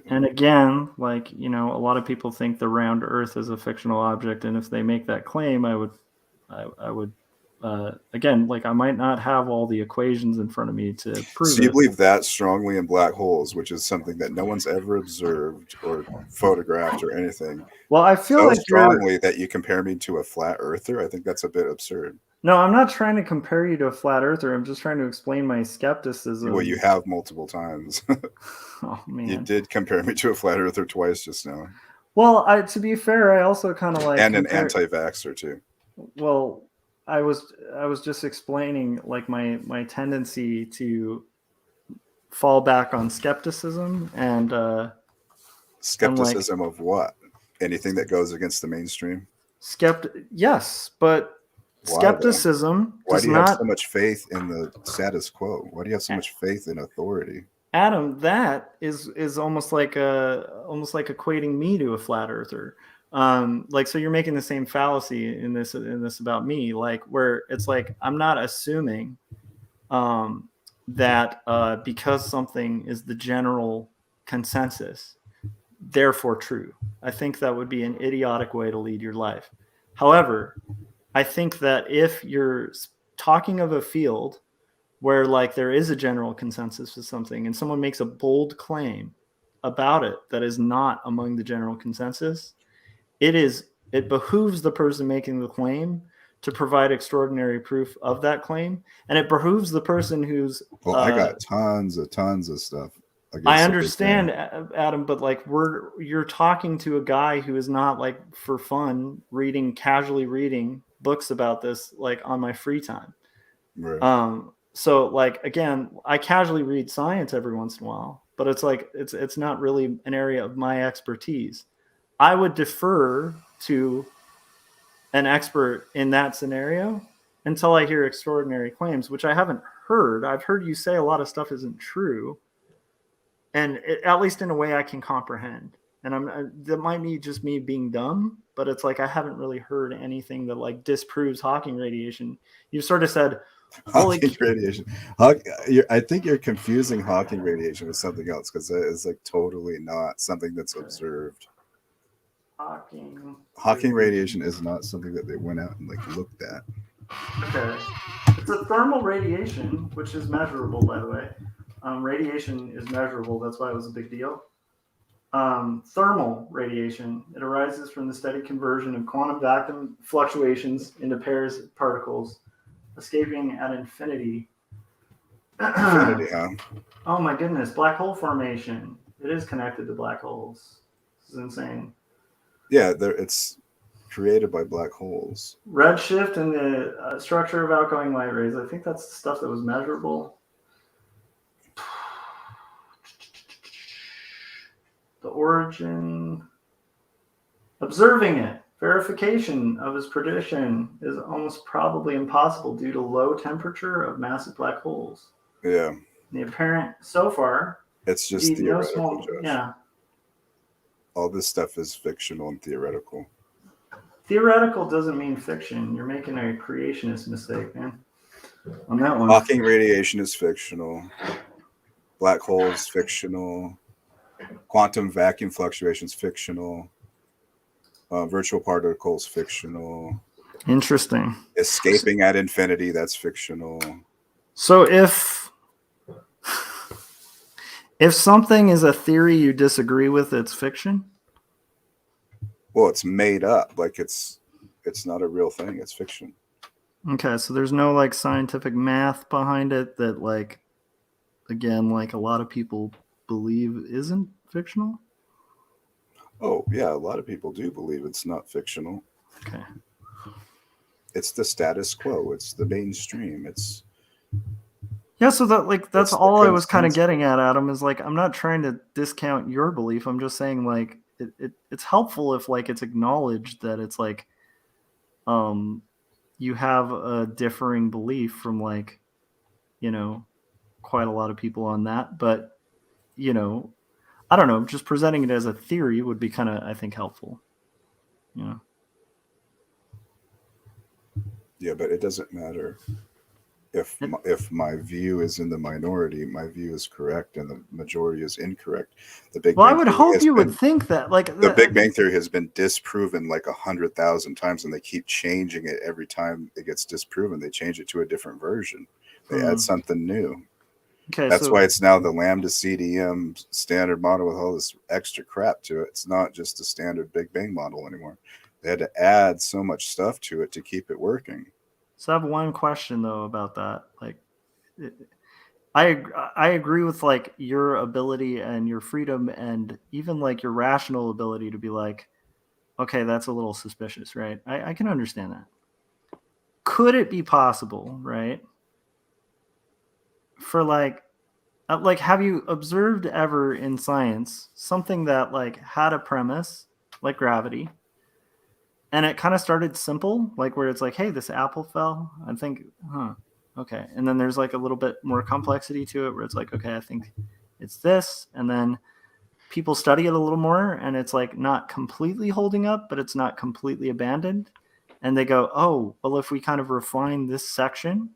And again, like, a lot of people think the round Earth is a fictional object, and if they make that claim, I would, again, like I might not have all the equations in front of me to prove So you it. believe that strongly in black holes, which is something that no one's ever observed or photographed or anything. Well, I feel so like strongly that you compare me to a flat earther. I think that's a bit absurd. No, I'm not trying to compare you to a flat earther. I'm just trying to explain my skepticism. Well, you have multiple times. Oh man, you did compare me to a flat earther twice just now. Well, to be fair, I also kind of like an anti-vaxxer too. Well, I was just explaining like my tendency to fall back on skepticism and skepticism of what? Anything that goes against the mainstream? Yes, but skepticism Why does do you have not so much faith in the status quo? Why do you have so much faith in authority? Adam, that is almost like equating me to a flat earther. Like, so you're making the same fallacy in this about me, like where it's like I'm not assuming that because something is the general consensus, therefore true. I think that would be an idiotic way to lead your life. However, I think that if you're talking of a field where like there is a general consensus for something and someone makes a bold claim about it that is not among the general consensus, it behooves the person making the claim to provide extraordinary proof of that claim, and it behooves the person who's I got tons of stuff. I understand, Adam, but like you're talking to a guy who is not like for fun casually reading books about this like on my free time. Right. So like again, I casually read science every once in a while, but it's like it's not really an area of my expertise. I would defer to an expert in that scenario until I hear extraordinary claims, which I haven't heard. I've heard you say a lot of stuff isn't true, and at least in a way I can comprehend. And that might be just me being dumb, but it's like I haven't really heard anything that like disproves Hawking radiation. You sort of said Hawking radiation. I think you're confusing Hawking radiation with something else because it is like totally not something that's observed. Hawking radiation is not something that they went out and like looked at. Okay, it's a thermal radiation, which is measurable, by the way. Radiation is measurable. That's why it was a big deal. Thermal radiation. It arises from the steady conversion of quantum vacuum fluctuations into pairs of particles, escaping at infinity. Infinity, huh? Oh my goodness! Black hole formation. It is connected to black holes. This is insane. Yeah, it's created by black holes. Redshift and the structure of outgoing light rays. I think that's the stuff that was measurable. The origin, observing it, verification of his prediction is almost probably impossible due to low temperature of massive black holes. Yeah. The apparent, so far, It's just indeed, no theoretical, small, Josh. yeah. All this stuff is fictional and theoretical. Theoretical doesn't mean fiction. You're making a creationist mistake, man. On that one. Hawking radiation is fictional. Black holes fictional. Quantum vacuum fluctuations fictional. Virtual particles fictional. Interesting. Escaping at infinity, that's fictional. So if something is a theory you disagree with, it's fiction? Well, it's made up. Like it's not a real thing. It's fiction. Okay, so there's no like scientific math behind it that like, again, like a lot of people believe isn't fictional? Oh, yeah, a lot of people do believe it's not fictional. Okay. It's the status quo. It's the mainstream. It's Yeah, so that like that's It's the all I was kind of consensus. getting at, Adam, is like I'm not trying to discount your belief. I'm just saying like it's helpful if like it's acknowledged that it's like you have a differing belief from like, you know, quite a lot of people on that. But, you know, I don't know, just presenting it as a theory would be kind of, I think, helpful. You know. Yeah, but it doesn't matter if my view is in the minority, my view is correct and the majority is incorrect. The Big Well, I Bang would Theory hope has you would been- think that like the Big Bang Theory has been disproven like 100,000 times, and they keep changing it every time it gets disproven. They change it to a different version. They add something new. Okay, That's so why it's now the Lambda CDM standard model with all this extra crap to it. It's not just a standard Big Bang model anymore. They had to add so much stuff to it to keep it working. So I have one question though about that. Like, I agree with like your ability and your freedom and even like your rational ability to be like, okay, that's a little suspicious, right? I can understand that. Could it be possible, right? For like, have you observed ever in science something that like had a premise like gravity? And it kind of started simple, like where it's like, hey, this apple fell. I think, okay. And then there's like a little bit more complexity to it where it's like, okay, I think it's this. And then people study it a little more and it's like not completely holding up, but it's not completely abandoned. And they go, oh, well, if we kind of refine this section,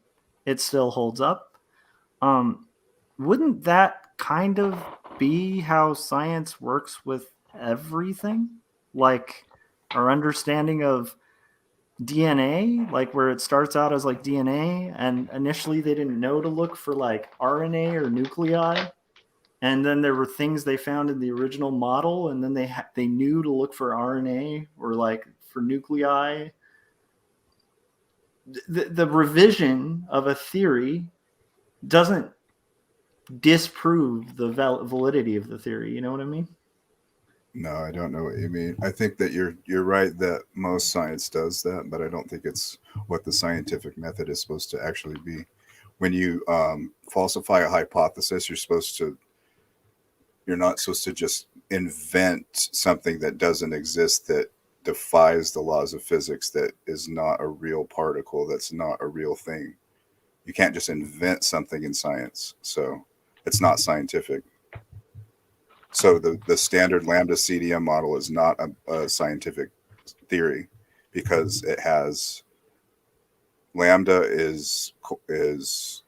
it still holds up. Wouldn't that kind of be how science works with everything? Like, our understanding of DNA, like where it starts out as like DNA, and initially they didn't know to look for like RNA or nuclei, and then there were things they found in the original model, and then they knew to look for RNA or like for nuclei. The revision of a theory doesn't disprove the validity of the theory. You know what I mean? No, I don't know what you mean. I think that you're right that most science does that, but I don't think it's what the scientific method is supposed to actually be. When you falsify a hypothesis, you're not supposed to just invent something that doesn't exist, that defies the laws of physics, that is not a real particle, that's not a real thing. You can't just invent something in science. So it's not scientific. So the standard Lambda CDM model is not a scientific theory because it has Lambda is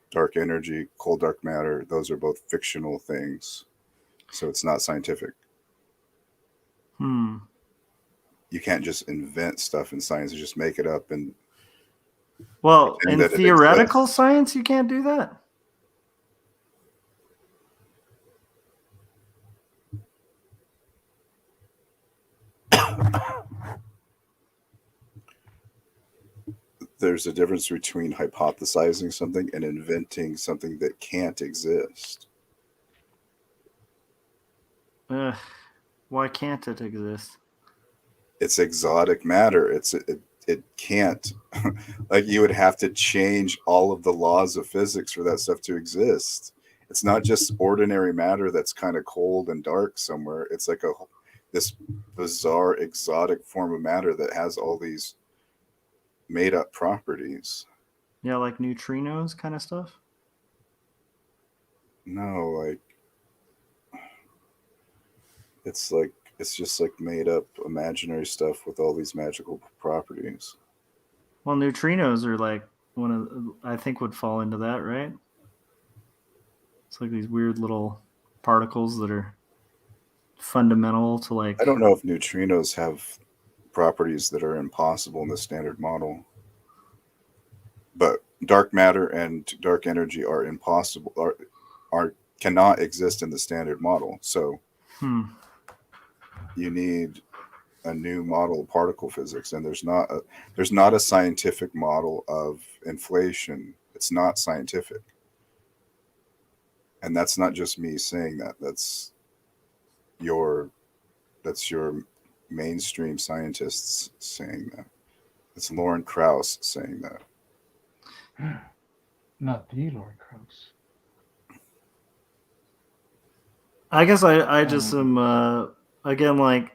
dark energy, cold dark matter. Those are both fictional things. So it's not scientific. You can't just invent stuff in science and just make it up. And well, in that it theoretical exists. science, you can't do that. There's a difference between hypothesizing something and inventing something that can't exist. Why can't it exist? It's exotic matter. It can't. Like, you would have to change all of the laws of physics for that stuff to exist. it's not just ordinary matter that's kind of cold and dark somewhere. It's like this bizarre, exotic form of matter that has all these made up properties. Yeah, like neutrinos kind of stuff. No, like it's just like made up imaginary stuff with all these magical properties. Well, neutrinos are like I think would fall into that, right? It's like these weird little particles that are fundamental to like. I don't know if neutrinos have properties that are impossible in the standard model, but dark matter and dark energy are impossible, are cannot exist in the standard model. So you need a new model of particle physics, and there's not a scientific model of inflation. It's not scientific, and that's not just me saying that. That's your mainstream scientists saying that. It's Lauren Krauss saying that. Not the Lauren Krauss. I guess I just am again like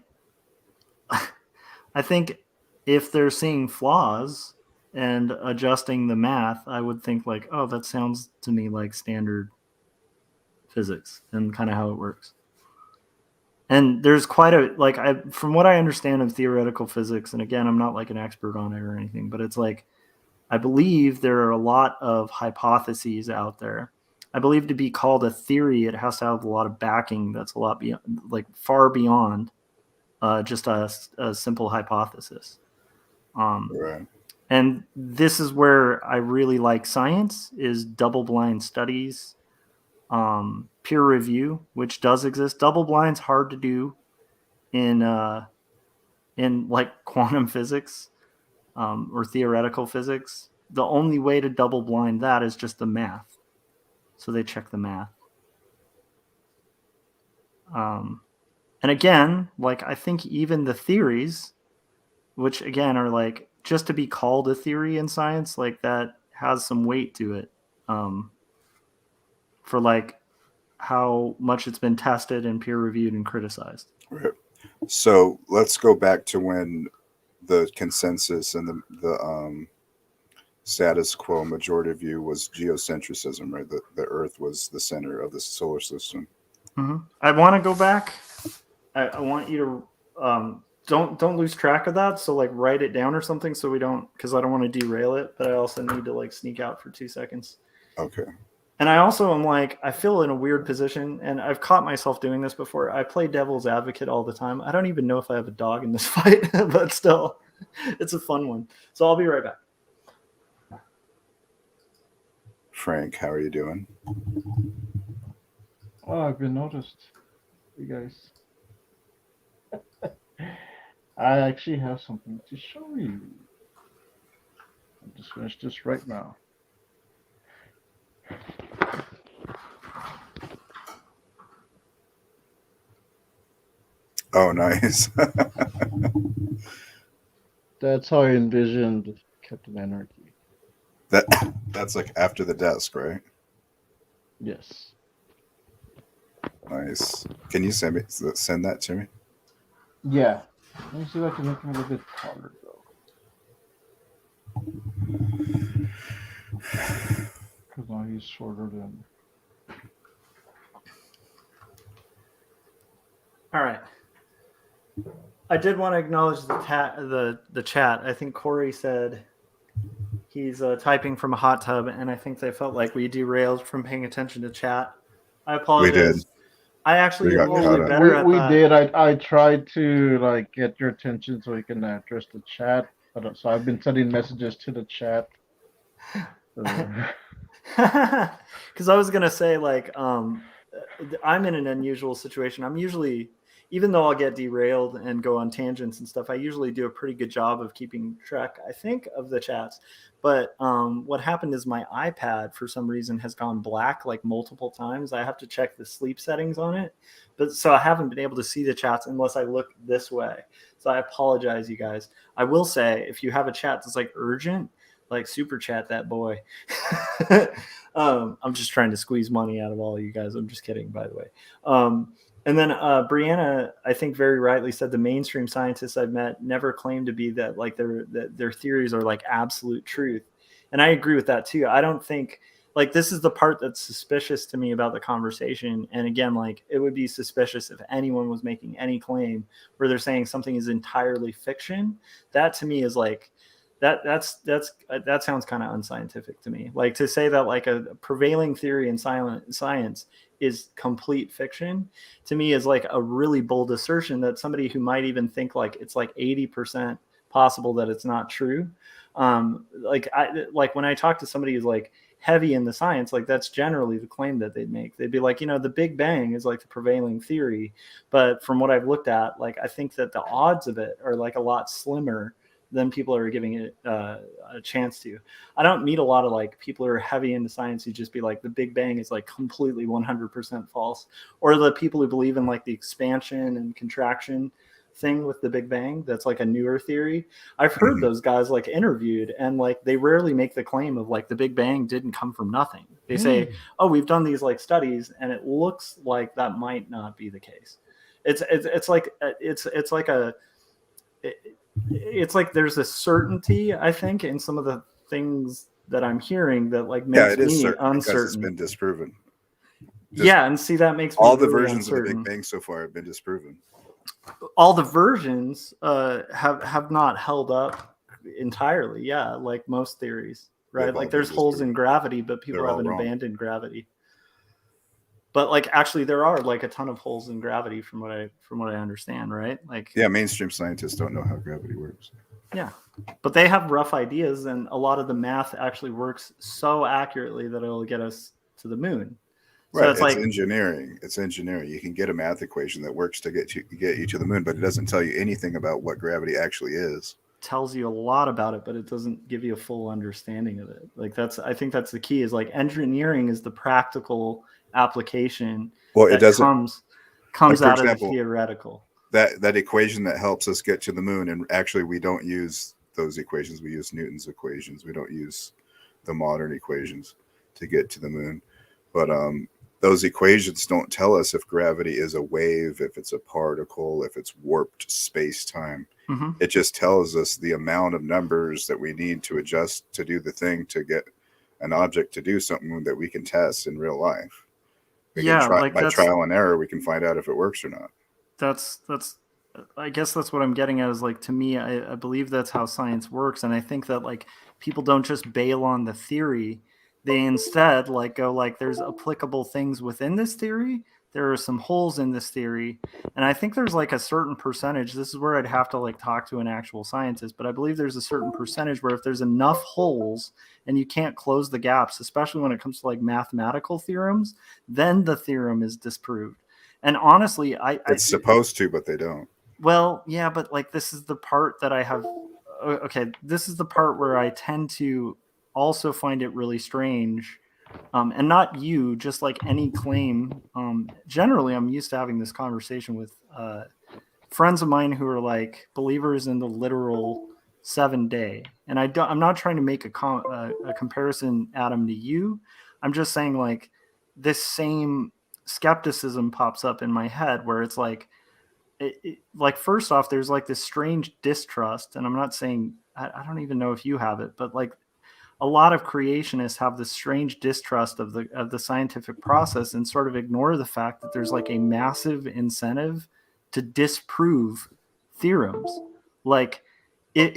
I think if they're seeing flaws and adjusting the math, I would think like, oh, that sounds to me like standard physics and kind of how it works. And there's quite a like from what I understand of theoretical physics, and again, I'm not like an expert on it or anything, but it's like I believe there are a lot of hypotheses out there. I believe to be called a theory, it has to have a lot of backing that's a lot beyond, like far beyond just a simple hypothesis. Right. And this is where I really like science is double-blind studies, peer review, which does exist. Double-blind's hard to do in like quantum physics or theoretical physics. The only way to double-blind that is just the math. So they check the math. And again, like I think even the theories, which again are like just to be called a theory in science, like that has some weight to it for like how much it's been tested and peer reviewed and criticized. Right. So let's go back to when the consensus and the status quo majority view was geocentrism, right? The Earth was the center of the solar system. Mm-hmm. I want to go back. I want you to don't lose track of that. So like write it down or something so we don't, because I don't want to derail it, but I also need to like sneak out for 2 seconds. Okay. And I also am like, I feel in a weird position, and I've caught myself doing this before. I play devil's advocate all the time. I don't even know if I have a dog in this fight, but still, it's a fun one. So I'll be right back. Frank, how are you doing? Oh, I've been noticed, you guys. I actually have something to show you. I'll just finish this right now. Oh, nice. That's how I envisioned Captain Anarchy. That's like after the desk, right? Yes. Nice. Can you send that to me? Yeah. Let me see if I can make him a little bit taller, though. Because now he's shorter than. All right. I did want to acknowledge the chat. I think Corey said he's typing from a hot tub, and I think they felt like we derailed from paying attention to chat. I apologize. We did. I actually am usually caught better at we that. did. I tried to like get your attention so we can address the chat. But so I've been sending messages to the chat. Because I was gonna say like I'm in an unusual situation. I'm usually, even though I'll get derailed and go on tangents and stuff, I usually do a pretty good job of keeping track, I think, of the chats. But what happened is my iPad, for some reason, has gone black like multiple times. I have to check the sleep settings on it. But so I haven't been able to see the chats unless I look this way. So I apologize, you guys. I will say, if you have a chat that's like urgent, like super chat that boy. I'm just trying to squeeze money out of all of you guys. I'm just kidding, by the way. And then Brianna, I think very rightly said the mainstream scientists I've met never claim to be that like their theories are like absolute truth. And I agree with that too. I don't think like this is the part that's suspicious to me about the conversation. And again, like it would be suspicious if anyone was making any claim where they're saying something is entirely fiction. That to me is like that sounds kind of unscientific to me. Like to say that like a prevailing theory in science is complete fiction to me is like a really bold assertion that somebody who might even think like it's like 80% possible that it's not true. Like when I talk to somebody who's like heavy in the science, like that's generally the claim that they'd make. They'd be like, you know, the Big Bang is like the prevailing theory, but from what I've looked at, like I think that the odds of it are like a lot slimmer than people are giving it a chance to. I don't meet a lot of like people who are heavy into science who just be like the Big Bang is like completely 100% false, or the people who believe in like the expansion and contraction thing with the Big Bang. That's like a newer theory. I've heard those guys like interviewed, and like they rarely make the claim of like the Big Bang didn't come from nothing. They say, oh, we've done these like studies and it looks like that might not be the case. It's like there's a certainty, I think, in some of the things that I'm hearing that like makes it is me certain uncertain. because it's been disproven. And see, that makes me all the really versions uncertain. of the Big Bang so far have been disproven. All the versions have not held up entirely. Yeah, like most theories, right? Like there's holes in gravity, but people haven't abandoned gravity. But like actually there are like a ton of holes in gravity from what I understand, right? Like mainstream scientists don't know how gravity works. Yeah, but they have rough ideas, and a lot of the math actually works so accurately that it'll get us to the moon. Right, So it's like engineering. It's engineering. You can get a math equation that works to get you to the moon, but it doesn't tell you anything about what gravity actually is. Tells you a lot about it, but it doesn't give you a full understanding of it. Like I think that's the key. Is like engineering is the practical application. Well, it doesn't comes out of the theoretical. That equation that helps us get to the moon, and actually we don't use those equations. We use Newton's equations. We don't use the modern equations to get to the moon. But those equations don't tell us if gravity is a wave, if it's a particle, if it's warped space-time. Mm-hmm. It just tells us the amount of numbers that we need to adjust to do the thing to get an object to do something that we can test in real life. By trial and error, we can find out if it works or not. That's I guess that's what I'm getting at is like, to me, I believe that's how science works. And I think that like people don't just bail on the theory. They instead like go like there's applicable things within this theory. There are some holes in this theory. And I think there's like a certain percentage. This is where I'd have to like talk to an actual scientist, but I believe there's a certain percentage where if there's enough holes and you can't close the gaps, especially when it comes to like mathematical theorems, then the theorem is disproved. And honestly, it's supposed to, but they don't. Well, yeah, but like this is the part that I have. Okay, this is the part where I tend to also find it really strange, and not you, just like any claim. Generally, I'm used to having this conversation with friends of mine who are like believers in the literal 7-day, and I'm not trying to make a comparison, Adam, to you. I'm just saying like this same skepticism pops up in my head where it's like. Like first off, there's like this strange distrust, and I'm not saying I don't even know if you have it, but like a lot of creationists have this strange distrust of the scientific process and sort of ignore the fact that there's like a massive incentive to disprove theorems. Like if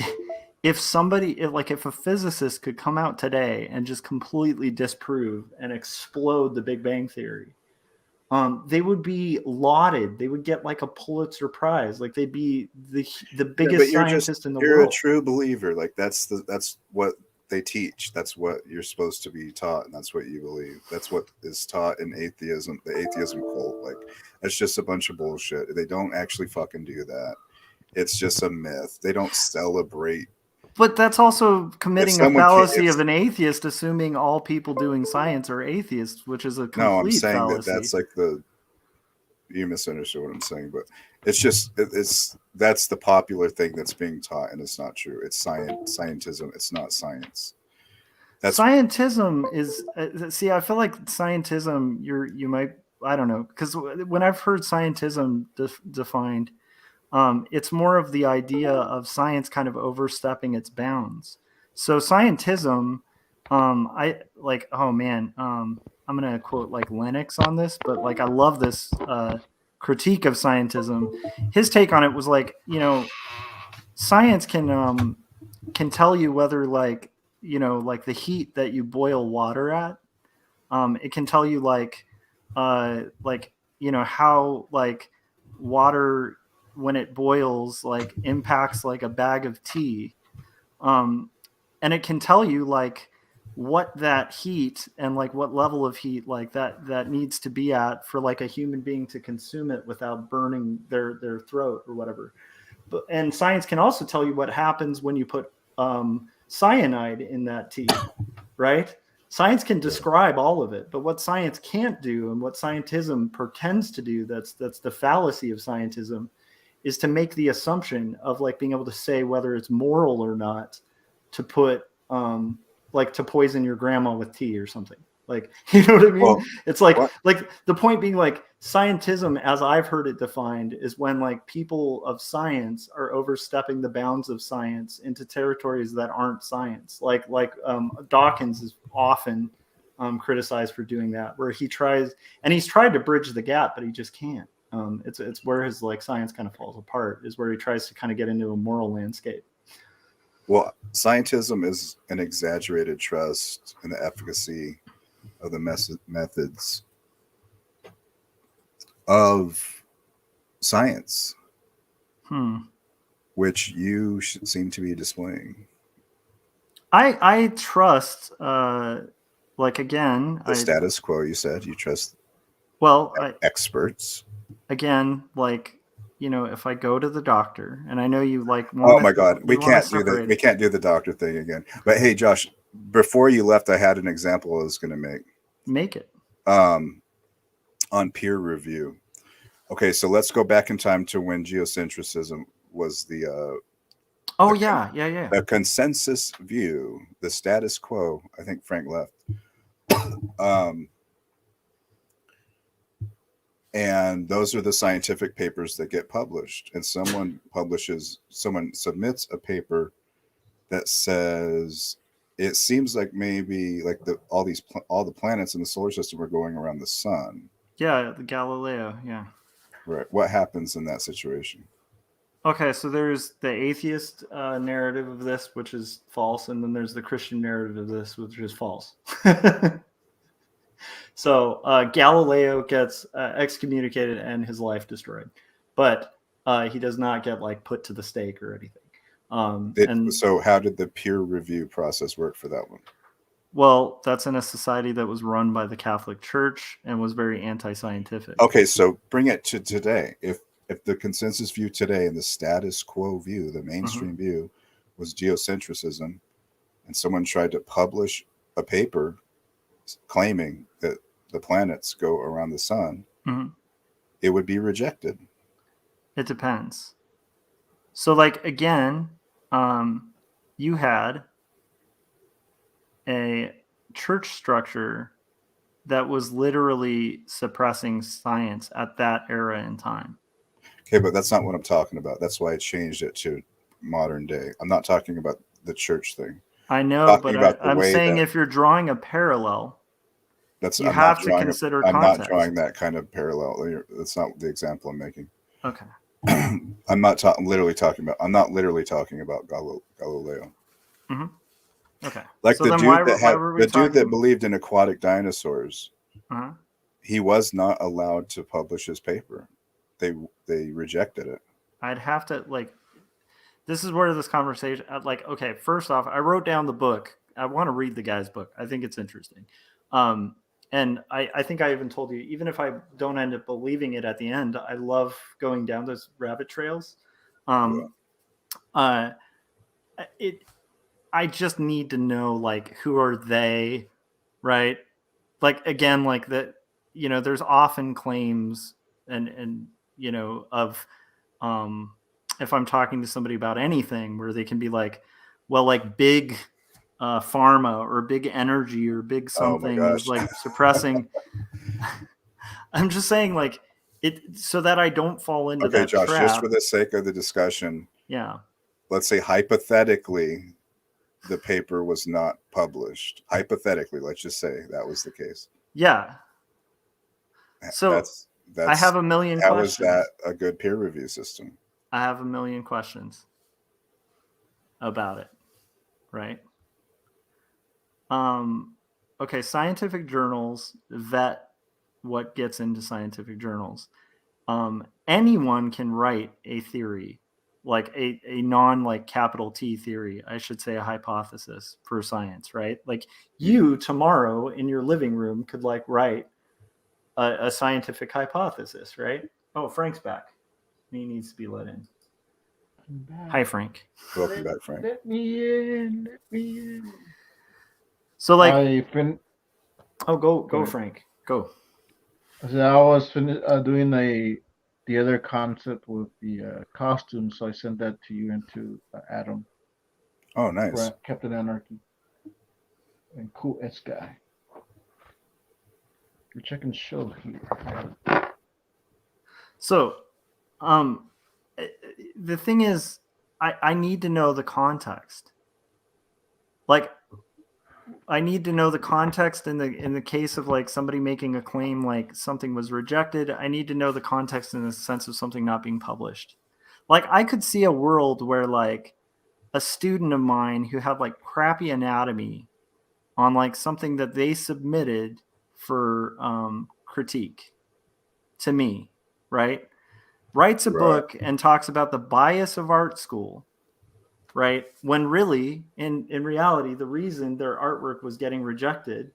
a physicist could come out today and just completely disprove and explode the Big Bang Theory, they would be lauded. They would get like a Pulitzer Prize. Like they'd be the biggest scientist in the world. You're a true believer. Like that's what they teach. That's what you're supposed to be taught, and that's what you believe. That's what is taught in atheism, the atheism cult. Like that's just a bunch of bullshit. They don't actually fucking do that. It's just a myth. They don't celebrate. But that's also committing a fallacy of an atheist, assuming all people doing science are atheists, which is a complete fallacy. No, I'm saying that's like you misunderstood what I'm saying, but it's just that's the popular thing that's being taught, and it's not true. It's scientism. It's not science. That's Scientism is see. I feel like scientism. You might. I don't know, because when I've heard scientism defined, it's more of the idea of science kind of overstepping its bounds. So scientism, I like. Oh man, I'm gonna quote like Lennox on this, but like I love this critique of scientism. His take on it was like, science can tell you whether like like the heat that you boil water at, it can tell you like how like water when it boils like impacts like a bag of tea, um and it can tell you like what that heat and like what level of heat like that needs to be at for like a human being to consume it without burning their throat or whatever. And science can also tell you what happens when you put cyanide in that tea, right? Science can describe all of it, but what science can't do and what scientism pretends to do, that's the fallacy of scientism, is to make the assumption of like being able to say whether it's moral or not to put like to poison your grandma with tea or something. Like, you know what I mean? well, It's like what? like the point being like scientism, as I've heard it defined, is when like people of science are overstepping the bounds of science into territories that aren't science. Like Dawkins is often criticized for doing that, where he's tried to bridge the gap, but he just can't. It's where his like science kind of falls apart, is where he tries to kind of get into a moral landscape. Well, scientism is an exaggerated trust in the efficacy of the methods of science, which you seem to be displaying. I trust, like again, The status quo. You said you trust. Well, experts. Again, like, if I go to the doctor, and I know you like. Oh my God, we can't do that. We can't do the doctor thing again. But hey, Josh, before you left, I had an example I was going to make. Make it. On peer review. Okay, so let's go back in time to when geocentrism was the the consensus view, the status quo. I think Frank left. And those are the scientific papers that get published. And someone submits a paper that says it seems like maybe like all the planets in the solar system are going around the sun. Yeah, the Galileo. Yeah. Right. What happens in that situation? Okay, so there's the atheist narrative of this, which is false, and then there's the Christian narrative of this, which is false. So Galileo gets excommunicated and his life destroyed, but he does not get like put to the stake or anything. So how did the peer review process work for that one? Well, that's in a society that was run by the Catholic Church and was very anti-scientific. Okay, so bring it to today. If the consensus view today and the status quo view, the mainstream view, was geocentrism, and someone tried to publish a paper claiming that the planets go around the sun, it would be rejected. It depends. So, like, again, you had a church structure that was literally suppressing science at that era in time. Okay, but that's not what I'm talking about. That's why I changed it to modern day. I'm not talking about the church thing. I know, but I'm saying if you're drawing a parallel, you have to consider context. I'm not drawing that kind of parallel. That's not the example I'm making. Okay. I'm not literally talking about Galileo. Okay. Like so the dude that believed in aquatic dinosaurs, he was not allowed to publish his paper. They rejected it. I'd have to this is where this conversation, okay, first off, I wrote down the book. I want to read the guy's book. I think it's interesting. And I think I even told you, even if I don't end up believing it at the end, I love going down those rabbit trails. I just need to know, who are they, right? Again, that, there's often claims and of, if I'm talking to somebody about anything, where they can be big pharma or big energy or big Oh my something is gosh. like suppressing. I'm just saying, like, it so that I don't fall into Okay, that Josh, just trap. for the sake of the discussion, Yeah. let's say hypothetically the paper was not published. Hypothetically, let's just say that was the case. Yeah. So That's I have a million how is questions. that a good peer review system? I have a million questions about it, right? Okay, scientific journals vet what gets into scientific journals. Anyone can write a theory, like a non like capital T theory, I should say a hypothesis for science, right? Like you tomorrow in your living room could like write a scientific hypothesis, right? Oh, Frank's back. He needs to be let in. Hi, Frank. Welcome back, Frank. Let me in. Let me in. So like, Go go ahead. Frank, go. So I was doing the other concept with the costume, so I sent that to you and to Adam. Oh, nice. Captain Anarchy and Cool S Guy, which I can show here. So, the thing is, I need to know the context. Like, I need to know the context in the case of like somebody making a claim like something was rejected. I need to know the context in the sense of something not being published. Like I could see a world where like a student of mine who had like crappy anatomy on like something that they submitted for critique to me, right? Writes a book and talks about the bias of art school, right? When really, in reality, the reason their artwork was getting rejected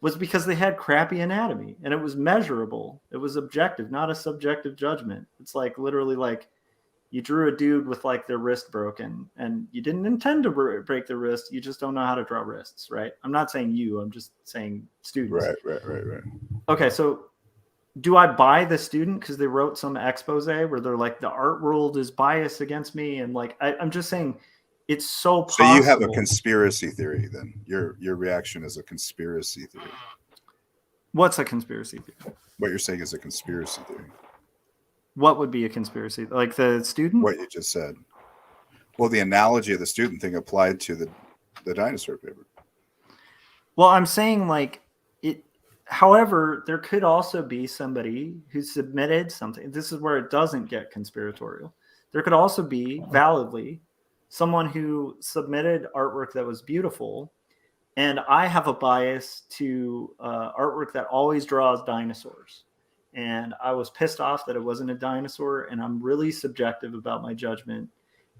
was because they had crappy anatomy and it was measurable. It was objective, not a subjective judgment. It's like literally like you drew a dude with like their wrist broken and you didn't intend to break the wrist. You just don't know how to draw wrists, right? I'm not saying you, I'm just saying students. Right. Okay, so do I buy the student because they wrote some expose where they're like the art world is biased against me and like I'm just saying it's so possible. So you have a conspiracy theory then. Your reaction is a conspiracy theory. What's a conspiracy theory? What you're saying is a conspiracy theory. What would be a conspiracy? Like the student? What you just said. Well, the analogy of the student thing applied to the dinosaur paper. Well, I'm saying like it. However, there could also be somebody who submitted something. This is where it doesn't get conspiratorial. There could also be validly someone who submitted artwork that was beautiful, and I have a bias to artwork that always draws dinosaurs. And I was pissed off that it wasn't a dinosaur, and I'm really subjective about my judgment.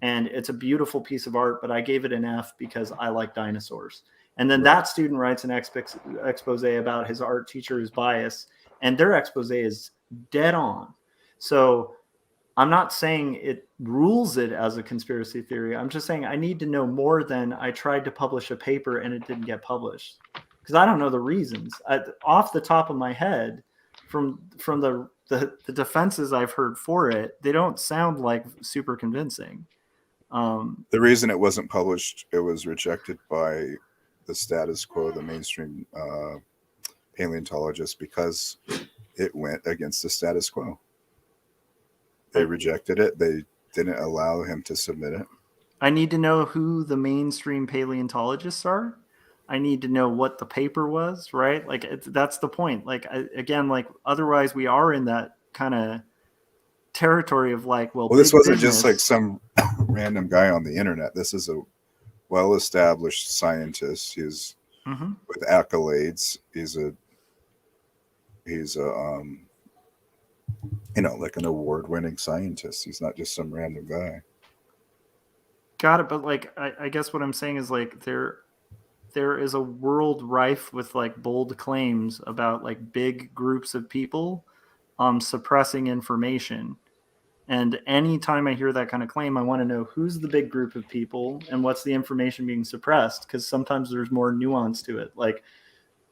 And it's a beautiful piece of art, but I gave it an F because I like dinosaurs. And then that student writes an expose about his art teacher's bias, and their expose is dead on. So I'm not saying it rules it as a conspiracy theory. I'm just saying I need to know more than I tried to publish a paper and it didn't get published. Because I don't know the reasons. Off the top of my head, from the defenses I've heard for it, they don't sound like super convincing. The reason it wasn't published, it was rejected by the status quo, the mainstream paleontologists, because it went against the status quo. They rejected it. They didn't allow him to submit it. I need to know who the mainstream paleontologists are. I need to know what the paper was, right? Like that's the point. Like again, like otherwise we are in that kind of territory of like, well, this wasn't business. just like some random guy on the internet. This is a well-established scientist. He's with accolades. He's a like an award-winning scientist. He's not just some random guy. Got it. But like, I guess what I'm saying is like there is a world rife with like bold claims about like big groups of people suppressing information. And anytime I hear that kind of claim, I want to know who's the big group of people and what's the information being suppressed, because sometimes there's more nuance to it. Like,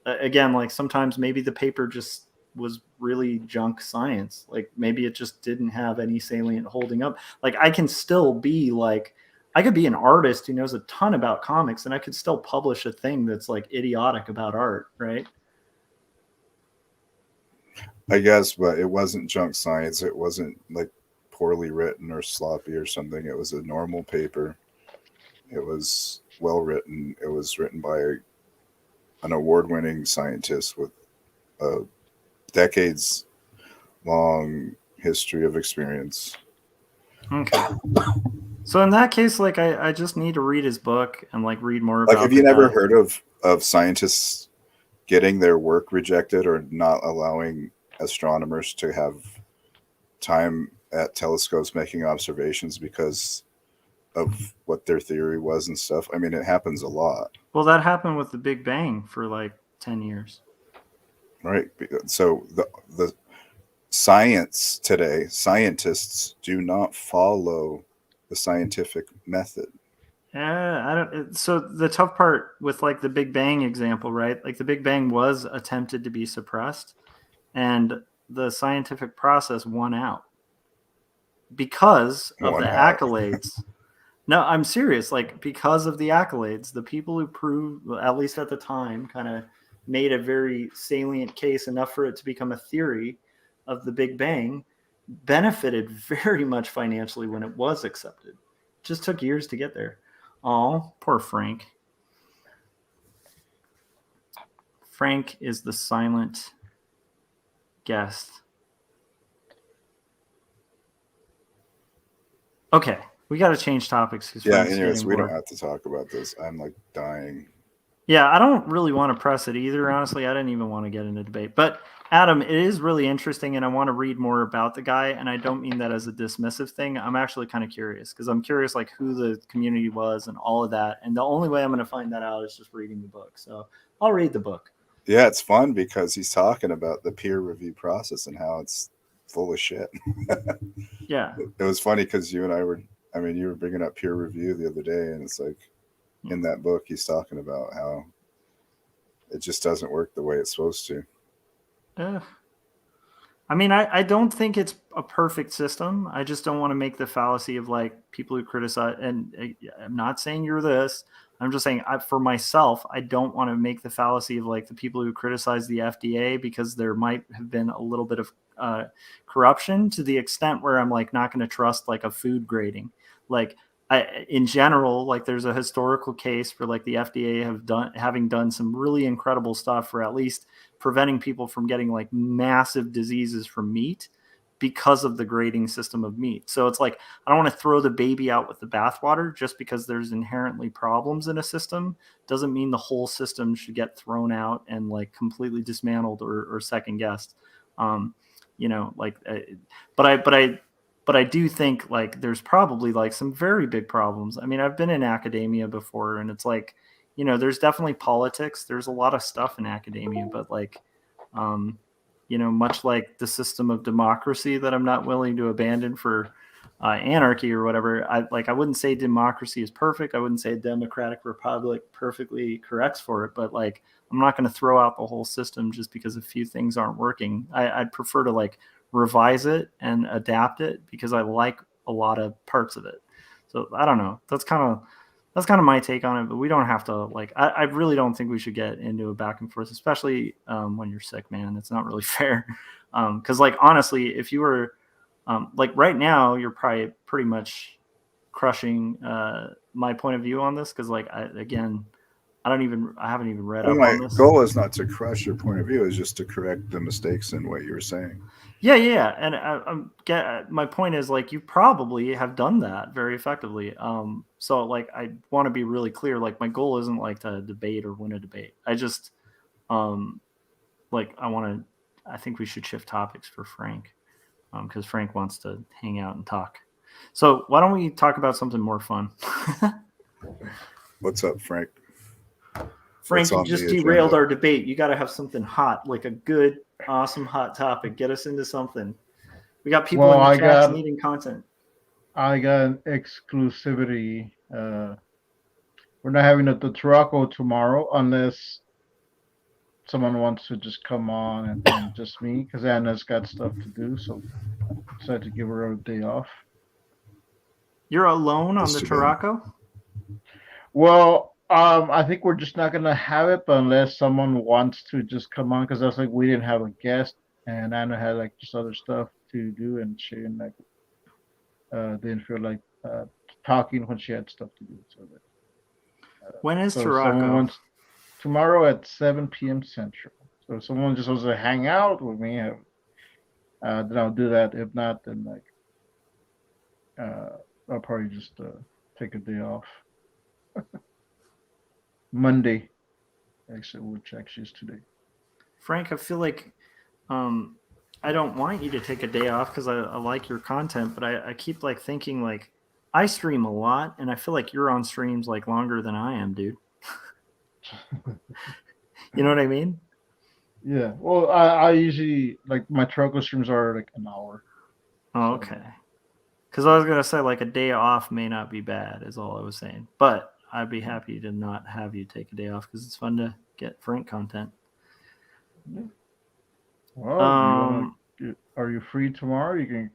again, like sometimes maybe the paper just was really junk science. Like maybe it just didn't have any salient holding up. Like I can still be like, I could be an artist who knows a ton about comics, and I could still publish a thing that's like idiotic about art, right? I guess, but it wasn't junk science. It wasn't like poorly written or sloppy or something. It was a normal paper. It was well written. It was written by an award-winning scientist with a decades-long history of experience. Okay. So in that case, like I just need to read his book and like read more Like, about. have you the never guy. heard of scientists getting their work rejected or not allowing astronomers to have time at telescopes making observations because of what their theory was and stuff? I mean, it happens a lot. Well, that happened with the Big Bang for like 10 years. Right. So the science today, scientists do not follow the scientific method. Yeah, I don't. So the tough part with like the Big Bang example, right? Like the Big Bang was attempted to be suppressed, and the scientific process won out because of Won the out. accolades. No, I'm serious. Like because of the accolades, the people who proved, at least at the time, kind of made a very salient case enough for it to become a theory of the Big Bang, benefited very much financially when it was accepted. It just took years to get there. Oh, poor Frank. Frank is the silent guest. Okay, we got to change topics because Yeah, Frank's anyways, getting we bored. don't have to talk about this. I'm like dying. Yeah, I don't really want to press it either. Honestly, I didn't even want to get into debate. But Adam, it is really interesting, and I want to read more about the guy. And I don't mean that as a dismissive thing. I'm actually kind of curious because I'm curious, like who the community was and all of that. And the only way I'm going to find that out is just reading the book. So I'll read the book. Yeah, it's fun because he's talking about the peer review process and how it's full of shit. Yeah, It was funny because you and I were, I mean, you were bringing up peer review the other day, and it's like in that book, he's talking about how it just doesn't work the way it's supposed to. I mean, I don't think it's a perfect system. I just don't want to make the fallacy of like people who criticize. And I'm not saying you're this. I'm just saying for myself, I don't want to make the fallacy of like the people who criticize the FDA because there might have been a little bit of corruption to the extent where I'm like not going to trust like a food grading. Like in general, like there's a historical case for like the FDA having done some really incredible stuff for at least preventing people from getting like massive diseases from meat because of the grading system of meat. So it's like I don't want to throw the baby out with the bathwater just because there's inherently problems in a system doesn't mean the whole system should get thrown out and like completely dismantled or second guessed. You know, like, but I do think like there's probably like some very big problems. I mean, I've been in academia before, and it's like, you know, there's definitely politics. There's a lot of stuff in academia, but like, you know, much like the system of democracy that I'm not willing to abandon for anarchy or whatever. I wouldn't say democracy is perfect. I wouldn't say a democratic republic perfectly corrects for it, but like, I'm not going to throw out the whole system just because a few things aren't working. I'd prefer to like revise it and adapt it because I like a lot of parts of it. So I don't know. That's kind of my take on it, but we don't have to like, I really don't think we should get into a back and forth, especially when you're sick, man. It's not really fair. Cause like, honestly, if you were like right now, you're probably pretty much crushing my point of view on this. Cause like, I haven't even read Well, up my on this. goal is not to crush your point of view; is just to correct the mistakes in what you were saying. Yeah. And my point is like, you probably have done that very effectively. So like, I want to be really clear. Like my goal isn't like to debate or win a debate. I just, like, I think we should shift topics for Frank. Cause Frank wants to hang out and talk. So why don't we talk about something more fun? What's up, Frank? Frank, What's you on just the derailed agenda? our debate. You got to have something hot, like a good, awesome hot topic. Get us into something. We got people Well, in the chat needing content. I got an exclusivity. We're not having a Turaco tomorrow unless someone wants to just come on and just me, because Anna's got stuff to do. So I decided to give her a day off. You're alone on That's the too bad. Tarako? Well, I think we're just not gonna have it, but unless someone wants to just come on, because that's like we didn't have a guest, and Anna had like just other stuff to do, and she didn't like didn't feel like talking when she had stuff to do. When is So if someone Tarako? wants tomorrow at 7 p.m. Central. So if someone just wants to hang out with me, then I'll do that. If not, then like I'll probably just take a day off. Monday, actually, which actually is today. Frank, I feel like I don't want you to take a day off because I like your content, but I keep like thinking like I stream a lot, and I feel like you're on streams like longer than I am, dude. You know what I mean? Yeah. Well, I usually like my Troco streams are like an hour. Oh, okay. Because I was gonna say like a day off may not be bad, is all I was saying. But I'd be happy to not have you take a day off because it's fun to get Frank content. Yeah. Well, are you free tomorrow? You can.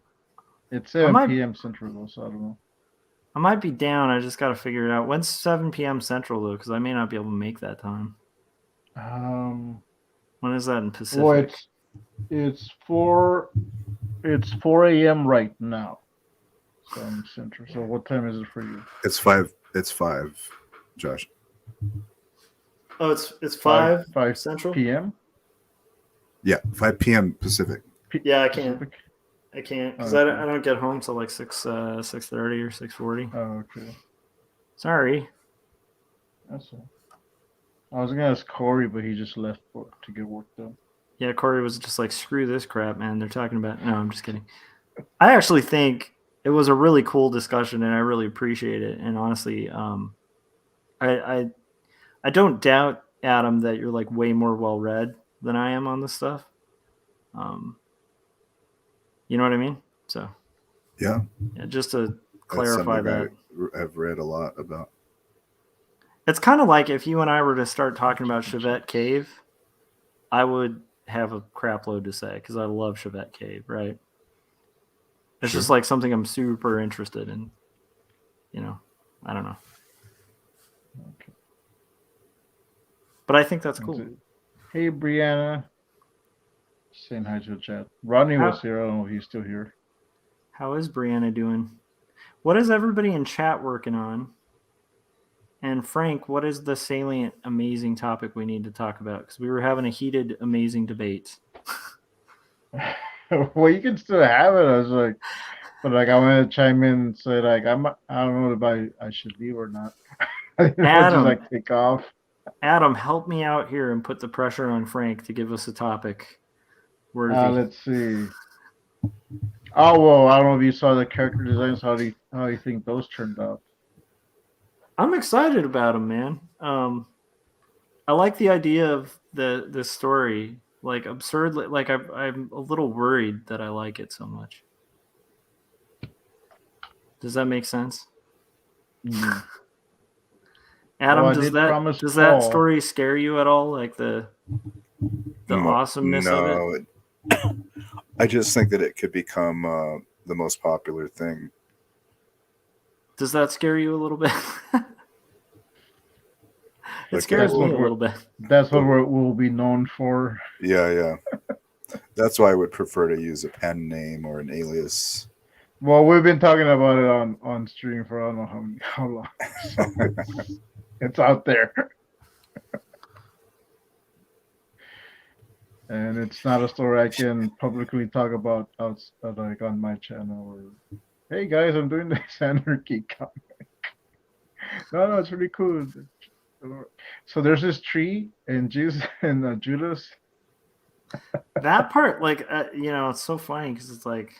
It's 7 p.m. Central, though, so I don't know. I might be down. I just got to figure it out. When's 7 p.m. Central though? Because I may not be able to make that time. When is that in Pacific? Well, it's 4 a.m. right now. So I'm Central. So what time is it for you? It's 5. It's 5, Josh. Oh, it's 5 Central p.m. Yeah, 5 p.m. Pacific. Yeah, I can't. I can't because I don't get home till like 6:30 or 6:40. Oh, okay. Sorry. That's all. I was gonna ask Corey, but he just left to get work done. Yeah, Corey was just like, screw this crap, man. They're talking about. No, I'm just kidding. I actually think it was a really cool discussion, and I really appreciate it. And honestly, I don't doubt, Adam, that you're like way more well read than I am on this stuff. You know what I mean? So yeah, just to clarify that, I've read a lot about. It's kind of like if you and I were to start talking about Chevette Cave, I would have a crap load to say because I love Chevette Cave, right? It's just like something I'm super interested in. You know, I don't know. Okay. But I think that's cool. Hey, Brianna. Saying hi to the chat. Rodney was here. I don't know if he's still here. How is Brianna doing? What is everybody in chat working on? And Frank, what is the salient, amazing topic we need to talk about? Because we were having a heated, amazing debate. Well, you can still have it. I was like, but like I want to chime in and say like I don't know if I should leave or not. Adam, just like take off. Adam, help me out here and put the pressure on Frank to give us a topic. Let's see. Oh well, I don't know if you saw the character designs. How do you think those turned out? I'm excited about them, man. I like the idea of the story. Like absurdly, like I'm a little worried that I like it so much. Does that make sense? Mm-hmm. Adam, does that story scare you at all? Like the awesomeness of it? I just think that it could become the most popular thing. Does that scare you a little bit? It scares me a little bit. That's what we'll be known for. Yeah. That's why I would prefer to use a pen name or an alias. Well, we've been talking about it on stream for I don't know how long. So it's out there. And it's not a story I can publicly talk about like on my channel or hey guys, I'm doing this anarchy comic. No, it's really cool. So there's this tree and Jesus and Judas. That part, like, it's so funny because it's like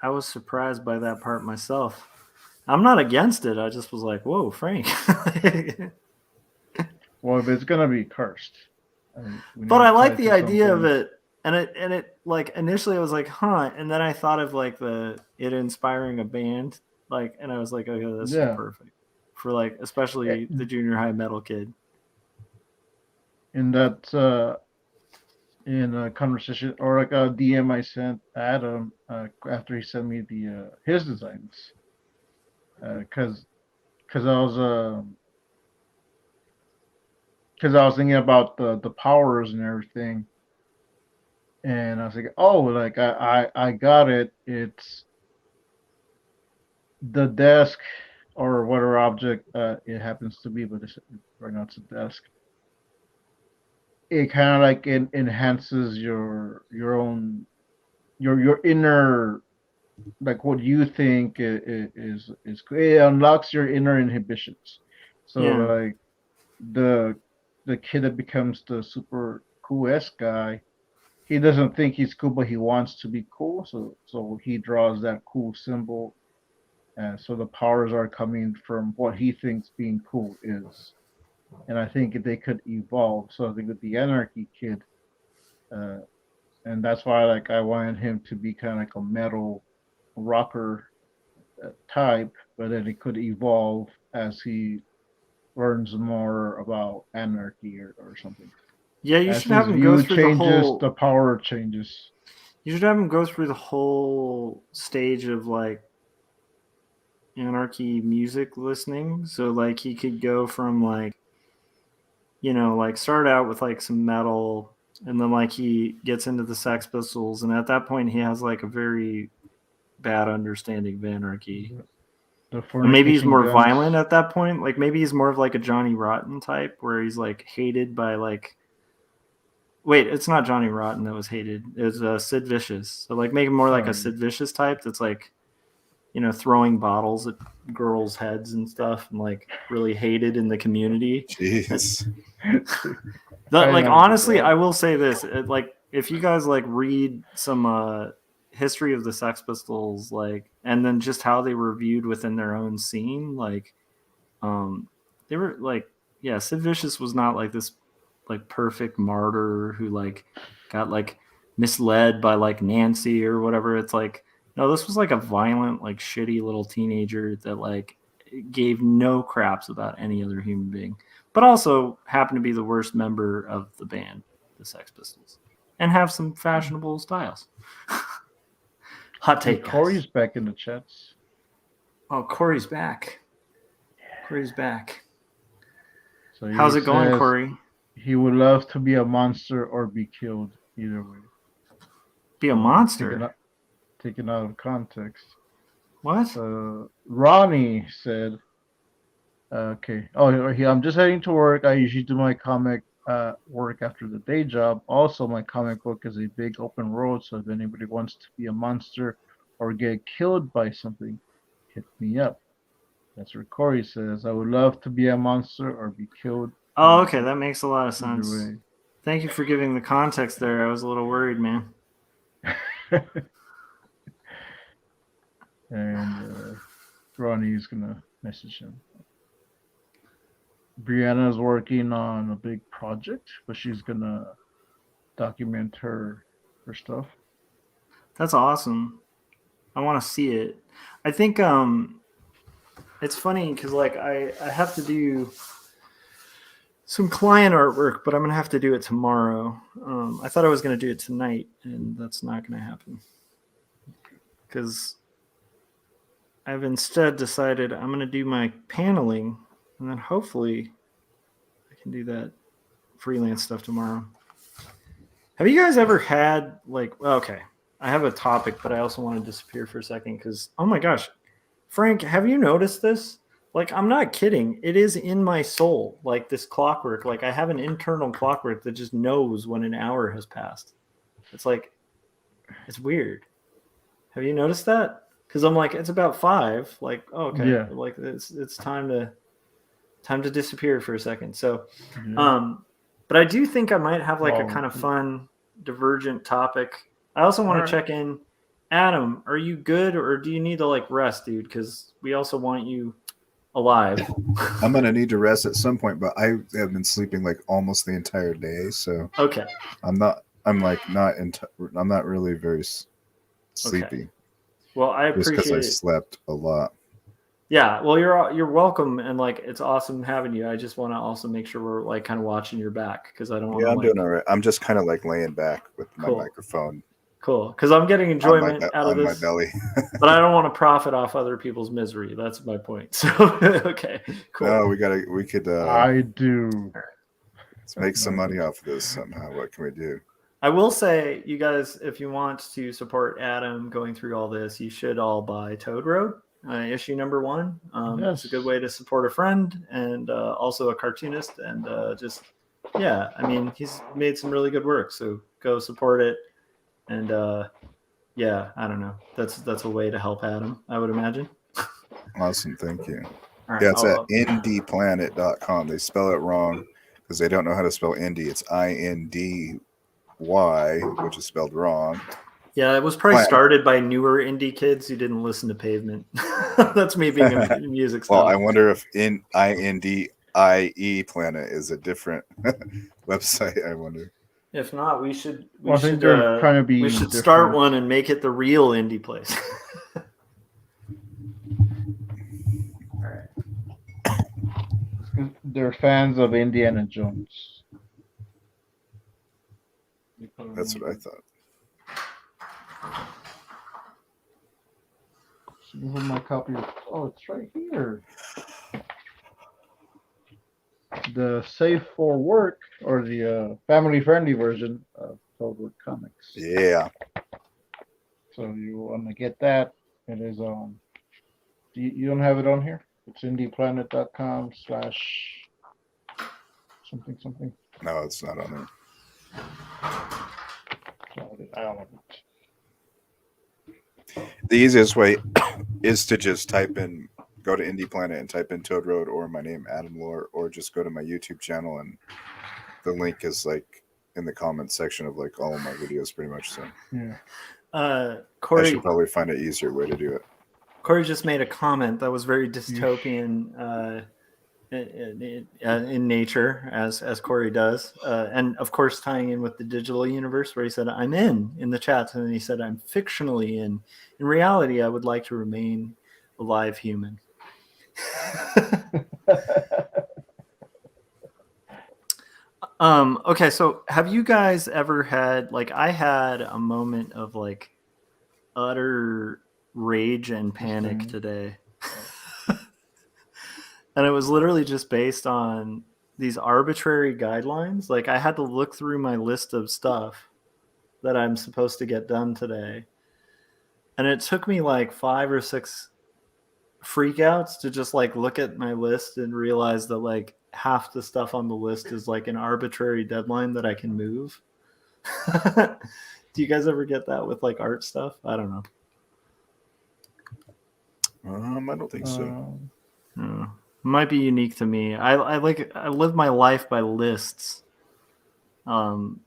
I was surprised by that part myself. I'm not against it. I just was like, "Whoa, Frank!" Well, if it's gonna be cursed, but I like the idea of it, and it like initially I was like, "Huh," and then I thought of like it inspiring a band, like, and I was like, "Okay, this is perfect for like especially the junior high metal kid." In that in a conversation or like a DM I sent Adam after he sent me his designs. because I was thinking about the powers and everything, and I was like, oh, like I got it. It's the desk or whatever object it happens to be, but right now it's a desk. It kind of like enhances your own your inner, like what you think is it unlocks your inner inhibitions. So Yeah. like the kid that becomes the super cool S guy, he doesn't think he's cool, but he wants to be cool. So he draws that cool symbol. So the powers are coming from what he thinks being cool is, and I think they could evolve. So I think with the Anarchy kid, uh, and that's why like I wanted him to be kind of like a metal rocker type, but then it could evolve as he learns more about anarchy or something. Yeah, you As should have his him go view through the changes, whole. the power changes. You should have him go through the whole stage of like anarchy music listening. So like he could go from like, like start out with like some metal, and then like he gets into the Sex Pistols, and at that point he has like a very bad understanding of anarchy. The Or maybe he's fornicating more guns. violent at that point. Like maybe he's more of like a Johnny Rotten type where he's like hated by like. Wait, it's not Johnny Rotten that was hated. It was Sid Vicious. So like make him more like a Sid Vicious type that's like, throwing bottles at girls' heads and stuff, and like really hated in the community. Jeez. Like honestly, I will say this: like if you guys like read some history of the Sex Pistols, like, and then just how they were viewed within their own scene, like, they were like, yeah, Sid Vicious was not like this like perfect martyr who like got like misled by like Nancy or whatever. It's like, no, this was like a violent, like shitty little teenager that like gave no craps about any other human being, but also happened to be the worst member of the band, the Sex Pistols, and have some fashionable styles. Hot take, guys. Corey's back in the chats. Oh, Corey's back. Corey's back. So how's it going, Corey? He would love to be a monster or be killed. Either way. Be a monster? Taken out of context. What? Ronnie said, okay. Oh, I'm just heading to work. I usually do my comic work after the day job. Also, my comic book is a big open world, so if anybody wants to be a monster or get killed by something, hit me up. That's what Corey says. I would love to be a monster or be killed. Oh, okay. That makes a lot of sense. Thank you for giving the context there. I was a little worried, man. And Ronnie's gonna message him. Brianna's working on a big project, but she's gonna document her stuff. That's awesome. I want to see it. I think it's funny because like I have to do some client artwork, but I'm gonna have to do it tomorrow. I thought I was gonna do it tonight, and that's not gonna happen because I've instead decided I'm going to do my paneling, and then hopefully I can do that freelance stuff tomorrow. Have you guys ever had like, okay, I have a topic, but I also want to disappear for a second because, oh my gosh, Frank, have you noticed this? Like, I'm not kidding. It is in my soul, like this clockwork. Like I have an internal clockwork that just knows when an hour has passed. It's like, it's weird. Have you noticed that? Because I'm like, it's about 5. Like, oh, okay, yeah. Like it's time to disappear for a second. So, but I do think I might have like a kind of fun divergent topic. I also want to check in. Adam, are you good, or do you need to like rest, dude? Because we also want you alive. I'm gonna need to rest at some point, but I have been sleeping like almost the entire day. So okay, I'm not really very sleepy. Okay. Well, I appreciate just because I slept a lot. Yeah, well, you're welcome, and like it's awesome having you. I just want to also make sure we're like kind of watching your back because I don't want. Yeah, I'm doing all right. I'm just kind of like laying back with my microphone Cool. Because I'm getting enjoyment out of on my this, belly. but I don't want to profit off other people's misery. That's my point. So, okay, cool. No, we could I do. let's make some money off of this somehow. What can we do? I will say, you guys, if you want to support Adam going through all this, you should all buy Toad Road, issue number 1. It's a good way to support a friend and also a cartoonist. And just, yeah, I mean, he's made some really good work. So go support it. And yeah, I don't know. That's a way to help Adam, I would imagine. Awesome, thank you. All right, Yeah, it's at indieplanet.com. They spell it wrong because they don't know how to spell indie. It's INDY, which is spelled wrong. Yeah, it was probably started by newer indie kids who didn't listen to Pavement. That's me being a music star. Well, I wonder if in INDIE Planet is a different website. I wonder. If not, we should I think they're trying to be we should different. start one and make it the real indie place. All right. They're fans of Indiana Jones. That's what I thought. This is my copy of. Oh, it's right here. The Safe for Work or the family-friendly version of Toad Road Comics. Yeah. So you want to get that? It is you don't have it on here? It's indieplanet.com/ something. No, it's not on there. I don't know. The easiest way is to just go to Indie Planet and type in Toad Road or my name, Adam Lore, or just go to my YouTube channel and the link is like in the comments section of like all of my videos pretty much. So yeah. Corey, I should probably find an easier way to do it. Corey just made a comment that was very dystopian in nature, as Corey does, and of course tying in with the digital universe, where he said, "I'm in the chat," and then he said, "I'm fictionally in. In reality, I would like to remain a live human." Okay, so have you guys ever had, like, I had a moment of like utter rage and panic today. And it was literally just based on these arbitrary guidelines. Like, I had to look through my list of stuff that I'm supposed to get done today. And it took me like 5 or 6 freakouts to just like look at my list and realize that like half the stuff on the list is like an arbitrary deadline that I can move. Do you guys ever get that with like art stuff? I don't know. I don't think so. No. Might be unique to me. I live my life by lists. Well,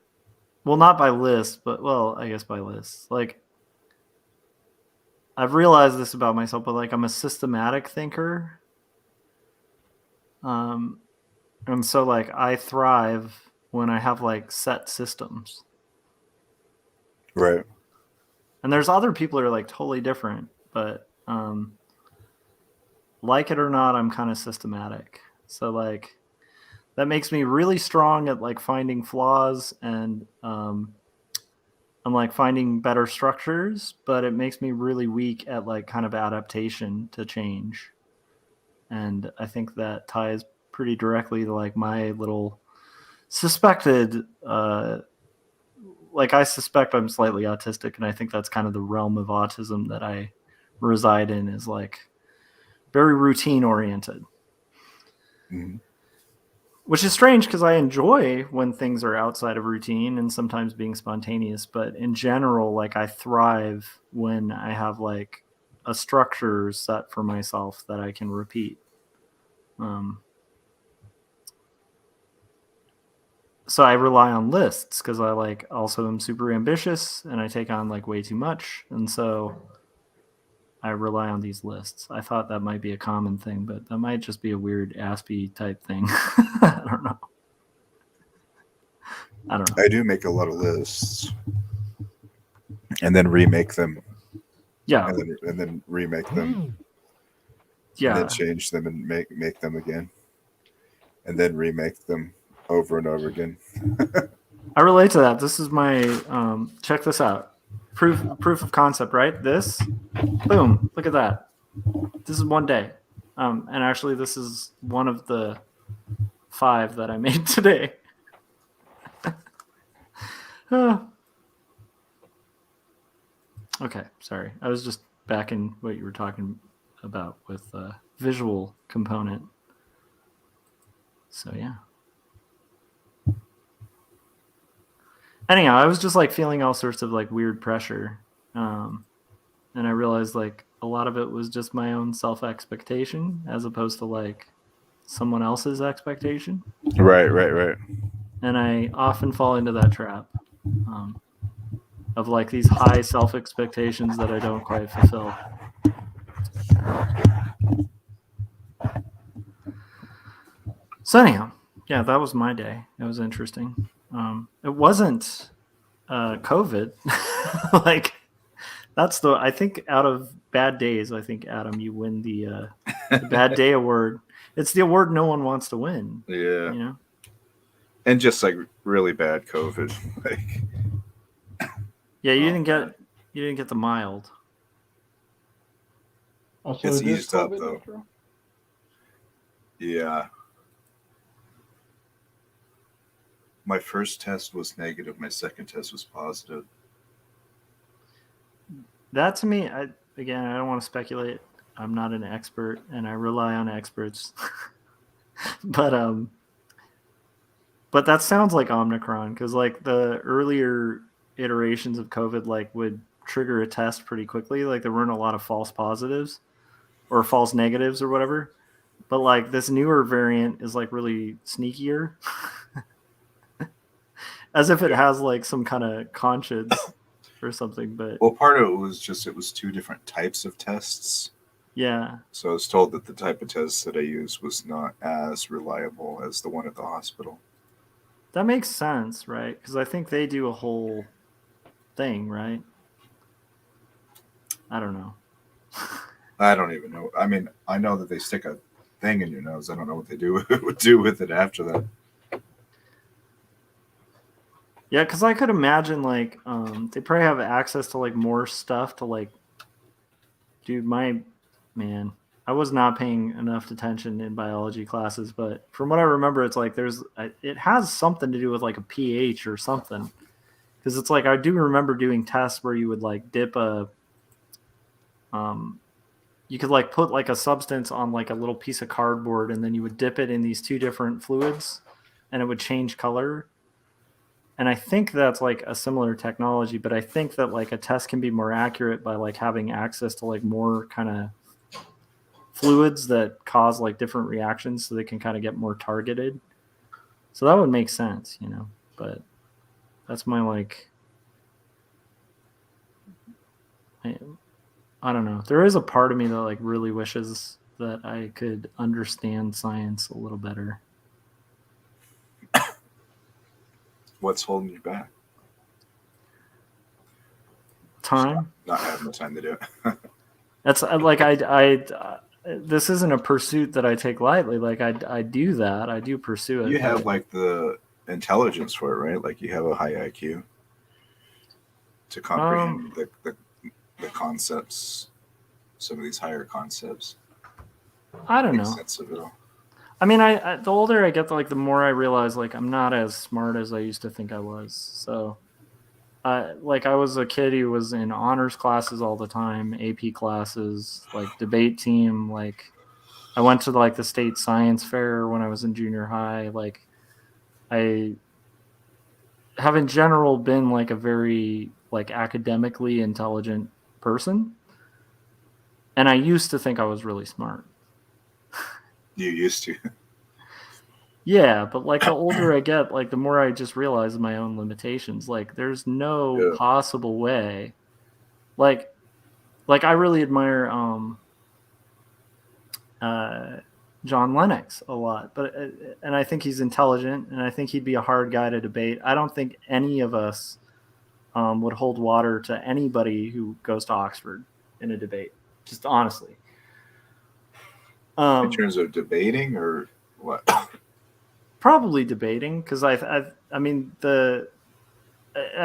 not by lists, but I guess by lists. Like, I've realized this about myself, but like I'm a systematic thinker. And so like I thrive when I have like set systems. Right. And there's other people who are like totally different, but like it or not, I'm kind of systematic. So like that makes me really strong at like finding flaws and I'm like finding better structures, but it makes me really weak at like kind of adaptation to change. And I think that ties pretty directly to like my little suspected like I suspect I'm slightly autistic, and I think that's kind of the realm of autism that I reside in, is like very routine oriented. Mm-hmm. Which is strange because I enjoy when things are outside of routine and sometimes being spontaneous, but in general, like I thrive when I have like a structure set for myself that I can repeat. So I rely on lists because I like also am super ambitious and I take on like way too much. And so I rely on these lists. I thought that might be a common thing, but that might just be a weird Aspie type thing. I don't know. I do make a lot of lists and then remake them. Yeah. And then remake them. Yeah. And then change them and make them again. And then remake them over and over again. I relate to that. This is my check this out. proof of concept, right? This, boom, look at that. This is one day. And actually, this is one of the 5 that I made today. Okay, sorry. I was just back in what you were talking about with visual component. So yeah. Anyhow, I was just like feeling all sorts of like weird pressure. And I realized like a lot of it was just my own self-expectation as opposed to like someone else's expectation. Right. And I often fall into that trap of like these high self-expectations that I don't quite fulfill. So anyhow, yeah, that was my day. It was interesting. It wasn't COVID. Like that's I think out of bad days, I think Adam, you win the bad day award. It's the award no one wants to win. Yeah. You know? And just like really bad COVID. Like Yeah, you didn't get the mild. Oh, so It's it is eased up, COVID though. after all? Yeah. My first test was negative. My second test was positive. That to me, I don't want to speculate. I'm not an expert, and I rely on experts. But that sounds like Omicron, because like the earlier iterations of COVID like would trigger a test pretty quickly. Like there weren't a lot of false positives or false negatives or whatever. But like this newer variant is like really sneakier. As if it has like some kind of conscience or something. But Well, part of it was just it was 2 different types of tests. yeah, So I was told that the type of test that I used was not as reliable as the one at the hospital. that makes sense, right? Because I think they do a whole thing, right? I don't know. I don't even know. I mean, I know that they stick a thing in your nose. I don't know what they do with it after that. Yeah, because I could imagine like they probably have access to like more stuff to like. Dude, man, I was not paying enough attention in biology classes, but from what I remember, it's like it has something to do with like a pH or something. Because it's like I do remember doing tests where you would like dip you could like put like a substance on like a little piece of cardboard, and then you would dip it in these 2 different fluids, and it would change color. And I think that's like a similar technology, but I think that like a test can be more accurate by like having access to like more kind of fluids that cause like different reactions, so they can kind of get more targeted. So that would make sense, you know, but that's my like, I don't know. There is a part of me that like really wishes that I could understand science a little better. What's holding you back? Time. Not having the time to do it. That's like this isn't a pursuit that I take lightly. Like I do that. I do pursue it. You have like the intelligence for it, right? Like you have a high IQ to comprehend the concepts, some of these higher concepts. I don't Make know. sense of it all. I mean, I the older I get, like the more I realize like I'm not as smart as I used to think I was. So, like I was a kid who was in honors classes all the time, AP classes, like debate team. Like I went to like the state science fair when I was in junior high. Like I have in general been like a very like academically intelligent person, and I used to think I was really smart. You used to. Yeah, but like the older I get, like the more I just realize my own limitations. Like there's no possible way. Like I really admire John Lennox a lot, but and I think he's intelligent, and I think he'd be a hard guy to debate. I don't think any of us would hold water to anybody who goes to Oxford in a debate. Just honestly. In terms of debating or what? Probably debating, because I mean and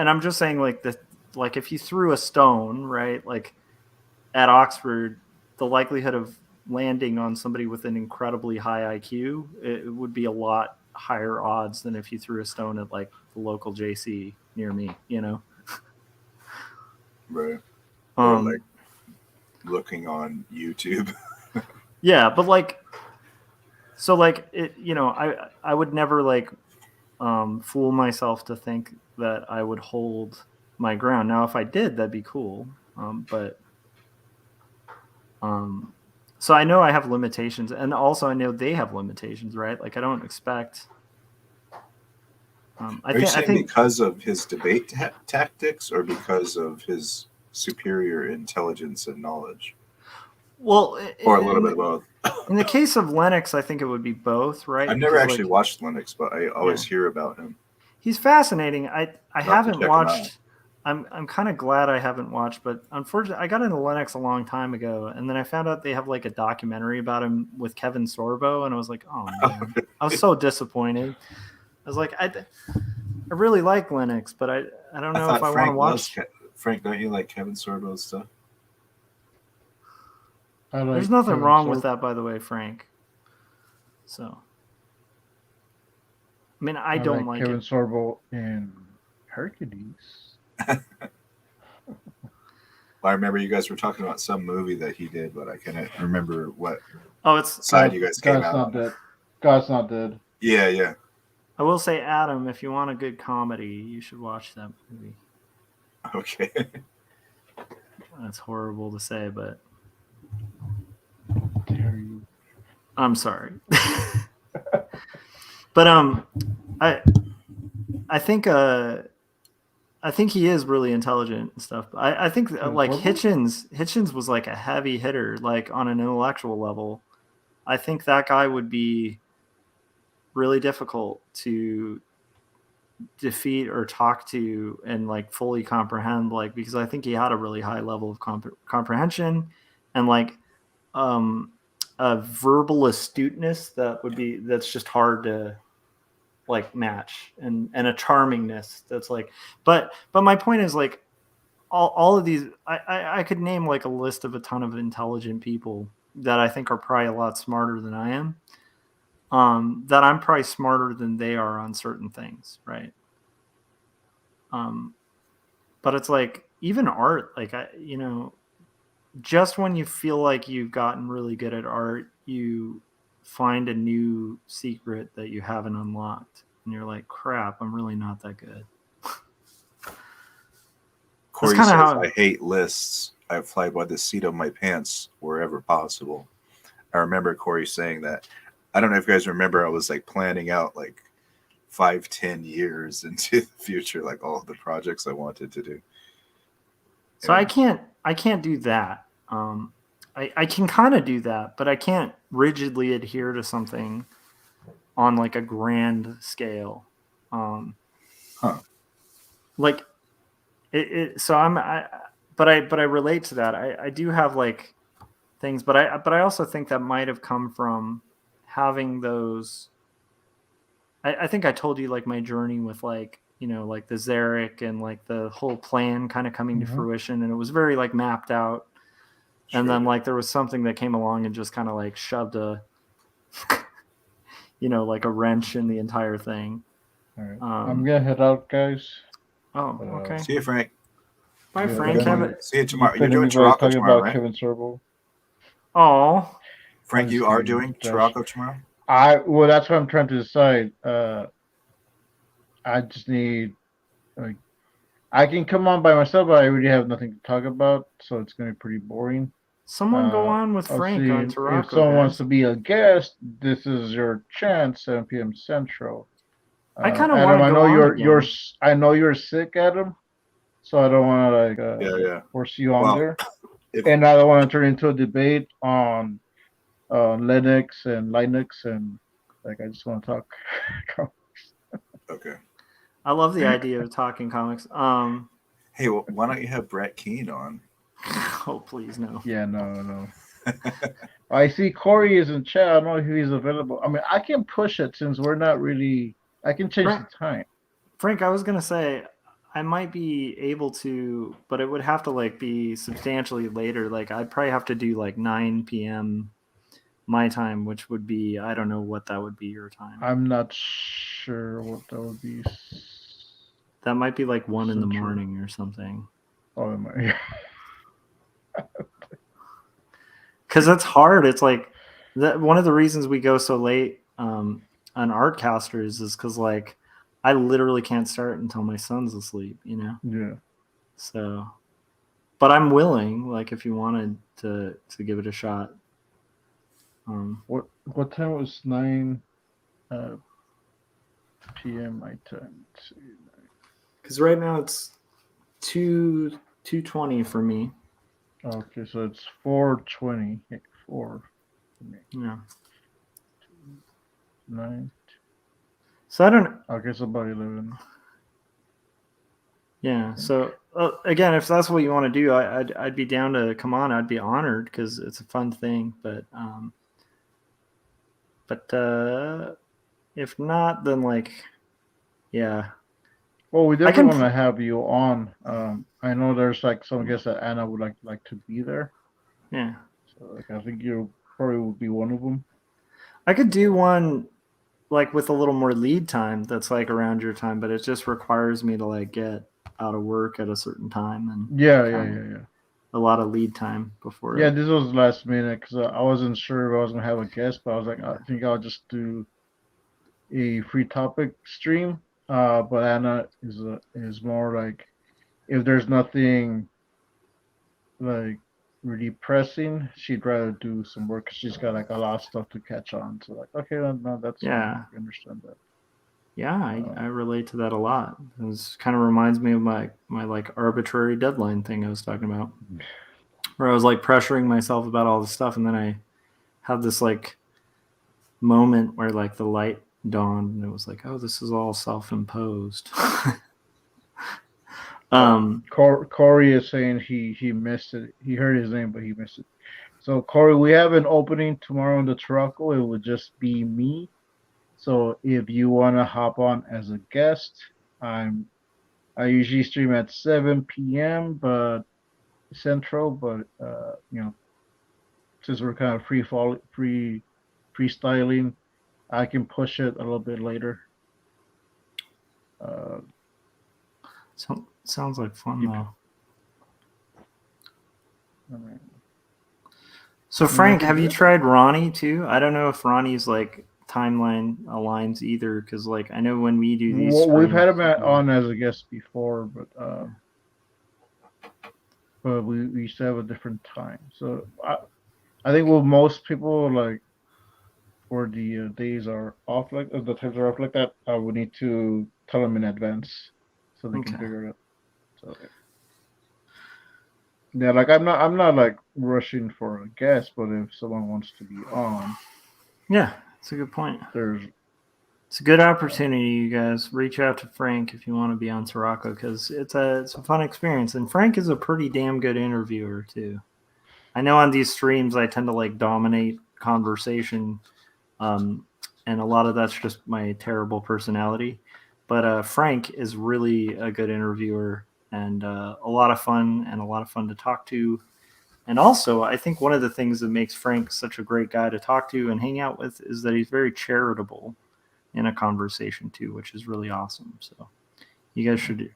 I'm just saying like the like if you threw a stone, right, like at Oxford, the likelihood of landing on somebody with an incredibly high IQ, it would be a lot higher odds than if you threw a stone at like the local JC near me, you know? Right. Or like looking on YouTube. Yeah, but like, so like it, you know, I would never like fool myself to think that I would hold my ground. Now, if I did, that'd be cool. But so I know I have limitations, and also I know they have limitations, right? Like I don't expect. Are you saying because of his debate tactics, or because of his superior intelligence and knowledge? Well, or a little bit of both. In the case of Lennox, I think it would be both, right? I've never actually watched Lennox, but I always hear about him. He's fascinating. I haven't watched. I'm kind of glad I haven't watched, but unfortunately, I got into Lennox a long time ago, and then I found out they have like a documentary about him with Kevin Sorbo, and I was like, oh man, I was so disappointed. I was like, I really like Lennox, but I don't know if I want to watch. Frank, don't you like Kevin Sorbo's stuff? There's nothing wrong with that, by the way, Frank. So, I mean, I don't like Kevin Sorbo in Hercules. I remember you guys were talking about some movie that he did, but I can't remember what. Oh, it's side you guys came out. God's Not Dead. God's Not Dead. Yeah, yeah. I will say, Adam, if you want a good comedy, you should watch that movie. Okay. That's horrible to say, but dare you? I'm sorry. But I think he is really intelligent and stuff. I think like Hitchens was like a heavy hitter, like on an intellectual level. I think that guy would be really difficult to defeat or talk to and like fully comprehend, like, because I think he had a really high level of comprehension and like a verbal astuteness that's just hard to like match, and a charmingness that's like, but my point is like all of these, I could name like a list of a ton of intelligent people that I think are probably a lot smarter than I am, that I'm probably smarter than they are on certain things, right? But it's like even art, like just when you feel like you've gotten really good at art, you find a new secret that you haven't unlocked, and you're like, crap, I'm really not that good. Corey says, I hate lists. I fly by the seat of my pants wherever possible. I remember Corey saying that. I don't know if you guys remember, I was like planning out like 5-10 years into the future, like all of the projects I wanted to do. So I can't do that. I can kind of do that, but I can't rigidly adhere to something on like a grand scale. Like it so but I relate to that. I do have like things, but I also think that might have come from having those. I think I told you like my journey with like, like the Xeric and like the whole plan kind of coming to fruition, and it was very like mapped out. Sure. And then like there was something that came along and just kind of like shoved a, like a wrench in the entire thing. All right. I'm gonna head out, guys. Oh, okay. See you, Frank. Bye, Frank. See you tomorrow. You're doing Toronto tomorrow, right? Kevin Sorbo. Oh, Frank, you are doing Toronto tomorrow? Well, that's what I'm trying to decide. I just need, like, I can come on by myself, but I really have nothing to talk about, so it's gonna be pretty boring. Someone go on with Frank on Toronto. If someone wants to be a guest, this is your chance. 7 p.m. Central. I kind of want to go on. I know you're sick, Adam, so I don't want to like force you on there. And I don't want to turn into a debate on Linux, and like I just want to talk comics. Okay. I love the idea of talking comics. Hey, well, why don't you have Brett Keane on? Oh, please, no. Yeah, no. I see Corey is in chat. I don't know if he's available. I mean, I can push it since we're not really. I can change the time. Frank, I was gonna say, I might be able to, but it would have to like be substantially later. Like I'd probably have to do like 9 p.m. my time, which would be, I don't know what that would be your time. I'm not sure what that would be. That might be like 1 in the Central. morning or something. Oh, am I? Because that's hard. It's like that. One of the reasons we go so late on Artcasters is because like I literally can't start until my son's asleep. You know. Yeah. So, but I'm willing. Like if you wanted to give it a shot. What time was 9 p.m. my time? Let's see. Because right now it's 2:20 for me. Okay, so it's 4:20. 4 for me. Yeah. 9. So I don't. Okay, so about 11. Yeah. So again, if that's what you want to do, I'd be down to come on. I'd be honored because it's a fun thing. But if not, then like, yeah. Well, we I definitely can- want to have you on. I know there's like some guests that Anna would like to be there. Yeah. So like I think you probably would be one of them. I could do one like with a little more lead time that's like around your time, but it just requires me to like get out of work at a certain time and Yeah. a lot of lead time before. Yeah, this was last minute because I wasn't sure if I was gonna have a guest, but I was like, I think I'll just do a free topic stream. But Anna is more like if there's nothing like really pressing, she'd rather do some work 'cause she's got like a lot of stuff to catch on. So like, okay, no, that's Yeah. fine. I understand that. Yeah, I relate to that a lot. It kind of reminds me of my like arbitrary deadline thing I was talking about, where I was like pressuring myself about all this stuff, and then I had this like moment where like the light dawned, and it was like, oh, this is all self-imposed. Corey is saying he missed it. He heard his name, but he missed it. So Corey, we have an opening tomorrow in the Truckle. It would just be me. So if you want to hop on as a guest, I usually stream at 7 p.m. but Central, but since we're kind of freestyling, I can push it a little bit later. Sounds like fun though. So Frank, have you tried Ronnie too? I don't know if Ronnie's like timeline aligns either, because like I know when we do these, we've had him on as a guest before, but we used to have a different time. So I think most people like for the days are off like the times are off like that, I would need to tell them in advance so they can figure it out. So yeah, like I'm not like rushing for a guest, but if someone wants to be on, yeah, it's a good point. It's a good opportunity, you guys. Reach out to Frank if you want to be on Sirocco, because it's a fun experience, and Frank is a pretty damn good interviewer too. I know on these streams I tend to like dominate conversation, and a lot of that's just my terrible personality. But Frank is really a good interviewer and a lot of fun to talk to. And also, I think one of the things that makes Frank such a great guy to talk to and hang out with is that he's very charitable in a conversation too, which is really awesome. So you guys should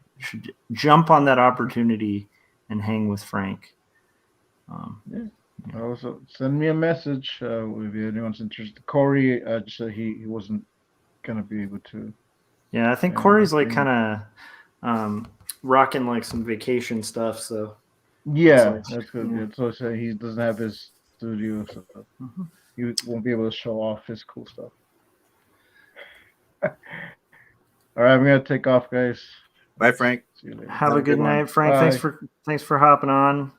jump on that opportunity and hang with Frank. Also, send me a message if anyone's interested. Corey just said he wasn't gonna be able to. Yeah, I think Corey's like kind of rocking like some vacation stuff. So yeah, that's good. Yeah. So he doesn't have his studio, so he won't be able to show off his cool stuff. All right, I'm gonna take off, guys. Bye, Frank. See you later. Have a good night, Frank. Bye. Thanks for hopping on.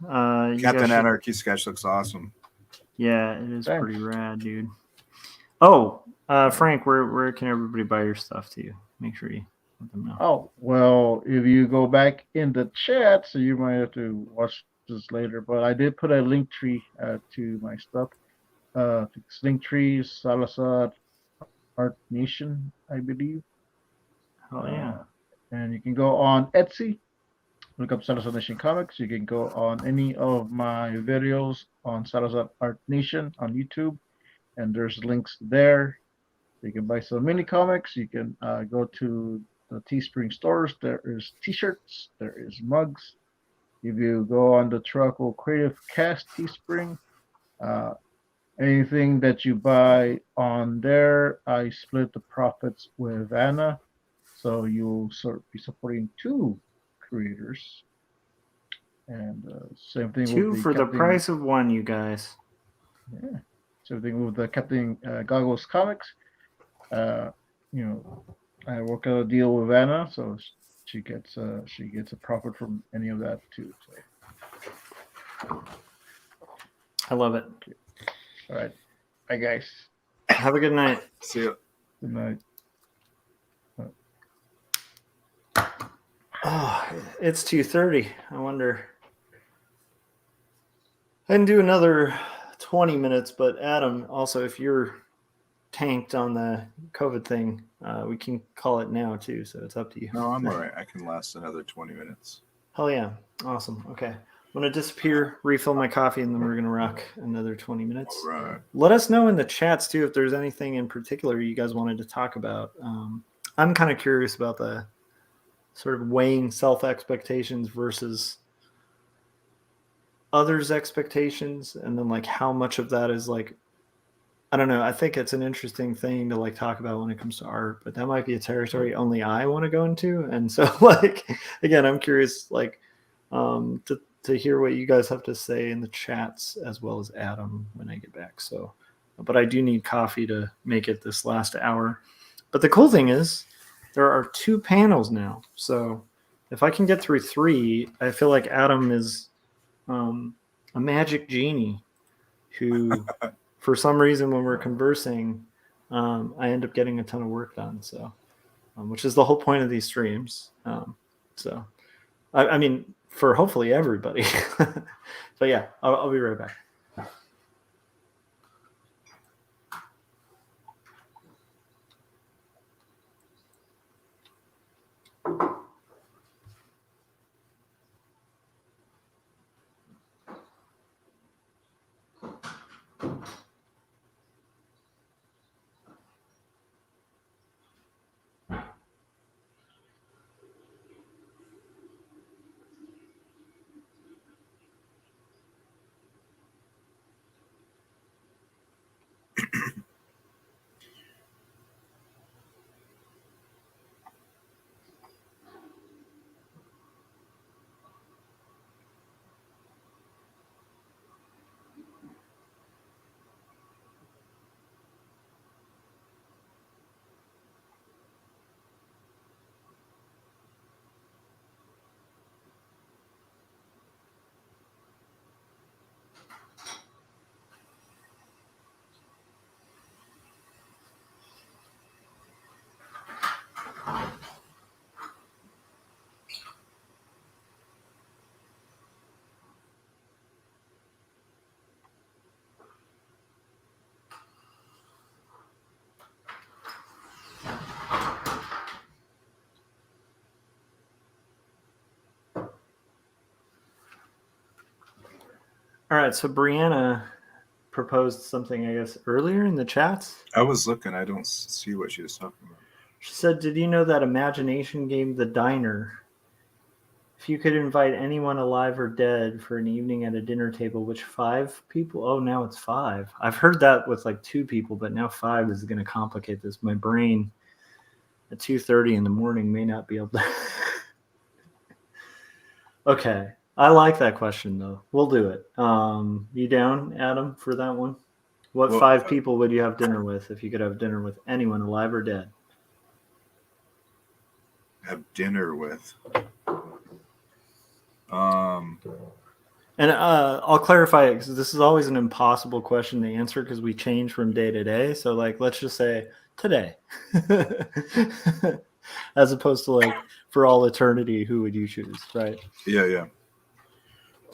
Captain Anarchy sketch looks awesome. Yeah, it is pretty rad, dude. Oh, Frank, where can everybody buy your stuff to? Make sure you let them know. Oh, well, if you go back in the chat, so you might have to watch this later, but I did put a link tree to my stuff. Link tree, Salazar Art Nation, I believe. Oh yeah. And you can go on Etsy, look up Salazar Nation Comics. You can go on any of my videos on Salazar Art Nation on YouTube, and there's links there. You can buy some mini comics. You can go to the Teespring stores. There is T-shirts. There is mugs. If you go on the Truckle Creative Cast Teespring, anything that you buy on there, I split the profits with Anna. So you'll sort of be supporting two creators. And same thing Two with the for the Captain, price of one, you guys. yeah. Same thing with the Captain Goggles comics. You know, I work out a deal with Anna, so she gets a profit from any of that too. So I love it. all right, bye guys. Have a good night. See you. Good night. Oh, it's 2:30. I wonder. I can do another 20 minutes, but Adam, also, if you're tanked on the COVID thing, we can call it now too. So it's up to you. No, I'm all right. I can last another 20 minutes. Hell yeah. Awesome. Okay. I'm going to disappear, refill my coffee, and then we're going to rock another 20 minutes. All right. Let us know in the chats too if there's anything in particular you guys wanted to talk about. I'm kind of curious about the sort of weighing self expectations versus others' expectations, and then like how much of that is like, I don't know. I think it's an interesting thing to like talk about when it comes to art, but that might be a territory only I want to go into. And so like, again, I'm curious like to hear what you guys have to say in the chats as well as Adam when I get back. So, but I do need coffee to make it this last hour. But the cool thing is there are 2 panels now. So if I can get through 3, I feel like Adam is a magic genie who, for some reason, when we're conversing, I end up getting a ton of work done. So, which is the whole point of these streams. So, I mean, for hopefully everybody. But yeah, I'll be right back. All right, so Brianna proposed something, I guess, earlier in the chats. I was looking. I don't see what she was talking about. She said, did you know that imagination game The Diner, if you could invite anyone alive or dead for an evening at a dinner table, which 5 people? Oh, now it's 5. I've heard that with like 2 people, but now 5 is going to complicate this. My brain at 2:30 in the morning may not be able to. Okay. I like that question, though. We'll do it. You down, Adam, for that one? What 5 people would you have dinner with if you could have dinner with anyone alive or dead? Have dinner with. And I'll clarify it because this is always an impossible question to answer because we change from day to day. So, like, let's just say today, as opposed to like for all eternity, who would you choose, right? Yeah.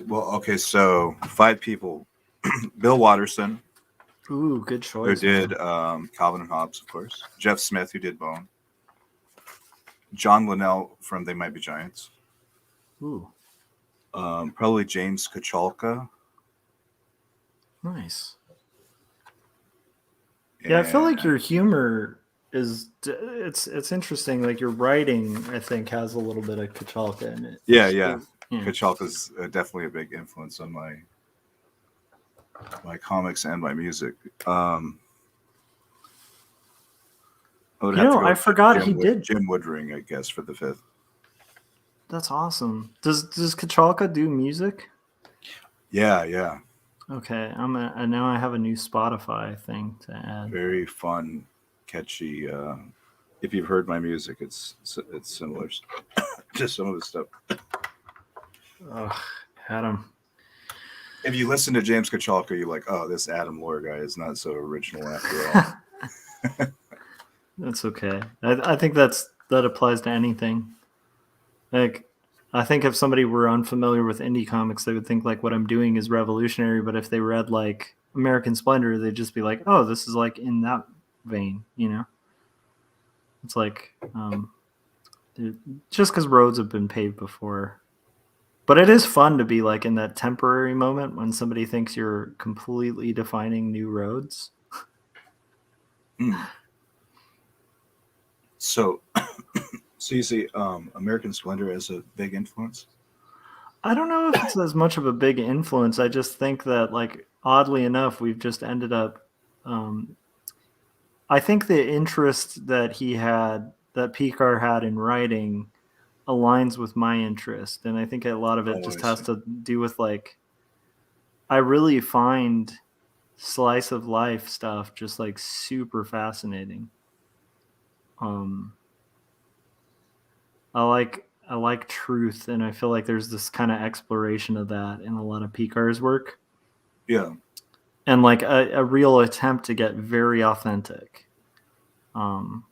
Well, okay, so 5 people. Bill Watterson. Ooh, good choice. Who did Calvin and Hobbes, of course. Jeff Smith, who did Bone. John Linnell from They Might Be Giants. Ooh, Probably James Kachalka. nice. Yeah, I feel like your and- humor is it's interesting. Like your writing, I think, has a little bit of Kachalka in it. Yeah, So, yeah. yeah. Kachalka's definitely a big influence on my comics and my music. I would You have to know, go I with forgot he did. Jim Woodring, I guess, for the fifth. That's awesome. Does Kachalka do music? Yeah, yeah. Okay, and now I have a new Spotify thing to add. Very fun, catchy. If you've heard my music, it's similar to some of the stuff. Ugh, Adam. If you listen to James Kachalka, you're like, oh, this Adam Lore guy is not so original after all. That's okay. I think that applies to anything. Like, I think if somebody were unfamiliar with indie comics, they would think like what I'm doing is revolutionary. But if they read like American Splendor, they'd just be like, "Oh, this is like in that vein," you know. It's like just because roads have been paved before. But it is fun to be like in that temporary moment when somebody thinks you're completely defining new roads. So you see American Splendor as a big influence? I don't know if it's as much of a big influence. I just think that, like, oddly enough, we've just ended up. I think the interest that Picard had in writing aligns with my interest, and I think a lot of it just has to do with like. I really find slice of life stuff just like super fascinating. I like truth, and I feel like there's this kind of exploration of that in a lot of Picard's work. Yeah. And like a real attempt to get very authentic. So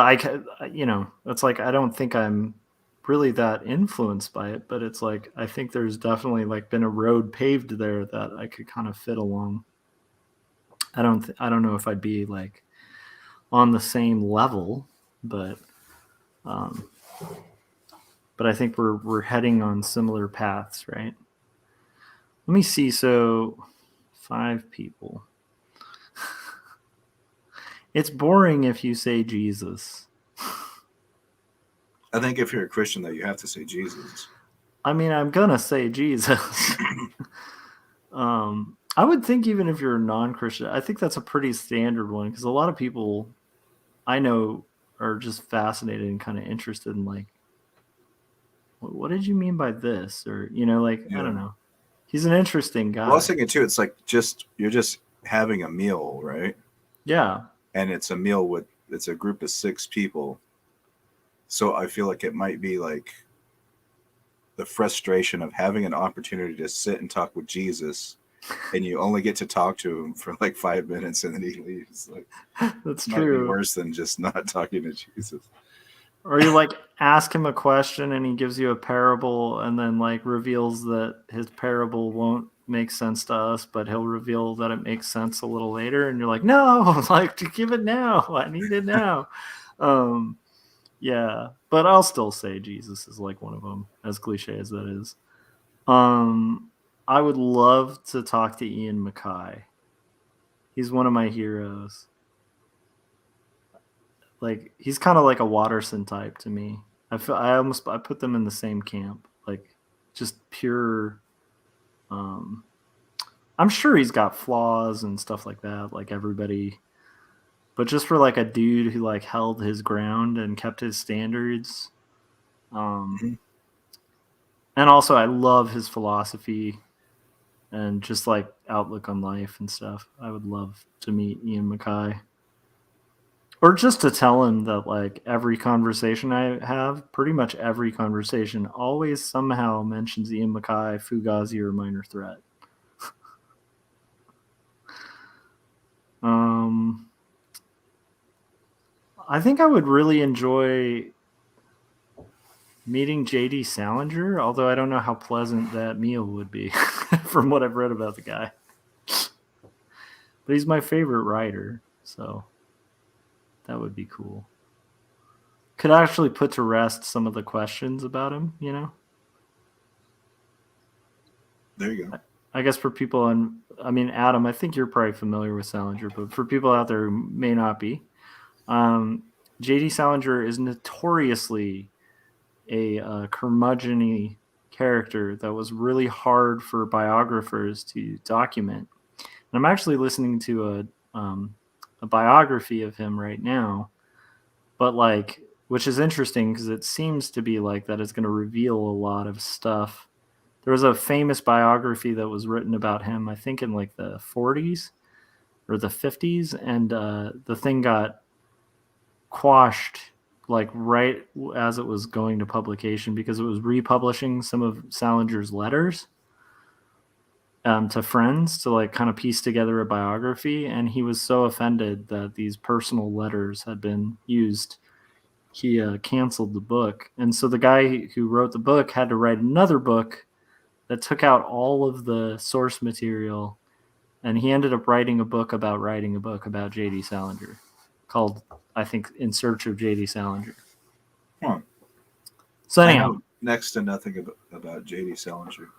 it's like I don't think I'm really that influenced by it, but it's like I think there's definitely like been a road paved there that I could kind of fit along. I don't know if I'd be like on the same level, but I think we're heading on similar paths, right? Let me see. So 5 people. It's boring if you say Jesus. I think if you're a Christian, though, you have to say Jesus. I mean, I'm gonna say Jesus. I would think even if you're a non-Christian, I think that's a pretty standard one because a lot of people I know are just fascinated and kind of interested in like, what did you mean by this? Or, like, I don't know. He's an interesting guy. Well, I was thinking too, it's like you're just having a meal, right? Yeah. And it's a meal it's a group of 6 people. So I feel like it might be like the frustration of having an opportunity to sit and talk with Jesus, and you only get to talk to him for like 5 minutes and then he leaves. Like, that's might true. Be worse than just not talking to Jesus. Or you like ask him a question and he gives you a parable and then like reveals that his parable won't make sense to us, but he'll reveal that it makes sense a little later, and you're like, no, like, to give it now. I need it now. Yeah, but I'll still say Jesus is like one of them, as cliche as that is. I would love to talk to Ian MacKaye. He's one of my heroes. Like, he's kind of like a Watterson type to me. I put them in the same camp. Like, just pure. I'm sure he's got flaws and stuff like that, like everybody. But just for like a dude who like held his ground and kept his standards. And also I love his philosophy and just like outlook on life and stuff. I would love to meet Ian MacKaye. Or just to tell him that like every conversation I have, pretty much every conversation always somehow mentions Ian MacKaye, Fugazi, or Minor Threat. I think I would really enjoy meeting J.D. Salinger, although I don't know how pleasant that meal would be from what I've read about the guy. But he's my favorite writer, so that would be cool. could actually put to rest some of the questions about him, you know? There you go. I guess for people, and I mean, Adam, I think you're probably familiar with Salinger, but for people out there who may not be, J.D. Salinger is notoriously a curmudgeon-y character that was really hard for biographers to document. And I'm actually listening to a biography of him right now, but like, which is interesting because it seems to be like that it's going to reveal a lot of stuff. There was a famous biography that was written about him, I think in like the 40s or the 50s, and the thing got quashed like right as it was going to publication because it was republishing some of Salinger's letters to friends to like kind of piece together a biography, and he was so offended that these personal letters had been used, he canceled the book. And so the guy who wrote the book had to write another book that took out all of the source material, and he ended up writing a book about J.D. Salinger called, I think, In Search of J.D. Salinger. Huh. So I anyhow, know next to nothing about J.D. Salinger.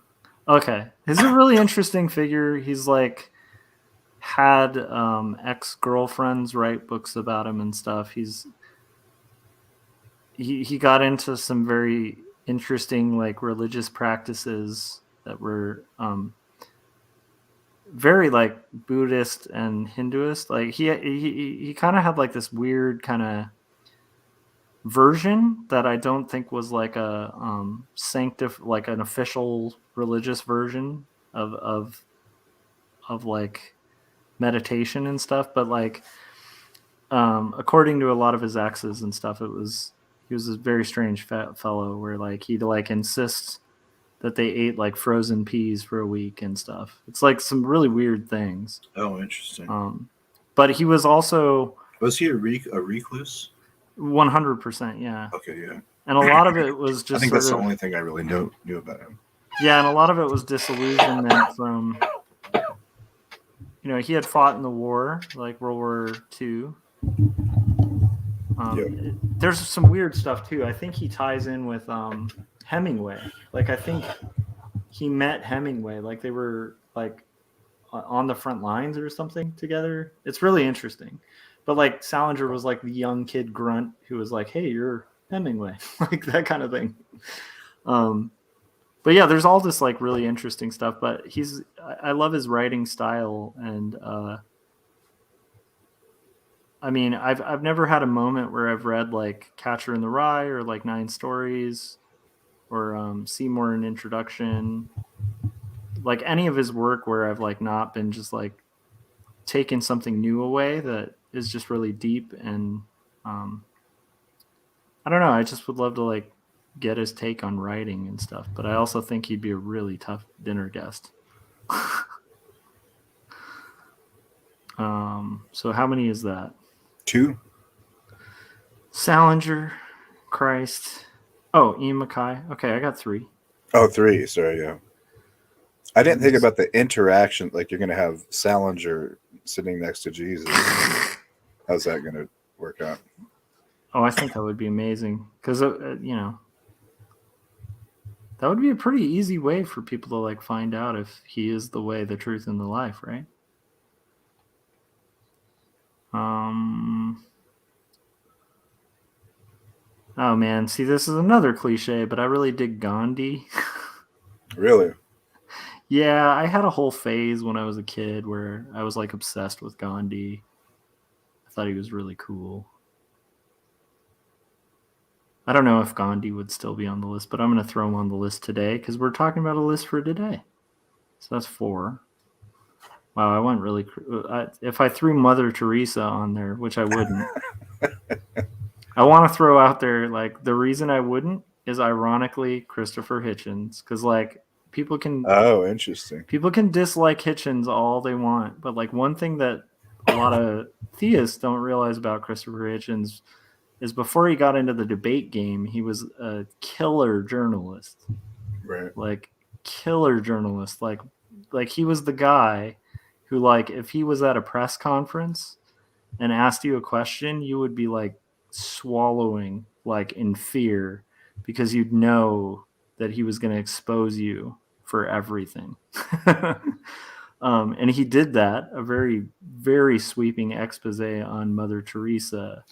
okay, he's a really interesting figure. He's like had ex-girlfriends write books about him and stuff. He got into some very interesting like religious practices that were very like Buddhist and Hinduist. Like he kind of had like this weird kind of version that I don't think was like a like an official religious version of like meditation and stuff, but like according to a lot of his exes and stuff, he was a very strange fellow where like he'd like insist that they ate like frozen peas for a week and stuff. It's like some really weird things. Oh, interesting. But he was also Was he a recluse? 100%, yeah. Okay, yeah. And a lot of it was just I think that's the only thing I really knew about him. Yeah, and a lot of it was disillusionment from, you know, he had fought in the war, like World War II. There's some weird stuff too. I think he ties in with Hemingway. Like I think he met Hemingway, like they were like on the front lines or something together. It's really interesting. But like Salinger was like the young kid grunt who was like, "Hey, you're Hemingway," like that kind of thing. But yeah, there's all this like really interesting stuff. But I love his writing style, and I mean, I've never had a moment where I've read like Catcher in the Rye or like 9 Stories or Seymour an Introduction, like any of his work where I've like not been just like taken something new away that is just really deep. And I don't know, I just would love to like get his take on writing and stuff, but I also think he'd be a really tough dinner guest. So how many is that? 2. Salinger, Christ. Oh, Ian Mackay. Okay, I got 3. Oh, 3. Sorry, yeah. I didn't think about the interaction. Like you're going to have Salinger sitting next to Jesus. How's that going to work out? Oh, I think that would be amazing because you know, that would be a pretty easy way for people to like find out if he is the way, the truth, and the life, right? Oh man, see, this is another cliche, but I really dig Gandhi. Really? Yeah, I had a whole phase when I was a kid where I was like obsessed with Gandhi. I thought he was really cool. I don't know if Gandhi would still be on the list, but I'm going to throw him on the list today because we're talking about a list for today. So that's 4. Wow, I went really... if I threw Mother Teresa on there, which I wouldn't, I want to throw out there, like, the reason I wouldn't is ironically Christopher Hitchens, because, like, people can... Oh, interesting. People can dislike Hitchens all they want, but, like, one thing that a lot of theists don't realize about Christopher Hitchens is before he got into the debate game, he was a killer journalist. Right. Like, killer journalist. Like he was the guy who, like, if he was at a press conference and asked you a question, you would be, like, swallowing like in fear, because you'd know that he was going to expose you for everything. And he did that, a very, very sweeping expose on Mother Teresa.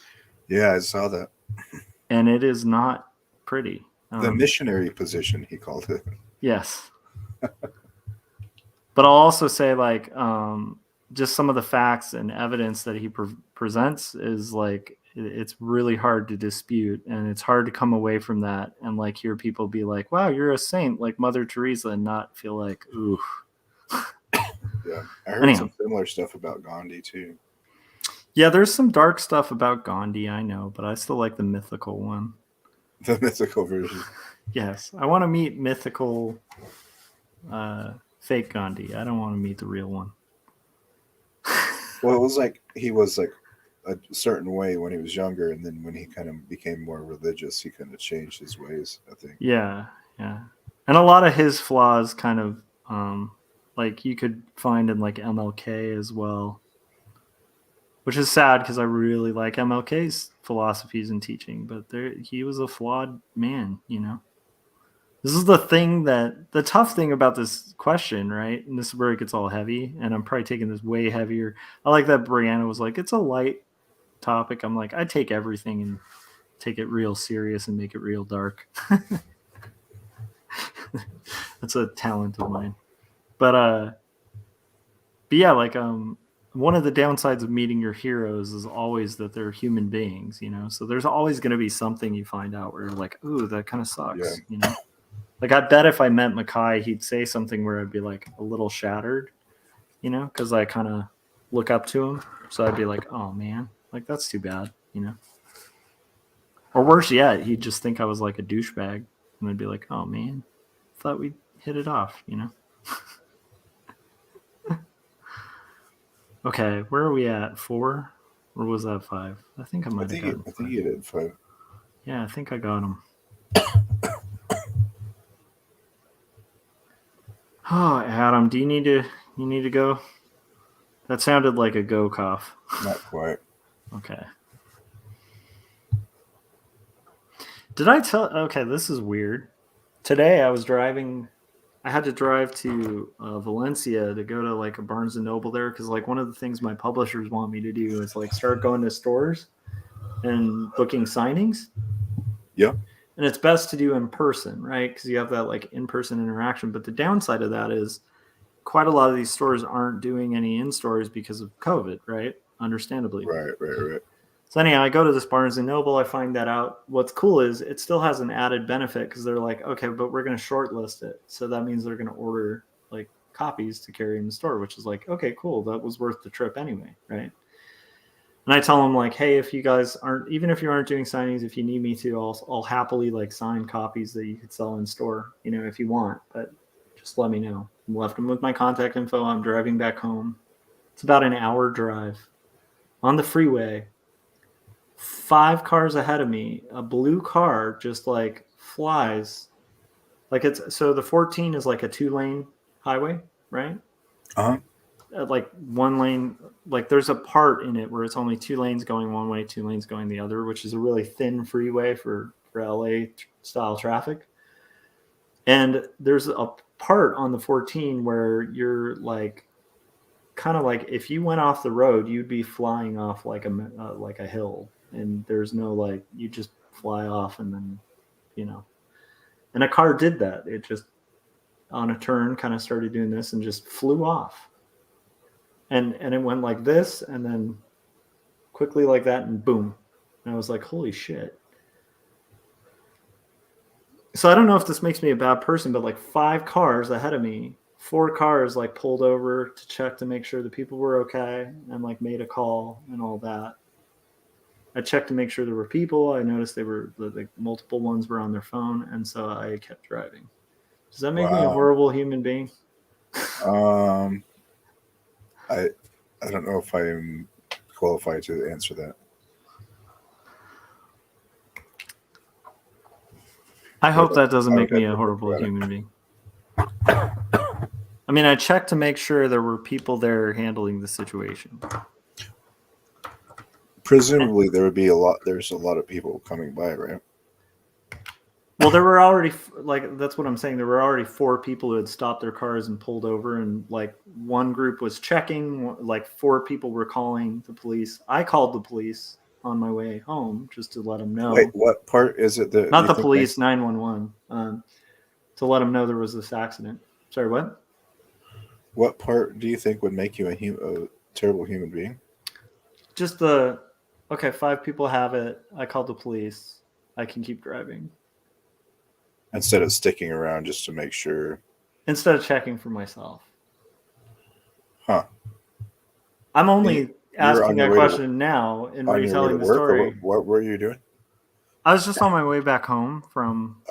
Yeah, I saw that. And it is not pretty. The missionary position, he called it. Yes. But I'll also say, like, just some of the facts and evidence that he presents is like, it's really hard to dispute, and it's hard to come away from that and like hear people be like, wow, you're a saint like Mother Teresa, and not feel like, ooh. Yeah, I heard some similar stuff about Gandhi too. Yeah, there's some dark stuff about Gandhi, I know, but I still like the mythical one. The mythical version. Yes, I want to meet mythical fake Gandhi. I don't want to meet the real one. Well, it was like he was like a certain way when he was younger, and then when he kind of became more religious, he kind of changed his ways, I think. Yeah. And a lot of his flaws kind of like you could find in like MLK as well, which is sad because I really like MLK's philosophies and teaching, but he was a flawed man, you know. This is the tough thing about this question, right? And this is where it gets all heavy, and I'm probably taking this way heavier. I like that Brianna was like, it's a light topic. I'm like, I take everything and take it real serious and make it real dark. That's a talent of mine. But yeah, like one of the downsides of meeting your heroes is always that they're human beings, you know. So there's always going to be something you find out where you're like, ooh, that kind of sucks, Yeah. you know. Like I bet if I met Mackay, he'd say something where I'd be like a little shattered, you know, because I kind of look up to him. So I'd be like, oh man, like that's too bad, you know. Or worse yet, he'd just think I was like a douchebag, and I'd be like, oh man, thought we'd hit it off, you know. Okay, where are we at? 4? Or was that 5? I think I might have gotten 5. I think you did 5. Yeah, I think I got him. Oh, Adam, you need to go? That sounded like a go cough. Not quite. Okay. Did I tell? Okay, this is weird. Today I was driving. I had to drive to Valencia to go to like a Barnes and Noble there because like one of the things my publishers want me to do is like start going to stores and booking signings. Yeah. And it's best to do in person, right? Because you have that like in-person interaction. But the downside of that is quite a lot of these stores aren't doing any in-stores because of COVID, right? Understandably. Right. So anyhow, I go to this Barnes & Noble. I find that out. What's cool is it still has an added benefit because they're like, okay, but we're going to shortlist it. So that means they're going to order like copies to carry in the store, which is like, okay, cool. That was worth the trip anyway, right? And I tell them like, hey, if you guys aren't, even if you aren't doing signings, if you need me to, I'll happily like sign copies that you could sell in store, you know, if you want, but just let me know. I left them with my contact info. I'm driving back home. It's about an hour drive on the freeway. 5 cars ahead of me, a blue car just like flies. Like so the 14 is like a 2-lane highway, right? Uh-huh. Like 1 lane, like there's a part in it where it's only 2 lanes going one way, 2 lanes going the other, which is a really thin freeway for LA style traffic. And there's a part on the 14 where you're like, kind of like if you went off the road, you'd be flying off like a hill, and there's no like, you just fly off and then, you know. And a car did that. It just on a turn kind of started doing this and just flew off. And it went like this and then quickly like that and boom. And I was like, holy shit. So I don't know if this makes me a bad person, but like 5 cars ahead of me, 4 cars like pulled over to check to make sure the people were okay and like made a call and all that. I checked to make sure there were people. I noticed they were like multiple ones were on their phone, and so I kept driving. Does that make me a horrible human being? I don't know if I am qualified to answer that. I hope that doesn't make me a horrible human being. I mean, I checked to make sure there were people there handling the situation. Presumably, there would be a lot. There's a lot of people coming by, right? Well, there were already that's what I'm saying. There were already 4 people who had stopped their cars and pulled over, and like one group was checking. Like 4 people were calling the police. I called the police on my way home just to let them know. Wait, what part is it that Not you the think police, 911, to let them know there was this accident. Sorry, what? What part do you think would make you a terrible human being? Just 5 people have it. I called the police. I can keep driving. Instead of sticking around just to make sure. Instead of checking for myself. Huh. I'm only asking that way question now and on your way to retelling the work, story. or what were you doing? I was just on my way back home from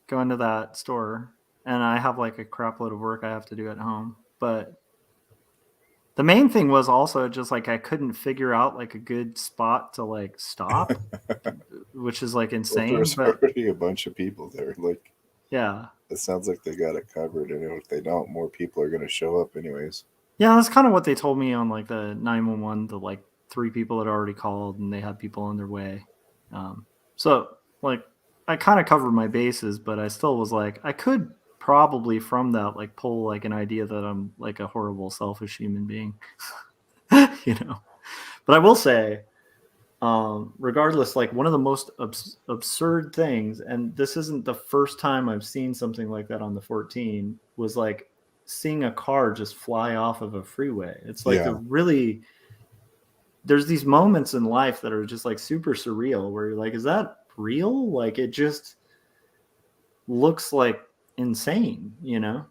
going to that store, and I have like a crap load of work I have to do at home. But the main thing was also just like I couldn't figure out like a good spot to like stop, which is like insane. Well, there's already a bunch of people there. Like, yeah, it sounds like they got it covered, and if they don't, more people are going to show up anyways. yeah, that's kind of what they told me on like the 911. The like 3 people had already called, and they had people on their way. So like I kind of covered my bases, but I still was like, I could probably from that like pull like an idea that I'm like a horrible, selfish human being, you know. But I will say, regardless, like one of the most absurd things, and this isn't the first time I've seen something like that on the 14, was like seeing a car just fly off of a freeway. It's like there's these moments in life that are just like super surreal where you're like, is that real? Like it just looks like insane, you know?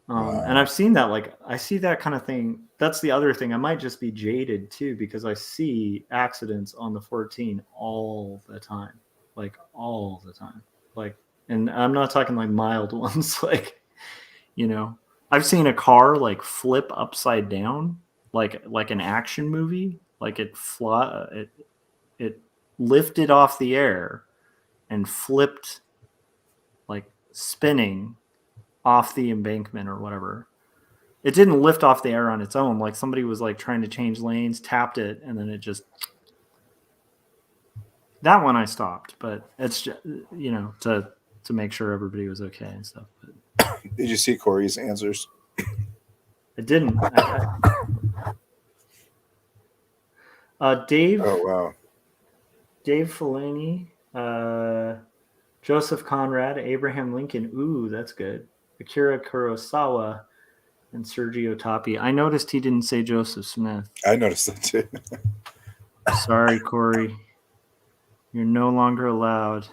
Wow. And I've seen that, like I see that kind of thing. That's the other thing. I might just be jaded too, because I see accidents on the 14 all the time, like all the time. Like, and I'm not talking like mild ones, like, you know, I've seen a car like flip upside down, like an action movie, like it lifted off the air and flipped, like spinning off the embankment or whatever. It didn't lift off the air on its own. Like somebody was like trying to change lanes, tapped it, and then it just. That one I stopped, but it's just, you know, to make sure everybody was okay and stuff. But Did you see Corey's answers? it didn't. Dave. Oh wow. Dave Filani, Joseph Conrad, Abraham Lincoln. Ooh, that's good. Akira Kurosawa, and Sergio Tapia. I noticed he didn't say Joseph Smith. I noticed that too. Sorry, Corey. You're no longer allowed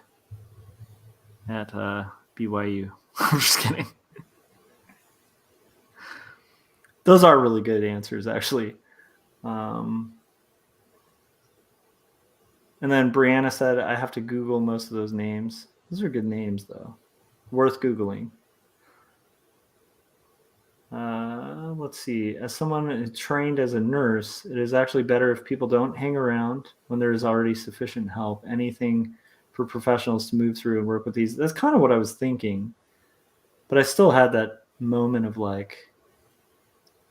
at BYU. I'm just kidding. Those are really good answers, actually. And then Brianna said, I have to Google most of those names. Those are good names, though. Worth Googling. Let's see. As someone trained as a nurse, it is actually better if people don't hang around when there is already sufficient help. Anything for professionals to move through and work with these. That's kind of what I was thinking. But I still had that moment of like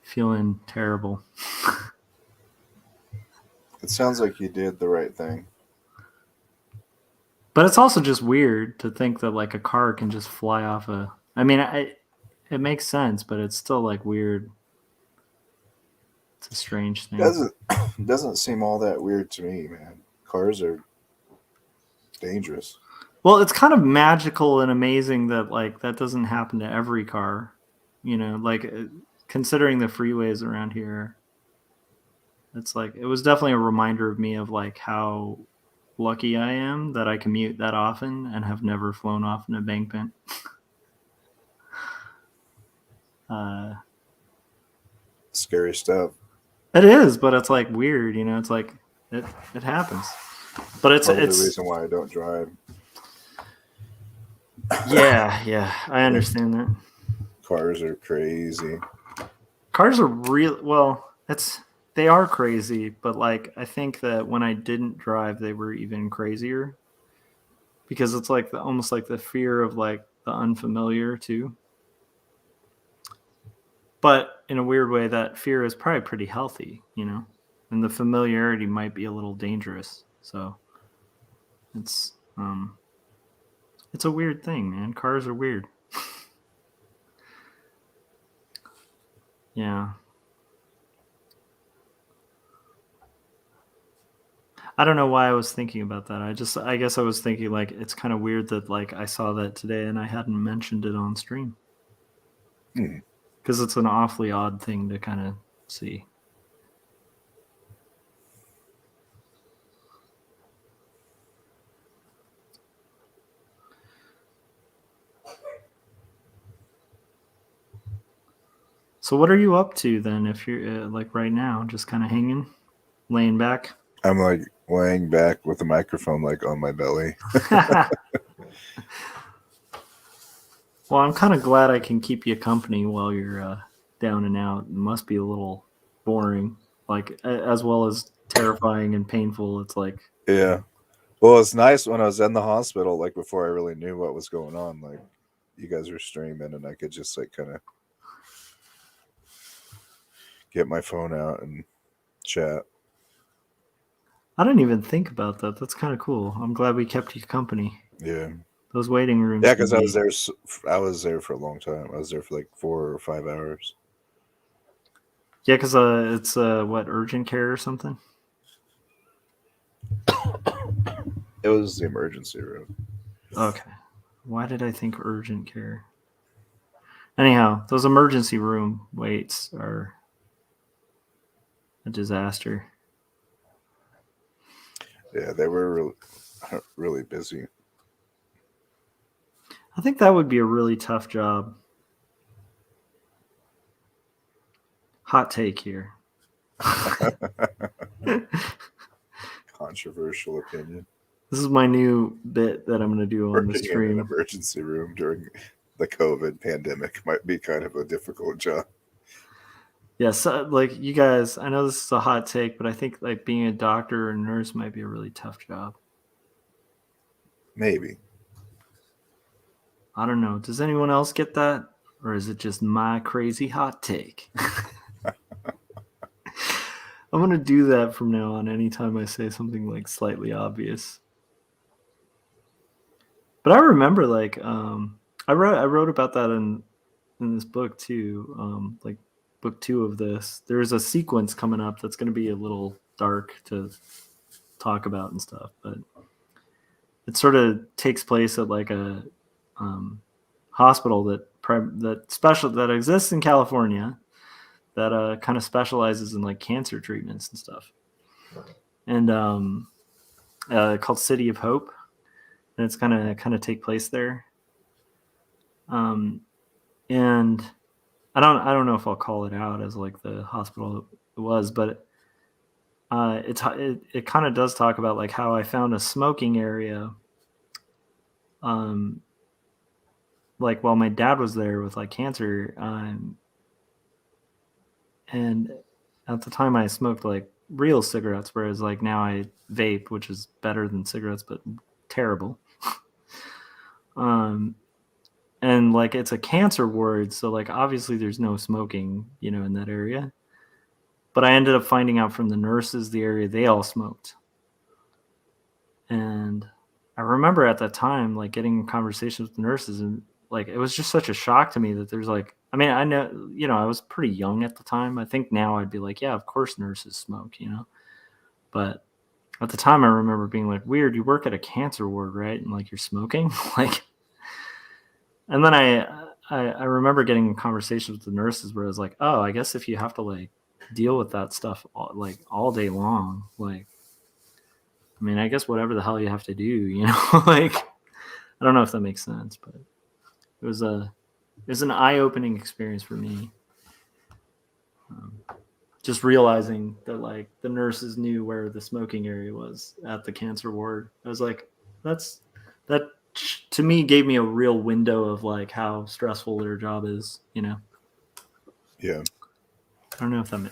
feeling terrible. It sounds like you did the right thing. But it's also just weird to think that like a car can just fly off a. I mean, it makes sense, but it's still like weird. It's a strange thing. Doesn't seem all that weird to me, man. Cars are dangerous. Well, it's kind of magical and amazing that like that doesn't happen to every car. You know, like considering the freeways around here, it's like it was definitely a reminder of me of like how lucky I am that I commute that often and have never flown off an embankment. Scary stuff. It is, but it's like weird, you know. It's like it happens, but it's the reason why I don't drive. Yeah, I understand that. Cars are crazy. Cars are real. Well, they are crazy, but like I think that when I didn't drive, they were even crazier because it's like almost like the fear of like the unfamiliar too. But in a weird way, that fear is probably pretty healthy, you know. and the familiarity might be a little dangerous. So it's a weird thing, man. Cars are weird. Yeah. I don't know why I was thinking about that. I guess I was thinking like it's kind of weird that like I saw that today and I hadn't mentioned it on stream. Because it's an awfully odd thing to kind of see. So what are you up to then if you're like right now, just kind of hanging, laying back? I'm like laying back with the microphone like on my belly. Well, I'm kind of glad I can keep you company while you're down and out. It must be a little boring, like as well as terrifying and painful. It's like, Yeah. Well, it's nice when I was in the hospital, like before I really knew what was going on. Like you guys were streaming, and I could just like kind of get my phone out and chat. I didn't even think about that. That's kind of cool. I'm glad we kept you company. Yeah. Those waiting rooms. Yeah, because I was there. I was there for a long time. I was there for like 4 or 5 hours. Yeah, because it's what, urgent care or something? It was the emergency room. Okay. Why did I think urgent care? Anyhow, those emergency room waits are a disaster. Yeah, they were really busy. I think that would be a really tough job. Hot take here. Controversial opinion. This is my new bit that I'm going to do on the Working in stream. an emergency room during the COVID pandemic might be kind of a difficult job. Yes, like you guys, I know this is a hot take, but I think like being a doctor or a nurse might be a really tough job. Maybe. I don't know. Does anyone else get that? Or is it just my crazy hot take? I'm going to do that from now on anytime I say something like slightly obvious. But I remember like I wrote about that in this book too. Like book 2 of this. There's a sequence coming up that's going to be a little dark to talk about and stuff, but it sort of takes place at like a hospital that exists in California that kind of specializes in like cancer treatments and stuff, and called City of Hope, and it's kind of take place there. And I don't know if I'll call it out as like the hospital it was, but it kind of does talk about like how I found a smoking area. Like while my dad was there with like cancer, and at the time I smoked like real cigarettes, whereas like now I vape, which is better than cigarettes, but terrible. And like it's a cancer ward, so like obviously there's no smoking, in that area. But I ended up finding out from the nurses the area they all smoked. And I remember at that time like getting conversations with the nurses, and like it was just such a shock to me that there's like, I mean, I know, I was pretty young at the time. I think now I'd be like, yeah, of course nurses smoke, But at the time I remember being like, weird, you work at a cancer ward, right? And like you're smoking? Like, and then I remember getting conversations with the nurses where I was like, oh, I guess if you have to like deal with that stuff all day long, like, I mean, I guess whatever the hell you have to do, like, I don't know if that makes sense, but it was an eye-opening experience for me. Just realizing that like the nurses knew where the smoking area was at the cancer ward. I was like, that to me gave me a real window of like how stressful their job is, Yeah. I don't know if that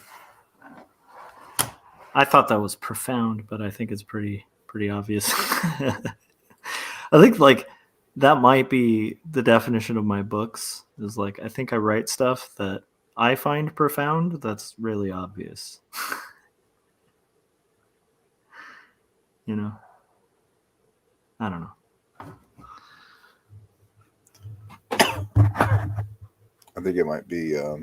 I thought that was profound, but I think it's pretty obvious. I think like that might be the definition of my books, is like I think I write stuff that I find profound that's really obvious. you know? I don't know. I think it might be. I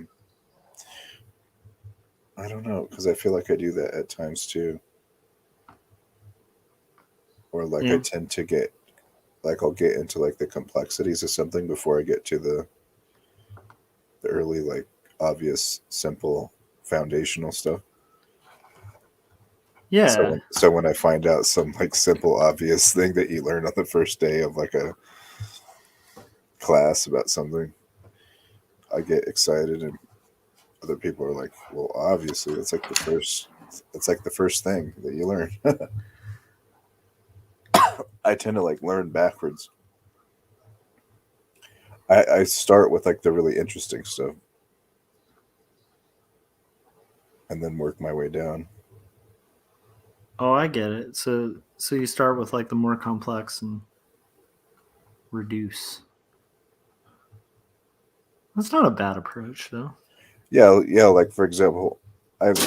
don't know, because I feel like I do that at times too. Or like I Yeah. tend to get, like I'll get into like the complexities of something before I get to the early, like obvious, simple, foundational stuff. Yeah. So when I find out some like simple, obvious thing that you learn on the first day of like a class about something, I get excited, and other people are like, "Well, obviously, that's like the first. It's like the first thing that you learn." I tend to like learn backwards. I start with like the really interesting stuff, and then work my way down. Oh, I get it. So you start with like the more complex and reduce. That's not a bad approach, though. Yeah, yeah. Like for example, I've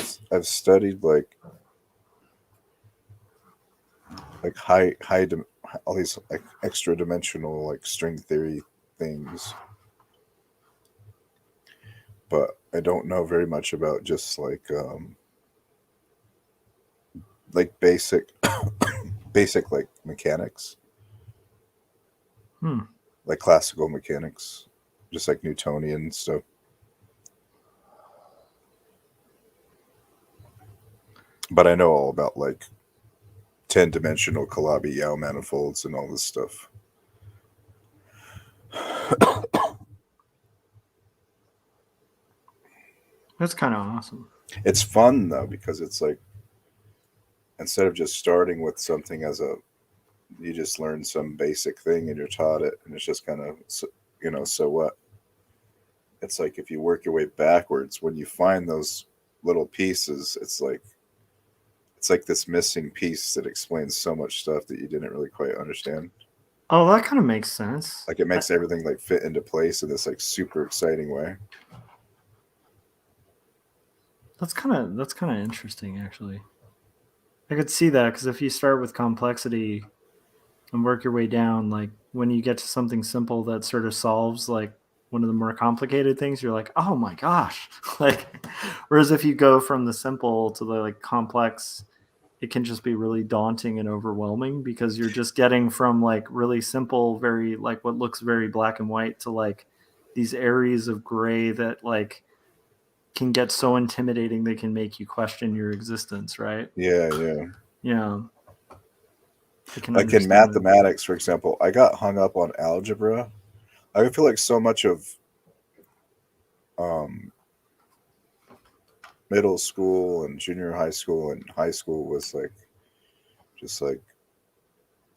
studied like all these like extra dimensional like string theory things, but I don't know very much about just like basic basic like mechanics, Hmm. like classical mechanics, just like Newtonian stuff. But I know all about like 10-dimensional Calabi-Yau manifolds and all this stuff. That's kind of awesome. It's fun though, because it's like instead of just starting with something as a you just learn some basic thing and you're taught it and it's just kind of so what. It's like if you work your way backwards, when you find those little pieces, it's like this missing piece that explains so much stuff that you didn't really quite understand. Oh, that kind of makes sense. Like it makes everything like fit into place in this like super exciting way. That's kind of interesting, actually. I could see that because if you start with complexity and work your way down, like when you get to something simple that sort of solves like one of the more complicated things, you're like, oh my gosh. Like, whereas if you go from the simple to the like complex, it can just be really daunting and overwhelming because you're just getting from like really simple, very like what looks very black and white to like these areas of gray that like can get so intimidating they can make you question your existence, right? Yeah. Yeah. I can Like in understand that. mathematics, for example, I got hung up on algebra. I feel like so much of um, middle school and junior high school and high school was like just like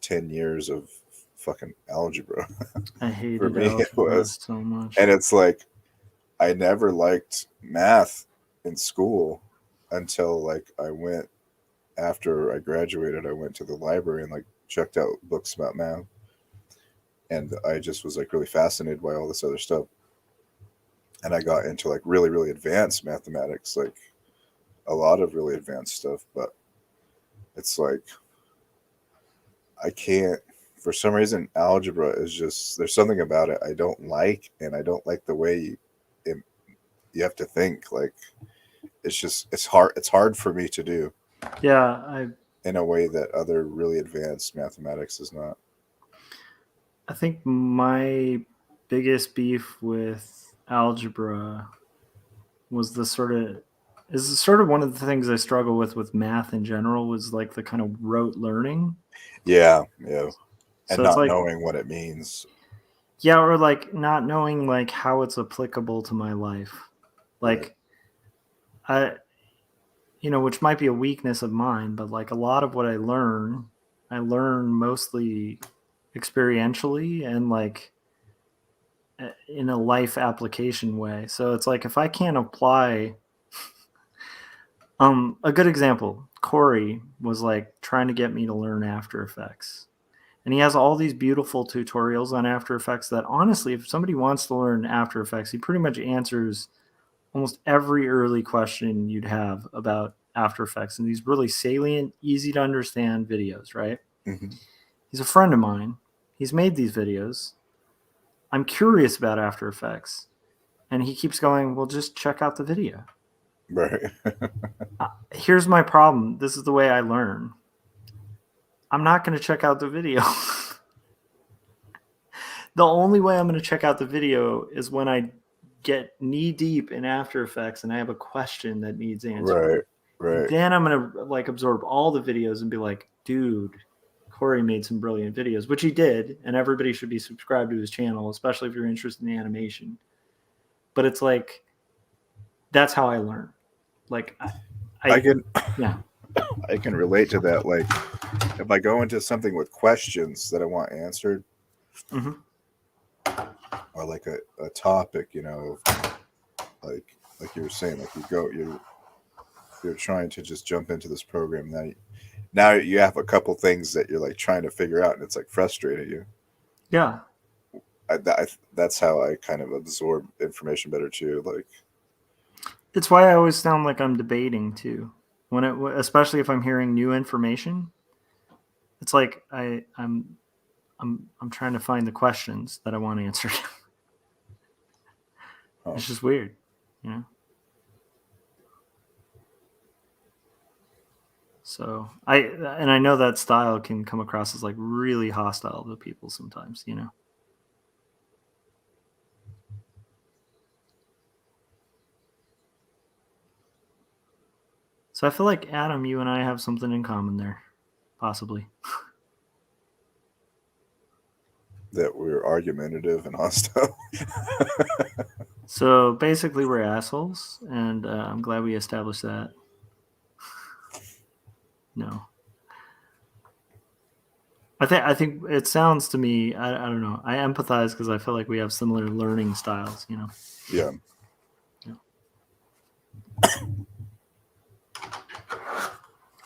10 years of fucking algebra. I For hated me, it algebra was. so much. And it's like, I never liked math in school until like after I graduated, I went to the library and like checked out books about math. And I just was like really fascinated by all this other stuff. And I got into like really, really advanced mathematics, like a lot of really advanced stuff. But it's like, I can't, for some reason, algebra is just, there's something about it I don't like. And I don't like the way you have to think. Like, it's hard for me to do Yeah, in a way that other really advanced mathematics is not. I think my biggest beef with algebra was the sort of is sort of one of the things I struggle with math in general was like the kind of rote learning. Yeah. And So it's not like knowing what it means. yeah, or like not knowing like how it's applicable to my life. Like I which might be a weakness of mine, but like a lot of what I learn mostly experientially and like in a life application way. So it's like if I can't apply a good example, Corey was like trying to get me to learn After Effects. And he has all these beautiful tutorials on After Effects that honestly, if somebody wants to learn After Effects, he pretty much answers almost every early question you'd have about After Effects and these really salient, easy to understand videos, right? Mhm. He's a friend of mine. He's made these videos. I'm curious about After Effects. And he keeps going, well, just check out the video. Right. Here's my problem. This is the way I learn. I'm not going to check out the video. The only way I'm going to check out the video is when I get knee deep in After Effects and I have a question that needs answered. Right. Then I'm going to like absorb all the videos and be like, dude, Corey made some brilliant videos, which he did. And everybody should be subscribed to his channel, especially if you're interested in the animation. But it's like, that's how I learn. Like, I can yeah. I can relate to that. Like, if I go into something with questions that I want answered, Mhm. or like a topic, you know, like you were saying, like you're trying to just jump into this program. Now you have a couple things that you're like trying to figure out, and it's like frustrating you. Yeah. That's how I kind of absorb information better too. Like, It's why I always sound like I'm debating too. Especially if I'm hearing new information, it's like I'm trying to find the questions that I want answered. oh, It's just weird, you know. So I know that style can come across as like really hostile to people sometimes, you know. So I feel like Adam, you and I have something in common there, possibly. that we're argumentative and hostile. So basically, we're assholes, and I'm glad we established that. No. I think it sounds to me, I don't know. I empathize because I feel like we have similar learning styles, you know. Yeah.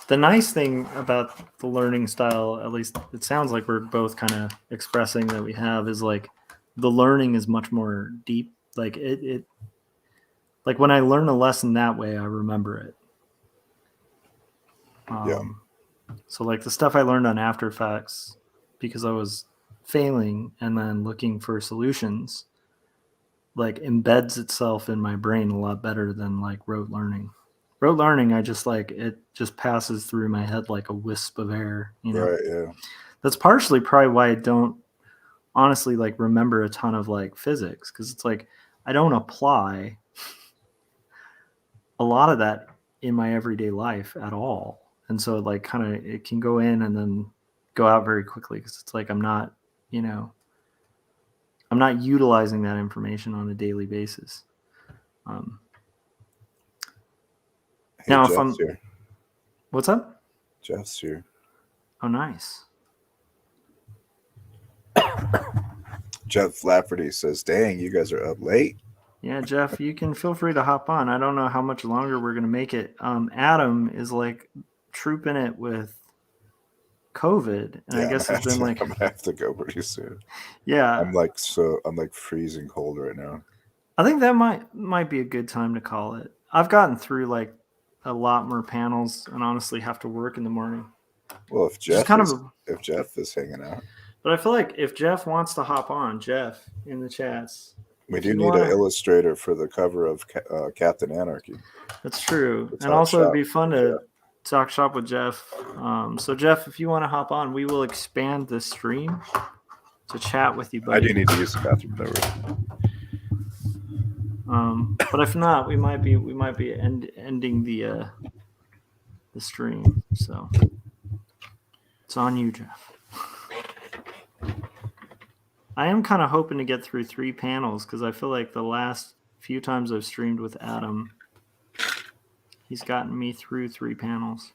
The nice thing about the learning style, at least it sounds like we're both kind of expressing that we have, is like the learning is much more deep. Like it like when I learn a lesson that way, I remember it. Yeah. So like the stuff I learned on After Effects, because I was failing and then looking for solutions, like embeds itself in my brain a lot better than like rote learning. Rote learning, I just like it just passes through my head like a wisp of air, you know. Right. Yeah. That's partially probably why I don't honestly like remember a ton of like physics, because it's like I don't apply a lot of that in my everyday life at all. And so like kind of it can go in and then go out very quickly because it's like I'm not, you know, I'm not utilizing that information on a daily basis. Hey, Now, if Jeff's I'm, here. what's up? Jeff's here. Oh, nice. Jeff Lafferty says, "Dang, you guys are up late." Yeah, Jeff, you can feel free to hop on. I don't know how much longer we're going to make it. Adam is like trooping it with COVID, and I guess has been like, I'm gonna have to go pretty soon. yeah, I'm like freezing cold right now. I think that might be a good time to call it. I've gotten through like a lot more panels, and honestly have to work in the morning. Well, if Just Jeff is hanging out, but I feel like if Jeff wants to hop on, Jeff in the chats, we if do you need wanna, an illustrator for the cover of Captain Anarchy. that's true. To And talk also, it'd shop be fun with to Jeff. talk shop with Jeff. So, Jeff, if you want to hop on, we will expand this stream to chat with you, I buddy. do need to use the bathroom though. But if not, we might be ending the stream. So it's on you, Jeff. I am kind of hoping to get through 3 panels because I feel like the last few times I've streamed with Adam, he's gotten me through 3 panels.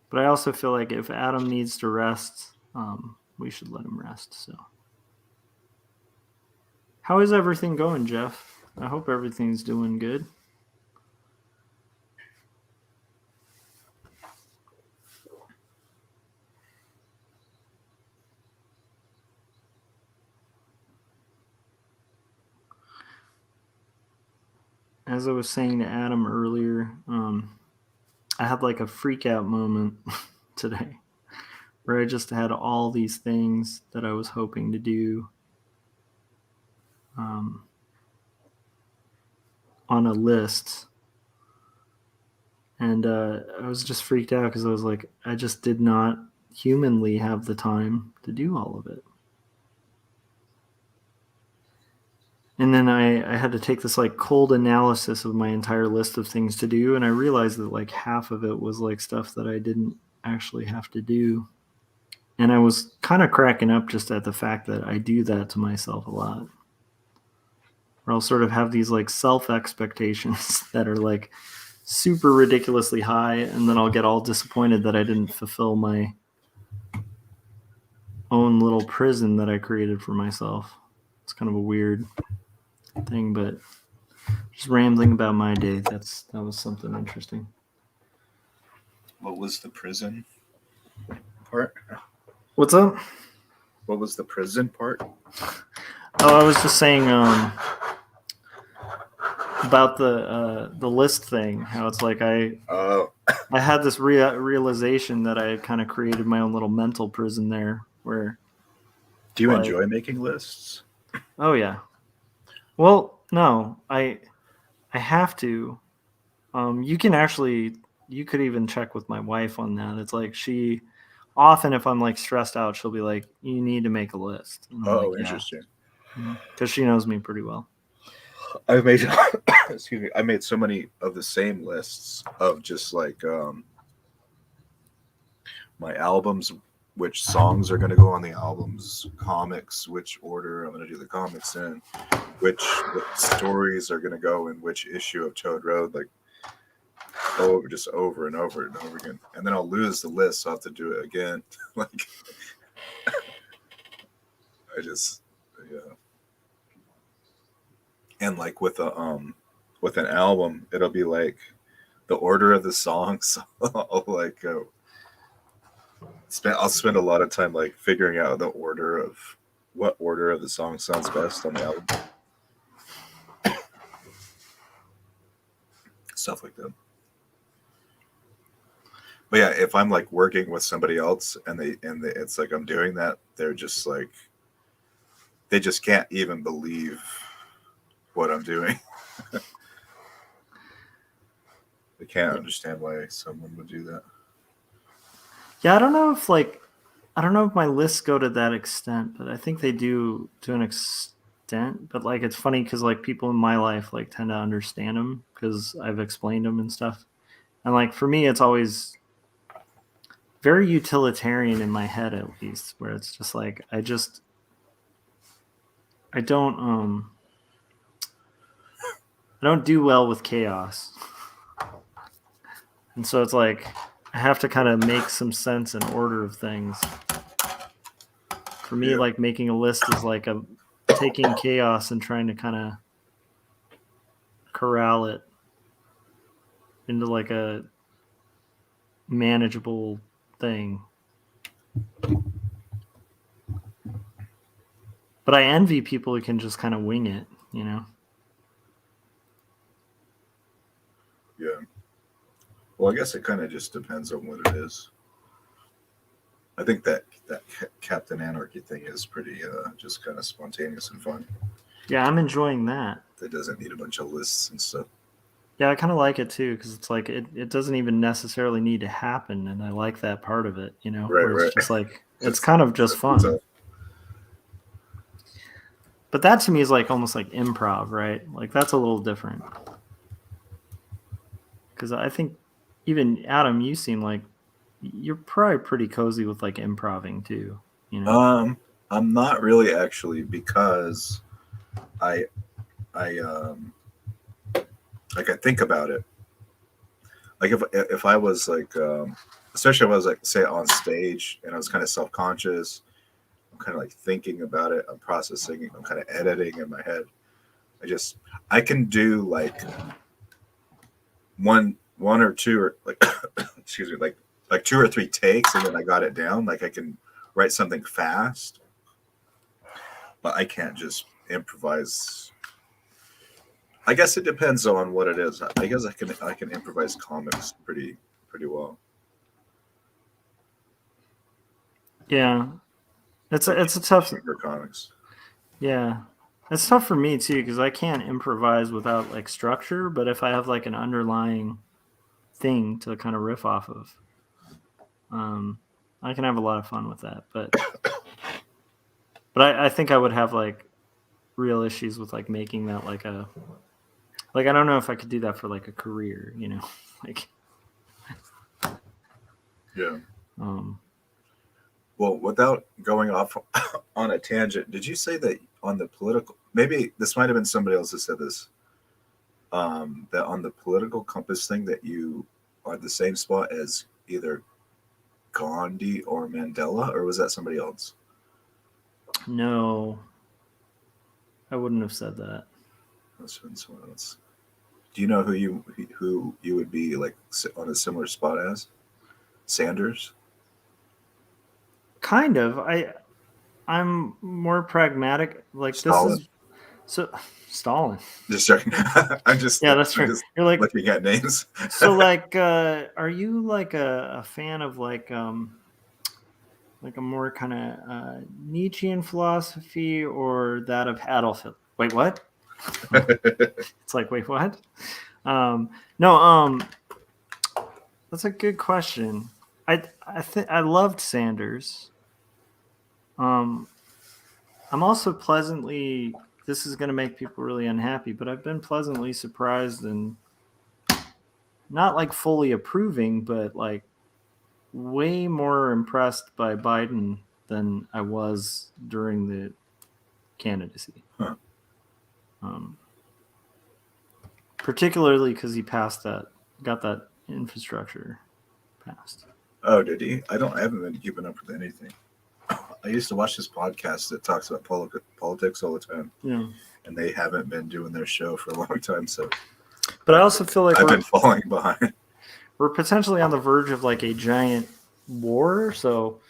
But I also feel like if Adam needs to rest, we should let him rest. So, how is everything going, Jeff? I hope everything's doing good. as I was saying to Adam earlier, I had like a freak out moment today where I just had all these things that I was hoping to do on a list. And I was just freaked out because I was like, I just did not humanly have the time to do all of it. And then I had to take this like cold analysis of my entire list of things to do. And I realized that like half of it was like stuff that I didn't actually have to do. And I was kind of cracking up just at the fact that I do that to myself a lot. Or I'll sort of have these like self expectations that are like super ridiculously high. And then I'll get all disappointed that I didn't fulfill my own little prison that I created for myself. It's kind of a weird thing, but just rambling about my day. That was something interesting. What was the prison part? What's up? What was the prison part? Oh, I was just saying about the list thing. How it's like I had this realization that I had kind of created my own little mental prison there. Where do you enjoy making lists? Oh yeah. Well, no, I have to. You could even check with my wife on that. It's like she often, if I'm like stressed out, she'll be like, "You need to make a list." And I'm like, interesting. Because she knows me pretty well. I've made excuse me. I made so many of the same lists of just like my albums, which songs are going to go on the albums, comics, which order I'm going to do the comics in, which stories are going to go in which issue of Toad Road, like just over and over and over again. And then I'll lose the list, so I'll have to do it again. Like, yeah. And like with an album, it'll be like the order of the songs. I'll spend a lot of time like figuring out what order of the song sounds best on the album. Stuff like that. But yeah, if I'm like working with somebody else and it's like I'm doing that, they're just like, they just can't even believe what I'm doing. They can't understand why someone would do that. Yeah, I don't know if my lists go to that extent, but I think they do to an extent. But like, it's funny because like people in my life like tend to understand them because I've explained them and stuff. And like for me, it's always very utilitarian in my head, at least, where it's just like I don't do well with chaos. And so it's like I have to kind of make some sense and order of things. For me, like making a list is like taking chaos and trying to kind of corral it into like a manageable thing. But I envy people who can just kind of wing it, you know? Yeah. Well, I guess it kind of just depends on what it is. I think that Captain Anarchy thing is pretty just kind of spontaneous and fun. Yeah, I'm enjoying that. That doesn't need a bunch of lists and stuff. Yeah, I kind of like it too because it's like it doesn't even necessarily need to happen, and I like that part of it, you know? Right, where it's just like it's kind of just fun. But that to me is like almost like improv, right? Like that's a little different. Because I think even Adam, you seem like you're probably pretty cozy with like improving too, you know? I'm not really actually because I think about it. Like if I was like, especially if I was like say on stage and I was kind of self-conscious, I'm kind of like thinking about it, I'm processing it, I'm kind of editing in my head. I can do like one or two or like excuse me, like 2 or 3 takes and then I got it down. Like I can write something fast, but I can't just improvise. I guess it depends on what it is. I guess I can improvise comics pretty well. Yeah, it's a tough. For comics. Yeah, it's tough for me too because I can't improvise without like structure. But if I have like an underlying thing to kind of riff off of, I can have a lot of fun with that. But I think I would have like real issues with like making that like a I don't know if I could do that for like a career, you know, like Yeah. um Well, without going off on a tangent, did you say that on the political? Maybe this might have been somebody else that said this. That on the political compass thing that you are the same spot as either Gandhi or Mandela, or was that somebody else? no, I wouldn't have said that. That's been someone else. Do you know who you would be like on a similar spot as? Sanders? Kind of. I'm more pragmatic. Like Stalin? this is so Stalin. Just joking. I'm just Yeah, that's true. You're like looking at names. so like are you like a fan of like a more kind of Nietzschean philosophy or that of Adolf Hitler? Wait, what? It's like, wait, what? No, that's a good question. I think I loved Sanders. I'm also pleasantly. This is going to make people really unhappy, but I've been pleasantly surprised and not like fully approving, but like way more impressed by Biden than I was during the candidacy. Huh. Particularly because he got that infrastructure passed. Oh, did he? I haven't been keeping up with anything. I used to watch this podcast that talks about politics all the time. Yeah. And they haven't been doing their show for a long time, so. But I also feel like I've been falling behind. We're potentially on the verge of like a giant war, so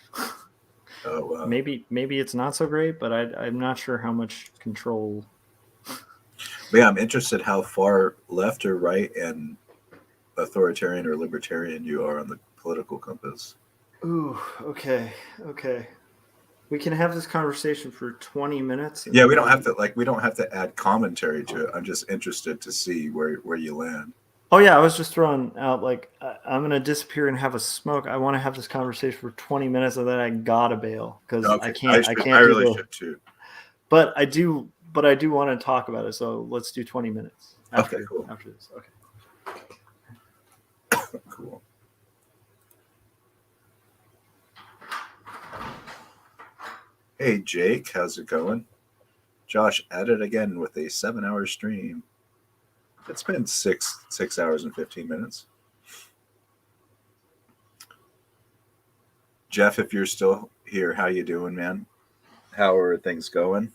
maybe it's not so great, but I'm not sure how much control. But yeah, I'm interested how far left or right and authoritarian or libertarian you are on the political compass. Ooh, okay. We can have this conversation for 20 minutes. Yeah, we don't have to add commentary to it. I'm just interested to see where you land. Oh yeah, I was just throwing out like I'm gonna disappear and have a smoke. I want to have this conversation for 20 minutes, and then I gotta bail because I can't. I really should too. But I do want to talk about it. So let's do 20 minutes. After this. Okay. Cool. Hey Jake, how's it going? Josh at it again with a 7-hour stream. It's been 6 hours and 15 minutes. Jeff, if you're still here, how you doing, man? How are things going?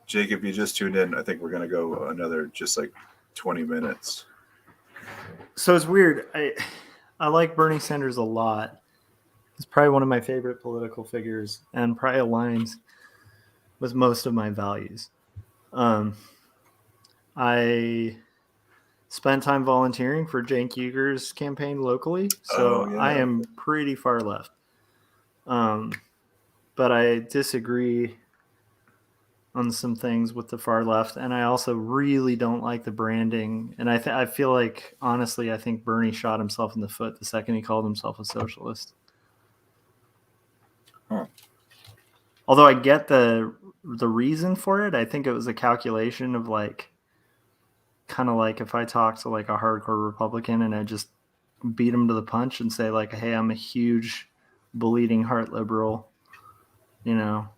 Jake, if you just tuned in, I think we're going to go another just like 20 minutes. So it's weird. I like Bernie Sanders a lot. He's probably one of my favorite political figures and probably aligns with most of my values. I spent time volunteering for Cenk Uyghur's campaign locally, so I am pretty far left. But I disagree on some things with the far left, and I also really don't like the branding. And I feel like, honestly, I think Bernie shot himself in the foot the second he called himself a socialist. Huh. Although I get the reason for it, I think it was a calculation of like, kind of like if I talk to like a hardcore Republican and I just beat him to the punch and say like, hey, I'm a huge bleeding heart liberal, you know,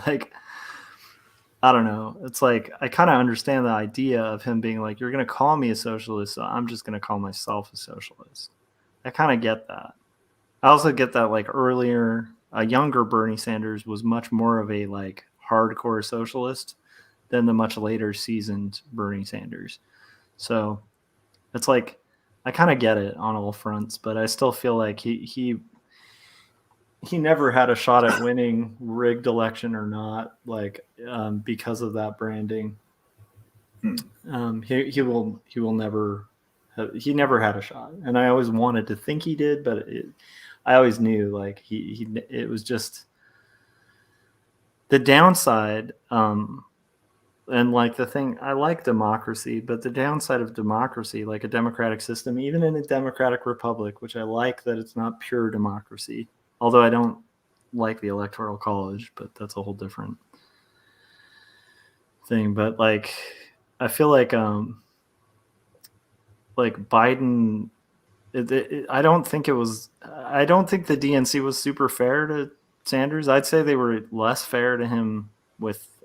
like, I don't know. It's like, I kind of understand the idea of him being like, you're going to call me a socialist, so I'm just going to call myself a socialist. I kind of get that. I also get that like earlier, a younger Bernie Sanders was much more of a like hardcore socialist than the much later seasoned Bernie Sanders. So it's like, I kind of get it on all fronts, but I still feel like he he never had a shot at winning, rigged election or not, like because of that branding. He will never he never had a shot, and I always wanted to think he did, but I always knew like he it was just the downside. And like the thing, I like democracy, but the downside of democracy, like a democratic system, even in a democratic republic, which I like that it's not pure democracy, although I don't like the electoral college, but that's a whole different thing. But like, I feel like Biden, I don't think I don't think the DNC was super fair to Sanders. I'd say they were less fair to him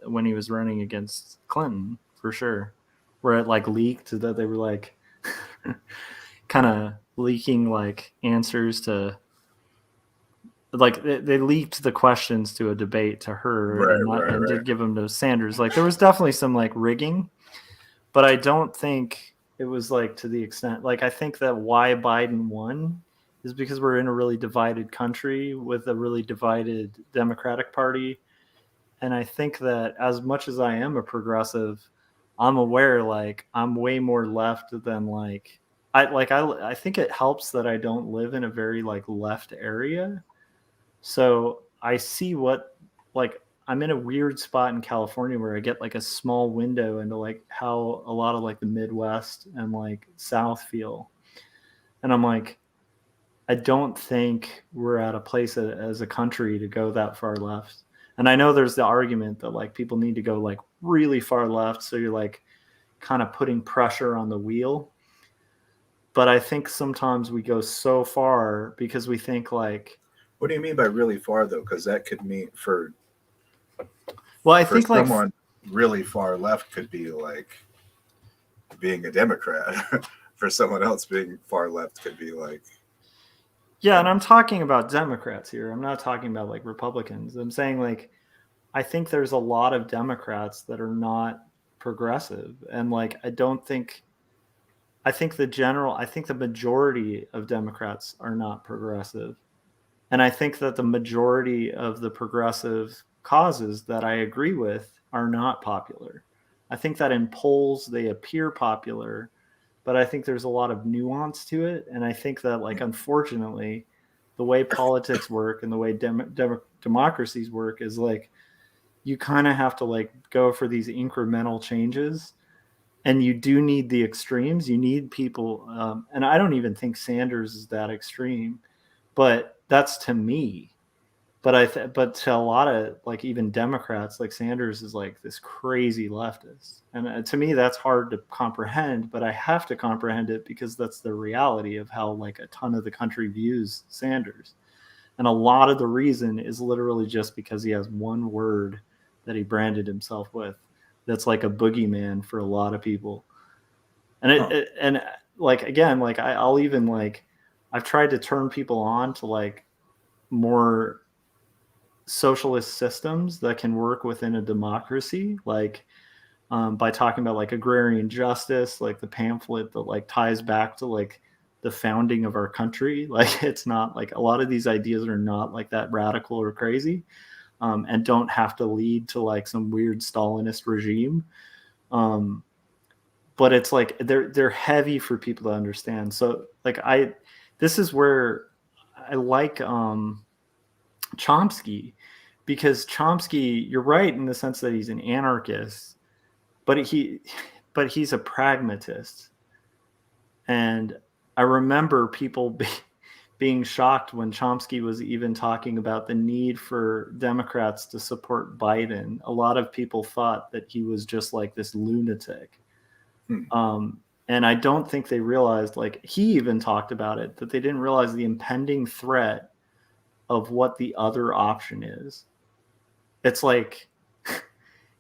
when he was running against Clinton, for sure. Where it like leaked that they were like kind of leaking like answers to, like they leaked the questions to a debate to her, and did give them to Sanders. Like there was definitely some like rigging, but I don't think it was like to the extent, like I think that why Biden won is because we're in a really divided country with a really divided Democratic Party. And I think that as much as I am a progressive, I'm aware like I'm way more left than like I think it helps that I don't live in a very like left area. So I see what, like, I'm in a weird spot in California where I get like a small window into like how a lot of like the Midwest and like South feel. And I'm like, I don't think we're at a place as a country to go that far left. And I know there's the argument that like people need to go like really far left. So you're like kind of putting pressure on the wheel. But I think sometimes we go so far because we think like, What do you mean by really far though? Because that could mean well, I for think like someone really far left could be like being a Democrat. For someone else, being far left could be like, yeah, and I'm talking about Democrats here. I'm not talking about like Republicans. I'm saying like I think there's a lot of Democrats that are not progressive, and like I think the majority of Democrats are not progressive. And I think that the majority of the progressive causes that I agree with are not popular. I think that in polls they appear popular, but I think there's a lot of nuance to it. And I think that, like, unfortunately, the way politics work and the way democracies work is like you kind of have to like go for these incremental changes, and you do need the extremes. You need people, and I don't even think Sanders is that extreme, but that's to me. But to a lot of like even Democrats, like Sanders is like this crazy leftist, and to me that's hard to comprehend. But I have to comprehend it because that's the reality of how like a ton of the country views Sanders, and a lot of the reason is literally just because he has one word that he branded himself with. That's like a boogeyman for a lot of people, and and like again, like I'll even like I've tried to turn people on to like more socialist systems that can work within a democracy, like by talking about like agrarian justice, like the pamphlet that like ties back to like the founding of our country. Like it's not like a lot of these ideas are not like that radical or crazy, and don't have to lead to like some weird Stalinist regime. But it's like they're heavy for people to understand. So like this is where I like Chomsky, because Chomsky, you're right in the sense that he's an anarchist, but he's a pragmatist. And I remember people being shocked when Chomsky was even talking about the need for Democrats to support Biden. A lot of people thought that he was just like this lunatic. And I don't think they realized, like he even talked about it, that they didn't realize the impending threat of what the other option is. It's like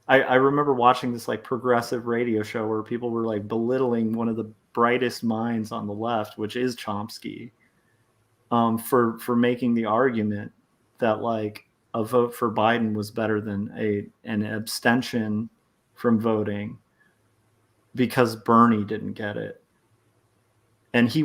I remember watching this like progressive radio show where people were like belittling one of the brightest minds on the left, which is Chomsky, for making the argument that like a vote for Biden was better than an abstention from voting because Bernie didn't get it. And he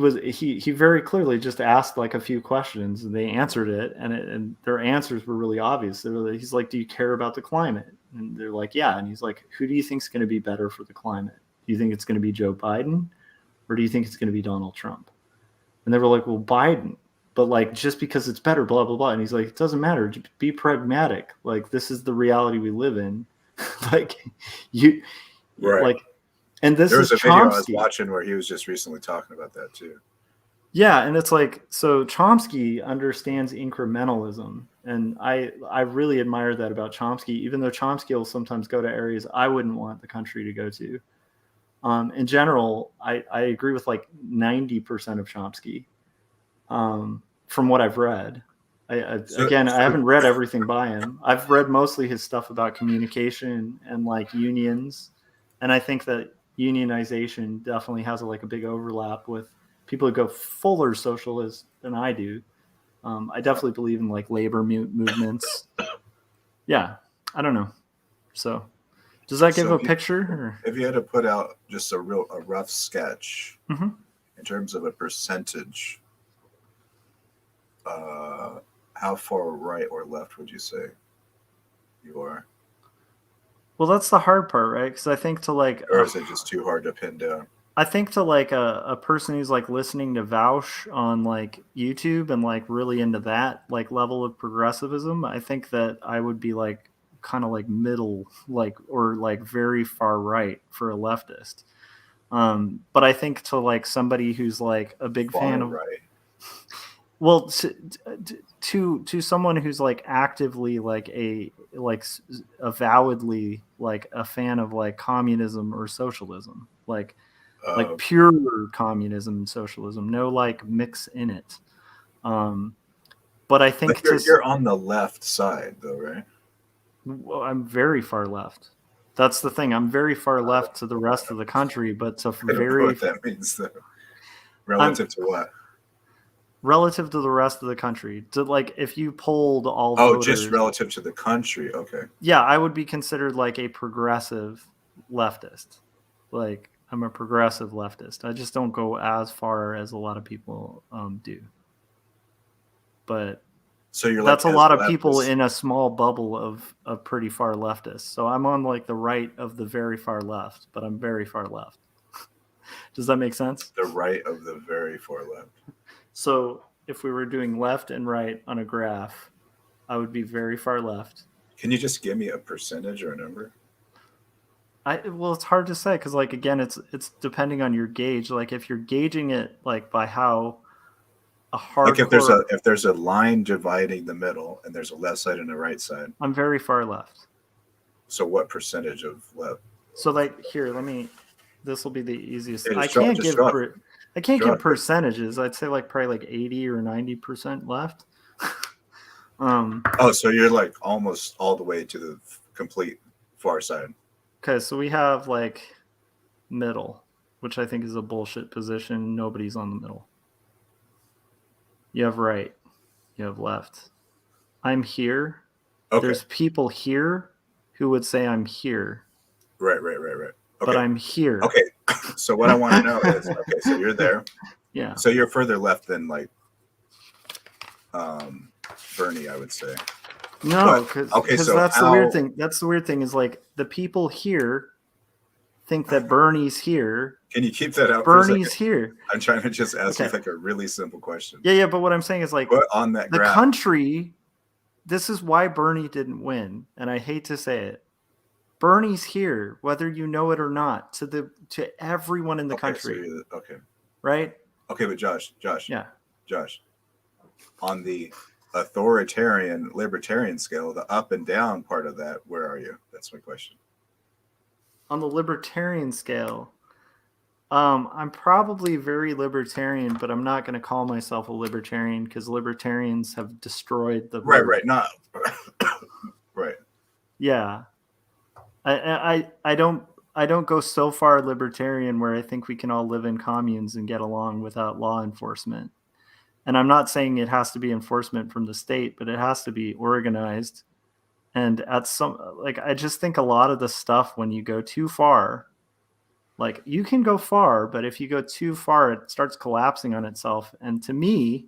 very clearly just asked like a few questions, and they answered it, and their answers were really obvious. He's like, "Do you care about the climate?" And they're like, "Yeah." And he's like, "Who do you think is going to be better for the climate? Do you think it's going to be Joe Biden, or do you think it's going to be Donald Trump?" And they were like, "Well, Biden." But like, just because it's better, blah blah blah. And he's like, "It doesn't matter. Just be pragmatic. Like, this is the reality we live in. Like, you, Right. like." And this There is was a video I was Chomsky. watching where he was just recently talking about that too. Yeah, and it's like, so Chomsky understands incrementalism, and I really admire that about Chomsky, even though Chomsky will sometimes go to areas I wouldn't want the country to go to. In general, I agree with like 90% of Chomsky, from what I've read. I haven't read everything by him. I've read mostly his stuff about communication and like unions, and I think that unionization definitely has like a big overlap with people who go fuller socialist than I do. I definitely believe in like labor movements. Yeah, I don't know. So, does that give a picture? Or? If you had to put out just a rough sketch Mm-hmm. in terms of a percentage, how far right or left would you say you are? Well, that's the hard part, right? Because I think to like, or is it just too hard to pin down? I think to like a person who's like listening to Vaush on like YouTube and like really into that like level of progressivism, I think that I would be like kind of like middle, like, or like very far right for a leftist. But I think to like somebody who's like a big fan of, right. Well, to someone who's like actively like avowedly like a fan of like communism or socialism, like pure communism and socialism, no like mix in it. But I think you're on the left side though, right? Well, I'm very far left. That's the thing. I'm very far left to the rest of the country, but to I don't know what that means though. Relative to what? Relative to the rest of the country. To like, if you polled all voters, just relative to the country. Okay. Yeah, I would be considered like a progressive leftist. Like, I'm a progressive leftist. I just don't go as far as a lot of people do. But so you're that's like a lot of people in a small bubble of pretty far leftists. So I'm on like the right of the very far left, but I'm very far left. Does that make sense? The right of the very far left. So if we were doing left and right on a graph, I would be very far left. Can you just give me a percentage or a number? Well, it's hard to say because, like, again, it's depending on your gauge. Like, if you're gauging it like by how a hardcore, like if there's a line dividing the middle and there's a left side and a right side, I'm very far left. So what percentage of left? So like here, this will be the easiest. Yeah, I can't give percentages. I'd say like probably like 80 or 90% left. So you're like almost all the way to the complete far side. Okay, so we have like middle, which I think is a bullshit position. Nobody's on the middle. You have right. You have left. I'm here. Okay. There's people here who would say I'm here. Right. Okay. But I'm here. Okay. So what I want to know is, okay, so you're there. Yeah. So you're further left than like Bernie, I would say. No, because that's the weird thing. That's the weird thing is like the people here think that Bernie's here. Can you keep that out? Bernie's here. I'm trying to just ask you like a really simple question. Yeah. But what I'm saying is like on that the graph, country. This is why Bernie didn't win, and I hate to say it. Bernie's here, whether you know it or not, to everyone in the country. So right? Okay, but Josh. Yeah. Josh. On the authoritarian libertarian scale, the up and down part of that, where are you? That's my question. On the libertarian scale, I'm probably very libertarian, but I'm not going to call myself a libertarian because libertarians have destroyed the right, not right. Yeah, I don't go so far libertarian where I think we can all live in communes and get along without law enforcement. And I'm not saying it has to be enforcement from the state, but it has to be organized. And at some, like, I just think a lot of the stuff when you go too far, Like you can go far, but if you go too far, it starts collapsing on itself. And to me,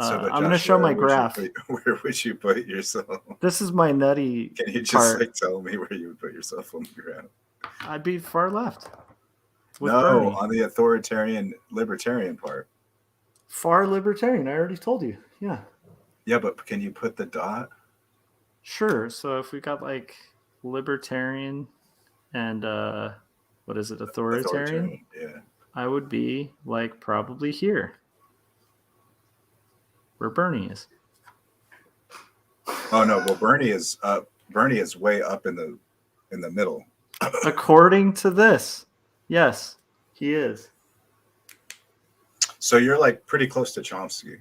So, but I'm going to show my graph. Where would you put yourself? This is my nutty Can you just part. like tell me where you would put yourself on the ground? I'd be far left. With No, Bernie. on the authoritarian libertarian part. Far libertarian. I already told you. Yeah. Yeah, but can you put the dot? Sure. So if we got like libertarian and what is it, authoritarian? Yeah. I would be like probably here, where Bernie is. Oh no, well Bernie is up. Bernie is way up in the middle. According to this, yes, he is. So you're like pretty close to Chomsky.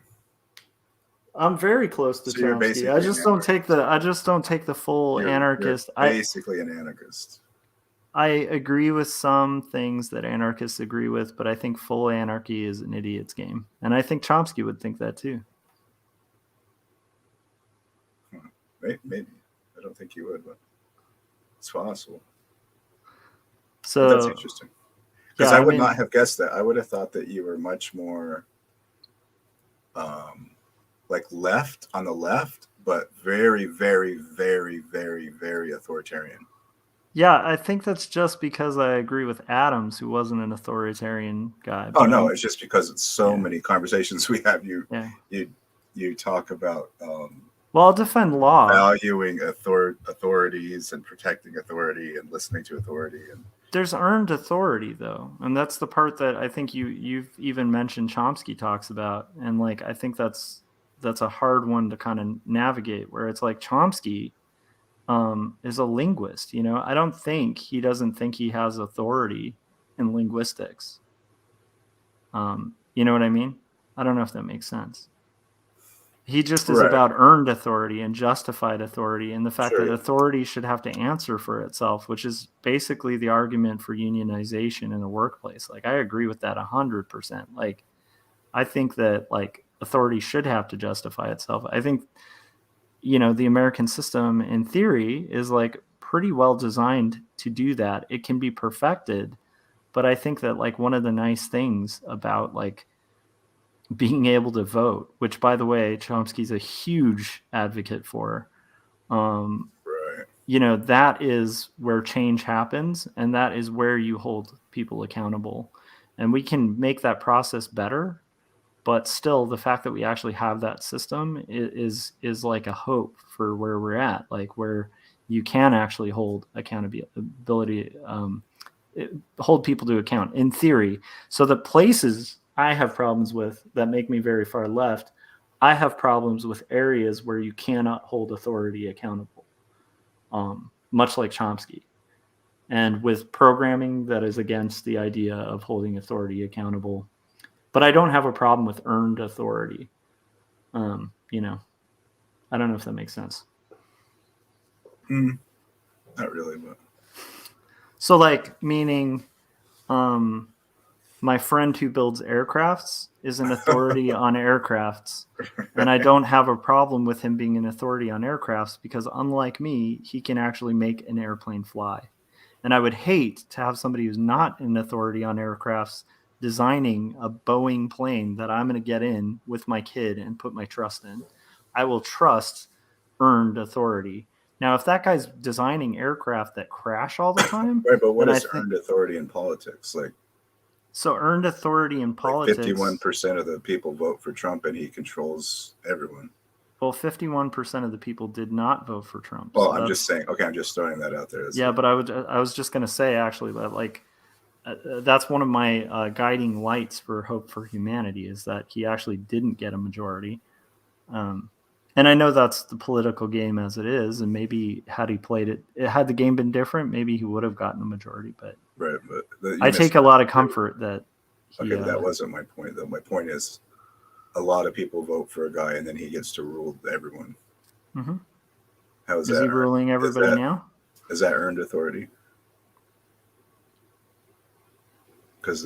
I'm very close to So you're Chomsky. basically I just don't take the full anarchist. You're basically an anarchist. I agree with some things that anarchists agree with, but I think full anarchy is an idiot's game. And I think Chomsky would think that too. Maybe. I don't think you would, but it's possible. So but that's interesting. Because yeah, I would not have guessed that. I would have thought that you were much more like left on the left, but very, very, very, very, very authoritarian. Yeah, I think that's just because I agree with Adams, who wasn't an authoritarian guy. Oh no, it's just because it's so many conversations we have. You talk about well, I'll defend law, valuing authorities and protecting authority and listening to authority. And there's earned authority though, and that's the part that I think you've even mentioned Chomsky talks about, and like I think that's a hard one to kind of navigate, where it's like Chomsky is a linguist. You know, I don't think he doesn't think he has authority in linguistics. You know what I mean? I don't know if that makes sense. He just is about earned authority and justified authority, and the fact that authority should have to answer for itself, which is basically the argument for unionization in the workplace. Like, I agree with that 100%. Like, I think that like authority should have to justify itself. I think, you know, the American system in theory is like pretty well designed to do that. It can be perfected, but I think that like one of the nice things about like being able to vote, which by the way, Chomsky's a huge advocate for, you know, that is where change happens, and that is where you hold people accountable. And we can make that process better, but still the fact that we actually have that system is like a hope for where we're at, like where you can actually hold accountability, hold people to account in theory. So the places I have problems with that make me very far left, I have problems with areas where you cannot hold authority accountable, much like Chomsky, and with programming that is against the idea of holding authority accountable. But I don't have a problem with earned authority. You know, I don't know if that makes sense. Not really, but so like meaning, my friend who builds aircrafts is an authority on aircrafts, and I don't have a problem with him being an authority on aircrafts because unlike me, he can actually make an airplane fly. And I would hate to have somebody who's not an authority on aircrafts designing a Boeing plane that I'm going to get in with my kid and put my trust in. I will trust earned authority. Now, if that guy's designing aircraft that crash all the time, right? But what is earned authority in politics? Like, so earned authority in politics. 51% of the people vote for Trump, and he controls everyone. Well, 51% of the people did not vote for Trump. Well, so I'm just saying. Okay, I'm just throwing that out there. But I was just going to say actually that like that's one of my guiding lights for Hope for Humanity is that he actually didn't get a majority. And I know that's the political game as it is, and maybe had he played it, had the game been different, maybe he would have gotten a majority. But right, but I take a lot of comfort that. Okay, but that wasn't my point, though. My point is, a lot of people vote for a guy, and then he gets to rule everyone. Mm-hmm. How is that? Is he ruling everybody now? Is that earned authority? Because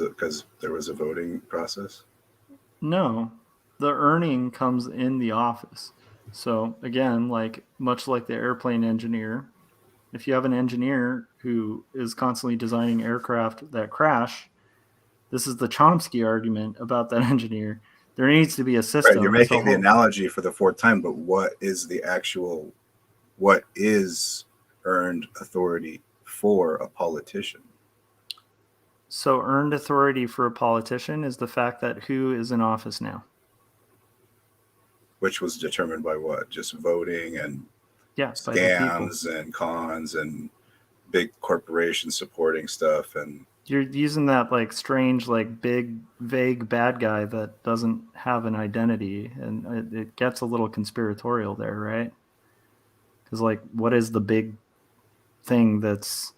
there was a voting process? No, the earning comes in the office. So again, like much like the airplane engineer, If you have an engineer who is constantly designing aircraft that crash, this is the Chomsky argument about that engineer. There needs to be a system. Right, you're making the analogy for the fourth time, but what is earned authority for a politician? So earned authority for a politician is the fact that who is in office now. Which was determined by what? Just voting and by the people. scams and cons and big corporations supporting stuff. And you're using that like strange, like big, vague bad guy that doesn't have an identity, and it gets a little conspiratorial there, right? Because like, what is the big thing that's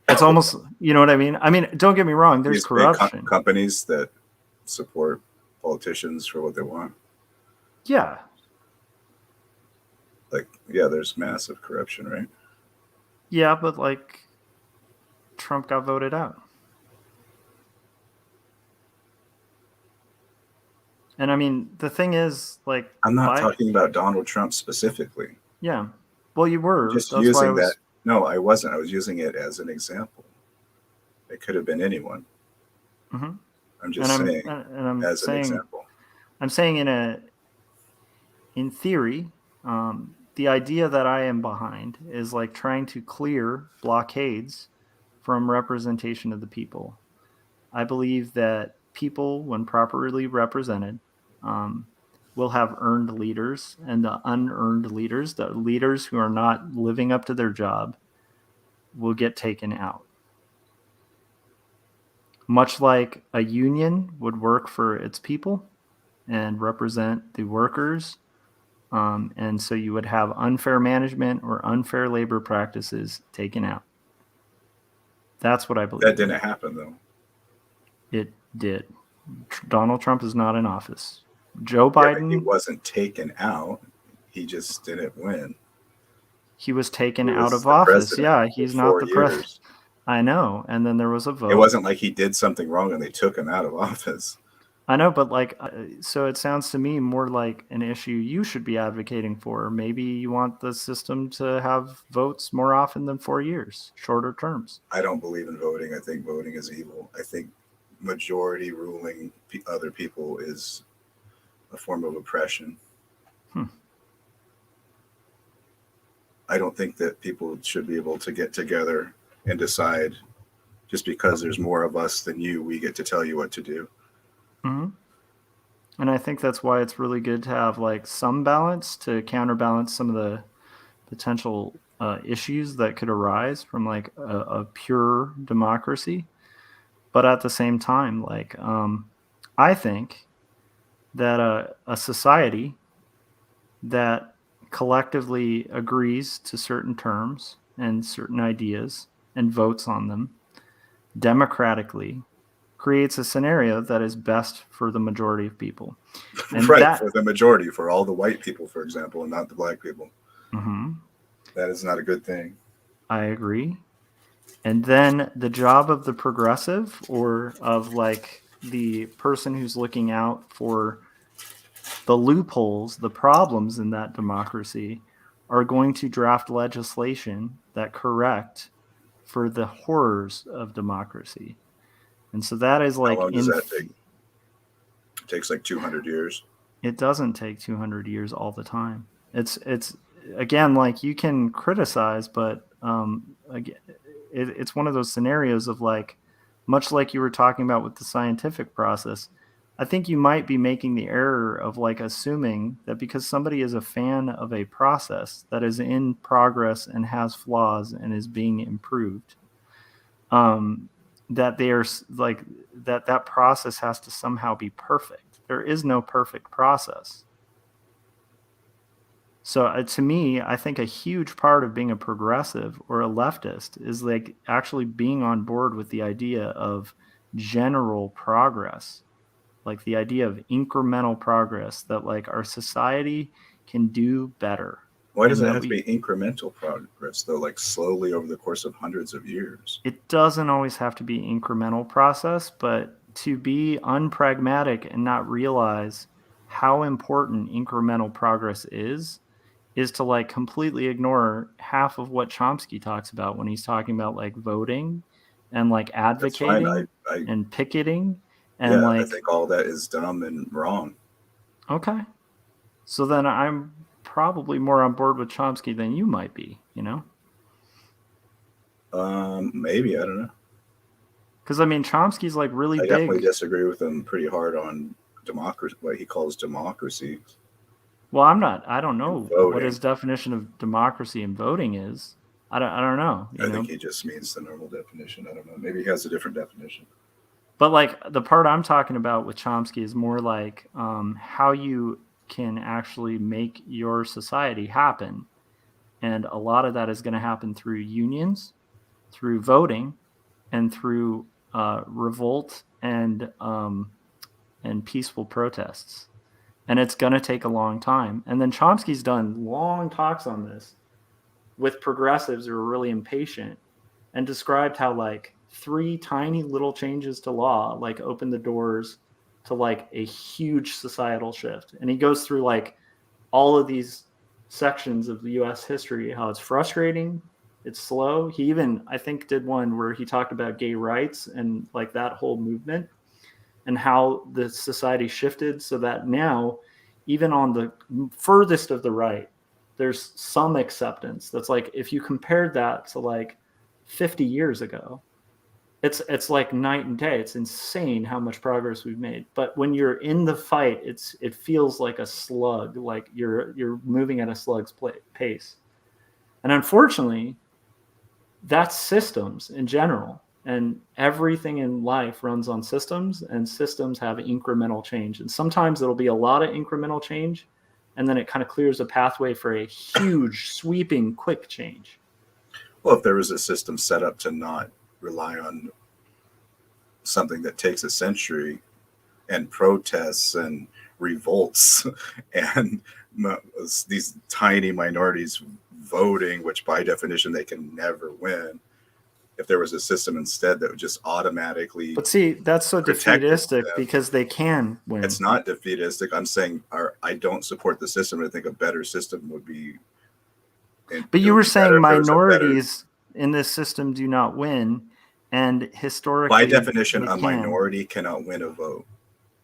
it's almost, you know what I mean? I mean, don't get me wrong, there's corruption. Companies that support politicians for what they want. Yeah. Like, yeah, there's massive corruption, right? Yeah, but like Trump got voted out. And I mean, the thing is, like, I'm not talking about Donald Trump specifically. Yeah. Well, you were. Just that's using that. No, I wasn't. I was using it as an example. It could have been anyone. Mm-hmm. I'm just saying as an example. I'm saying in theory, the idea that I am behind is like trying to clear blockades from representation of the people. I believe that people, when properly represented, will have earned leaders, and the unearned leaders, the leaders who are not living up to their job, will get taken out. Much like a union would work for its people and represent the workers. And so you would have unfair management or unfair labor practices taken out. That's what I believe. That didn't happen, though. It did. Donald Trump is not in office. Joe Biden... he wasn't taken out. He just didn't win. He was taken out of office. Yeah, he's not the president. I know. And then there was a vote. It wasn't like he did something wrong and they took him out of office. I know, but like, so it sounds to me more like an issue you should be advocating for. Maybe you want the system to have votes more often than 4 years, shorter terms. I don't believe in voting. I think voting is evil. I think majority ruling other people is a form of oppression. I don't think that people should be able to get together and decide just because there's more of us than you, we get to tell you what to do. Mm-hmm. And I think that's why it's really good to have like some balance to counterbalance some of the potential issues that could arise from like a pure democracy. But at the same time, like I think that a society that collectively agrees to certain terms and certain ideas and votes on them democratically creates a scenario that is best for the majority of people. And for the majority, for all the white people, for example, and not the black people. Mm-hmm. That is not a good thing. I agree. And then the job of the progressive, or of like the person who's looking out for the loopholes, the problems in that democracy, are going to draft legislation that correct for the horrors of democracy. And so that is like... How long does that take? It takes like 200 years. It doesn't take 200 years all the time. It's again, like you can criticize, but again, it's one of those scenarios of like, much like you were talking about with the scientific process, I think you might be making the error of like assuming that because somebody is a fan of a process that is in progress and has flaws and is being improved, that they are like that process has to somehow be perfect. There is no perfect process. So to me, I think a huge part of being a progressive or a leftist is like actually being on board with the idea of general progress, like the idea of incremental progress, that like our society can do better. Why does it have to be incremental progress, though, like slowly over the course of hundreds of years? It doesn't always have to be incremental process, but to be unpragmatic and not realize how important incremental progress is is to like completely ignore half of what Chomsky talks about when he's talking about like voting and like advocating I and picketing and yeah, like, I think all that is dumb and wrong. okay. So then I'm probably more on board with Chomsky than you might be, you know? Maybe, I don't know. Because I mean, Chomsky's like really I big. definitely disagree with him pretty hard on democracy, what he calls democracy. Well, I don't know what Voting. his definition of democracy and voting is. I don't know. I think he just means the normal definition. I don't know. Maybe he has a different definition. But like the part I'm talking about with Chomsky is more like how you can actually make your society happen. And a lot of that is going to happen through unions, through voting, and through revolt and peaceful protests. And it's going to take a long time. And then Chomsky's done long talks on this with progressives who are really impatient and described how like 3 tiny little changes to law like open the doors to like a huge societal shift. And he goes through like all of these sections of the US history, how it's frustrating, it's slow. He even, I think, did one where he talked about gay rights and like that whole movement and how the society shifted so that now, even on the furthest of the right, there's some acceptance. That's like, if you compared that to like 50 years ago, it's like night and day. It's insane how much progress we've made. But when you're in the fight, it feels like a slug, like you're moving at a slug's pace. And unfortunately, that's systems in general. And everything in life runs on systems, and systems have incremental change. And sometimes it'll be a lot of incremental change, and then it kind of clears a pathway for a huge, sweeping, quick change. Well, if there was a system set up to not rely on something that takes a century and protests and revolts and these tiny minorities voting, which by definition they can never win, if there was a system instead that would just automatically. But see, that's so defeatistic because they can win. It's not defeatistic. I'm saying I don't support the system. I think a better system would be. But you were saying minorities in this system do not win, and historically, by definition, a minority cannot win a vote.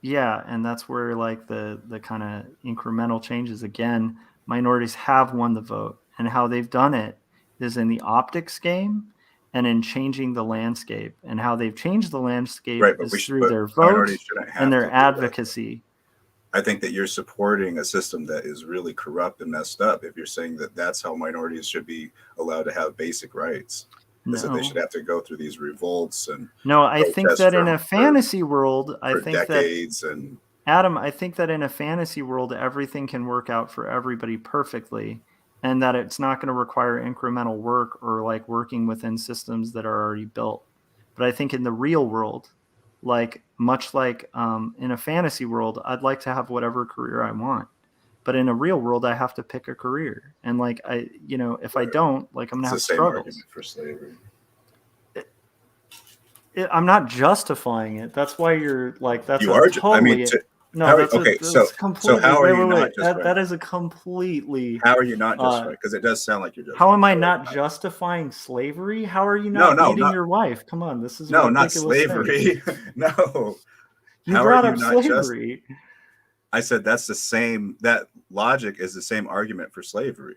Yeah, and that's where like the kind of incremental changes again. Minorities have won the vote, and how they've done it is in the optics game and in changing the landscape. And how they've changed the landscape is through their votes and their advocacy. I think that you're supporting a system that is really corrupt and messed up if you're saying that that's how minorities should be allowed to have basic rights. No. That they should have to go through these revolts and I think that in a fantasy world, I think decades that and Adam, I think that in a fantasy world, everything can work out for everybody perfectly, and that it's not going to require incremental work or like working within systems that are already built. But I think in the real world, like much like in a fantasy world, I'd like to have whatever career I want. But in a real world, I have to pick a career. And like, if I don't, like, I'm going to have struggles. Argument for slavery. I'm not justifying it. That's why you're like, that's you are. Totally, I mean, so how are you not justifying? That is a completely. How are you not justifying? Because it does sound like you're justifying. How am I not justifying slavery? How are you not beating your wife? Come on, this is not slavery. No, you brought up slavery. I said that's the same. That logic is the same argument for slavery.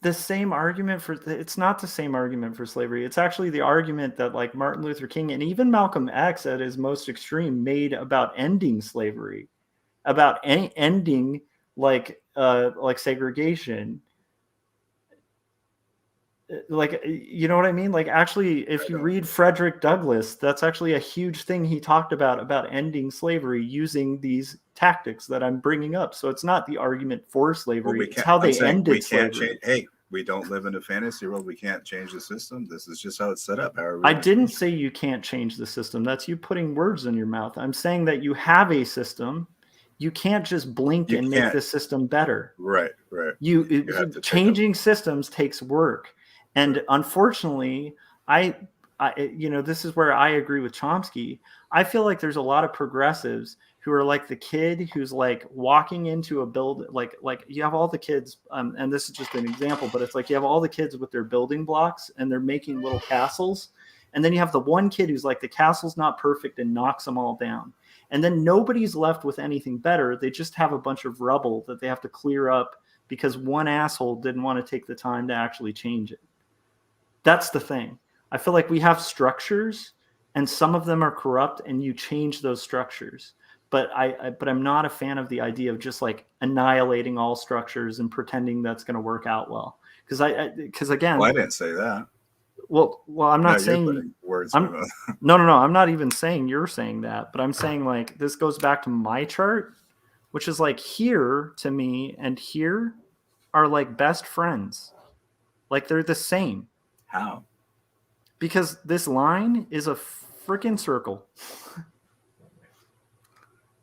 It's not the same argument for slavery. It's actually the argument that like Martin Luther King and even Malcolm X at his most extreme made about ending slavery, about ending like segregation. Like, you know what I mean? Like, actually, if you read Frederick Douglass, that's actually a huge thing he talked about ending slavery using these tactics that I'm bringing up. So it's not the argument for slavery. It's how they ended slavery. Hey, we don't live in a fantasy world. We can't change the system. This is just how it's set up. I didn't say you can't change the system. That's you putting words in your mouth. I'm saying that you have a system. You can't just blink and make the system better. Right. Changing systems takes work. And unfortunately, I this is where I agree with Chomsky. I feel like there's a lot of progressives who are like the kid who's like walking into a build, like you have all the kids, and this is just an example, but it's like you have all the kids with their building blocks and they're making little castles. And then you have the one kid who's like, the castle's not perfect and knocks them all down. And then nobody's left with anything better. They just have a bunch of rubble that they have to clear up because one asshole didn't want to take the time to actually change it. That's the thing. I feel like we have structures and some of them are corrupt and you change those structures. But I'm not a fan of the idea of just like annihilating all structures and pretending that's going to work out well. Because again, Well, I didn't say that. Well, I'm not saying putting words. I'm, no. I'm not even saying you're saying that, but I'm saying like this goes back to my chart, which is like here to me and here are like best friends. Like they're the same. How? Because this line is a freaking circle.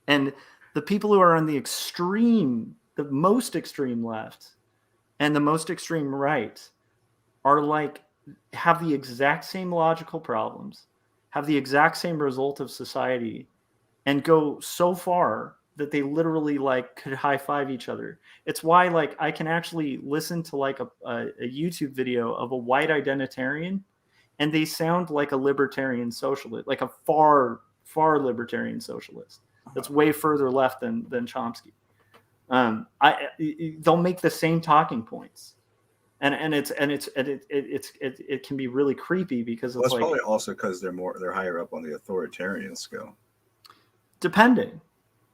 And the people who are on the extreme, the most extreme left and the most extreme right are like, have the exact same logical problems, have the exact same result of society, and go so far that they literally like could high five each other. It's why like I can actually listen to like a YouTube video of a white identitarian and they sound like a libertarian socialist, like a far libertarian socialist. That's way further left than Chomsky. They'll make the same talking points. And it can be really creepy because it's probably also because they're higher up on the authoritarian scale. Depending,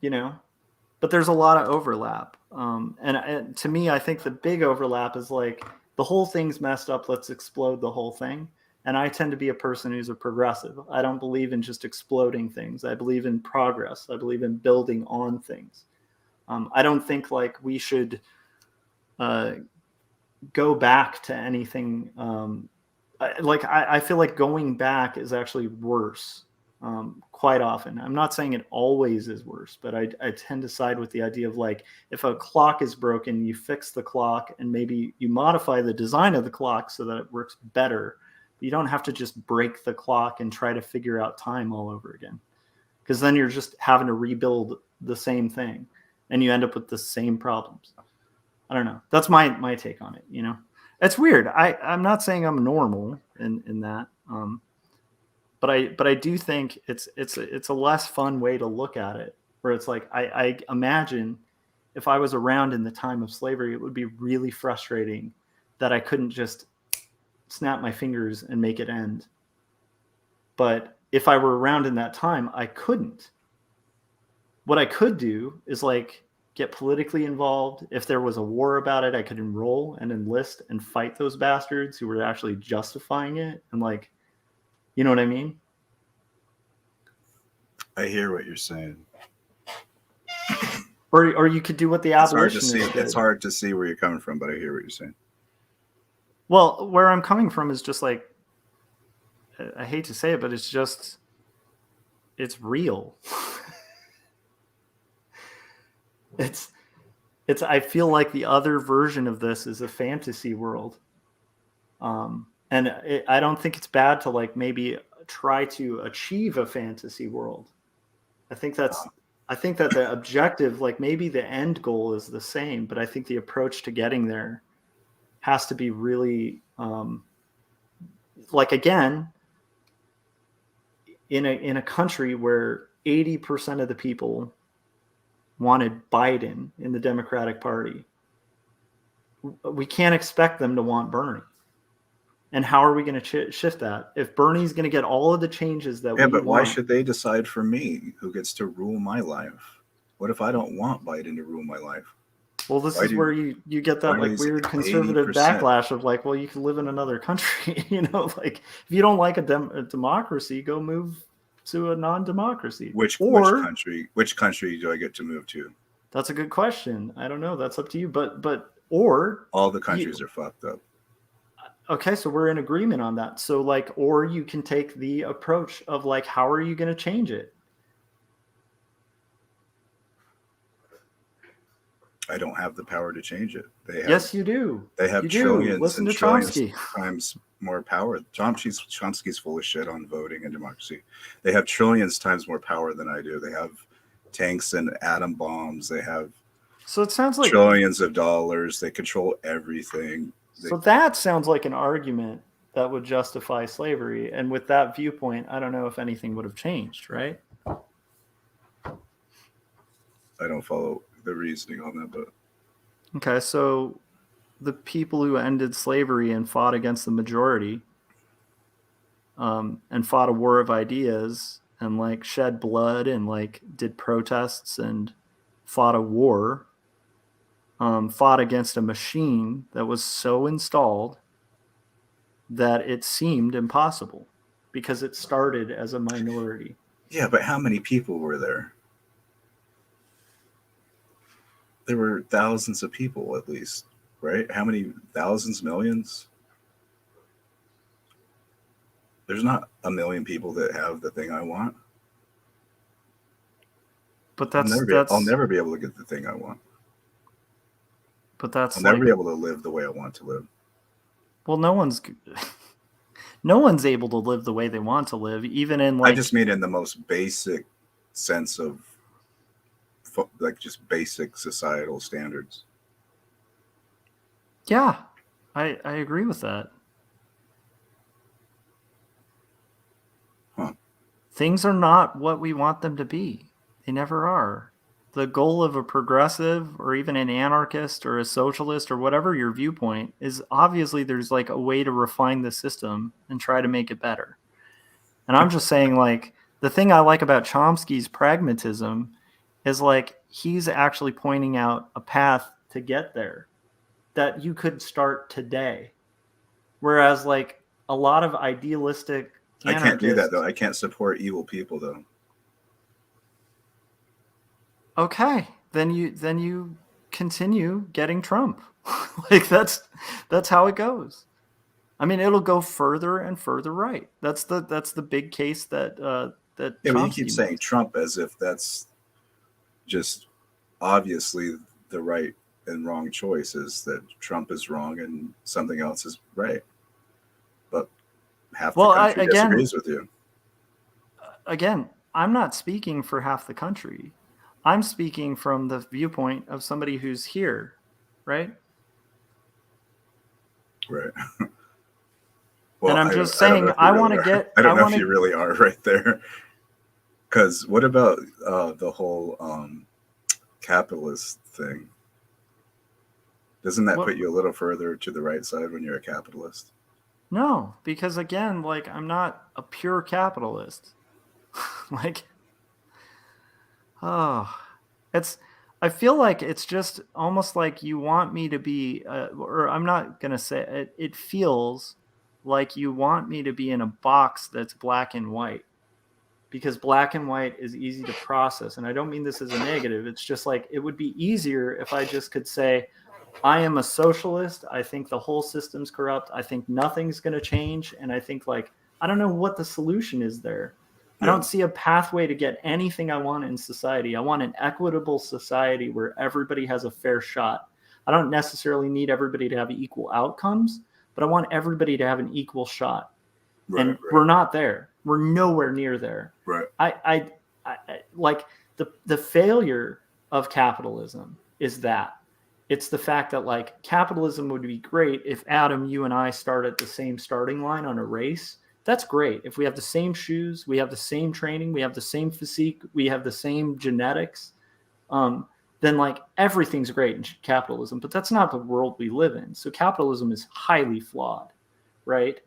but there's a lot of overlap. And to me, I think the big overlap is like the whole thing's messed up. Let's explode the whole thing. And I tend to be a person who's a progressive. I don't believe in just exploding things. I believe in progress. I believe in building on things. I don't think like we should go back to anything. I feel like going back is actually worse quite often. I'm not saying it always is worse, but I tend to side with the idea of like, if a clock is broken, you fix the clock and maybe you modify the design of the clock so that it works better. You don't have to just break the clock and try to figure out time all over again, because then you're just having to rebuild the same thing and you end up with the same problems. I don't know. That's my take on it. It's weird. I'm not saying I'm normal in that, but I do think it's a less fun way to look at it, where it's like I imagine if I was around in the time of slavery, it would be really frustrating that I couldn't just snap my fingers and make it end. But if I were around in that time, I couldn't. What I could do is like get politically involved. If there was a war about it, I could enroll and enlist and fight those bastards who were actually justifying it. And like, you know what I mean? I hear what you're saying. Or you could do what the abolitionists did. It's hard to see where you're coming from, but I hear what you're saying. Well, where I'm coming from is just like, I hate to say it, but it's real. I feel like the other version of this is a fantasy world. And I don't think it's bad to like maybe try to achieve a fantasy world. I think that the objective, like maybe the end goal is the same, but I think the approach to getting there has to be really like, again, in a country where 80% of the people wanted Biden in the Democratic Party, we can't expect them to want Bernie. And how are we going to shift that? If Bernie's going to get all of the changes that we want. Yeah, but why should they decide for me who gets to rule my life? What if I don't want Biden to rule my life? Well, this is where you get that like weird conservative 80%. Backlash of like, well, you can live in another country, like if you don't like a democracy, go move to a non-democracy. Which country do I get to move to? That's a good question. I don't know. That's up to you. Or all the countries are fucked up. Okay, so we're in agreement on that. So like, or you can take the approach of like, how are you going to change it? I don't have the power to change it. They have, Yes, you do. They have You do. trillions Listen and to trillions Chomsky. times more power. Chomsky's full of shit on voting and democracy. They have trillions times more power than I do. They have tanks and atom bombs. They have So it sounds like trillions of dollars. They control everything. So that sounds like an argument that would justify slavery. And with that viewpoint, I don't know if anything would have changed, right? I don't follow the reasoning on that, but Okay, so the people who ended slavery and fought against the majority, and fought a war of ideas and like shed blood and like did protests and fought a war, fought against a machine that was so installed that it seemed impossible because it started as a minority. yeah, but how many people were there? There were thousands of people at least, right? How many thousands, millions? There's not a million people that have the thing I want. But I'll never be able to get the thing I want. But that's I'll never be able to live the way I want to live. Well, no one's able to live the way they want to live, even in like. I just mean in the most basic sense of like just basic societal standards. Yeah, I agree with that. Huh. Things are not what we want them to be. They never are. The goal of a progressive or even an anarchist or a socialist or whatever your viewpoint is, obviously there's like a way to refine the system and try to make it better. And I'm just saying, like, the thing I like about Chomsky's pragmatism is like he's actually pointing out a path to get there that you could start today. Whereas like a lot of idealistic I can't do that though. I can't support evil people though. Okay, then you continue getting Trump. Like that's how it goes. I mean, it'll go further and further right. That's the big case that that. Yeah, Chomsky but you keep saying makes. Trump as if that's just obviously the right and wrong choices, that Trump is wrong and something else is right. But half the country disagrees with you. Again, I'm not speaking for half the country. I'm speaking from the viewpoint of somebody who's here, right? Right. Well, and I'm just saying, I want to get. I don't know if you really are right there. Because what about the whole capitalist thing? Doesn't that put you a little further to the right side when you're a capitalist? No, because again, like I'm not a pure capitalist. Like, I feel like it's just almost like you want me to be, or I'm not going to say it, it feels like you want me to be in a box that's black and white, because black and white is easy to process. And I don't mean this as a negative. It's just like, it would be easier if I just could say, I am a socialist. I think the whole system's corrupt. I think nothing's going to change. And I think like, I don't know what the solution is there. I don't see a pathway to get anything I want in society. I want an equitable society where everybody has a fair shot. I don't necessarily need everybody to have equal outcomes, but I want everybody to have an equal shot. And we're not there. We're nowhere near there. Right. I like the failure of capitalism is that it's the fact that like capitalism would be great if Adam, you and I start at the same starting line on a race. That's great. If we have the same shoes, we have the same training, we have the same physique, we have the same genetics, then like everything's great in capitalism. But that's not the world we live in. So capitalism is highly flawed, right?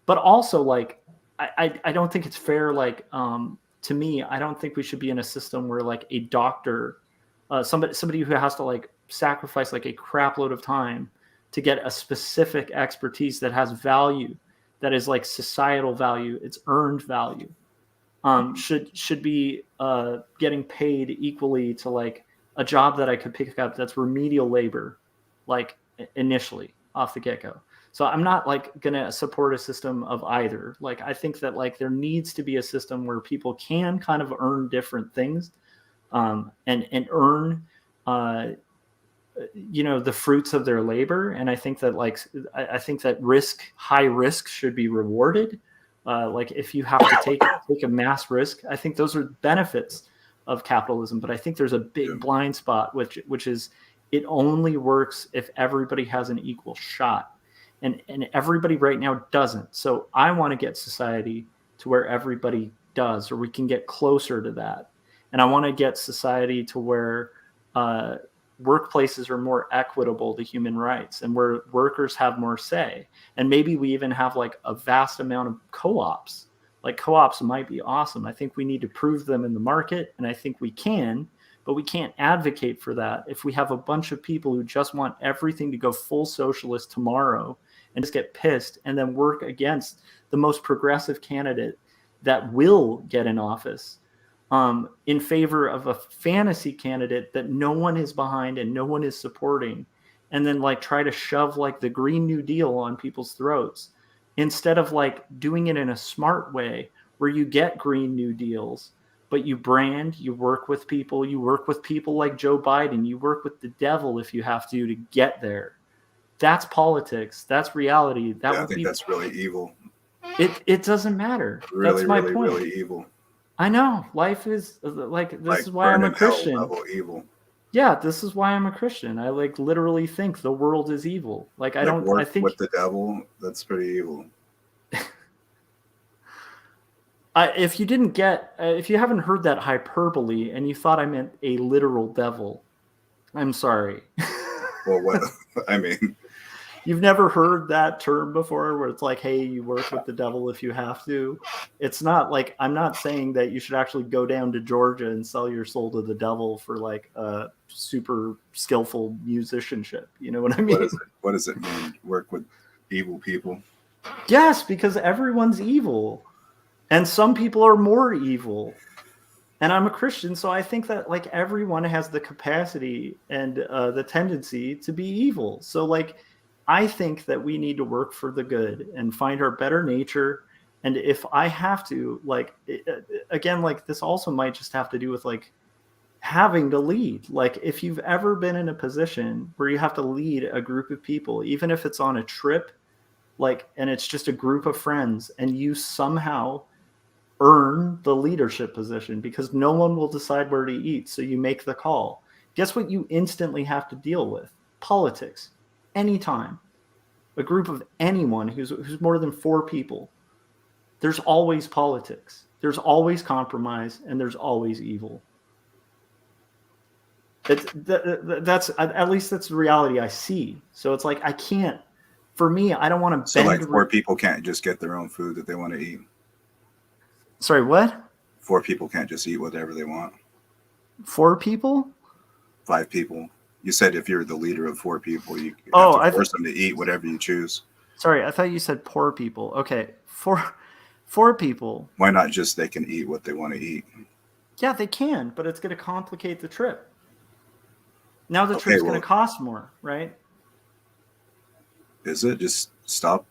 But also like I don't think it's fair. Like to me, I don't think we should be in a system where like a doctor, somebody who has to like sacrifice like a crap load of time to get a specific expertise that has value, that is like societal value, it's earned value, should be getting paid equally to like a job that I could pick up that's remedial labor, like initially off the get-go. So I'm not like gonna support a system of either. Like I think that like there needs to be a system where people can kind of earn different things, and earn the fruits of their labor. And I think that I think that high risk should be rewarded. Like if you have to take a mass risk, I think those are benefits of capitalism. But I think there's a big blind spot, which is it only works if everybody has an equal shot. And everybody right now doesn't. So I want to get society to where everybody does, or we can get closer to that. And I want to get society to where workplaces are more equitable to human rights and where workers have more say. And maybe we even have like a vast amount of co-ops. Like co-ops might be awesome. I think we need to prove them in the market, and I think we can, but we can't advocate for that if we have a bunch of people who just want everything to go full socialist tomorrow and just get pissed and then work against the most progressive candidate that will get in office in favor of a fantasy candidate that no one is behind and no one is supporting, and then like try to shove like the Green New Deal on people's throats instead of like doing it in a smart way where you get Green New Deals, but you brand, you work with people like Joe Biden, you work with the devil if you have to get there. That's politics. That's reality. I think that's really evil. It doesn't matter. Really, that's my really, point. really evil. I know. Life is like, this Like is why I'm a burn in hell Christian. level evil. Yeah, this is why I'm a Christian. I like literally think the world is evil. Like I don't. Work I think with the devil. That's pretty evil. if you haven't heard that hyperbole and you thought I meant a literal devil, I'm sorry. Well, what I mean, You've never heard that term before where it's like, hey, you work with the devil if you have to. It's not like, I'm not saying that you should actually go down to Georgia and sell your soul to the devil for like a super skillful musicianship. You know what I mean? what does it mean? Work with evil people? Yes, because everyone's evil. And some people are more evil. And I'm a Christian, so I think that like everyone has the capacity and the tendency to be evil. So like, I think that we need to work for the good and find our better nature. And if I have to, like, again, like this also might just have to do with like having to lead. Like if you've ever been in a position where you have to lead a group of people, even if it's on a trip, like, and it's just a group of friends and you somehow earn the leadership position because no one will decide where to eat. So you make the call. Guess what you instantly have to deal with? Politics. Anytime. A group of anyone who's more than 4 people, there's always politics. There's always compromise, and there's always evil. That's at least that's the reality I see. So it's like I can't. For me, I don't want to. So like 4 people can't just get their own food that they want to eat. Sorry, what? 4 people can't just eat whatever they want. 4 people? 5 people. You said if you're the leader of 4 people, you have to force them to eat whatever you choose. Sorry, I thought you said poor people. Okay, 4 people. Why not just they can eat what they want to eat? Yeah, they can, but it's going to complicate the trip. Now the trip's going to cost more, right? Is it? Just stop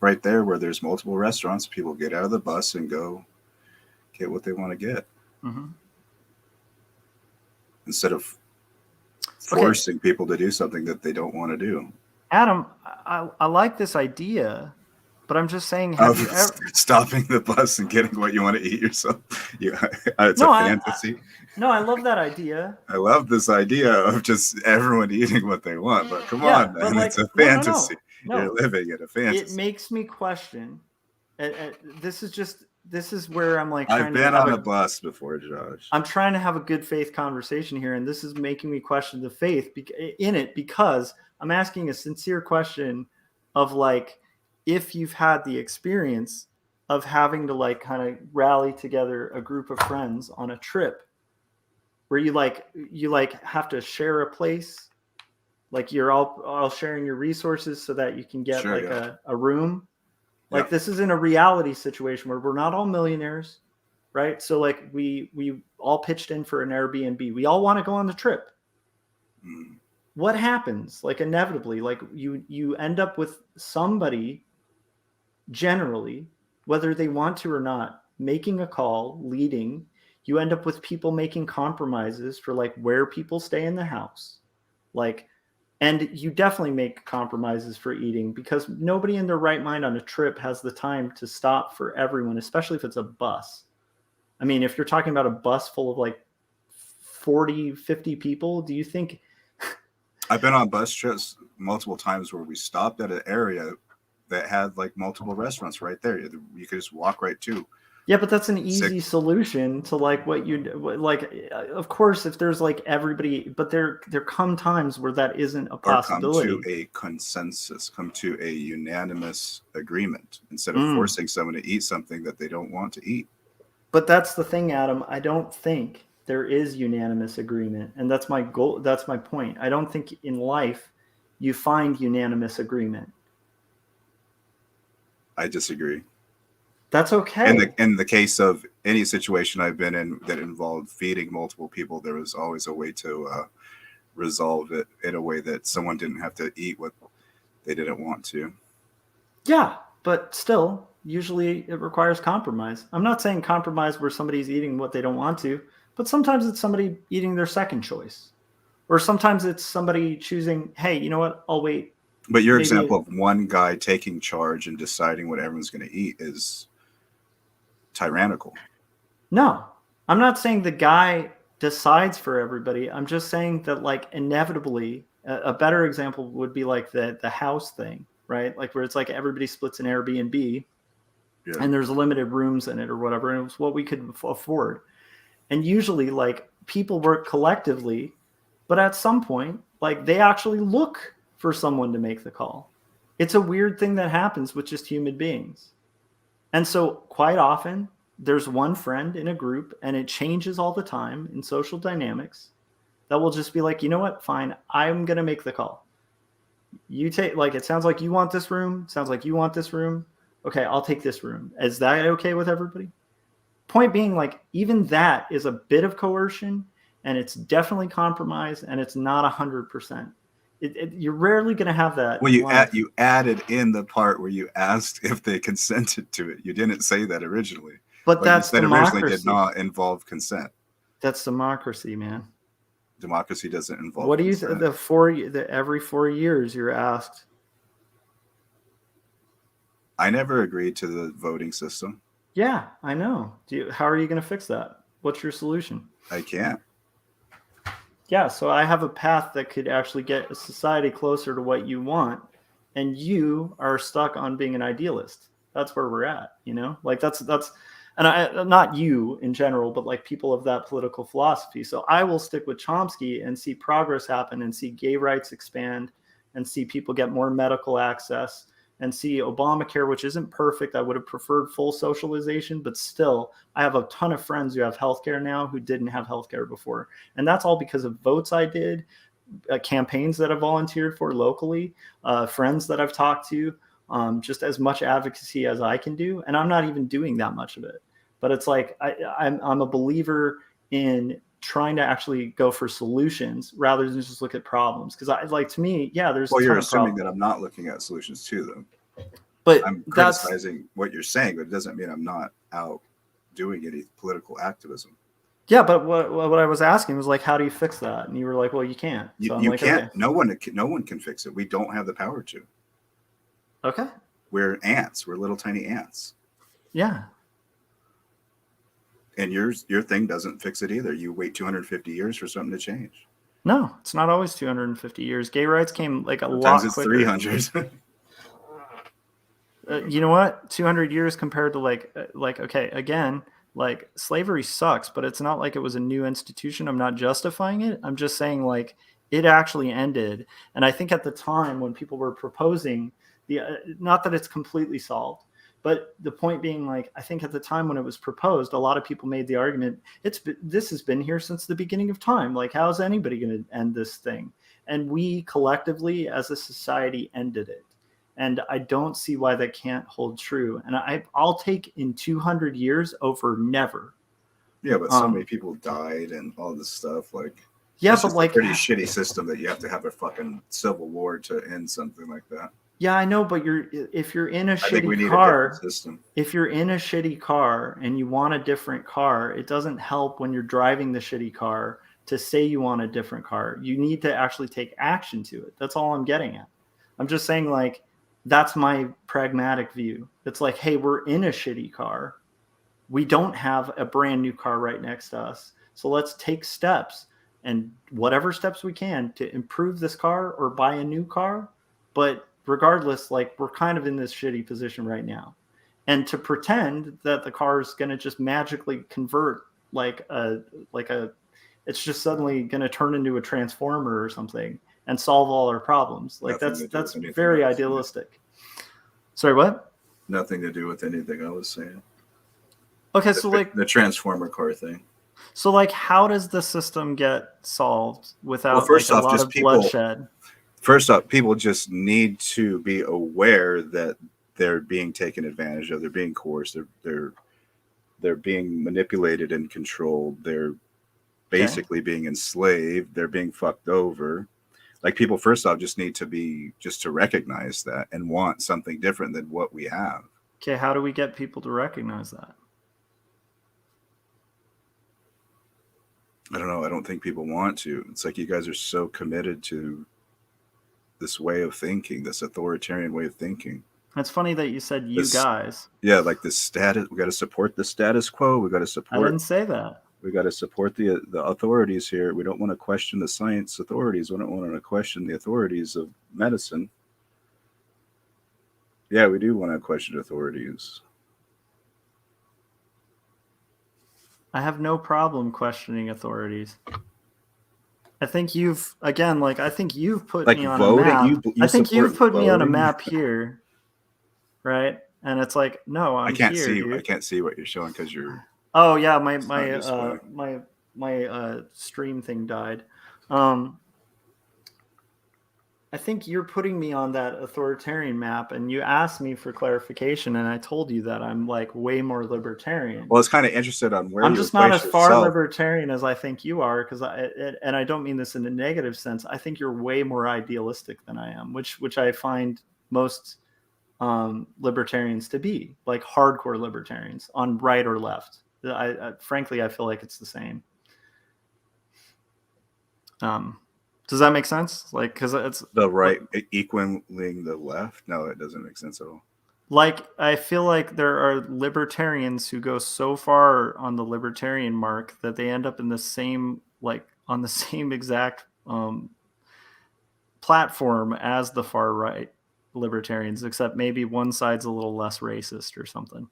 right there where there's multiple restaurants. People get out of the bus and go get what they want to get. Mm-hmm. Instead of forcing people to do something that they don't want to do. Adam, I like this idea, but I'm just saying, stopping the bus and getting what you want to eat yourself. It's a fantasy. I love that idea. I love this idea of just everyone eating what they want, but come on, man, like, it's a fantasy. No. You're living in a fantasy. It makes me question. This is where I'm like. I've been on a bus before, Josh. I'm trying to have a good faith conversation here, and this is making me question the faith in it because I'm asking a sincere question of like, if you've had the experience of having to like kind of rally together a group of friends on a trip where you have to share a place, like you're all sharing your resources so that you can get a room. Like this is in a reality situation where we're not all millionaires, right? So like we all pitched in for an Airbnb. We all want to go on the trip. Mm. What happens? Like inevitably, like you end up with somebody generally, whether they want to or not, making a call, leading. You end up with people making compromises for like where people stay in the house. Like, and you definitely make compromises for eating, because nobody in their right mind on a trip has the time to stop for everyone, especially if it's a bus. I mean, if you're talking about a bus full of like 40, 50 people, do you think? I've been on bus trips multiple times where we stopped at an area that had like multiple restaurants right there. You could just walk right to. Yeah, but that's an easy solution to like what you like. Of course, if there's like everybody, but there come times where that isn't a possibility. Or come to a consensus, come to a unanimous agreement instead of forcing someone to eat something that they don't want to eat. But that's the thing, Adam. I don't think there is unanimous agreement, and that's my goal. That's my point. I don't think in life you find unanimous agreement. I disagree. That's okay. In the case of any situation I've been in that involved feeding multiple people, there was always a way to resolve it in a way that someone didn't have to eat what they didn't want to. Yeah, but still, usually it requires compromise. I'm not saying compromise where somebody's eating what they don't want to, but sometimes it's somebody eating their second choice. Or sometimes it's somebody choosing, hey, you know what, I'll wait. But your example of one guy taking charge and deciding what everyone's going to eat is tyrannical. No, I'm not saying the guy decides for everybody. I'm just saying that, like, inevitably, a better example would be like the house thing, right? Like where it's like everybody splits an Airbnb and there's limited rooms in it or whatever. And it was what we could afford. And usually like people work collectively, but at some point, like they actually look for someone to make the call. It's a weird thing that happens with just human beings. And so quite often there's one friend in a group, and it changes all the time in social dynamics, that will just be like, you know what, fine, I'm going to make the call. You take, like, it sounds like you want this room. Sounds like you want this room. Okay, I'll take this room. Is that okay with everybody? Point being, like, even that is a bit of coercion, and it's definitely compromise, and it's not 100%. You're rarely going to have that. Well, you added in the part where you asked if they consented to it. You didn't say that originally. But that's democracy. Originally did not involve consent. That's democracy, man. Democracy doesn't involve. What do you think? Every 4 years you're asked. I never agreed to the voting system. Yeah, I know. How are you going to fix that? What's your solution? I can't. Yeah, so I have a path that could actually get a society closer to what you want, and you are stuck on being an idealist. That's where we're at, you know? Like that's and not you in general, but like people of that political philosophy. So I will stick with Chomsky and see progress happen and see gay rights expand and see people get more medical access and see Obamacare, which isn't perfect. I would have preferred full socialization, but still, I have a ton of friends who have healthcare now who didn't have healthcare before. And that's all because of votes I did, campaigns that I volunteered for locally, friends that I've talked to, just as much advocacy as I can do. And I'm not even doing that much of it. But it's like, I'm a believer in trying to actually go for solutions rather than just look at problems. Because to me, yeah, there's. Well, you're assuming that I'm not looking at solutions too, though. But I'm criticizing what you're saying, but it doesn't mean I'm not out doing any political activism. Yeah, but what I was asking was like, how do you fix that? And you were like, well, you can't. So you can't. Okay. No one can fix it. We don't have the power to. Okay. We're ants. We're little tiny ants. Yeah. And your thing doesn't fix it either. You wait 250 years for something to change. No, it's not always 250 years. Gay rights came like Sometimes lot quicker. It's 300. You know what? 200 years compared to like okay, again, like slavery sucks, but it's not like it was a new institution. I'm not justifying it. I'm just saying like it actually ended. And I think at the time when people were proposing not that it's completely solved, but the point being, like, I think at the time when it was proposed, a lot of people made the argument, this has been here since the beginning of time. Like, how is anybody going to end this thing? And we collectively as a society ended it. And I don't see why that can't hold true. And I'll take in 200 years over never. Yeah, but so many people died and all this stuff. Like, yeah, but like a pretty shitty system that you have to have a fucking civil war to end something like that. Yeah, I know, but if you're in a shitty car, if you're in a shitty car and you want a different car, it doesn't help when you're driving the shitty car to say you want a different car. You need to actually take action to it. That's all I'm getting at. I'm just saying, like, that's my pragmatic view. It's like, hey, we're in a shitty car. We don't have a brand new car right next to us. So let's take steps, and whatever steps we can to improve this car or buy a new car. But regardless, like, we're kind of in this shitty position right now. And to pretend that the car is going to just magically convert it's just suddenly going to turn into a transformer or something and solve all our problems. Like, Nothing to do that's with anything very I was saying. idealistic. Sorry, what? Nothing to do with anything I was saying. Okay, so like the transformer car thing. So, like, how does the system get solved without Well, first like, off, a lot just of people- bloodshed? First off, people just need to be aware that they're being taken advantage of. They're being coerced. They're being manipulated and controlled. They're basically being enslaved. They're being fucked over. Like, people, first off, just need to recognize that and want something different than what we have. Okay, how do we get people to recognize that? I don't know. I don't think people want to. It's like you guys are so committed to this way of thinking, this authoritarian way of thinking. It's funny that you said you guys. Yeah, like the status. We got to support the status quo. We got to I support. didn't say that. We got to support the authorities here. We don't want to question the science authorities. We don't want to question the authorities of medicine. Yeah, we do want to question authorities. I have no problem questioning authorities. I think you've put me on voting? a map. You I think you've support put me on a voting? map here, right? And it's like, no, I'm I can't here, see. dude. I can't see what you're showing because you're. Oh yeah, my stream thing died. I think you're putting me on that authoritarian map, and you asked me for clarification, and I told you that I'm like way more libertarian. Well, it's kind of interested on where I'm you just not as place far yourself. libertarian as I think you are, because and I don't mean this in a negative sense. I think you're way more idealistic than I am, which I find most libertarians to be, like hardcore libertarians on right or left. Frankly, I feel like it's the same. Does that make sense? Like, because it's The right equaling the left? No, it doesn't make sense at all. Like, I feel like there are libertarians who go so far on the libertarian mark that they end up in the same, like, on the same exact platform as the far right libertarians, except maybe one side's a little less racist or something.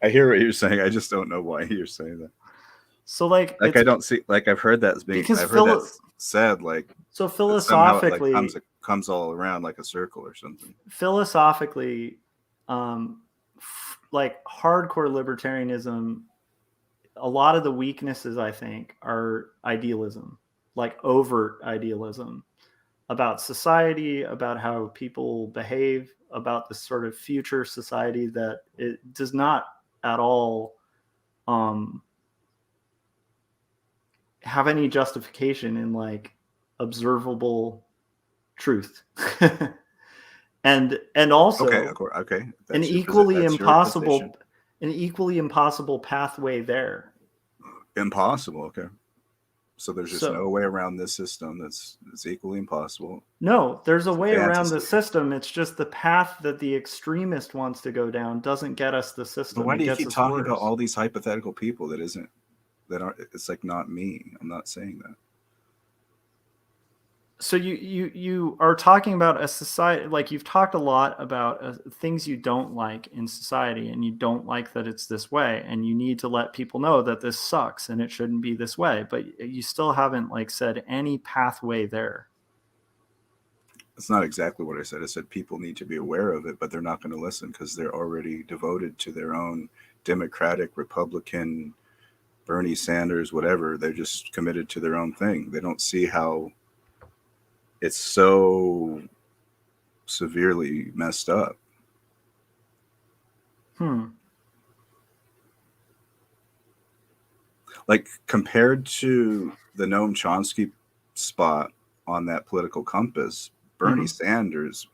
I hear what you're saying. I just don't know why you're saying that. So, like I don't see. Like, I've heard that being. Because I've heard that said. Like, so that somehow philosophically, it, like, comes all around like a circle or something. Philosophically, like hardcore libertarianism, a lot of the weaknesses, I think, are idealism, like overt idealism about society, about how people behave, about this sort of future society that it does not at all have any justification in like observable truth. and also okay. an equally impossible pathway there. Impossible. Okay. So there's just no way around this system that's equally impossible. No, there's a way around the system. It's just the path that the extremist wants to go down doesn't get us the system. But why do you keep talking about all these hypothetical people that aren't? It's like not me. I'm not saying that. So you are talking about a society, like you've talked a lot about things you don't like in society, and you don't like that it's this way, and you need to let people know that this sucks and it shouldn't be this way, but you still haven't like said any pathway there. It's not exactly what I said. I said people need to be aware of it, but they're not going to listen because they're already devoted to their own Democratic, Republican, Bernie Sanders, whatever. They're just committed to their own thing. They don't see how it's so severely messed up. Like, compared to the Noam Chomsky spot on that political compass, Bernie Sanders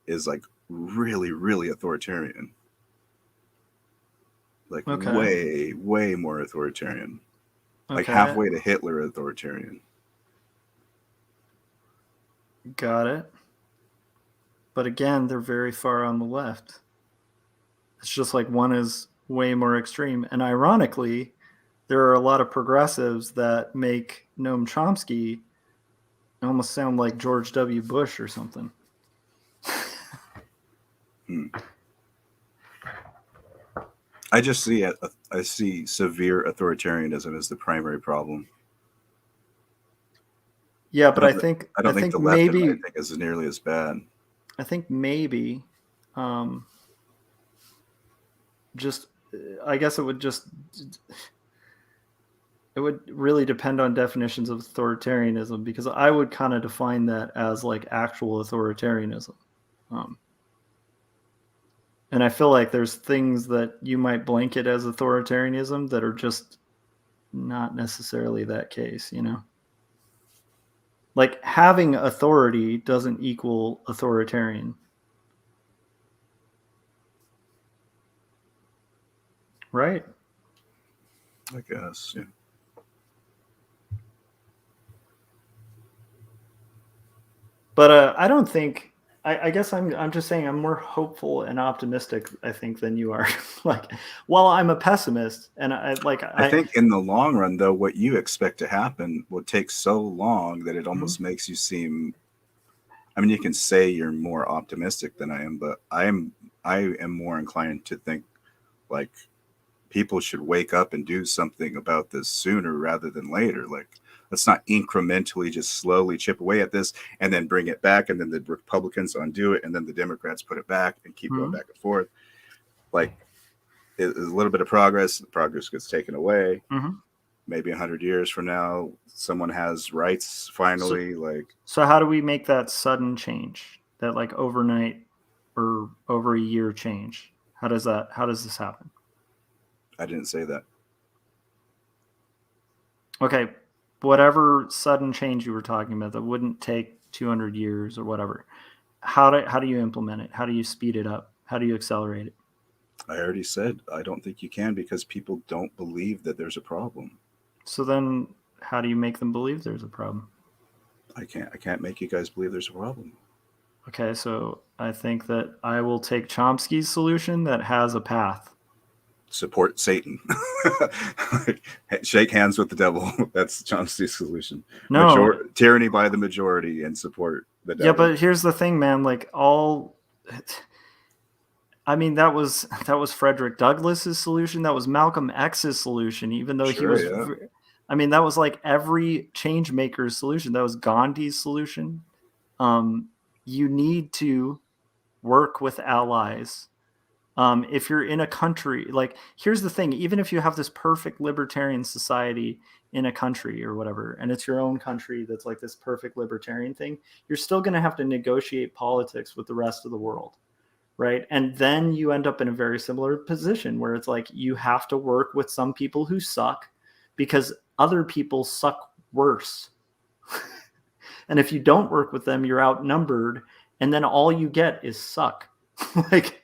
is like really, really authoritarian. like Okay. way more authoritarian, like Okay. halfway to Hitler authoritarian. Got it. But again, they're very far on the left. It's just like one is way more extreme. And ironically, there are a lot of progressives that make Noam Chomsky almost sound like George W. Bush or something. I just see I see severe authoritarianism as the primary problem. Yeah, but I think I don't think the left and right thing is nearly as bad. I think maybe just I guess it would really depend on definitions of authoritarianism, because I would kind of define that as like actual authoritarianism. And I feel like there's things that you might blanket as authoritarianism that are just not necessarily that case, you know? Like having authority doesn't equal authoritarian. Right? I guess, yeah. But I don't think. I guess I'm just saying I'm more hopeful and optimistic, I think, than you are. Like, well, I'm a pessimist, and I think in the long run, though, what you expect to happen will take so long that it almost makes you seem. I mean, you can say you're more optimistic than I am, but I am more inclined to think like people should wake up and do something about this sooner rather than later. Like, let's not incrementally just slowly chip away at this and then bring it back, and then the Republicans undo it, and then the Democrats put it back and keep going back and forth. Like, it's a little bit of progress. The progress gets taken away. Maybe 100 years from now, someone has rights finally. So how do we make that sudden change? That like overnight or over a year change? How does this happen? I didn't say that. Okay, whatever sudden change you were talking about that wouldn't take 200 years or whatever. How do you implement it? How do you speed it up? How do you accelerate it? I already said I don't think you can, because people don't believe that there's a problem. So then how do you make them believe there's a problem? I can't make you guys believe there's a problem. Okay, so I think that I will take Chomsky's solution that has a path. Support Satan. Shake hands with the devil. That's Chomsky's solution. No. Tyranny by the majority and support the devil. Yeah, but here's the thing, man. Like I mean, that was Frederick Douglass's solution. That was Malcolm X's solution, even though he was. Yeah. I mean, that was like every change maker's solution. That was Gandhi's solution. You need to work with allies. If you're in a country, like, here's the thing, even if you have this perfect libertarian society in a country or whatever, and it's your own country that's like this perfect libertarian thing, you're still going to have to negotiate politics with the rest of the world, right? And then you end up in a very similar position where it's like you have to work with some people who suck because other people suck worse. And if you don't work with them, you're outnumbered, and then all you get is suck. Like,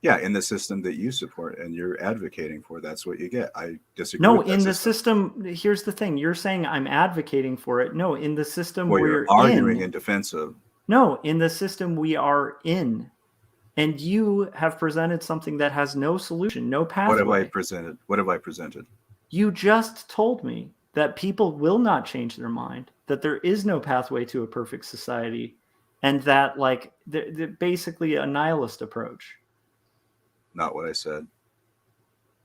yeah, in the system that you support and you're advocating for, that's what you get. I disagree. No, in the system, here's the thing. You're saying I'm advocating for it. No, in the system we're arguing in defense of. No, in the system we are in. And you have presented something that has no solution, no pathway. What have I presented? You just told me that people will not change their mind, that there is no pathway to a perfect society, and that like they're basically a nihilist approach. Not what I said.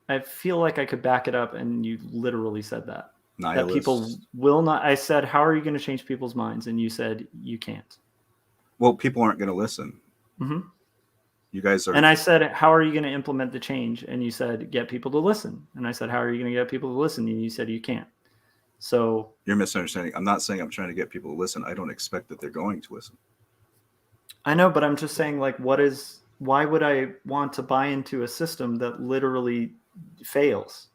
I feel like I could back it up, and you literally said that. Nihilist. That people will not. I said, how are you going to change people's minds? And you said, you can't. Well, people aren't going to listen. Mm-hmm. You guys are. And I said, how are you going to implement the change? And you said, get people to listen. And I said, how are you going to get people to listen? And you said, you can't. So you're misunderstanding. I'm not saying I'm trying to get people to listen. I don't expect that they're going to listen. I know, but I'm just saying, like, why would I want to buy into a system that literally fails?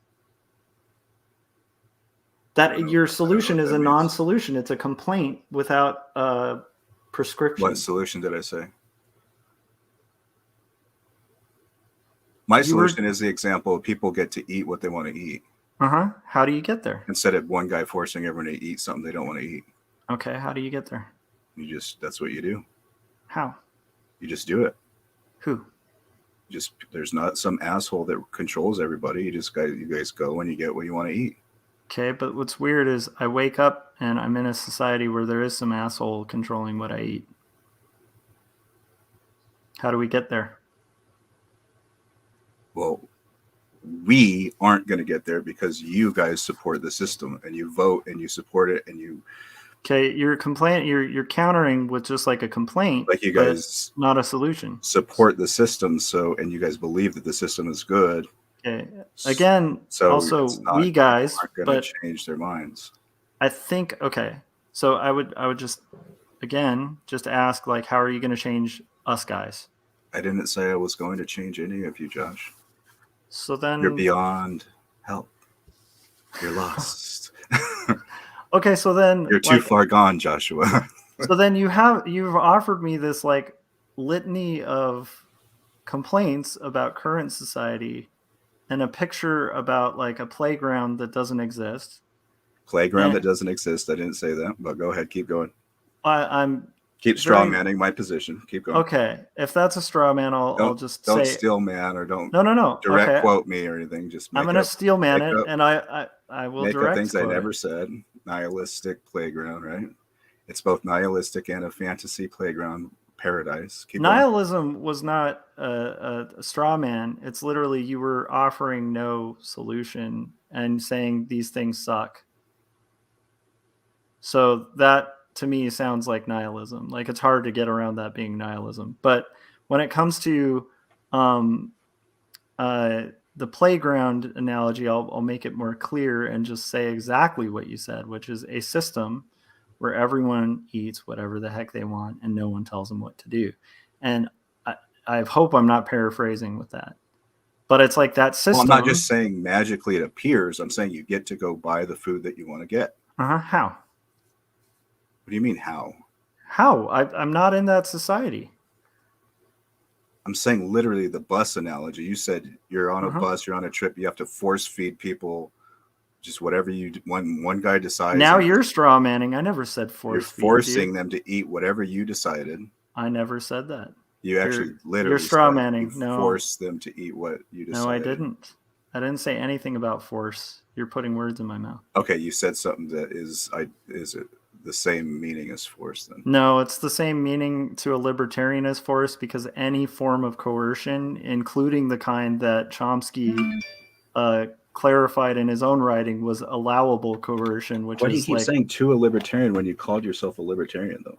That your solution is a non-solution. It's a complaint without a prescription. What solution did I say? My solution is the example of people get to eat what they want to eat. How do you get there? Instead of one guy forcing everyone to eat something they don't want to eat. Okay, how do you get there? That's what you do. How? You just do it. Who? There's not some asshole that controls everybody. You guys go and you get what you want to eat. Okay, but what's weird is I wake up and I'm in a society where there is some asshole controlling what I eat. How do we get there? Well, we aren't going to get there because you guys support the system and you vote and you support it and you. Okay, you're countering with just like a complaint, like you guys, not a solution. Support the system, and you guys believe that the system is good. Okay. Again, so also we guys aren't going to change their minds. I think okay. So I would just ask, like, how are you going to change us guys? I didn't say I was going to change any of you, Josh. So then you're beyond help. You're lost. Okay, so then you're too far gone, Joshua. So then you've offered me this like litany of complaints about current society and a picture about like a playground that doesn't exist. Playground that doesn't exist. I didn't say that, but go ahead, keep going. I'm keep straw manning my position. Keep going. Okay, if that's a straw man, I'll just don't say steel man or don't no direct quote me or anything. Just I'm gonna steel man it, and I will make direct up things I never said. Nihilistic playground, right? It's both nihilistic and a fantasy playground paradise. Nihilism was not a straw man. It's literally you were offering no solution and saying these things suck. So that to me sounds like nihilism. Like it's hard to get around that being nihilism. But when it comes to the playground analogy, I'll make it more clear and just say exactly what you said, which is a system where everyone eats whatever the heck they want and no one tells them what to do. And I hope I'm not paraphrasing with that. But it's like that system. Well, I'm not just saying magically it appears. I'm saying you get to go buy the food that you want to get. How? What do you mean how? How? I'm not in that society. I'm saying literally the bus analogy. You said you're on a bus, you're on a trip, you have to force feed people just whatever one guy decides. Now you're straw manning. I never said force. You're forcing them to eat whatever you decided. I never said that. You actually literally you're straw manning. No, force them to eat what you decided. No, I didn't. I didn't say anything about force. You're putting words in my mouth. Okay, you said something that is it the same meaning as force then? No, it's the same meaning to a libertarian as force, because any form of coercion, including the kind that Chomsky clarified in his own writing, was allowable coercion. Which why do you keep saying to a libertarian when you called yourself a libertarian though?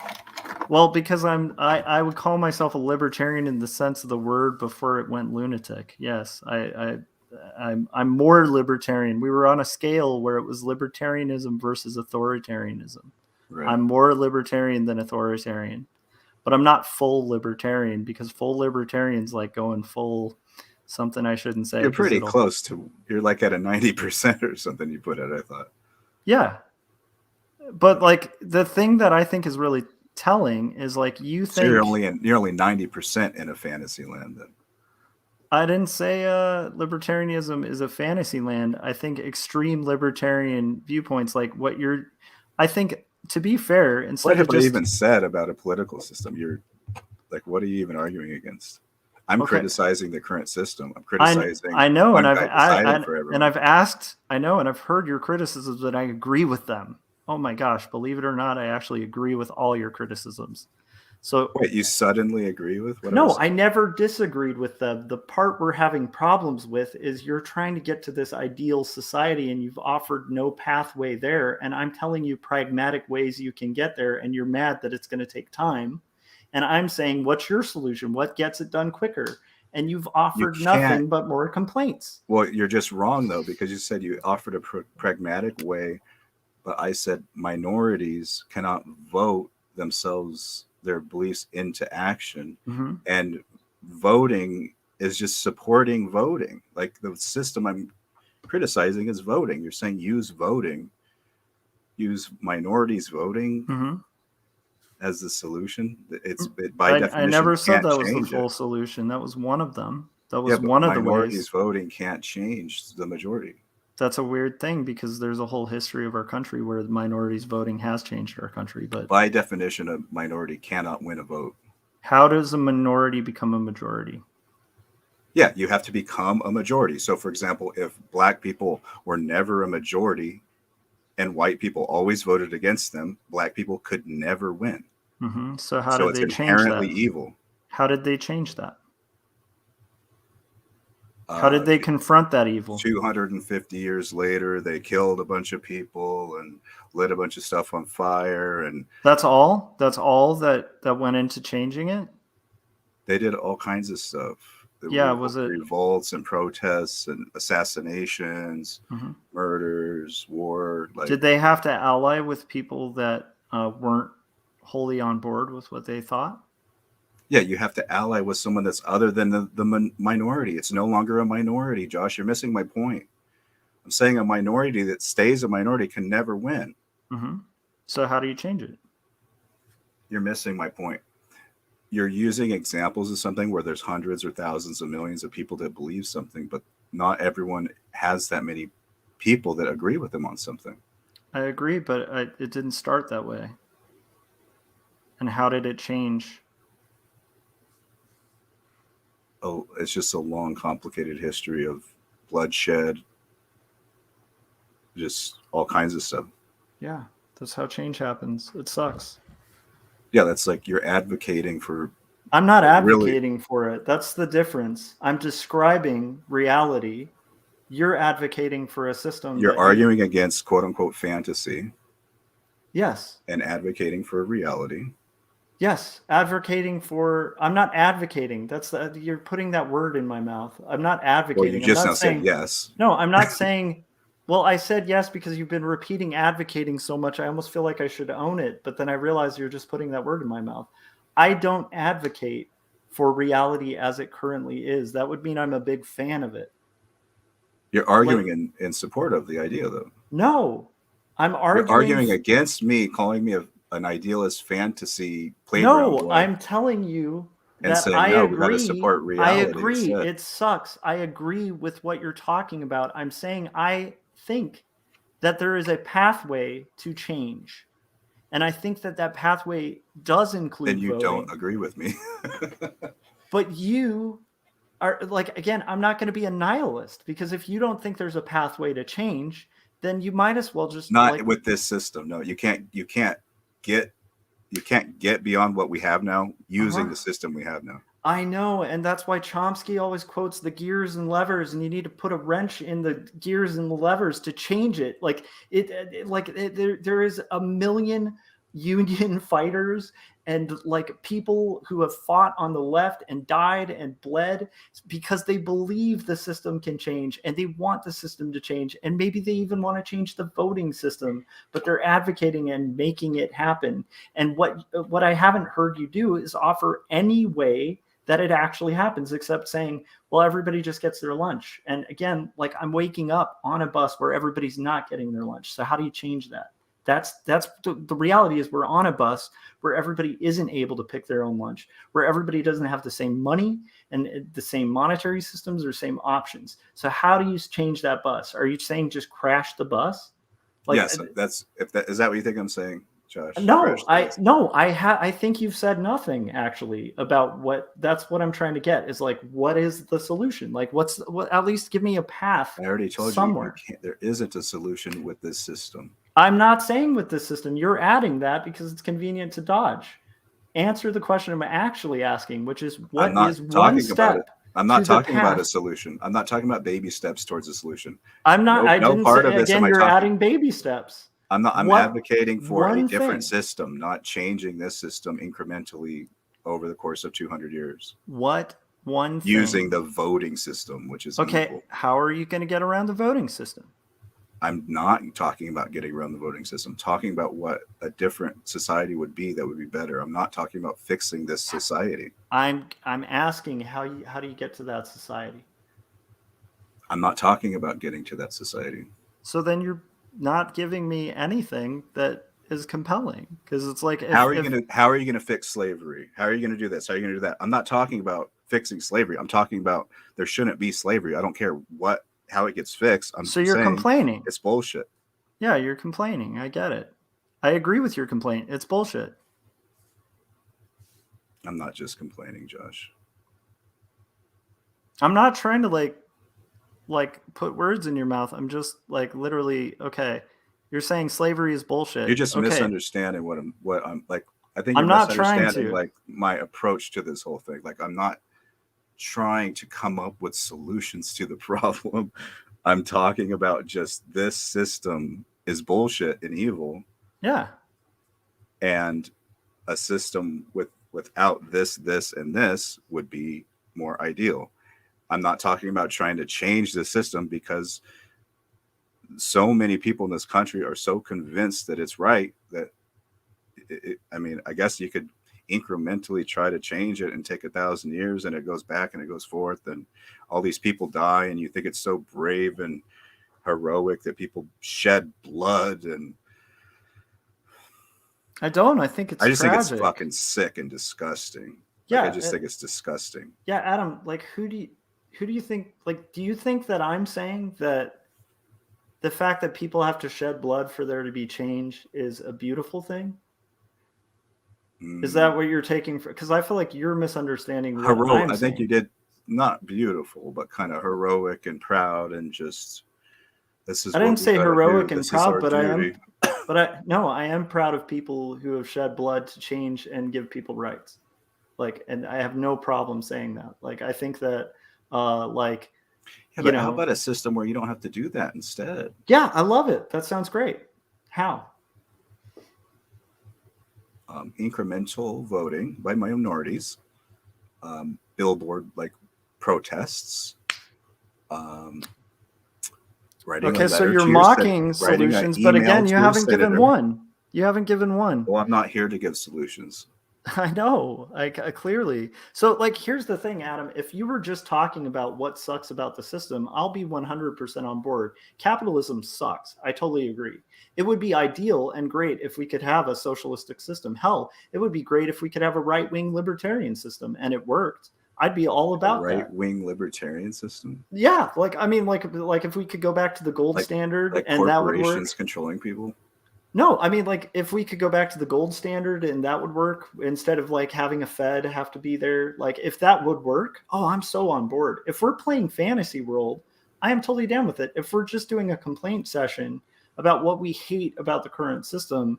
Well, because I would call myself a libertarian in the sense of the word before it went lunatic. Yes, I'm more libertarian. We were on a scale where it was libertarianism versus authoritarianism. Right. I'm more libertarian than authoritarian, but I'm not full libertarian, because full libertarians like going full something I shouldn't say. You're pretty close to. You're like at a 90% or something. You put it. I thought. Yeah, but like the thing that I think is really telling is like you think you're only 90% in a fantasy land then. I didn't say libertarianism is a fantasy land. I think extreme libertarian viewpoints, like what I think, to be fair, instead what have of just, I even said about a political system? You're like, what are you even arguing against? I'm criticizing the current system. I'm criticizing. I know, and I've asked. I know, and I've heard your criticisms, and I agree with them. Oh my gosh, believe it or not, I actually agree with all your criticisms. So wait, you suddenly agree with what? No, I never disagreed with them. The part we're having problems with is you're trying to get to this ideal society and you've offered no pathway there. And I'm telling you pragmatic ways you can get there, and you're mad that it's going to take time. And I'm saying, what's your solution? What gets it done quicker? And you've offered nothing but more complaints. Well, you're just wrong though, because you said you offered a pragmatic way, but I said minorities cannot vote themselves, their beliefs into action. Mm-hmm. And voting is just supporting voting. Like the system I'm criticizing is voting. You're saying use minorities voting mm-hmm. as the solution. By definition, I never said that was the full solution. That was one of them. That was but one of the minorities ways. voting can't change the majority. That's a weird thing because there's a whole history of our country where the minorities voting has changed our country. But By definition, a minority cannot win a vote. how does a minority become a majority? Yeah, you have to become a majority. So, for example, if black people were never a majority and white people always voted against them, black people could never win. So how So did it's they change inherently that? evil. How did they change that? How did they confront that evil? 250 years later, they killed a bunch of people and lit a bunch of stuff on fire, and That's all? That's all that went into changing it? they did all kinds of stuff. Yeah, was it revolts and protests and assassinations, murders, war? Like, did they have to ally with people that weren't wholly on board with what they thought? Yeah, you have to ally with someone that's other than the minority. It's no longer a minority, Josh. You're missing my point. I'm saying a minority that stays a minority can never win. So how do you change it? You're missing my point. You're using examples of something where there's hundreds or thousands of millions of people that believe something, but not everyone has that many people that agree with them on something. I agree, but it didn't start that way. And how did it change? Oh, it's just a long, complicated history of bloodshed, just all kinds of stuff. Yeah, that's how change happens. It sucks. Yeah, that's like you're advocating for. I'm not advocating for it. That's the difference. I'm describing reality. You're advocating for a system. You're arguing against quote unquote fantasy. Yes. And advocating for reality. Yes, advocating for. I'm not advocating. You're putting that word in my mouth. I'm not advocating. Well, you just now said yes. No, I'm not saying. Well, I said yes because you've been repeating advocating so much. I almost feel like I should own it, but then I realized you're just putting that word in my mouth. I don't advocate for reality as it currently is. That would mean I'm a big fan of it. You're arguing in support of the idea, though. No, I'm arguing. You're arguing against me, calling me an idealist fantasy playground. No, I'm telling you and that saying, I no, agree. we got to support reality. I agree. Instead. It sucks. I agree with what you're talking about. I'm saying I think that there is a pathway to change. And I think that pathway does include Then you voting. don't agree with me. But you are like, again, I'm not going to be a nihilist because if you don't think there's a pathway to change, then you might as well just not with this system. No, you can't get beyond what we have now using the system we have now. I know, and that's why Chomsky always quotes the gears and levers, and you need to put a wrench in the gears and the levers to change it. There is a million union fighters and like people who have fought on the left and died and bled because they believe the system can change and they want the system to change, and maybe they even want to change the voting system, but they're advocating and making it happen. And what I haven't heard you do is offer any way that it actually happens, except saying, well, everybody just gets their lunch. And again, like I'm waking up on a bus where everybody's not getting their lunch. So how do you change that? That's the reality is we're on a bus where everybody isn't able to pick their own lunch, where everybody doesn't have the same money and the same monetary systems or same options. So how do you change that bus? Are you saying just crash the bus? Yes, is that what you think I'm saying, Josh? No, I think you've said nothing actually about that's what I'm trying to get is like, what is the solution? Like what at least give me a path. I already told somewhere. You there isn't a solution with this system. I'm not saying with this system. You're adding that because it's convenient to dodge. Answer the question I'm actually asking, which is what is one step? I'm not talking about a solution. I'm not talking about baby steps towards a solution. I'm not. I didn't say again. You're adding baby steps. I'm advocating for a different system, not changing this system incrementally over the course of 200 years. What one thing? Using the voting system, which is okay. Evil. How are you going to get around the voting system? I'm not talking about getting around the voting system. I'm talking about what a different society would be that would be better. I'm not talking about fixing this society. I'm asking how do you get to that society? I'm not talking about getting to that society. So then you're not giving me anything that is compelling because it's like how are you going to fix slavery? How are you going to do this? How are you going to do that? I'm not talking about fixing slavery. I'm talking about there shouldn't be slavery. I don't care how it gets fixed. I'm So you're saying complaining. it's bullshit. Yeah, you're complaining. I get it. I agree with your complaint. It's bullshit. I'm not just complaining, Josh. I'm not trying to like put words in your mouth. I'm just like literally, okay, you're saying slavery is bullshit. You're just okay. misunderstanding what I'm like. I think I'm you're not trying misunderstanding to. like my approach to this whole thing. Like I'm not trying to come up with solutions to the problem. I'm talking about just this system is bullshit and evil. Yeah. And a system without this, and this would be more ideal. I'm not talking about trying to change the system because so many people in this country are so convinced that it's right that I mean, I guess you could incrementally try to change it and take 1,000 years and it goes back and it goes forth and all these people die and you think it's so brave and heroic that people shed blood. And I don't. I think it's think it's tragic. fucking sick and disgusting. Yeah. I just think it's disgusting. Yeah, Adam, like who do you think, like, do you think that I'm saying that the fact that people have to shed blood for there to be change is a beautiful thing? Is that what you're taking for? Because I feel like you're misunderstanding what heroic? I'm I think saying. you did not beautiful, but kind of heroic and proud and just this is. I didn't say heroic and proud, but duty. I am proud of people who have shed blood to change and give people rights. Like, and I have no problem saying that. Like, I think that, like, yeah, but how about a system where you don't have to do that instead? Yeah, I love it. That sounds great. How? Incremental voting by minorities, billboard like protests, writing. Okay, so you're mocking solutions, but again, you haven't given one. You haven't given one. Well, I'm not here to give solutions. I know, I clearly. So, like, here's the thing, Adam. If you were just talking about what sucks about the system, I'll be 100% on board. Capitalism sucks. I totally agree. It would be ideal and great if we could have a socialistic system. Hell, it would be great if we could have a right-wing libertarian system, and it worked. I'd be all about that. Right-wing libertarian system? Yeah, like, I mean, like if we could go back to the gold standard and that would work. Corporations controlling people? No, I mean, like, if we could go back to the gold standard and that would work instead of like having a Fed have to be there, like if that would work, oh, I'm so on board. If we're playing fantasy world, I am totally down with it. If we're just doing a complaint session about what we hate about the current system,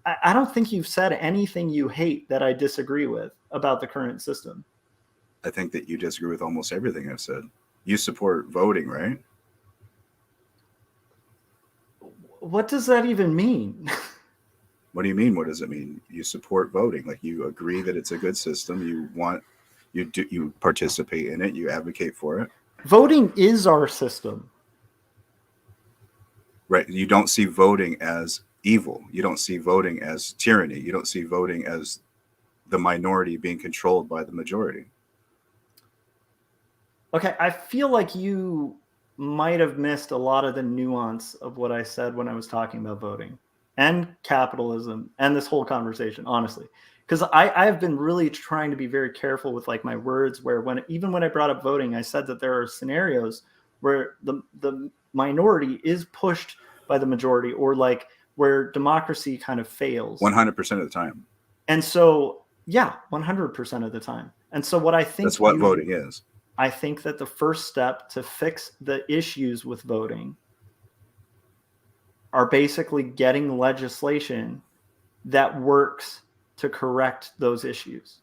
I don't think you've said anything you hate that I disagree with about the current system. I think that you disagree with almost everything I've said. You support voting, right? What does that even mean? What do you mean? What does it mean? You support voting. Like you agree that it's a good system. You participate in it. You advocate for it. Voting is our system. Right. You don't see voting as evil. You don't see voting as tyranny. You don't see voting as the minority being controlled by the majority. Okay. I feel like you might have missed a lot of the nuance of what I said when I was talking about voting and capitalism and this whole conversation, honestly, because I've been really trying to be very careful with like my words, where even when I brought up voting, I said that there are scenarios where the minority is pushed by the majority, or like where democracy kind of fails 100% of the time. And so, yeah, 100% of the time. And so what I think that's what voting is. I think that the first step to fix the issues with voting are basically getting legislation that works to correct those issues.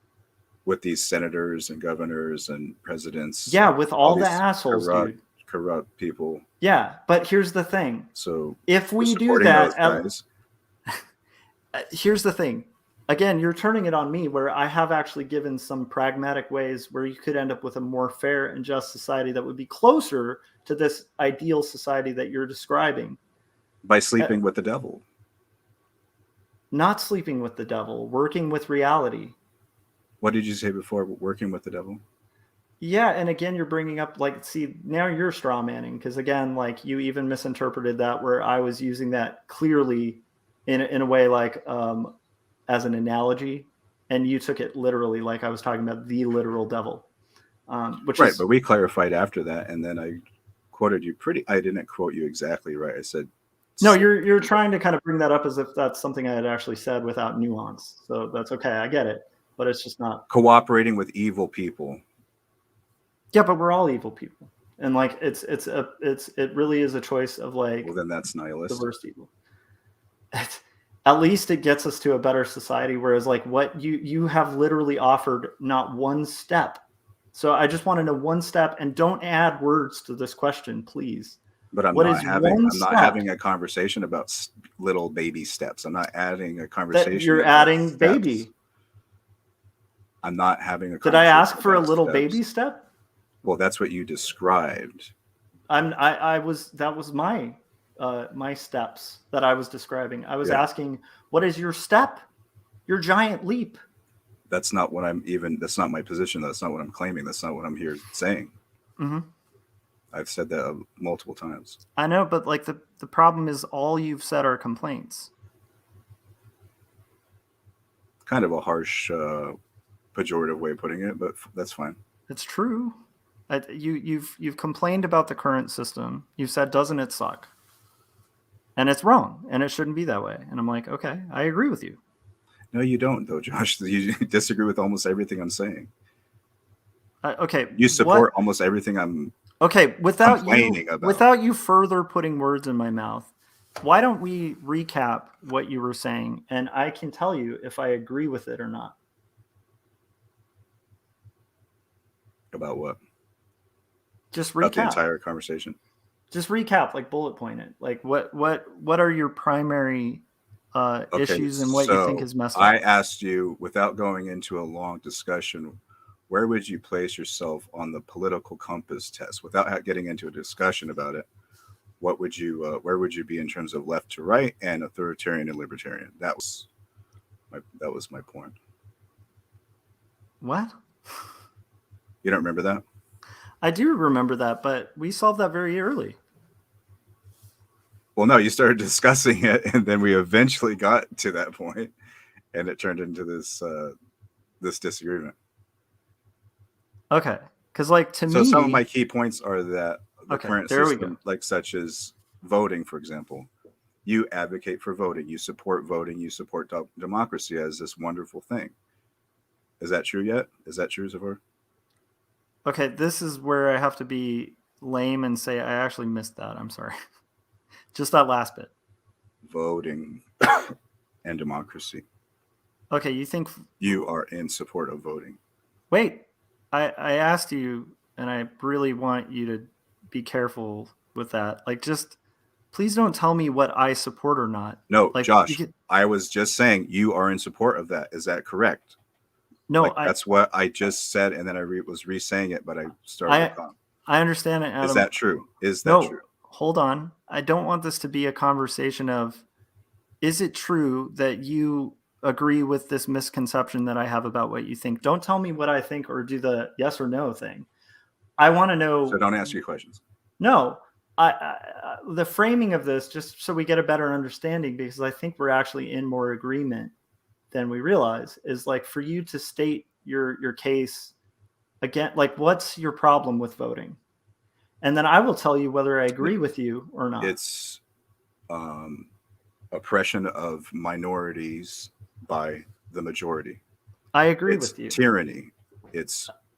With these senators and governors and presidents. Yeah, with all the assholes, corrupt people. Yeah, but here's the thing. So if we do that, here's the thing. Again, you're turning it on me, where I have actually given some pragmatic ways where you could end up with a more fair and just society that would be closer to this ideal society that you're describing. By sleeping with the devil. Not sleeping with the devil, working with reality. What did you say before, working with the devil? Yeah, and again, you're bringing up, like, see, now you're straw manning, because again, like, you even misinterpreted that, where I was using that clearly in a way like as an analogy, and you took it literally, like I was talking about the literal devil. which Right, is but we clarified after that, and then I quoted you I didn't quote you exactly right. I said, no, you're trying to kind of bring that up as if that's something I had actually said without nuance. So that's okay. I get it, but it's just not. cooperating with evil people. Yeah, but we're all evil people, and like it really is a choice of like Well, then that's the nihilistic. worst evil. At least it gets us to a better society. Whereas like what you have literally offered not one step. So I just want to know one step, and don't add words to this question, please. But I'm What not is having one I'm not step having a conversation about little baby steps. I'm not adding a conversation that you're about adding steps. baby? I'm not having a Did I conversation ask for a about little steps. baby step? Well, that's what you described. I was that was my my steps that I was describing. I was Yeah. asking, what is your step? Your giant leap. That's not what that's not my position. That's not what I'm claiming. That's not what I'm here saying. Mm-hmm. I've said that multiple times. I know, but like the problem is all you've said are complaints. Kind of a harsh, pejorative way of putting it, but that's fine. It's true. You've complained about the current system. You've said, doesn't it suck? And it's wrong, and it shouldn't be that way. And I'm like, okay, I agree with you. No, you don't, though, Josh. You disagree with almost everything I'm saying. Okay. You support almost everything I'm complaining about. Without you further putting words in my mouth, why don't we recap what you were saying, and I can tell you if I agree with it or not. About what? Just About the recap. entire conversation. Just recap, like bullet point it. Like what are your primary issues and what you think is messed up? I asked you, without going into a long discussion, where would you place yourself on the political compass test without getting into a discussion about it? What would you where would you be in terms of left to right and authoritarian and libertarian? That was my point. What? You don't remember that? I do remember that, but we solved that very early. Well, no, you started discussing it, and then we eventually got to that point, and it turned into this this disagreement. Okay, because like to So me, some of my key points are that the current there we system, go. like such as voting, for example, you advocate for voting, you support voting, you support democracy as this wonderful thing. Is that true yet? Is that true so far? Okay, this is where I have to be lame and say I actually missed that. I'm sorry. Just that last bit. Voting and democracy. Okay, you think You are in support of voting. Wait, I asked you, and I really want you to be careful with that. Like, just please don't tell me what I support or not. No, Like, Josh, I was just saying you are in support of that. Is that correct? No, that's what I just said, and then I was re-saying it, but I started to talk. I understand it, Adam. Is that true? Is that true? Hold on. I don't want this to be a conversation of, is it true that you agree with this misconception that I have about what you think? Don't tell me what I think or do the yes or no thing. I want to know. So don't ask you questions. No, the framing of this, just so we get a better understanding, because I think we're actually in more agreement than we realize, is like for you to state your case again, like what's your problem with voting? And then I will tell you whether I agree with you or not. It's oppression of minorities by the majority. I agree with you. Tyranny.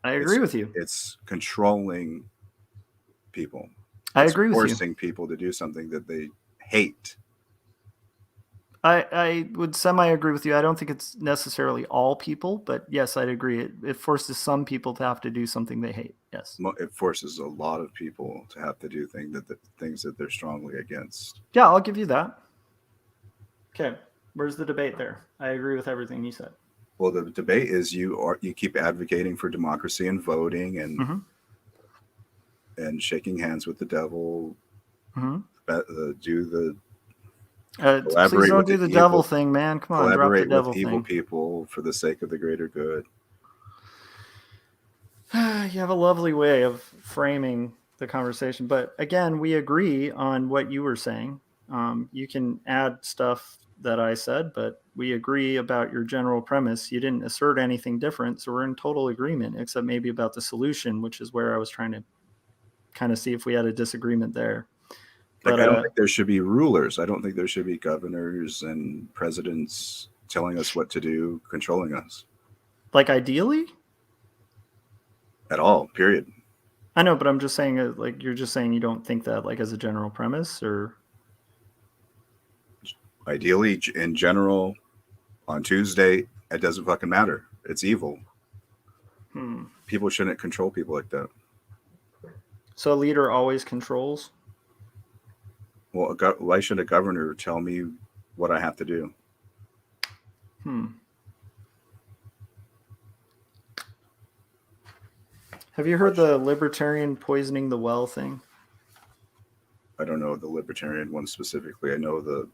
I agree with you. It's controlling people. I agree with you. Forcing people to do something that they hate. I would semi-agree with you. I don't think it's necessarily all people, but yes, I'd agree. It forces some people to have to do something they hate. Yes. It forces a lot of people to have to do things that they're strongly against. Yeah, I'll give you that. Okay. Where's the debate there? I agree with everything you said. Well, the debate is you keep advocating for democracy and voting and and shaking hands with the devil. Please don't do the devil thing, man. Come on, drop the devil thing. Collaborate with evil people for the sake of the greater good. You have a lovely way of framing the conversation, but again, we agree on what you were saying. You can add stuff that I said, but we agree about your general premise. You didn't assert anything different, so we're in total agreement, except maybe about the solution, which is where I was trying to kind of see if we had a disagreement there. Like, But I don't think there should be rulers. I don't think there should be governors and presidents telling us what to do, controlling us like ideally, at all, period. I know, but I'm just saying, like, you're just saying you don't think that, like, as a general premise, or Ideally, in general, on Tuesday, it doesn't fucking matter. It's evil. People shouldn't control people like that. So a leader always controls? Well, why should a governor tell me what I have to do? Have you heard the libertarian poisoning the well thing? I don't know the libertarian one specifically. I know the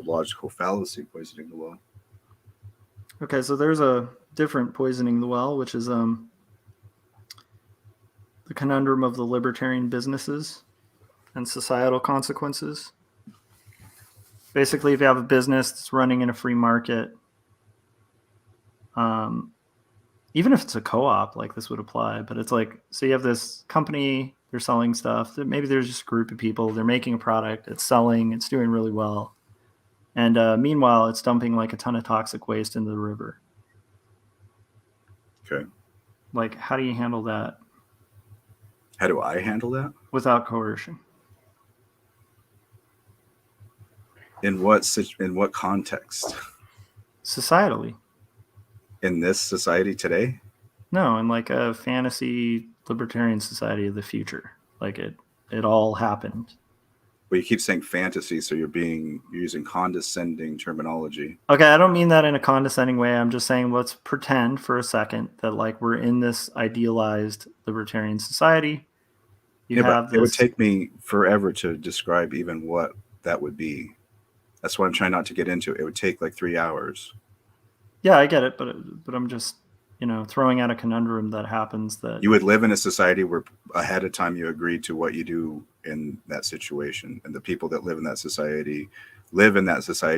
logical fallacy poisoning the well. Okay, so there's a different poisoning the well, which is the conundrum of the libertarian businesses and societal consequences. Basically, if you have a business that's running in a free market, even if it's a co-op, like this would apply, but it's like, so you have this company, they're selling stuff, maybe there's just a group of people, they're making a product, it's selling, it's doing really well. And meanwhile, it's dumping like a ton of toxic waste into the river. Okay. Like, how do you handle that? How do I handle that? Without coercion. In what context? Societally. In this society today? No, in like a fantasy libertarian society of the future. Like it all happened. Well, you keep saying fantasy, so you're using condescending terminology. Okay, I don't mean that in a condescending way. I'm just saying, let's pretend for a second that like we're in this idealized libertarian society. It would take me forever to describe even what that would be. That's why I'm trying not to get into it. It would take like 3 hours. Yeah, I get it, but I'm just, throwing out a conundrum that happens that you would live in a society where ahead of time you agreed to what you do in that situation, and the people that live in that society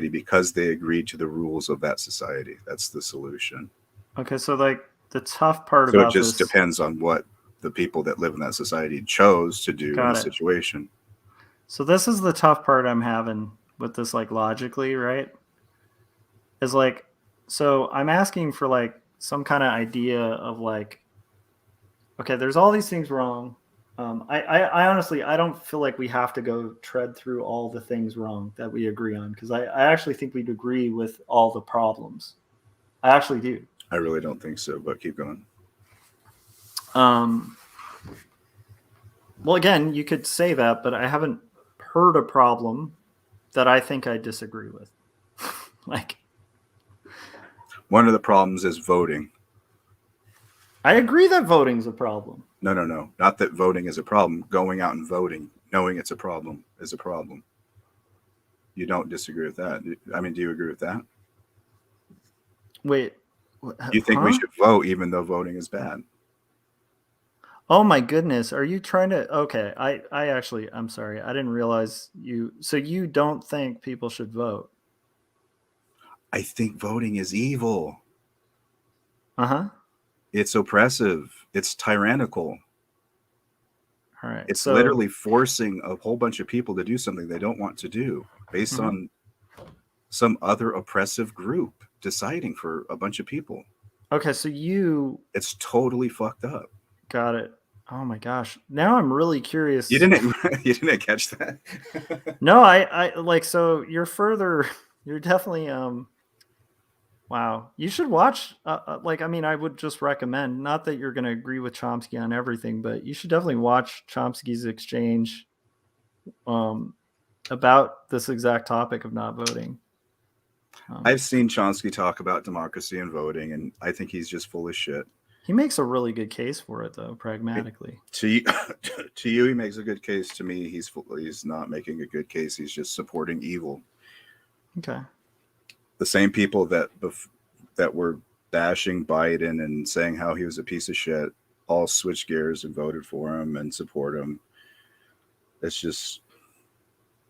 because they agreed to the rules of that society. That's the solution. Okay, so like the tough part about this, so it just depends on what the people that live in that society chose to do in the situation. So this is the tough part I'm having with this, like logically, right? Is like, so I'm asking for like some kind of idea of like, okay, there's all these things wrong. I honestly, I don't feel like we have to go tread through all the things wrong that we agree on, because I actually think we'd agree with all the problems. I actually do. I really don't think so, but keep going. Well, again, you could say that, but I haven't heard a problem that I think I disagree with. Like, one of the problems is voting. I agree that voting's a problem. No. Not that voting is a problem. Going out and voting, knowing it's a problem, is a problem. You don't disagree with that. I mean, do you agree with that? Wait. You think we should vote even though voting is bad? Oh my goodness. Are you trying to... Okay. I actually, I'm sorry. I didn't realize you... So you don't think people should vote? I think voting is evil. Uh-huh. It's oppressive. It's tyrannical. All right. It's literally forcing a whole bunch of people to do something they don't want to do based on some other oppressive group deciding for a bunch of people. Okay, so it's totally fucked up. Got it. Oh my gosh. Now I'm really curious. You didn't catch that? No, I like, so you're definitely wow. You should watch, like, I mean, I would just recommend, not that you're going to agree with Chomsky on everything, but you should definitely watch Chomsky's exchange about this exact topic of not voting. I've seen Chomsky talk about democracy and voting, and I think he's just full of shit. He makes a really good case for it, though, pragmatically. To you, he makes a good case. To me, he's not making a good case. He's just supporting evil. Okay. The same people that were bashing Biden and saying how he was a piece of shit all switched gears and voted for him and support him. It's just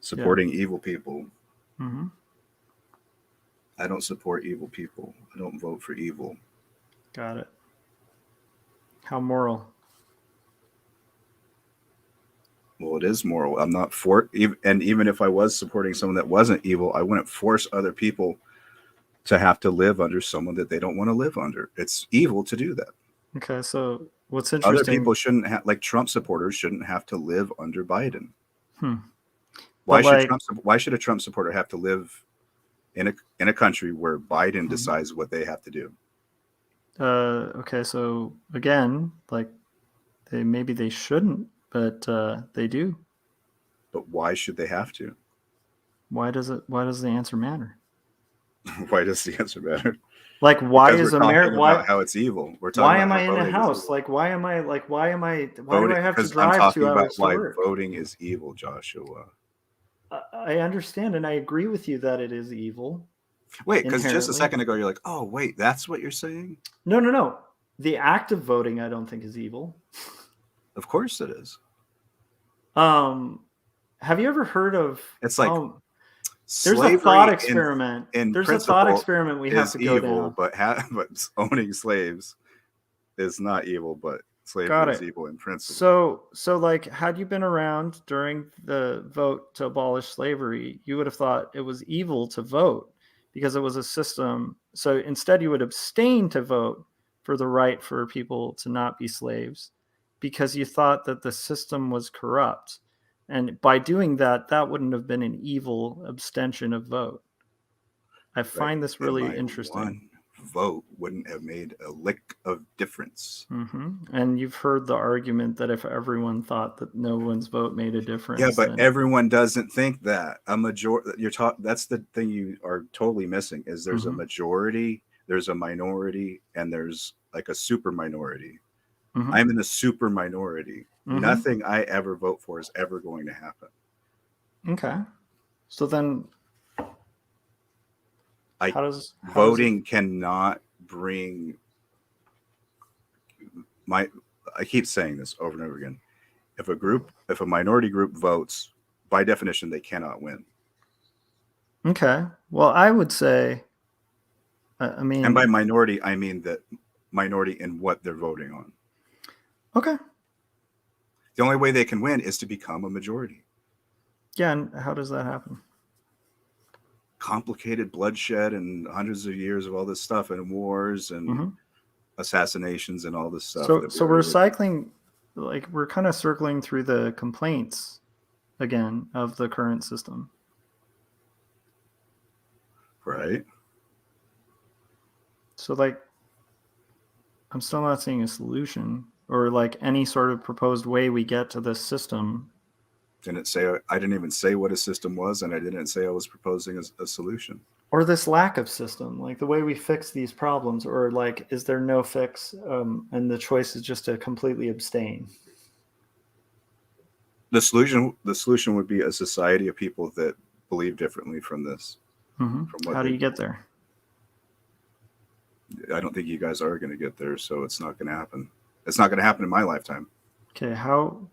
supporting evil people. Mm-hmm. I don't support evil people. I don't vote for evil. Got it. How moral? Well, it is moral. I'm not for, and even if I was supporting someone that wasn't evil, I wouldn't force other people to have to live under someone that they don't want to live under. It's evil to do that. Okay, so what's Other interesting? people shouldn't have, like Trump supporters shouldn't have to live under Biden. Hmm. Why But should like, why should a Trump supporter have to live in a country where Biden Mhm. decides what they have to do? Okay, so again, like maybe they shouldn't, but they do. But why should they have to? Why does the answer matter? Why does the answer matter? Like, why Because is we're talking America? about how it's evil. We're talking Why about am how I in a voting is house? evil. Like, why do Voting, I have to because I'm drive talking 2 about hours to why work? voting is evil, Joshua. I understand, and I agree with you that it is evil. Wait, because just a Inherently. second ago you're like, oh wait, that's what you're saying? No. The act of voting, I don't think, is evil. Of course it is. Have you ever heard of? It's like there's a thought slavery experiment. in There's a thought principle experiment we have is to go evil, down. but owning slaves is not evil, but Got slavery is it. evil in principle. So like, had you been around during the vote to abolish slavery, you would have thought it was evil to vote because it was a system. So instead, you would abstain to vote for the right for people to not be slaves because you thought that the system was corrupt. And by doing that, that wouldn't have been an evil abstention of vote. I find this And really my interesting. one vote wouldn't have made a lick of difference. And you've heard the argument that if everyone thought that no one's vote made a difference, Yeah, but then everyone doesn't think that. A majority, that's the thing you are totally missing is there's a majority, there's a minority, and there's like a super minority. I'm in the super minority. Nothing I ever vote for is ever going to happen. Okay. So then voting cannot bring I keep saying this over and over again. If a minority group votes, by definition, they cannot win. Okay. Well, I would say, I mean, and by minority, I mean that minority in what they're voting on. Okay. The only way they can win is to become a majority. Yeah, and how does that happen? Complicated bloodshed and hundreds of years of all this stuff and wars and assassinations and all this stuff. So we're cycling, like we're kind of circling through the complaints again of the current system. Right. So like, I'm still not seeing a solution or like any sort of proposed way we get to this system. I didn't even say what a system was, and I didn't say I was proposing a solution. Or this lack of system, like the way we fix these problems, or like, is there no fix and the choice is just to completely abstain? The solution would be a society of people that believe differently from this. How do you get there? I don't think you guys are going to get there, so it's not going to happen. It's not going to happen in my lifetime. Okay, how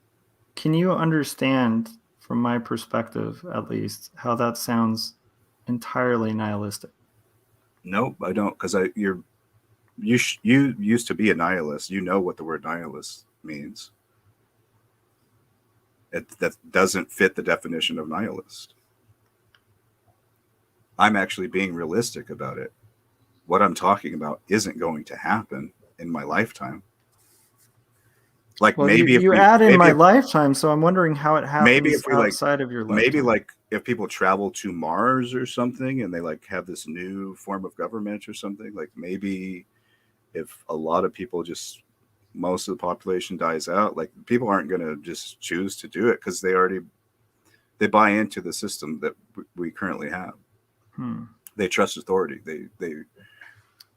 can you understand, from my perspective at least, how that sounds entirely nihilistic? Nope, I don't, because you used to be a nihilist. You know what the word nihilist means. That doesn't fit the definition of nihilist. I'm actually being realistic about it. What I'm talking about isn't going to happen in my lifetime. Like, well, maybe you add in my lifetime, so I'm wondering how it happens maybe if we outside of your lifetime. Maybe like if people travel to Mars or something and they like have this new form of government or something, like maybe if a lot of people most of the population dies out, like people aren't going to just choose to do it because they buy into the system that we currently have. They trust authority.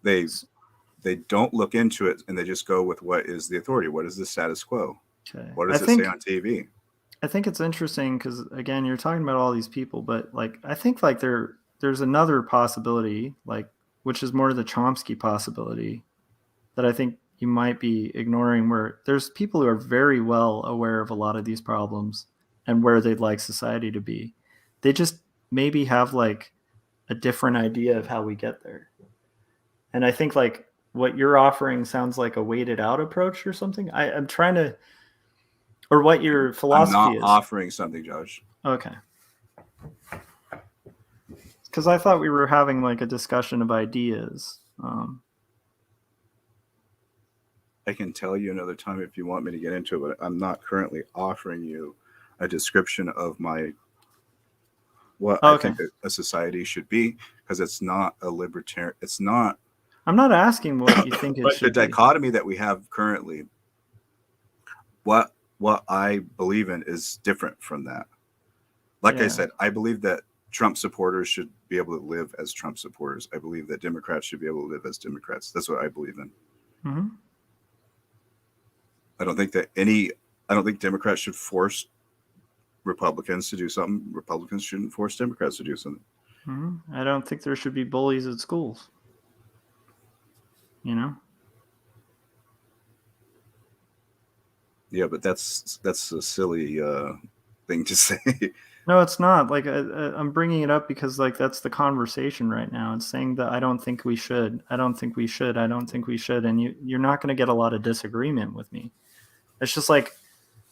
They don't look into it and they just go with what is the authority. What is the status quo? Okay. What does it say on TV? I think it's interesting because again, you're talking about all these people, but like I think like there's another possibility, like which is more the Chomsky possibility that I think you might be ignoring, where there's people who are very well aware of a lot of these problems and where they'd like society to be. They just maybe have like a different idea of how we get there. And I think like what you're offering sounds like a weighted out approach or something. I'm trying to, or what your I'm philosophy not is. offering something, Josh. Okay. Because I thought we were having like a discussion of ideas. I can tell you another time if you want me to get into it, but I'm not currently offering you a description of what I think a society should be, because it's not a libertarian. It's not. I'm not asking what you think it But should the be. dichotomy that we have currently, what I believe in is different from that. Like I said, I believe that Trump supporters should be able to live as Trump supporters. I believe that Democrats should be able to live as Democrats. That's what I believe in. Mm-hmm. I don't think Democrats should force Republicans to do something. Republicans shouldn't force Democrats to do something. Mm-hmm. I don't think there should be bullies at schools. You know? Yeah, but that's a silly thing to say. No, it's not. Like I'm bringing it up because like that's the conversation right now. It's saying that I don't think we should. I don't think we should. I don't think we should. And you're not going to get a lot of disagreement with me. It's just like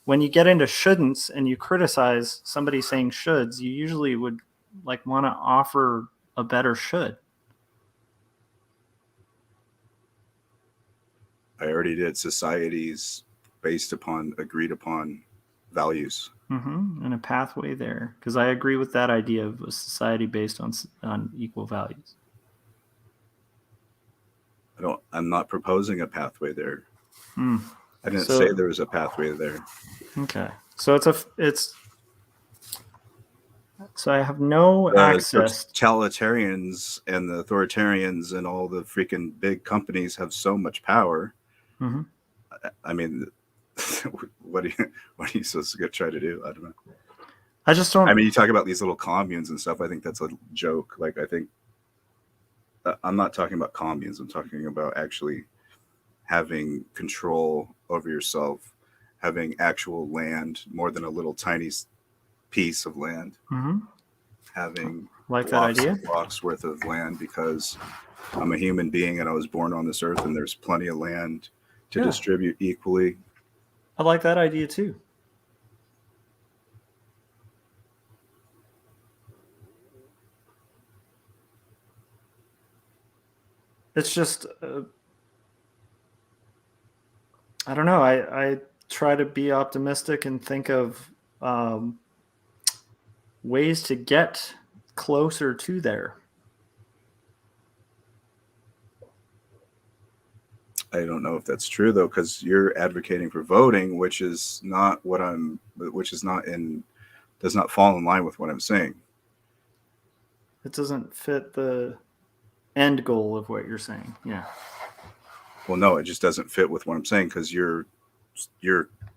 when you get into shouldn'ts and you criticize somebody saying shoulds, you usually would like want to offer a better should. I already did. Societies based upon agreed upon values. Mm-hmm. And a pathway there, because I agree with that idea of a society based on equal values. I'm not proposing a pathway there. Mm. I didn't say there was a pathway there. Okay, so so I have no access. Totalitarians and the authoritarians and all the freaking big companies have so much power. Mm-hmm. I mean, what are you supposed to try to do? I don't know. I just don't. I mean, you talk about these little communes and stuff. I think that's a joke. Like, I think I'm not talking about communes. I'm talking about actually having control over yourself, having actual land, more than a little tiny piece of land. Mm-hmm. Having like that idea, blocks worth of land, because I'm a human being and I was born on this earth, and there's plenty of land to distribute equally. I like that idea too. It's just, I don't know. I try to be optimistic and think of ways to get closer to there. I don't know if that's true though, because you're advocating for voting, which is not does not fall in line with what I'm saying. It doesn't fit the end goal of what you're saying. Yeah. Well, no, it just doesn't fit with what I'm saying, because you're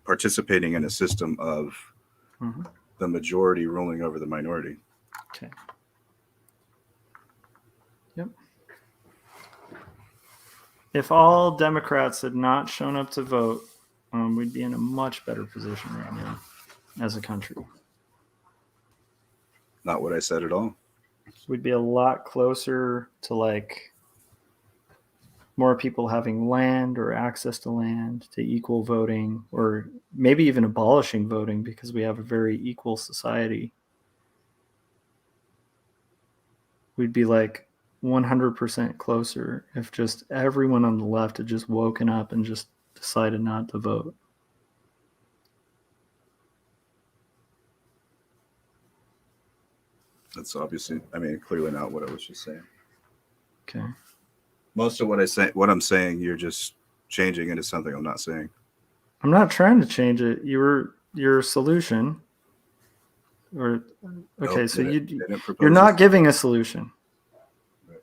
participating in a system of the majority ruling over the minority. Okay. Yep. If all Democrats had not shown up to vote, we'd be in a much better position right now as a country. Not what I said at all. We'd be a lot closer to like more people having land or access to land, to equal voting, or maybe even abolishing voting, because we have a very equal society. We'd be like 100% closer if just everyone on the left had just woken up and just decided not to vote. That's obviously, clearly not what I was just saying. Okay. Most of what I'm saying, you're just changing into something I'm not saying. I'm not trying to change it. Your solution, or okay, Nope, so you're not giving a solution. Right.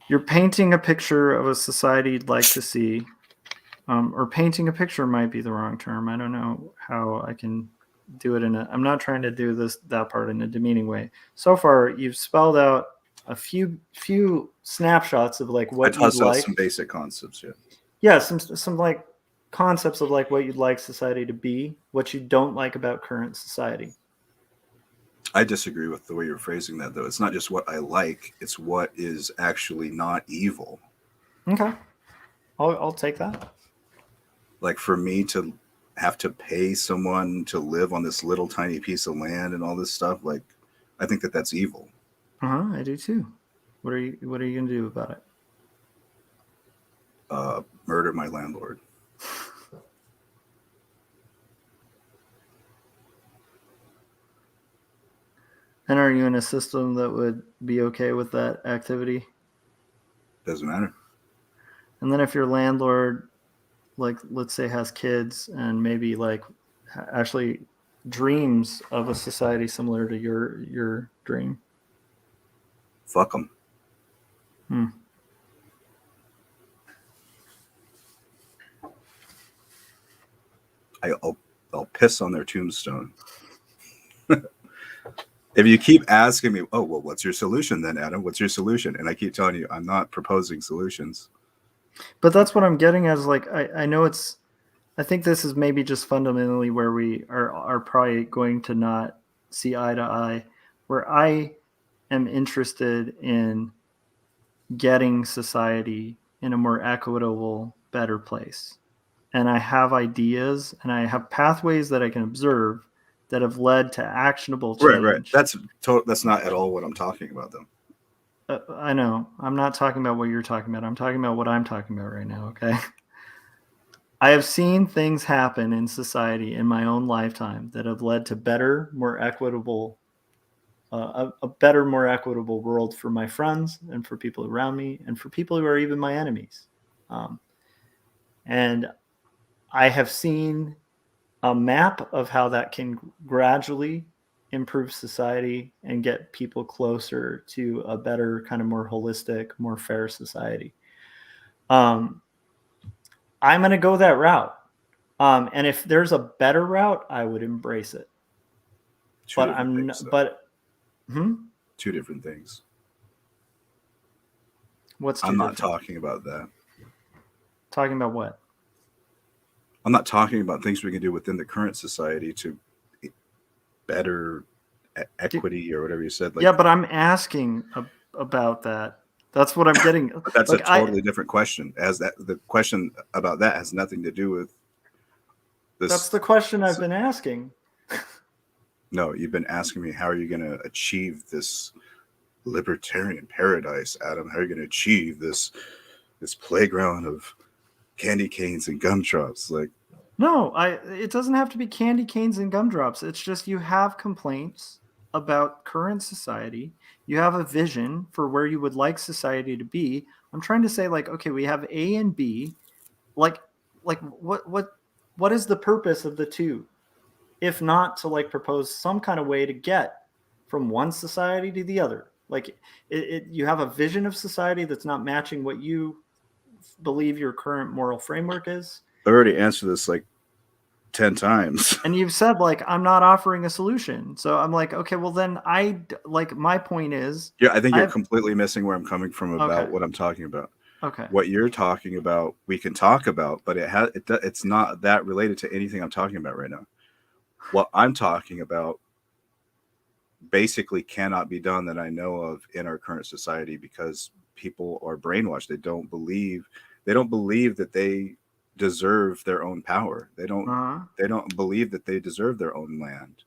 You're painting a picture of a society you'd like to see, or painting a picture might be the wrong term. I don't know how I can do it I'm not trying to do that part in a demeaning way. So far, you've spelled out a few snapshots of like what you'd like. Some basic concepts, yeah. Yeah, some like concepts of like what you'd like society to be, what you don't like about current society. I disagree with the way you're phrasing that, though. It's not just what I like; it's what is actually not evil. Okay, I'll take that. Like for me to have to pay someone to live on this little tiny piece of land and all this stuff, like I think that that's evil. I do too. What are you gonna do about it? Murder my landlord. And are you in a system that would be okay with that activity? Doesn't matter. And then if your landlord, like, let's say, has kids and maybe like actually dreams of a society similar to your dream. Fuck them. I'll piss on their tombstone. If you keep asking me, oh, well, what's your solution then, Adam? What's your solution? And I keep telling you, I'm not proposing solutions. But that's what I'm getting at is like, I know I think this is maybe just fundamentally where we are probably going to not see eye to eye, where I am interested in getting society in a more equitable, better place. And I have ideas and I have pathways that I can observe that have led to actionable change. Right. That's not at all what I'm talking about, though. I know. I'm not talking about what you're talking about. I'm talking about what I'm talking about right now, okay? I have seen things happen in society in my own lifetime that have led to better, more equitable, a better, more equitable world for my friends and for people around me and for people who are even my enemies. And I have seen a map of how that can gradually improve society and get people closer to a better, kind of more holistic, more fair society. I'm going to go that route. And if there's a better route, I would embrace it. Two different things. What's I'm not talking about that. Talking about what? I'm not talking about things we can do within the current society to better equity or whatever you said. Like, yeah, but I'm asking about that. That's what I'm getting. But that's like, a totally different question. As that the question about that has nothing to do with this. That's the question I've been asking. No, you've been asking me, how are you going to achieve this libertarian paradise, Adam? How are you going to achieve this playground of candy canes and gumdrops? Like, no, it doesn't have to be candy canes and gumdrops. It's just you have complaints about current society. You have a vision for where you would like society to be. I'm trying to say, like, okay, we have A and B. Like what is the purpose of the two? If not to like propose some kind of way to get from one society to the other. Like you have a vision of society that's not matching what you believe your current moral framework is. I already answered this like 10 times. And you've said, like, I'm not offering a solution. So I'm like, okay, well then my point is. Yeah, I think you're completely missing where I'm coming from about what I'm talking about. Okay. What you're talking about, we can talk about, but it's not that related to anything I'm talking about right now. What I'm talking about basically cannot be done that I know of in our current society because people are brainwashed. They don't believe that they deserve their own power. They don't believe that they deserve their own land.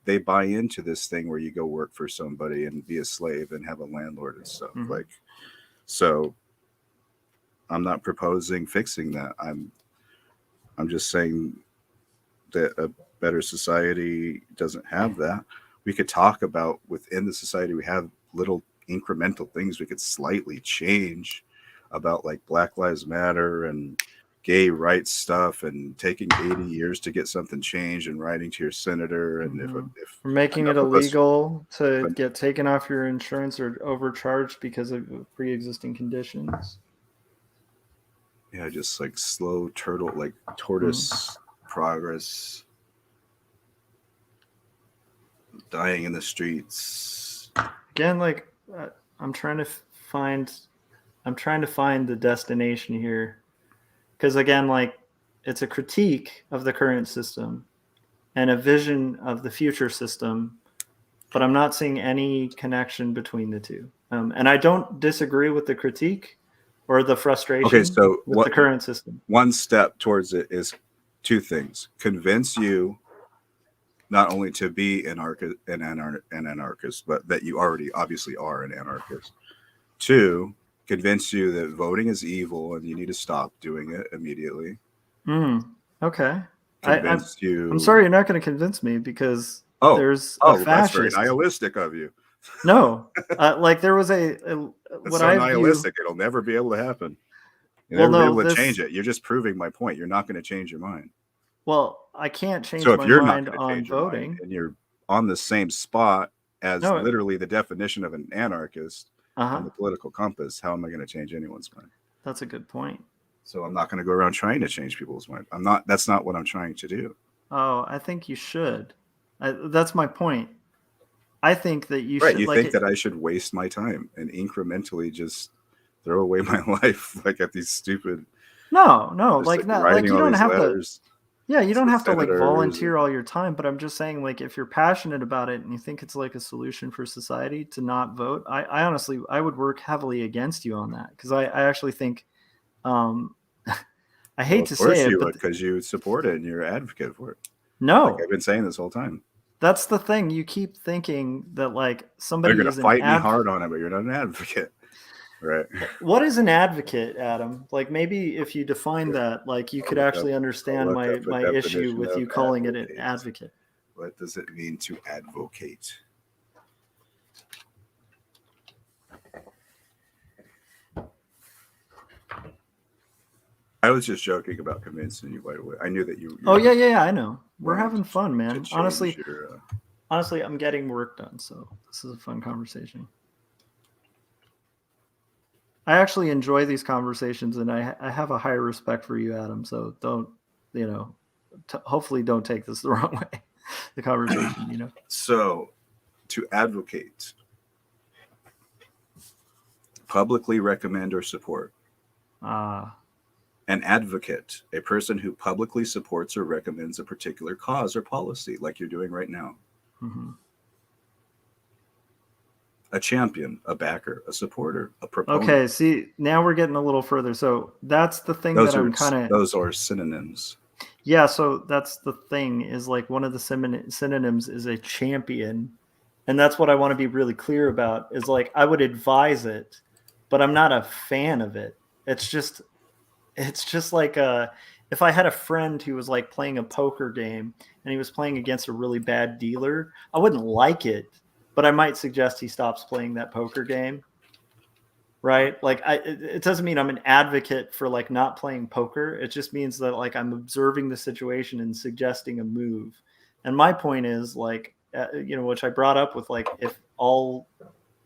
They buy into this thing where you go work for somebody and be a slave and have a landlord and stuff. Like, so I'm not proposing fixing that. I'm just saying that a better society doesn't have that. We could talk about within the society, we have little incremental things we could slightly change about, like Black Lives Matter and gay rights stuff and taking 80 years to get something changed and writing to your senator. And if making it illegal to get taken off your insurance or overcharged because of pre-existing conditions. Yeah, just like slow tortoise progress. Dying in the streets. Again, like I'm trying to find the destination here, because again, like it's a critique of the current system and a vision of the future system but I'm not seeing any connection between the two. And I don't disagree with the critique or the frustration Okay, so with the current system. One step towards it is two things: convince you not only to be an anarchist, but that you already obviously are an anarchist. Two, convince you that voting is evil and you need to stop doing it immediately. Okay. Convince you. I'm sorry, you're not going to convince me because there's a fascist. That's very nihilistic of you. No, like there was It's what so I nihilistic. view. It'll never be able to happen. You'll Well, never no, be able to change it. You're just proving my point. You're not going to change your mind. Well, I can't change So if my you're not mind going to on change your mind voting. and you're on the same spot as No. literally the definition of an anarchist Uh-huh. on the political compass, how am I going to change anyone's mind? That's a good point. So I'm not going to go around trying to change people's mind. I'm not. That's not what I'm trying to do. Oh, I think you should. That's my point. I think that you Right. should. You Like think that I should waste my time and incrementally just throw away my life like at these stupid. No, just, like not writing like you all don't these have letters. Yeah, you don't to have to like senators volunteer all your time, but I'm just saying, like, if you're passionate about it and you think it's like a solution for society to not vote, I honestly, I would work heavily against you on that because I actually think, I hate to say it, but because you support it and you're an advocate for it. no, Like I've been saying this whole time. that's the thing. You keep thinking that like somebody They're going is to an fight me hard on it, but you're not an advocate. Right. What is an advocate, Adam? Like maybe if you define that, like you could actually understand my issue with you calling it an advocate. What does it mean to advocate? I was just joking about convincing you right away. I knew that you. Oh yeah, I know. We're having fun, man. Honestly, I'm getting work done, so this is a fun conversation. I actually enjoy these conversations, and I have a higher respect for you, Adam. So don't, hopefully don't take this the wrong way. The conversation, So, to advocate, publicly recommend or support. An advocate, a person who publicly supports or recommends a particular cause or policy, like you're doing right now. Mm-hmm. A champion, a backer, a supporter, a proponent. Okay, see, now we're getting a little further. So that's the thing that I'm kind of... Those are synonyms. Yeah, so that's the thing is like one of the synonyms is a champion. And that's what I want to be really clear about is like I would advise it, but I'm not a fan of it. It's just like if I had a friend who was like playing a poker game and he was playing against a really bad dealer, I wouldn't like it. But I might suggest he stops playing that poker game, right? Like it doesn't mean I'm an advocate for like not playing poker. It just means that like I'm observing the situation and suggesting a move. And my point is like, which I brought up with like, if all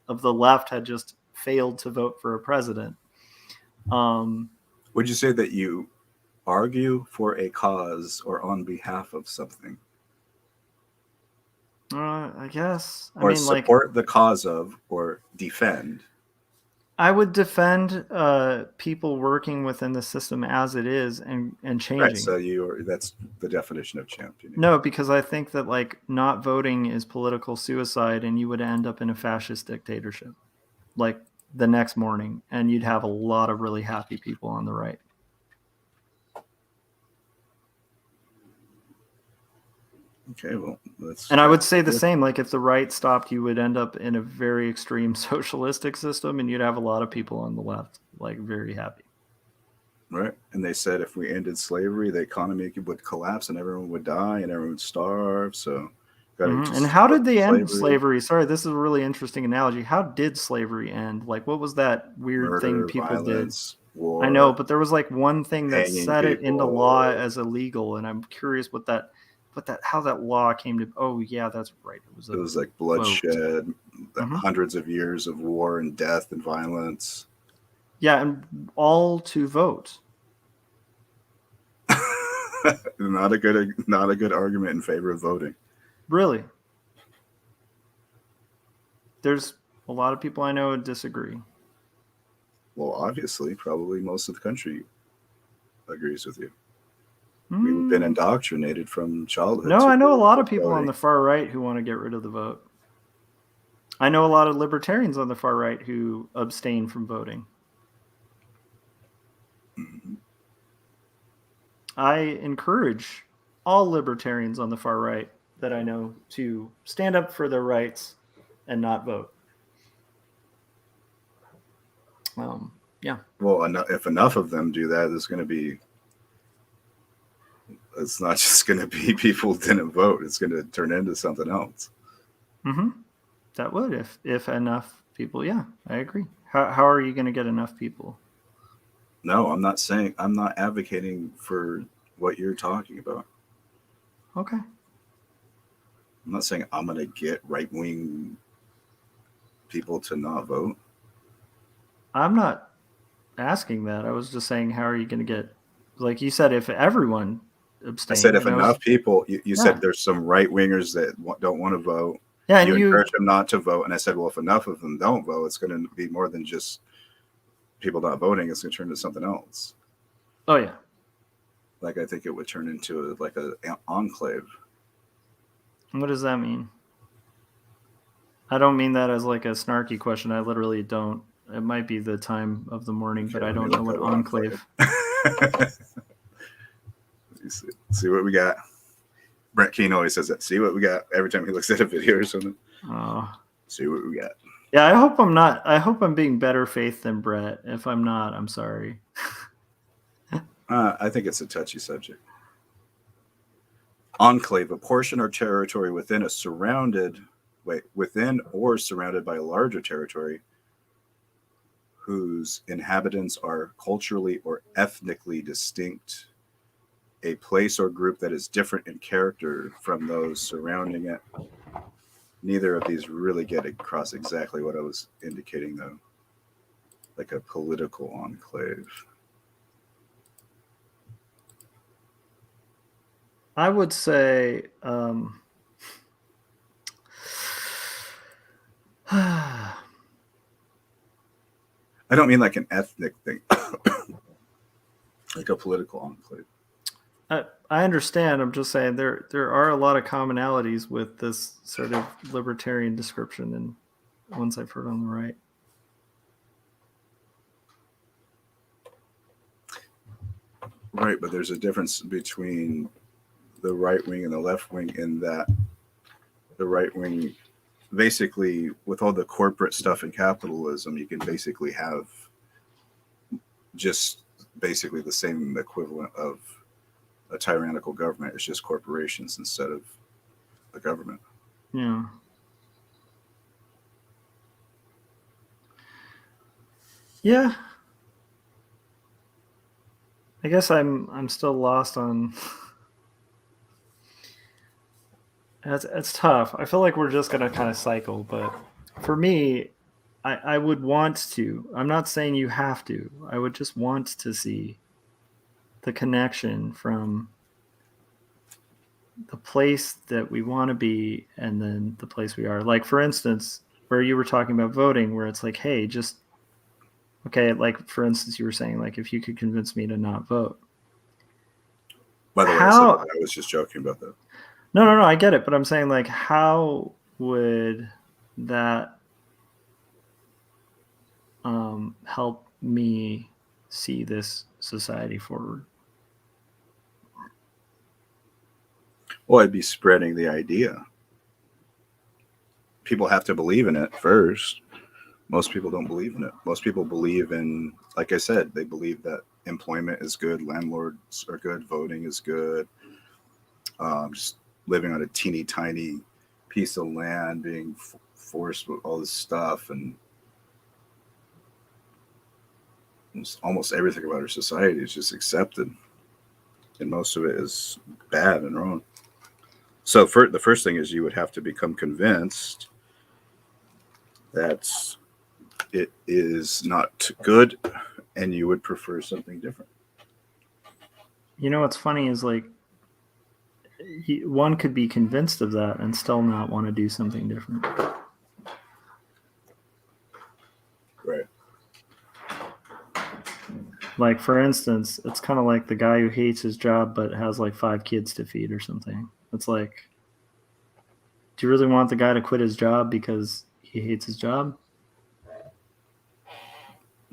of the left had just failed to vote for a president. Would you say that you argue for a cause or on behalf of something? I guess. Or support the cause of or defend. I would defend people working within the system as it is and changing. Right, so that's the definition of championing. No, because I think that like not voting is political suicide and you would end up in a fascist dictatorship like the next morning and you'd have a lot of really happy people on the right. Okay, well, and I would say the same. Like, if the right stopped, you would end up in a very extreme socialistic system, and you'd have a lot of people on the left, like, very happy. Right, and they said if we ended slavery, the economy would collapse, and everyone would die, and everyone would starve. So, and how did they end slavery? Sorry, this is a really interesting analogy. How did slavery end? Like, what was that weird thing people violence, did? War, I know, but there was like one thing that set it into law as illegal, and I'm curious how that law came to. Oh yeah, that's right. It was like bloodshed, hundreds of years of war and death and violence. Yeah, and all to vote. Not a good argument in favor of voting. Really? There's a lot of people I know who disagree. Well, obviously, probably most of the country agrees with you. We've been indoctrinated from childhood. No, I know a lot of people on the far right who want to get rid of the vote. I know a lot of libertarians on the far right who abstain from voting. Mhm. I encourage all libertarians on the far right that I know to stand up for their rights and not vote. Yeah. Well, if enough of them do that, there's going to be. It's not just going to be people who didn't vote. It's going to turn into something else. Mm-hmm. That would, if enough people. Yeah, I agree. How are you going to get enough people? No, I'm not saying. I'm not advocating for what you're talking about. Okay. I'm not saying I'm going to get right-wing people to not vote. I'm not asking that. I was just saying, how are you going to get, like you said, if everyone I abstained? said if and enough people, you Yeah. said there's some right-wingers that don't want to vote. Yeah, and You you, encourage them not to vote. And I said, well, if enough of them don't vote, it's going to be more than just people not voting. It's going to turn into something else. oh yeah, Like I think it would turn into like an enclave. what does that mean? I don't mean that as like a snarky question. I literally don't. It might be the time of the morning, but I don't know what enclave. See what we got. Brett Keane always says that. See what we got every time he looks at a video or something. Oh. See what we got. Yeah, I hope I'm not. I hope I'm being better faith than Brett. If I'm not, I'm sorry. I think it's a touchy subject. Enclave, a portion or territory within or surrounded by a larger territory whose inhabitants are culturally or ethnically distinct, a place or group that is different in character from those surrounding it. Neither of these really get across exactly what I was indicating, though. Like a political enclave. I would say I don't mean like an ethnic thing, like a political enclave. I understand. I'm just saying there are a lot of commonalities with this sort of libertarian description and ones I've heard on the right. Right, but there's a difference between the right wing and the left wing in that the right wing, basically, with all the corporate stuff in capitalism, you can basically have just basically the same equivalent of a tyrannical government. It's just corporations instead of the government. Yeah. Yeah. I guess I'm still lost on. It's tough. I feel like we're just gonna kind of cycle, but for me, I would want to. I'm not saying you have to. I would just want to see the connection from the place that we want to be and then the place we are. Like, for instance, where you were talking about voting, where it's like, hey, just okay. Like, for instance, you were saying, like, if you could convince me to not vote. By the way, I was just joking about that. No, I get it, but I'm saying, like, how would that help me see this society forward? Well, I'd be spreading the idea. People have to believe in it first. Most people don't believe in it. Most people believe in, like I said, they believe that employment is good, landlords are good, voting is good. Just living on a teeny tiny piece of land, being forced with all this stuff, and almost everything about our society is just accepted, and most of it is bad and wrong. So the first thing is you would have to become convinced that it is not good, and you would prefer something different. You know what's funny is, like, one could be convinced of that and still not want to do something different. Right. Like, for instance, it's kind of like the guy who hates his job but has like 5 kids to feed or something. It's like, do you really want the guy to quit his job because He hates his job.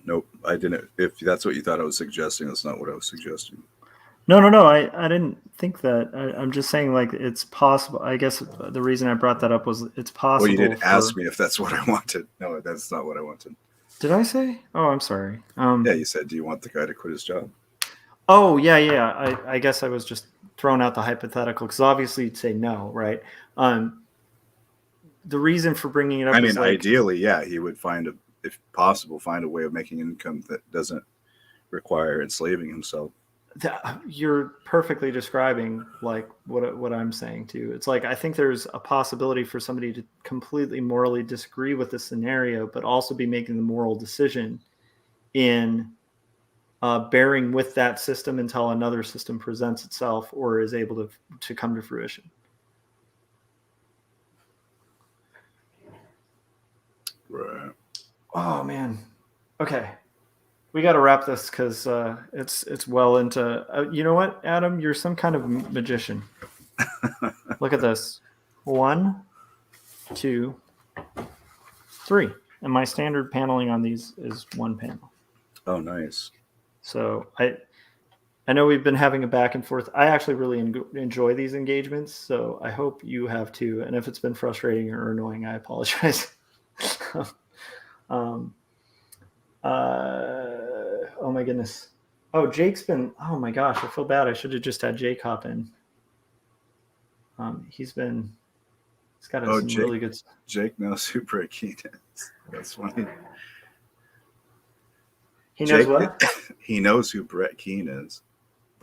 Nope, I didn't. If that's what you thought I was suggesting, that's not what I was suggesting. No. I didn't think that. I'm just saying, like, it's possible. I guess the reason I brought that up was it's possible. Well, you didn't ask me if that's what I wanted. No, that's not what I wanted. Did I say? Oh, I'm sorry. Yeah, you said, do you want the guy to quit his job? Oh, yeah. I guess I was just throwing out the hypothetical because obviously you'd say no, right? The reason for bringing it up I mean, is like, ideally, yeah, he would if possible, find a way of making income that doesn't require enslaving himself. you're perfectly describing like what I'm saying too. It's like I think there's a possibility for somebody to completely morally disagree with the scenario, but also be making the moral decision in bearing with that system until another system presents itself or is able to come to fruition. Right. Oh man. Okay. We got to wrap this because it's well into. You know what, Adam? You're some kind of magician. Look at this. 1, 2, 3, and my standard paneling on these is 1 panel. Oh, nice. So I know we've been having a back and forth. I actually really enjoy these engagements, so I hope you have too. And if it's been frustrating or annoying, I apologize. Oh my goodness. Oh, Jake's been. Oh my gosh, I feel bad. I should have just had Jake hop in. He's got some really good. Jake knows who Brett Keane is. That's funny. He knows what? He knows who Brett Keane is.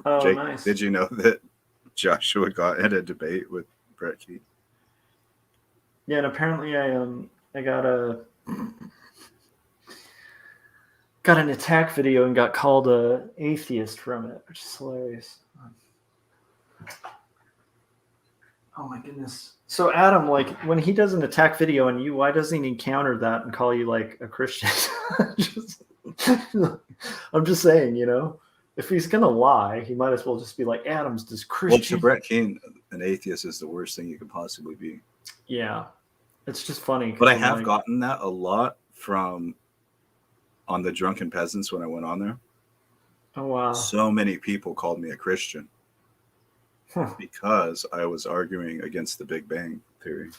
Oh, Jake, nice. Did you know that Joshua got in a debate with Brett Keane? Yeah, and apparently I got an attack video and got called a atheist from it, which is hilarious. Oh my goodness. So Adam, like when he does an attack video on you, why doesn't he counter that and call you like a Christian? I'm just saying, if he's gonna lie, he might as well just be like, Adam's this Christian. Well, to Brett Keane, an atheist is the worst thing you could possibly be. Yeah. It's just funny. But I have gotten that a lot on the Drunken Peasants when I went on there. Oh wow. So many people called me a Christian because I was arguing against the Big Bang Theory.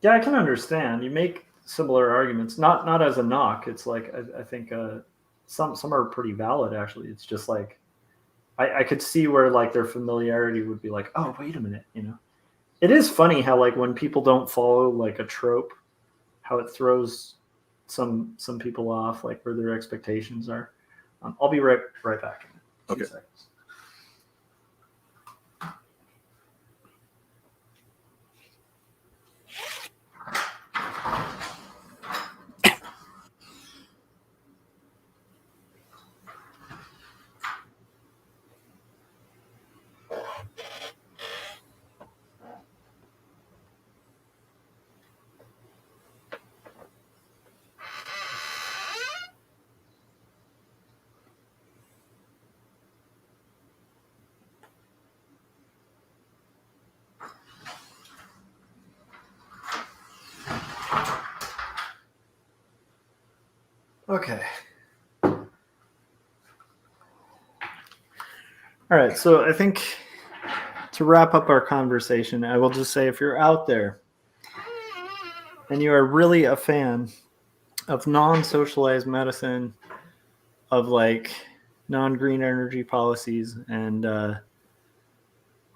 Yeah, I can understand. You make similar arguments, not as a knock. It's like I think some are pretty valid actually. It's just like I could see where like their familiarity would be like, oh wait a minute, It is funny how like when people don't follow like a trope, how it throws some people off, like where their expectations are. I'll be right back in a few seconds. Okay. All right. So I think to wrap up our conversation, I will just say if you're out there and you are really a fan of non-socialized medicine, of like non-green energy policies, and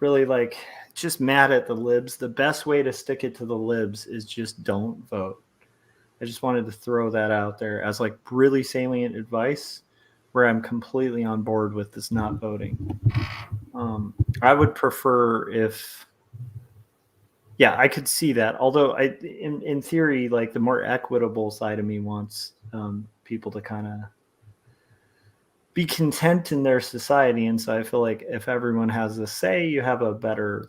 really like just mad at the libs, the best way to stick it to the libs is just don't vote. I just wanted to throw that out there as like really salient advice where I'm completely on board with this not voting. I would prefer I could see that. Although in theory, like the more equitable side of me wants people to kind of be content in their society. And so I feel like if everyone has a say, you have a better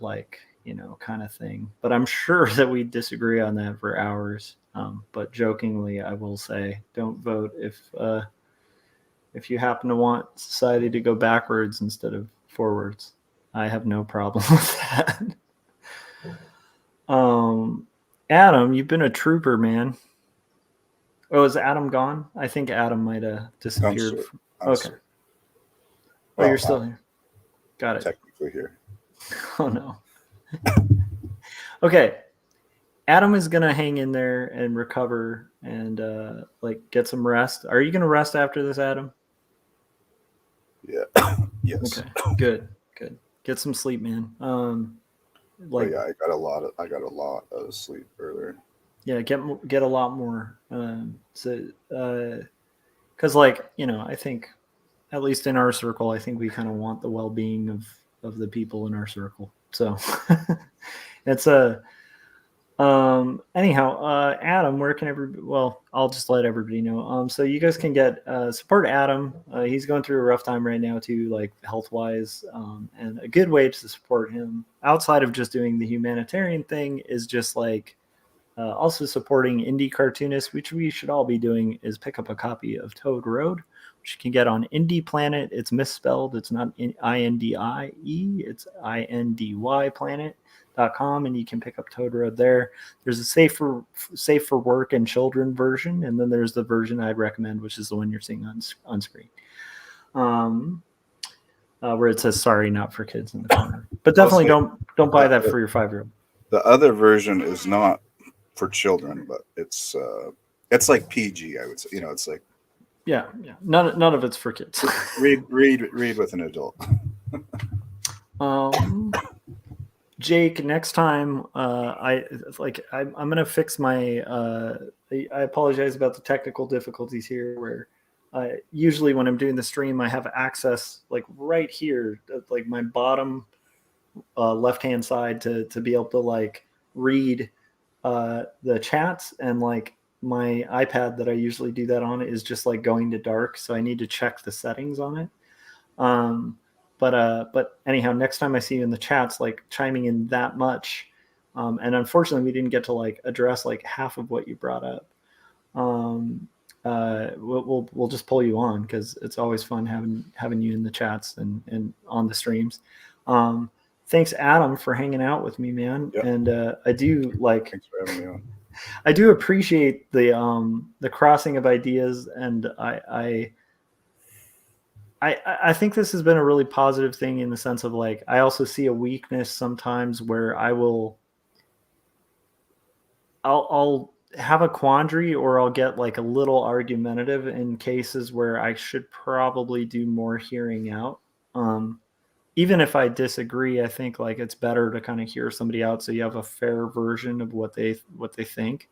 kind of thing. But I'm sure that we disagree on that for hours. But jokingly, I will say, don't vote if you happen to want society to go backwards instead of forwards. I have no problem with that. Adam, you've been a trooper, man. Oh, is Adam gone? I think Adam might have I'm disappeared. sorry. Okay. Oh, Well, you're still here. Got I'm it. technically here. Oh no. Okay. Adam is gonna hang in there and recover and like get some rest. Are you gonna rest after this, Adam? Yeah. Yes. Okay. Good. Good. Get some sleep, man. But yeah, I got a lot of sleep earlier. Yeah, get a lot more. Because like I think at least in our circle, I think we kind of want the well-being of the people in our circle. So it's anyhow, Adam, where can everybody? Well, I'll just let everybody know. So you guys can get support Adam. He's going through a rough time right now too, like health wise. And a good way to support him outside of just doing the humanitarian thing is just like also supporting indie cartoonists, which we should all be doing, is pick up a copy of Toad Road, which you can get on Indie Planet. It's misspelled. It's not INDIE. It's INDY Planet.com, and you can pick up Toad Road there. There's a safe for work and children version, and then there's the version I'd recommend, which is the one you're seeing on screen, where it says "Sorry, not for kids" in the corner. But definitely don't buy that for your 5-year-old. The other version is not for children, but it's like PG. I would say, it's like yeah. None of it's for kids. read with an adult. Jake, next time I'm gonna fix my I apologize about the technical difficulties here where usually when I'm doing the stream I have access like right here like my bottom left hand side to be able to like read the chats, and like my iPad that I usually do that on is just like going to dark, so I need to check the settings on it. But anyhow, next time I see you in the chats, like chiming in that much, and unfortunately we didn't get to like address like half of what you brought up. We'll just pull you on because it's always fun having you in the chats and on the streams. Thanks, Adam, for hanging out with me, man. Yep. And I do like. Thanks for having me on. I do appreciate the crossing of ideas, and I think this has been a really positive thing in the sense of like I also see a weakness sometimes where I'll have a quandary or I'll get like a little argumentative in cases where I should probably do more hearing out. Even if I disagree, I think like it's better to kind of hear somebody out so you have a fair version of what they think.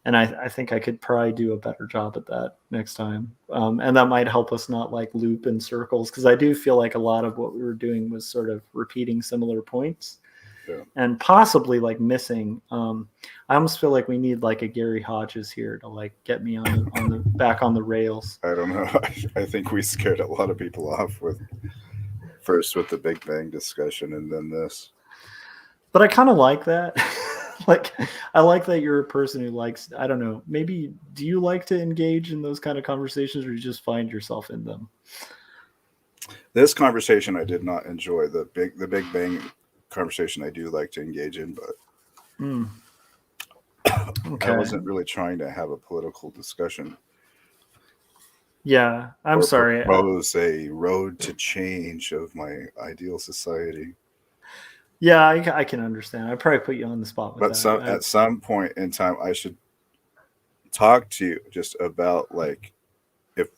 And I think I could probably do a better job at that next time. And that might help us not like loop in circles, because I do feel like a lot of what we were doing was sort of repeating similar points. Yeah. And possibly like missing. I almost feel like we need like a Gary Hodges here to like get me on the back on the rails. I don't know. I think we scared a lot of people off with the Big Bang discussion and then this. But I kind of like that. Like, I like that you're a person who likes, I don't know, maybe do you like to engage in those kind of conversations, or you just find yourself in them? This conversation I did not enjoy. The Big Bang conversation I do like to engage in, but okay. I wasn't really trying to have a political discussion. Yeah, I'm sorry. Propose a road to change of my ideal society. Yeah, I can understand. I probably put you on the spot with that. But at some point in time, I should talk to you just about like if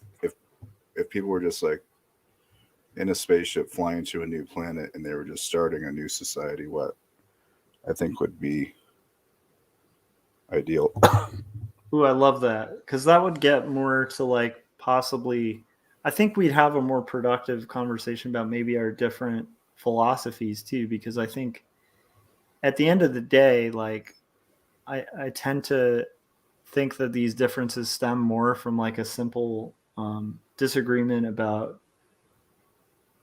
people were just like in a spaceship flying to a new planet and they were just starting a new society, what I think would be ideal. Ooh, I love that, because that would get more to like possibly. I think we'd have a more productive conversation about maybe our different philosophies too, because I think at the end of the day, like I tend to think that these differences stem more from like a simple disagreement about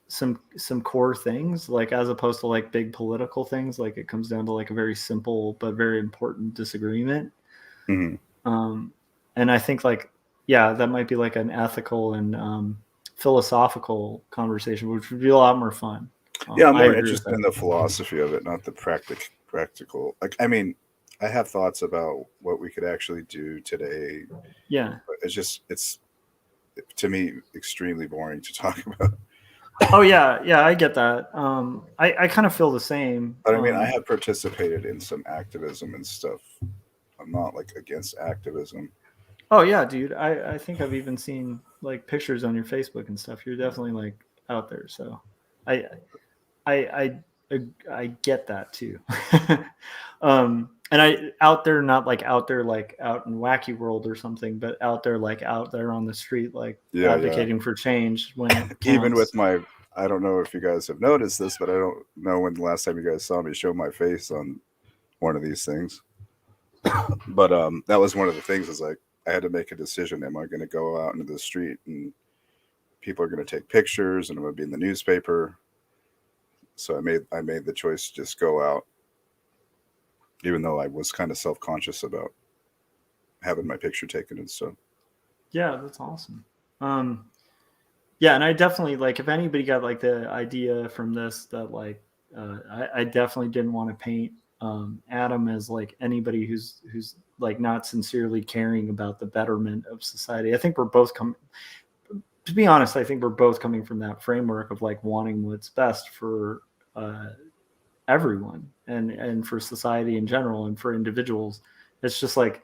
some core things, like as opposed to like big political things. Like it comes down to like a very simple but very important disagreement. Mm-hmm. And I think like, yeah, that might be like an ethical and philosophical conversation, which would be a lot more fun. Yeah, I'm more interested in the philosophy of it, not the practical. Like, I mean, I have thoughts about what we could actually do today. Yeah. But it's to me extremely boring to talk about. Oh yeah, I get that. I kind of feel the same. But I mean, I have participated in some activism and stuff. I'm not like against activism. Oh yeah, dude. I think I've even seen like pictures on your Facebook and stuff. You're definitely like out there. So I I I get that too. And I out there, not like out there like out in wacky world or something, but out there like out there on the street, like Yeah, advocating for change when it even with counts. I don't know if you guys have noticed this, but I don't know when the last time you guys saw me show my face on one of these things. But that was one of the things, is like I had to make a decision. Am I going to go out into the street and people are going to take pictures and I'm going to be in the newspaper? So I made the choice to just go out, even though I was kind of self-conscious about having my picture taken and stuff. Yeah, that's awesome. Yeah, and I definitely, like, if anybody got like the idea from this that like I definitely didn't want to paint Adam as like anybody who's like not sincerely caring about the betterment of society. I think we're both coming. To be honest, I think we're both coming from that framework of like wanting what's best for everyone and for society in general and for individuals. It's just like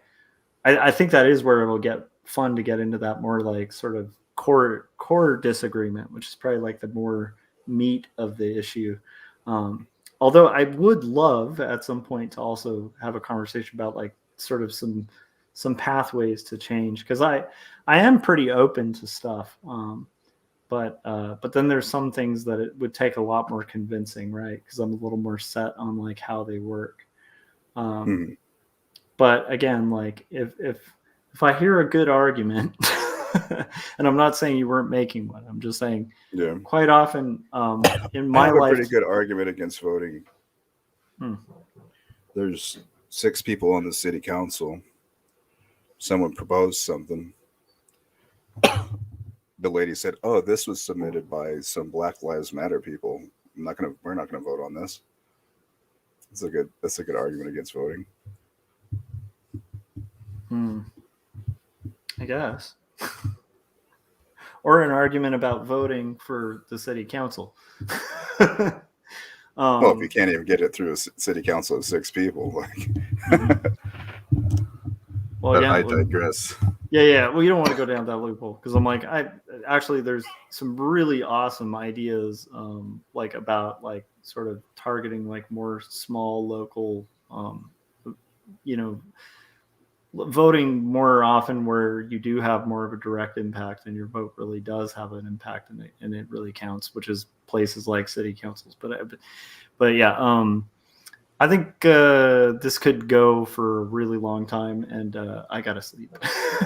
I think that is where it'll get fun to get into that more like sort of core disagreement, which is probably like the more meat of the issue. Although I would love at some point to also have a conversation about like sort of some pathways to change, because I am pretty open to stuff. But then there's some things that it would take a lot more convincing, right? Because I'm a little more set on like how they work. But again, like if I hear a good argument, and I'm not saying you weren't making one, I'm just saying, Yeah, quite often in my I have a life, pretty good argument against voting. There's 6 people on the city council. Someone proposed something. The lady said, "Oh, this was submitted by some Black Lives Matter people. We're not gonna vote on this." That's a good argument against voting. I guess, or an argument about voting for the city council. Well, if you can't even get it through a city council of 6 people, like. Well, But again, I digress. Yeah. Well, you don't want to go down that loophole, because I'm like, there's some really awesome ideas, like about like sort of targeting like more small local, voting more often where you do have more of a direct impact and your vote really does have an impact and it really counts, which is places like city councils. But yeah, I think this could go for a really long time, and I gotta sleep.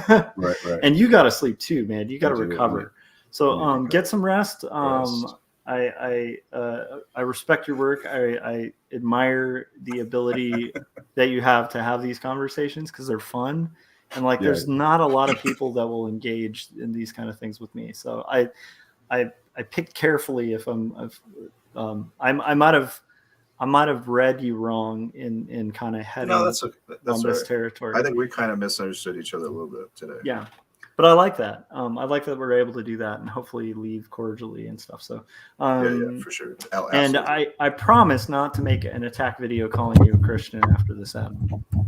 Right. And you gotta sleep too, man. You gotta I do, recover. yeah. So get some rest. Rest. I respect your work. I admire the ability that you have to have these conversations, because they're fun, and like there's not a lot of people that will engage in these kind of things with me. So I picked carefully. If I might have read you wrong in kind of heading No, that's on right. this territory. I think we kind of misunderstood each other a little bit today. Yeah, but I like that. I like that we're able to do that and hopefully leave cordially and stuff. So yeah, for sure. And I promise not to make an attack video calling you a Christian after this ad.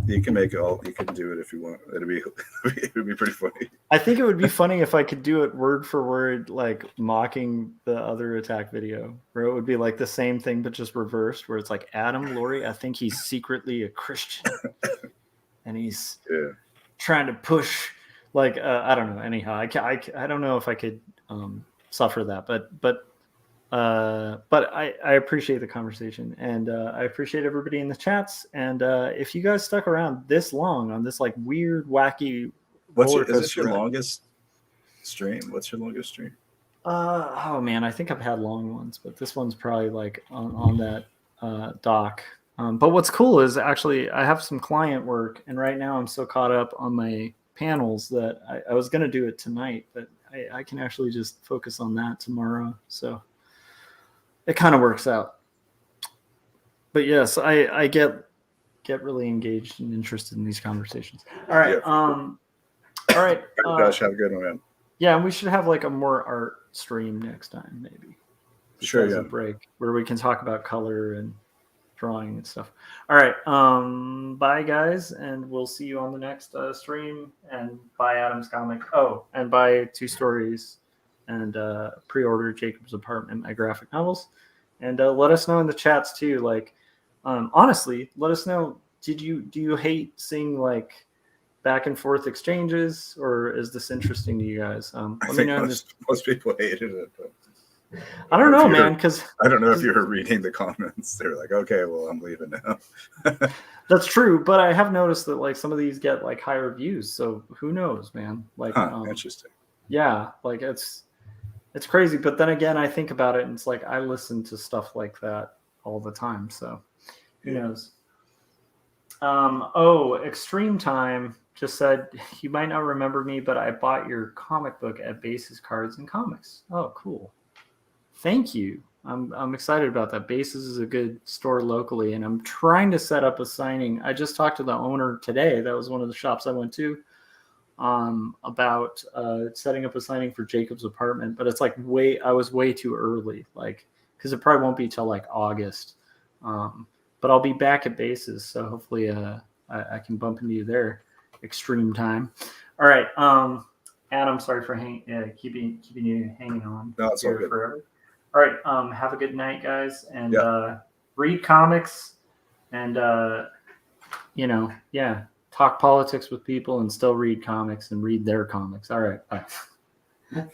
You can make it all. You can do it if you want. It'd be pretty funny. I think it would be funny if I could do it word for word, like mocking the other attack video, where it would be like the same thing but just reversed, where it's like, Adam Laurie, I think he's secretly a Christian, and he's trying to push, like I don't know. Anyhow, I don't know if I could suffer that, but I appreciate the conversation, and I appreciate everybody in the chats. And if you guys stuck around this long on this like weird, wacky, is this your longest stream? What's your longest stream? Oh man, I think I've had long ones, but this one's probably like on that doc. But what's cool is actually I have some client work, and right now I'm so caught up on my panels that I was going to do it tonight, but I can actually just focus on that tomorrow. So it kind of works out. But yes, I get get really engaged and interested in these conversations. All right. Yeah. All right. Josh, have a good one, man. Yeah, and we should have like a more art stream next time, maybe. Just Sure, as yeah. a break where we can talk about color and drawing and stuff. All right. Bye guys, and we'll see you on the next stream. And buy Adam's comic. Oh, and buy 2 Stories and pre-order Jacob's Apartment, my graphic novels. And let us know in the chats too. Like, honestly, let us know. Do you hate seeing like back and forth exchanges, or is this interesting to you guys? I Let me think know. most people hated it. But I don't know, if you're- man, because I don't know if you were reading the comments. They're like, okay, well, I'm leaving now. that's true. But I have noticed that like some of these get like higher views. So who knows, man? Like, Interesting. yeah, like it's crazy. But then again, I think about it, and it's like I listen to stuff like that all the time. So who knows? Oh, Extreme Time just said, you might not remember me, but I bought your comic book at Bases Cards and Comics. Oh, cool. Thank you. I'm excited about that. Bases is a good store locally, and I'm trying to set up a signing. I just talked to the owner today. That was one of the shops I went to, about setting up a signing for Jacob's Apartment, but it's like I was way too early, like, because it probably won't be till like August. But I'll be back at Bases, so hopefully I can bump into you there. Extreme Time. All right, Adam, sorry for keeping you hanging on. No, it's all good. Forever. All right, have a good night, guys, and read comics, and talk politics with people, and still read comics and read their comics. All right, bye.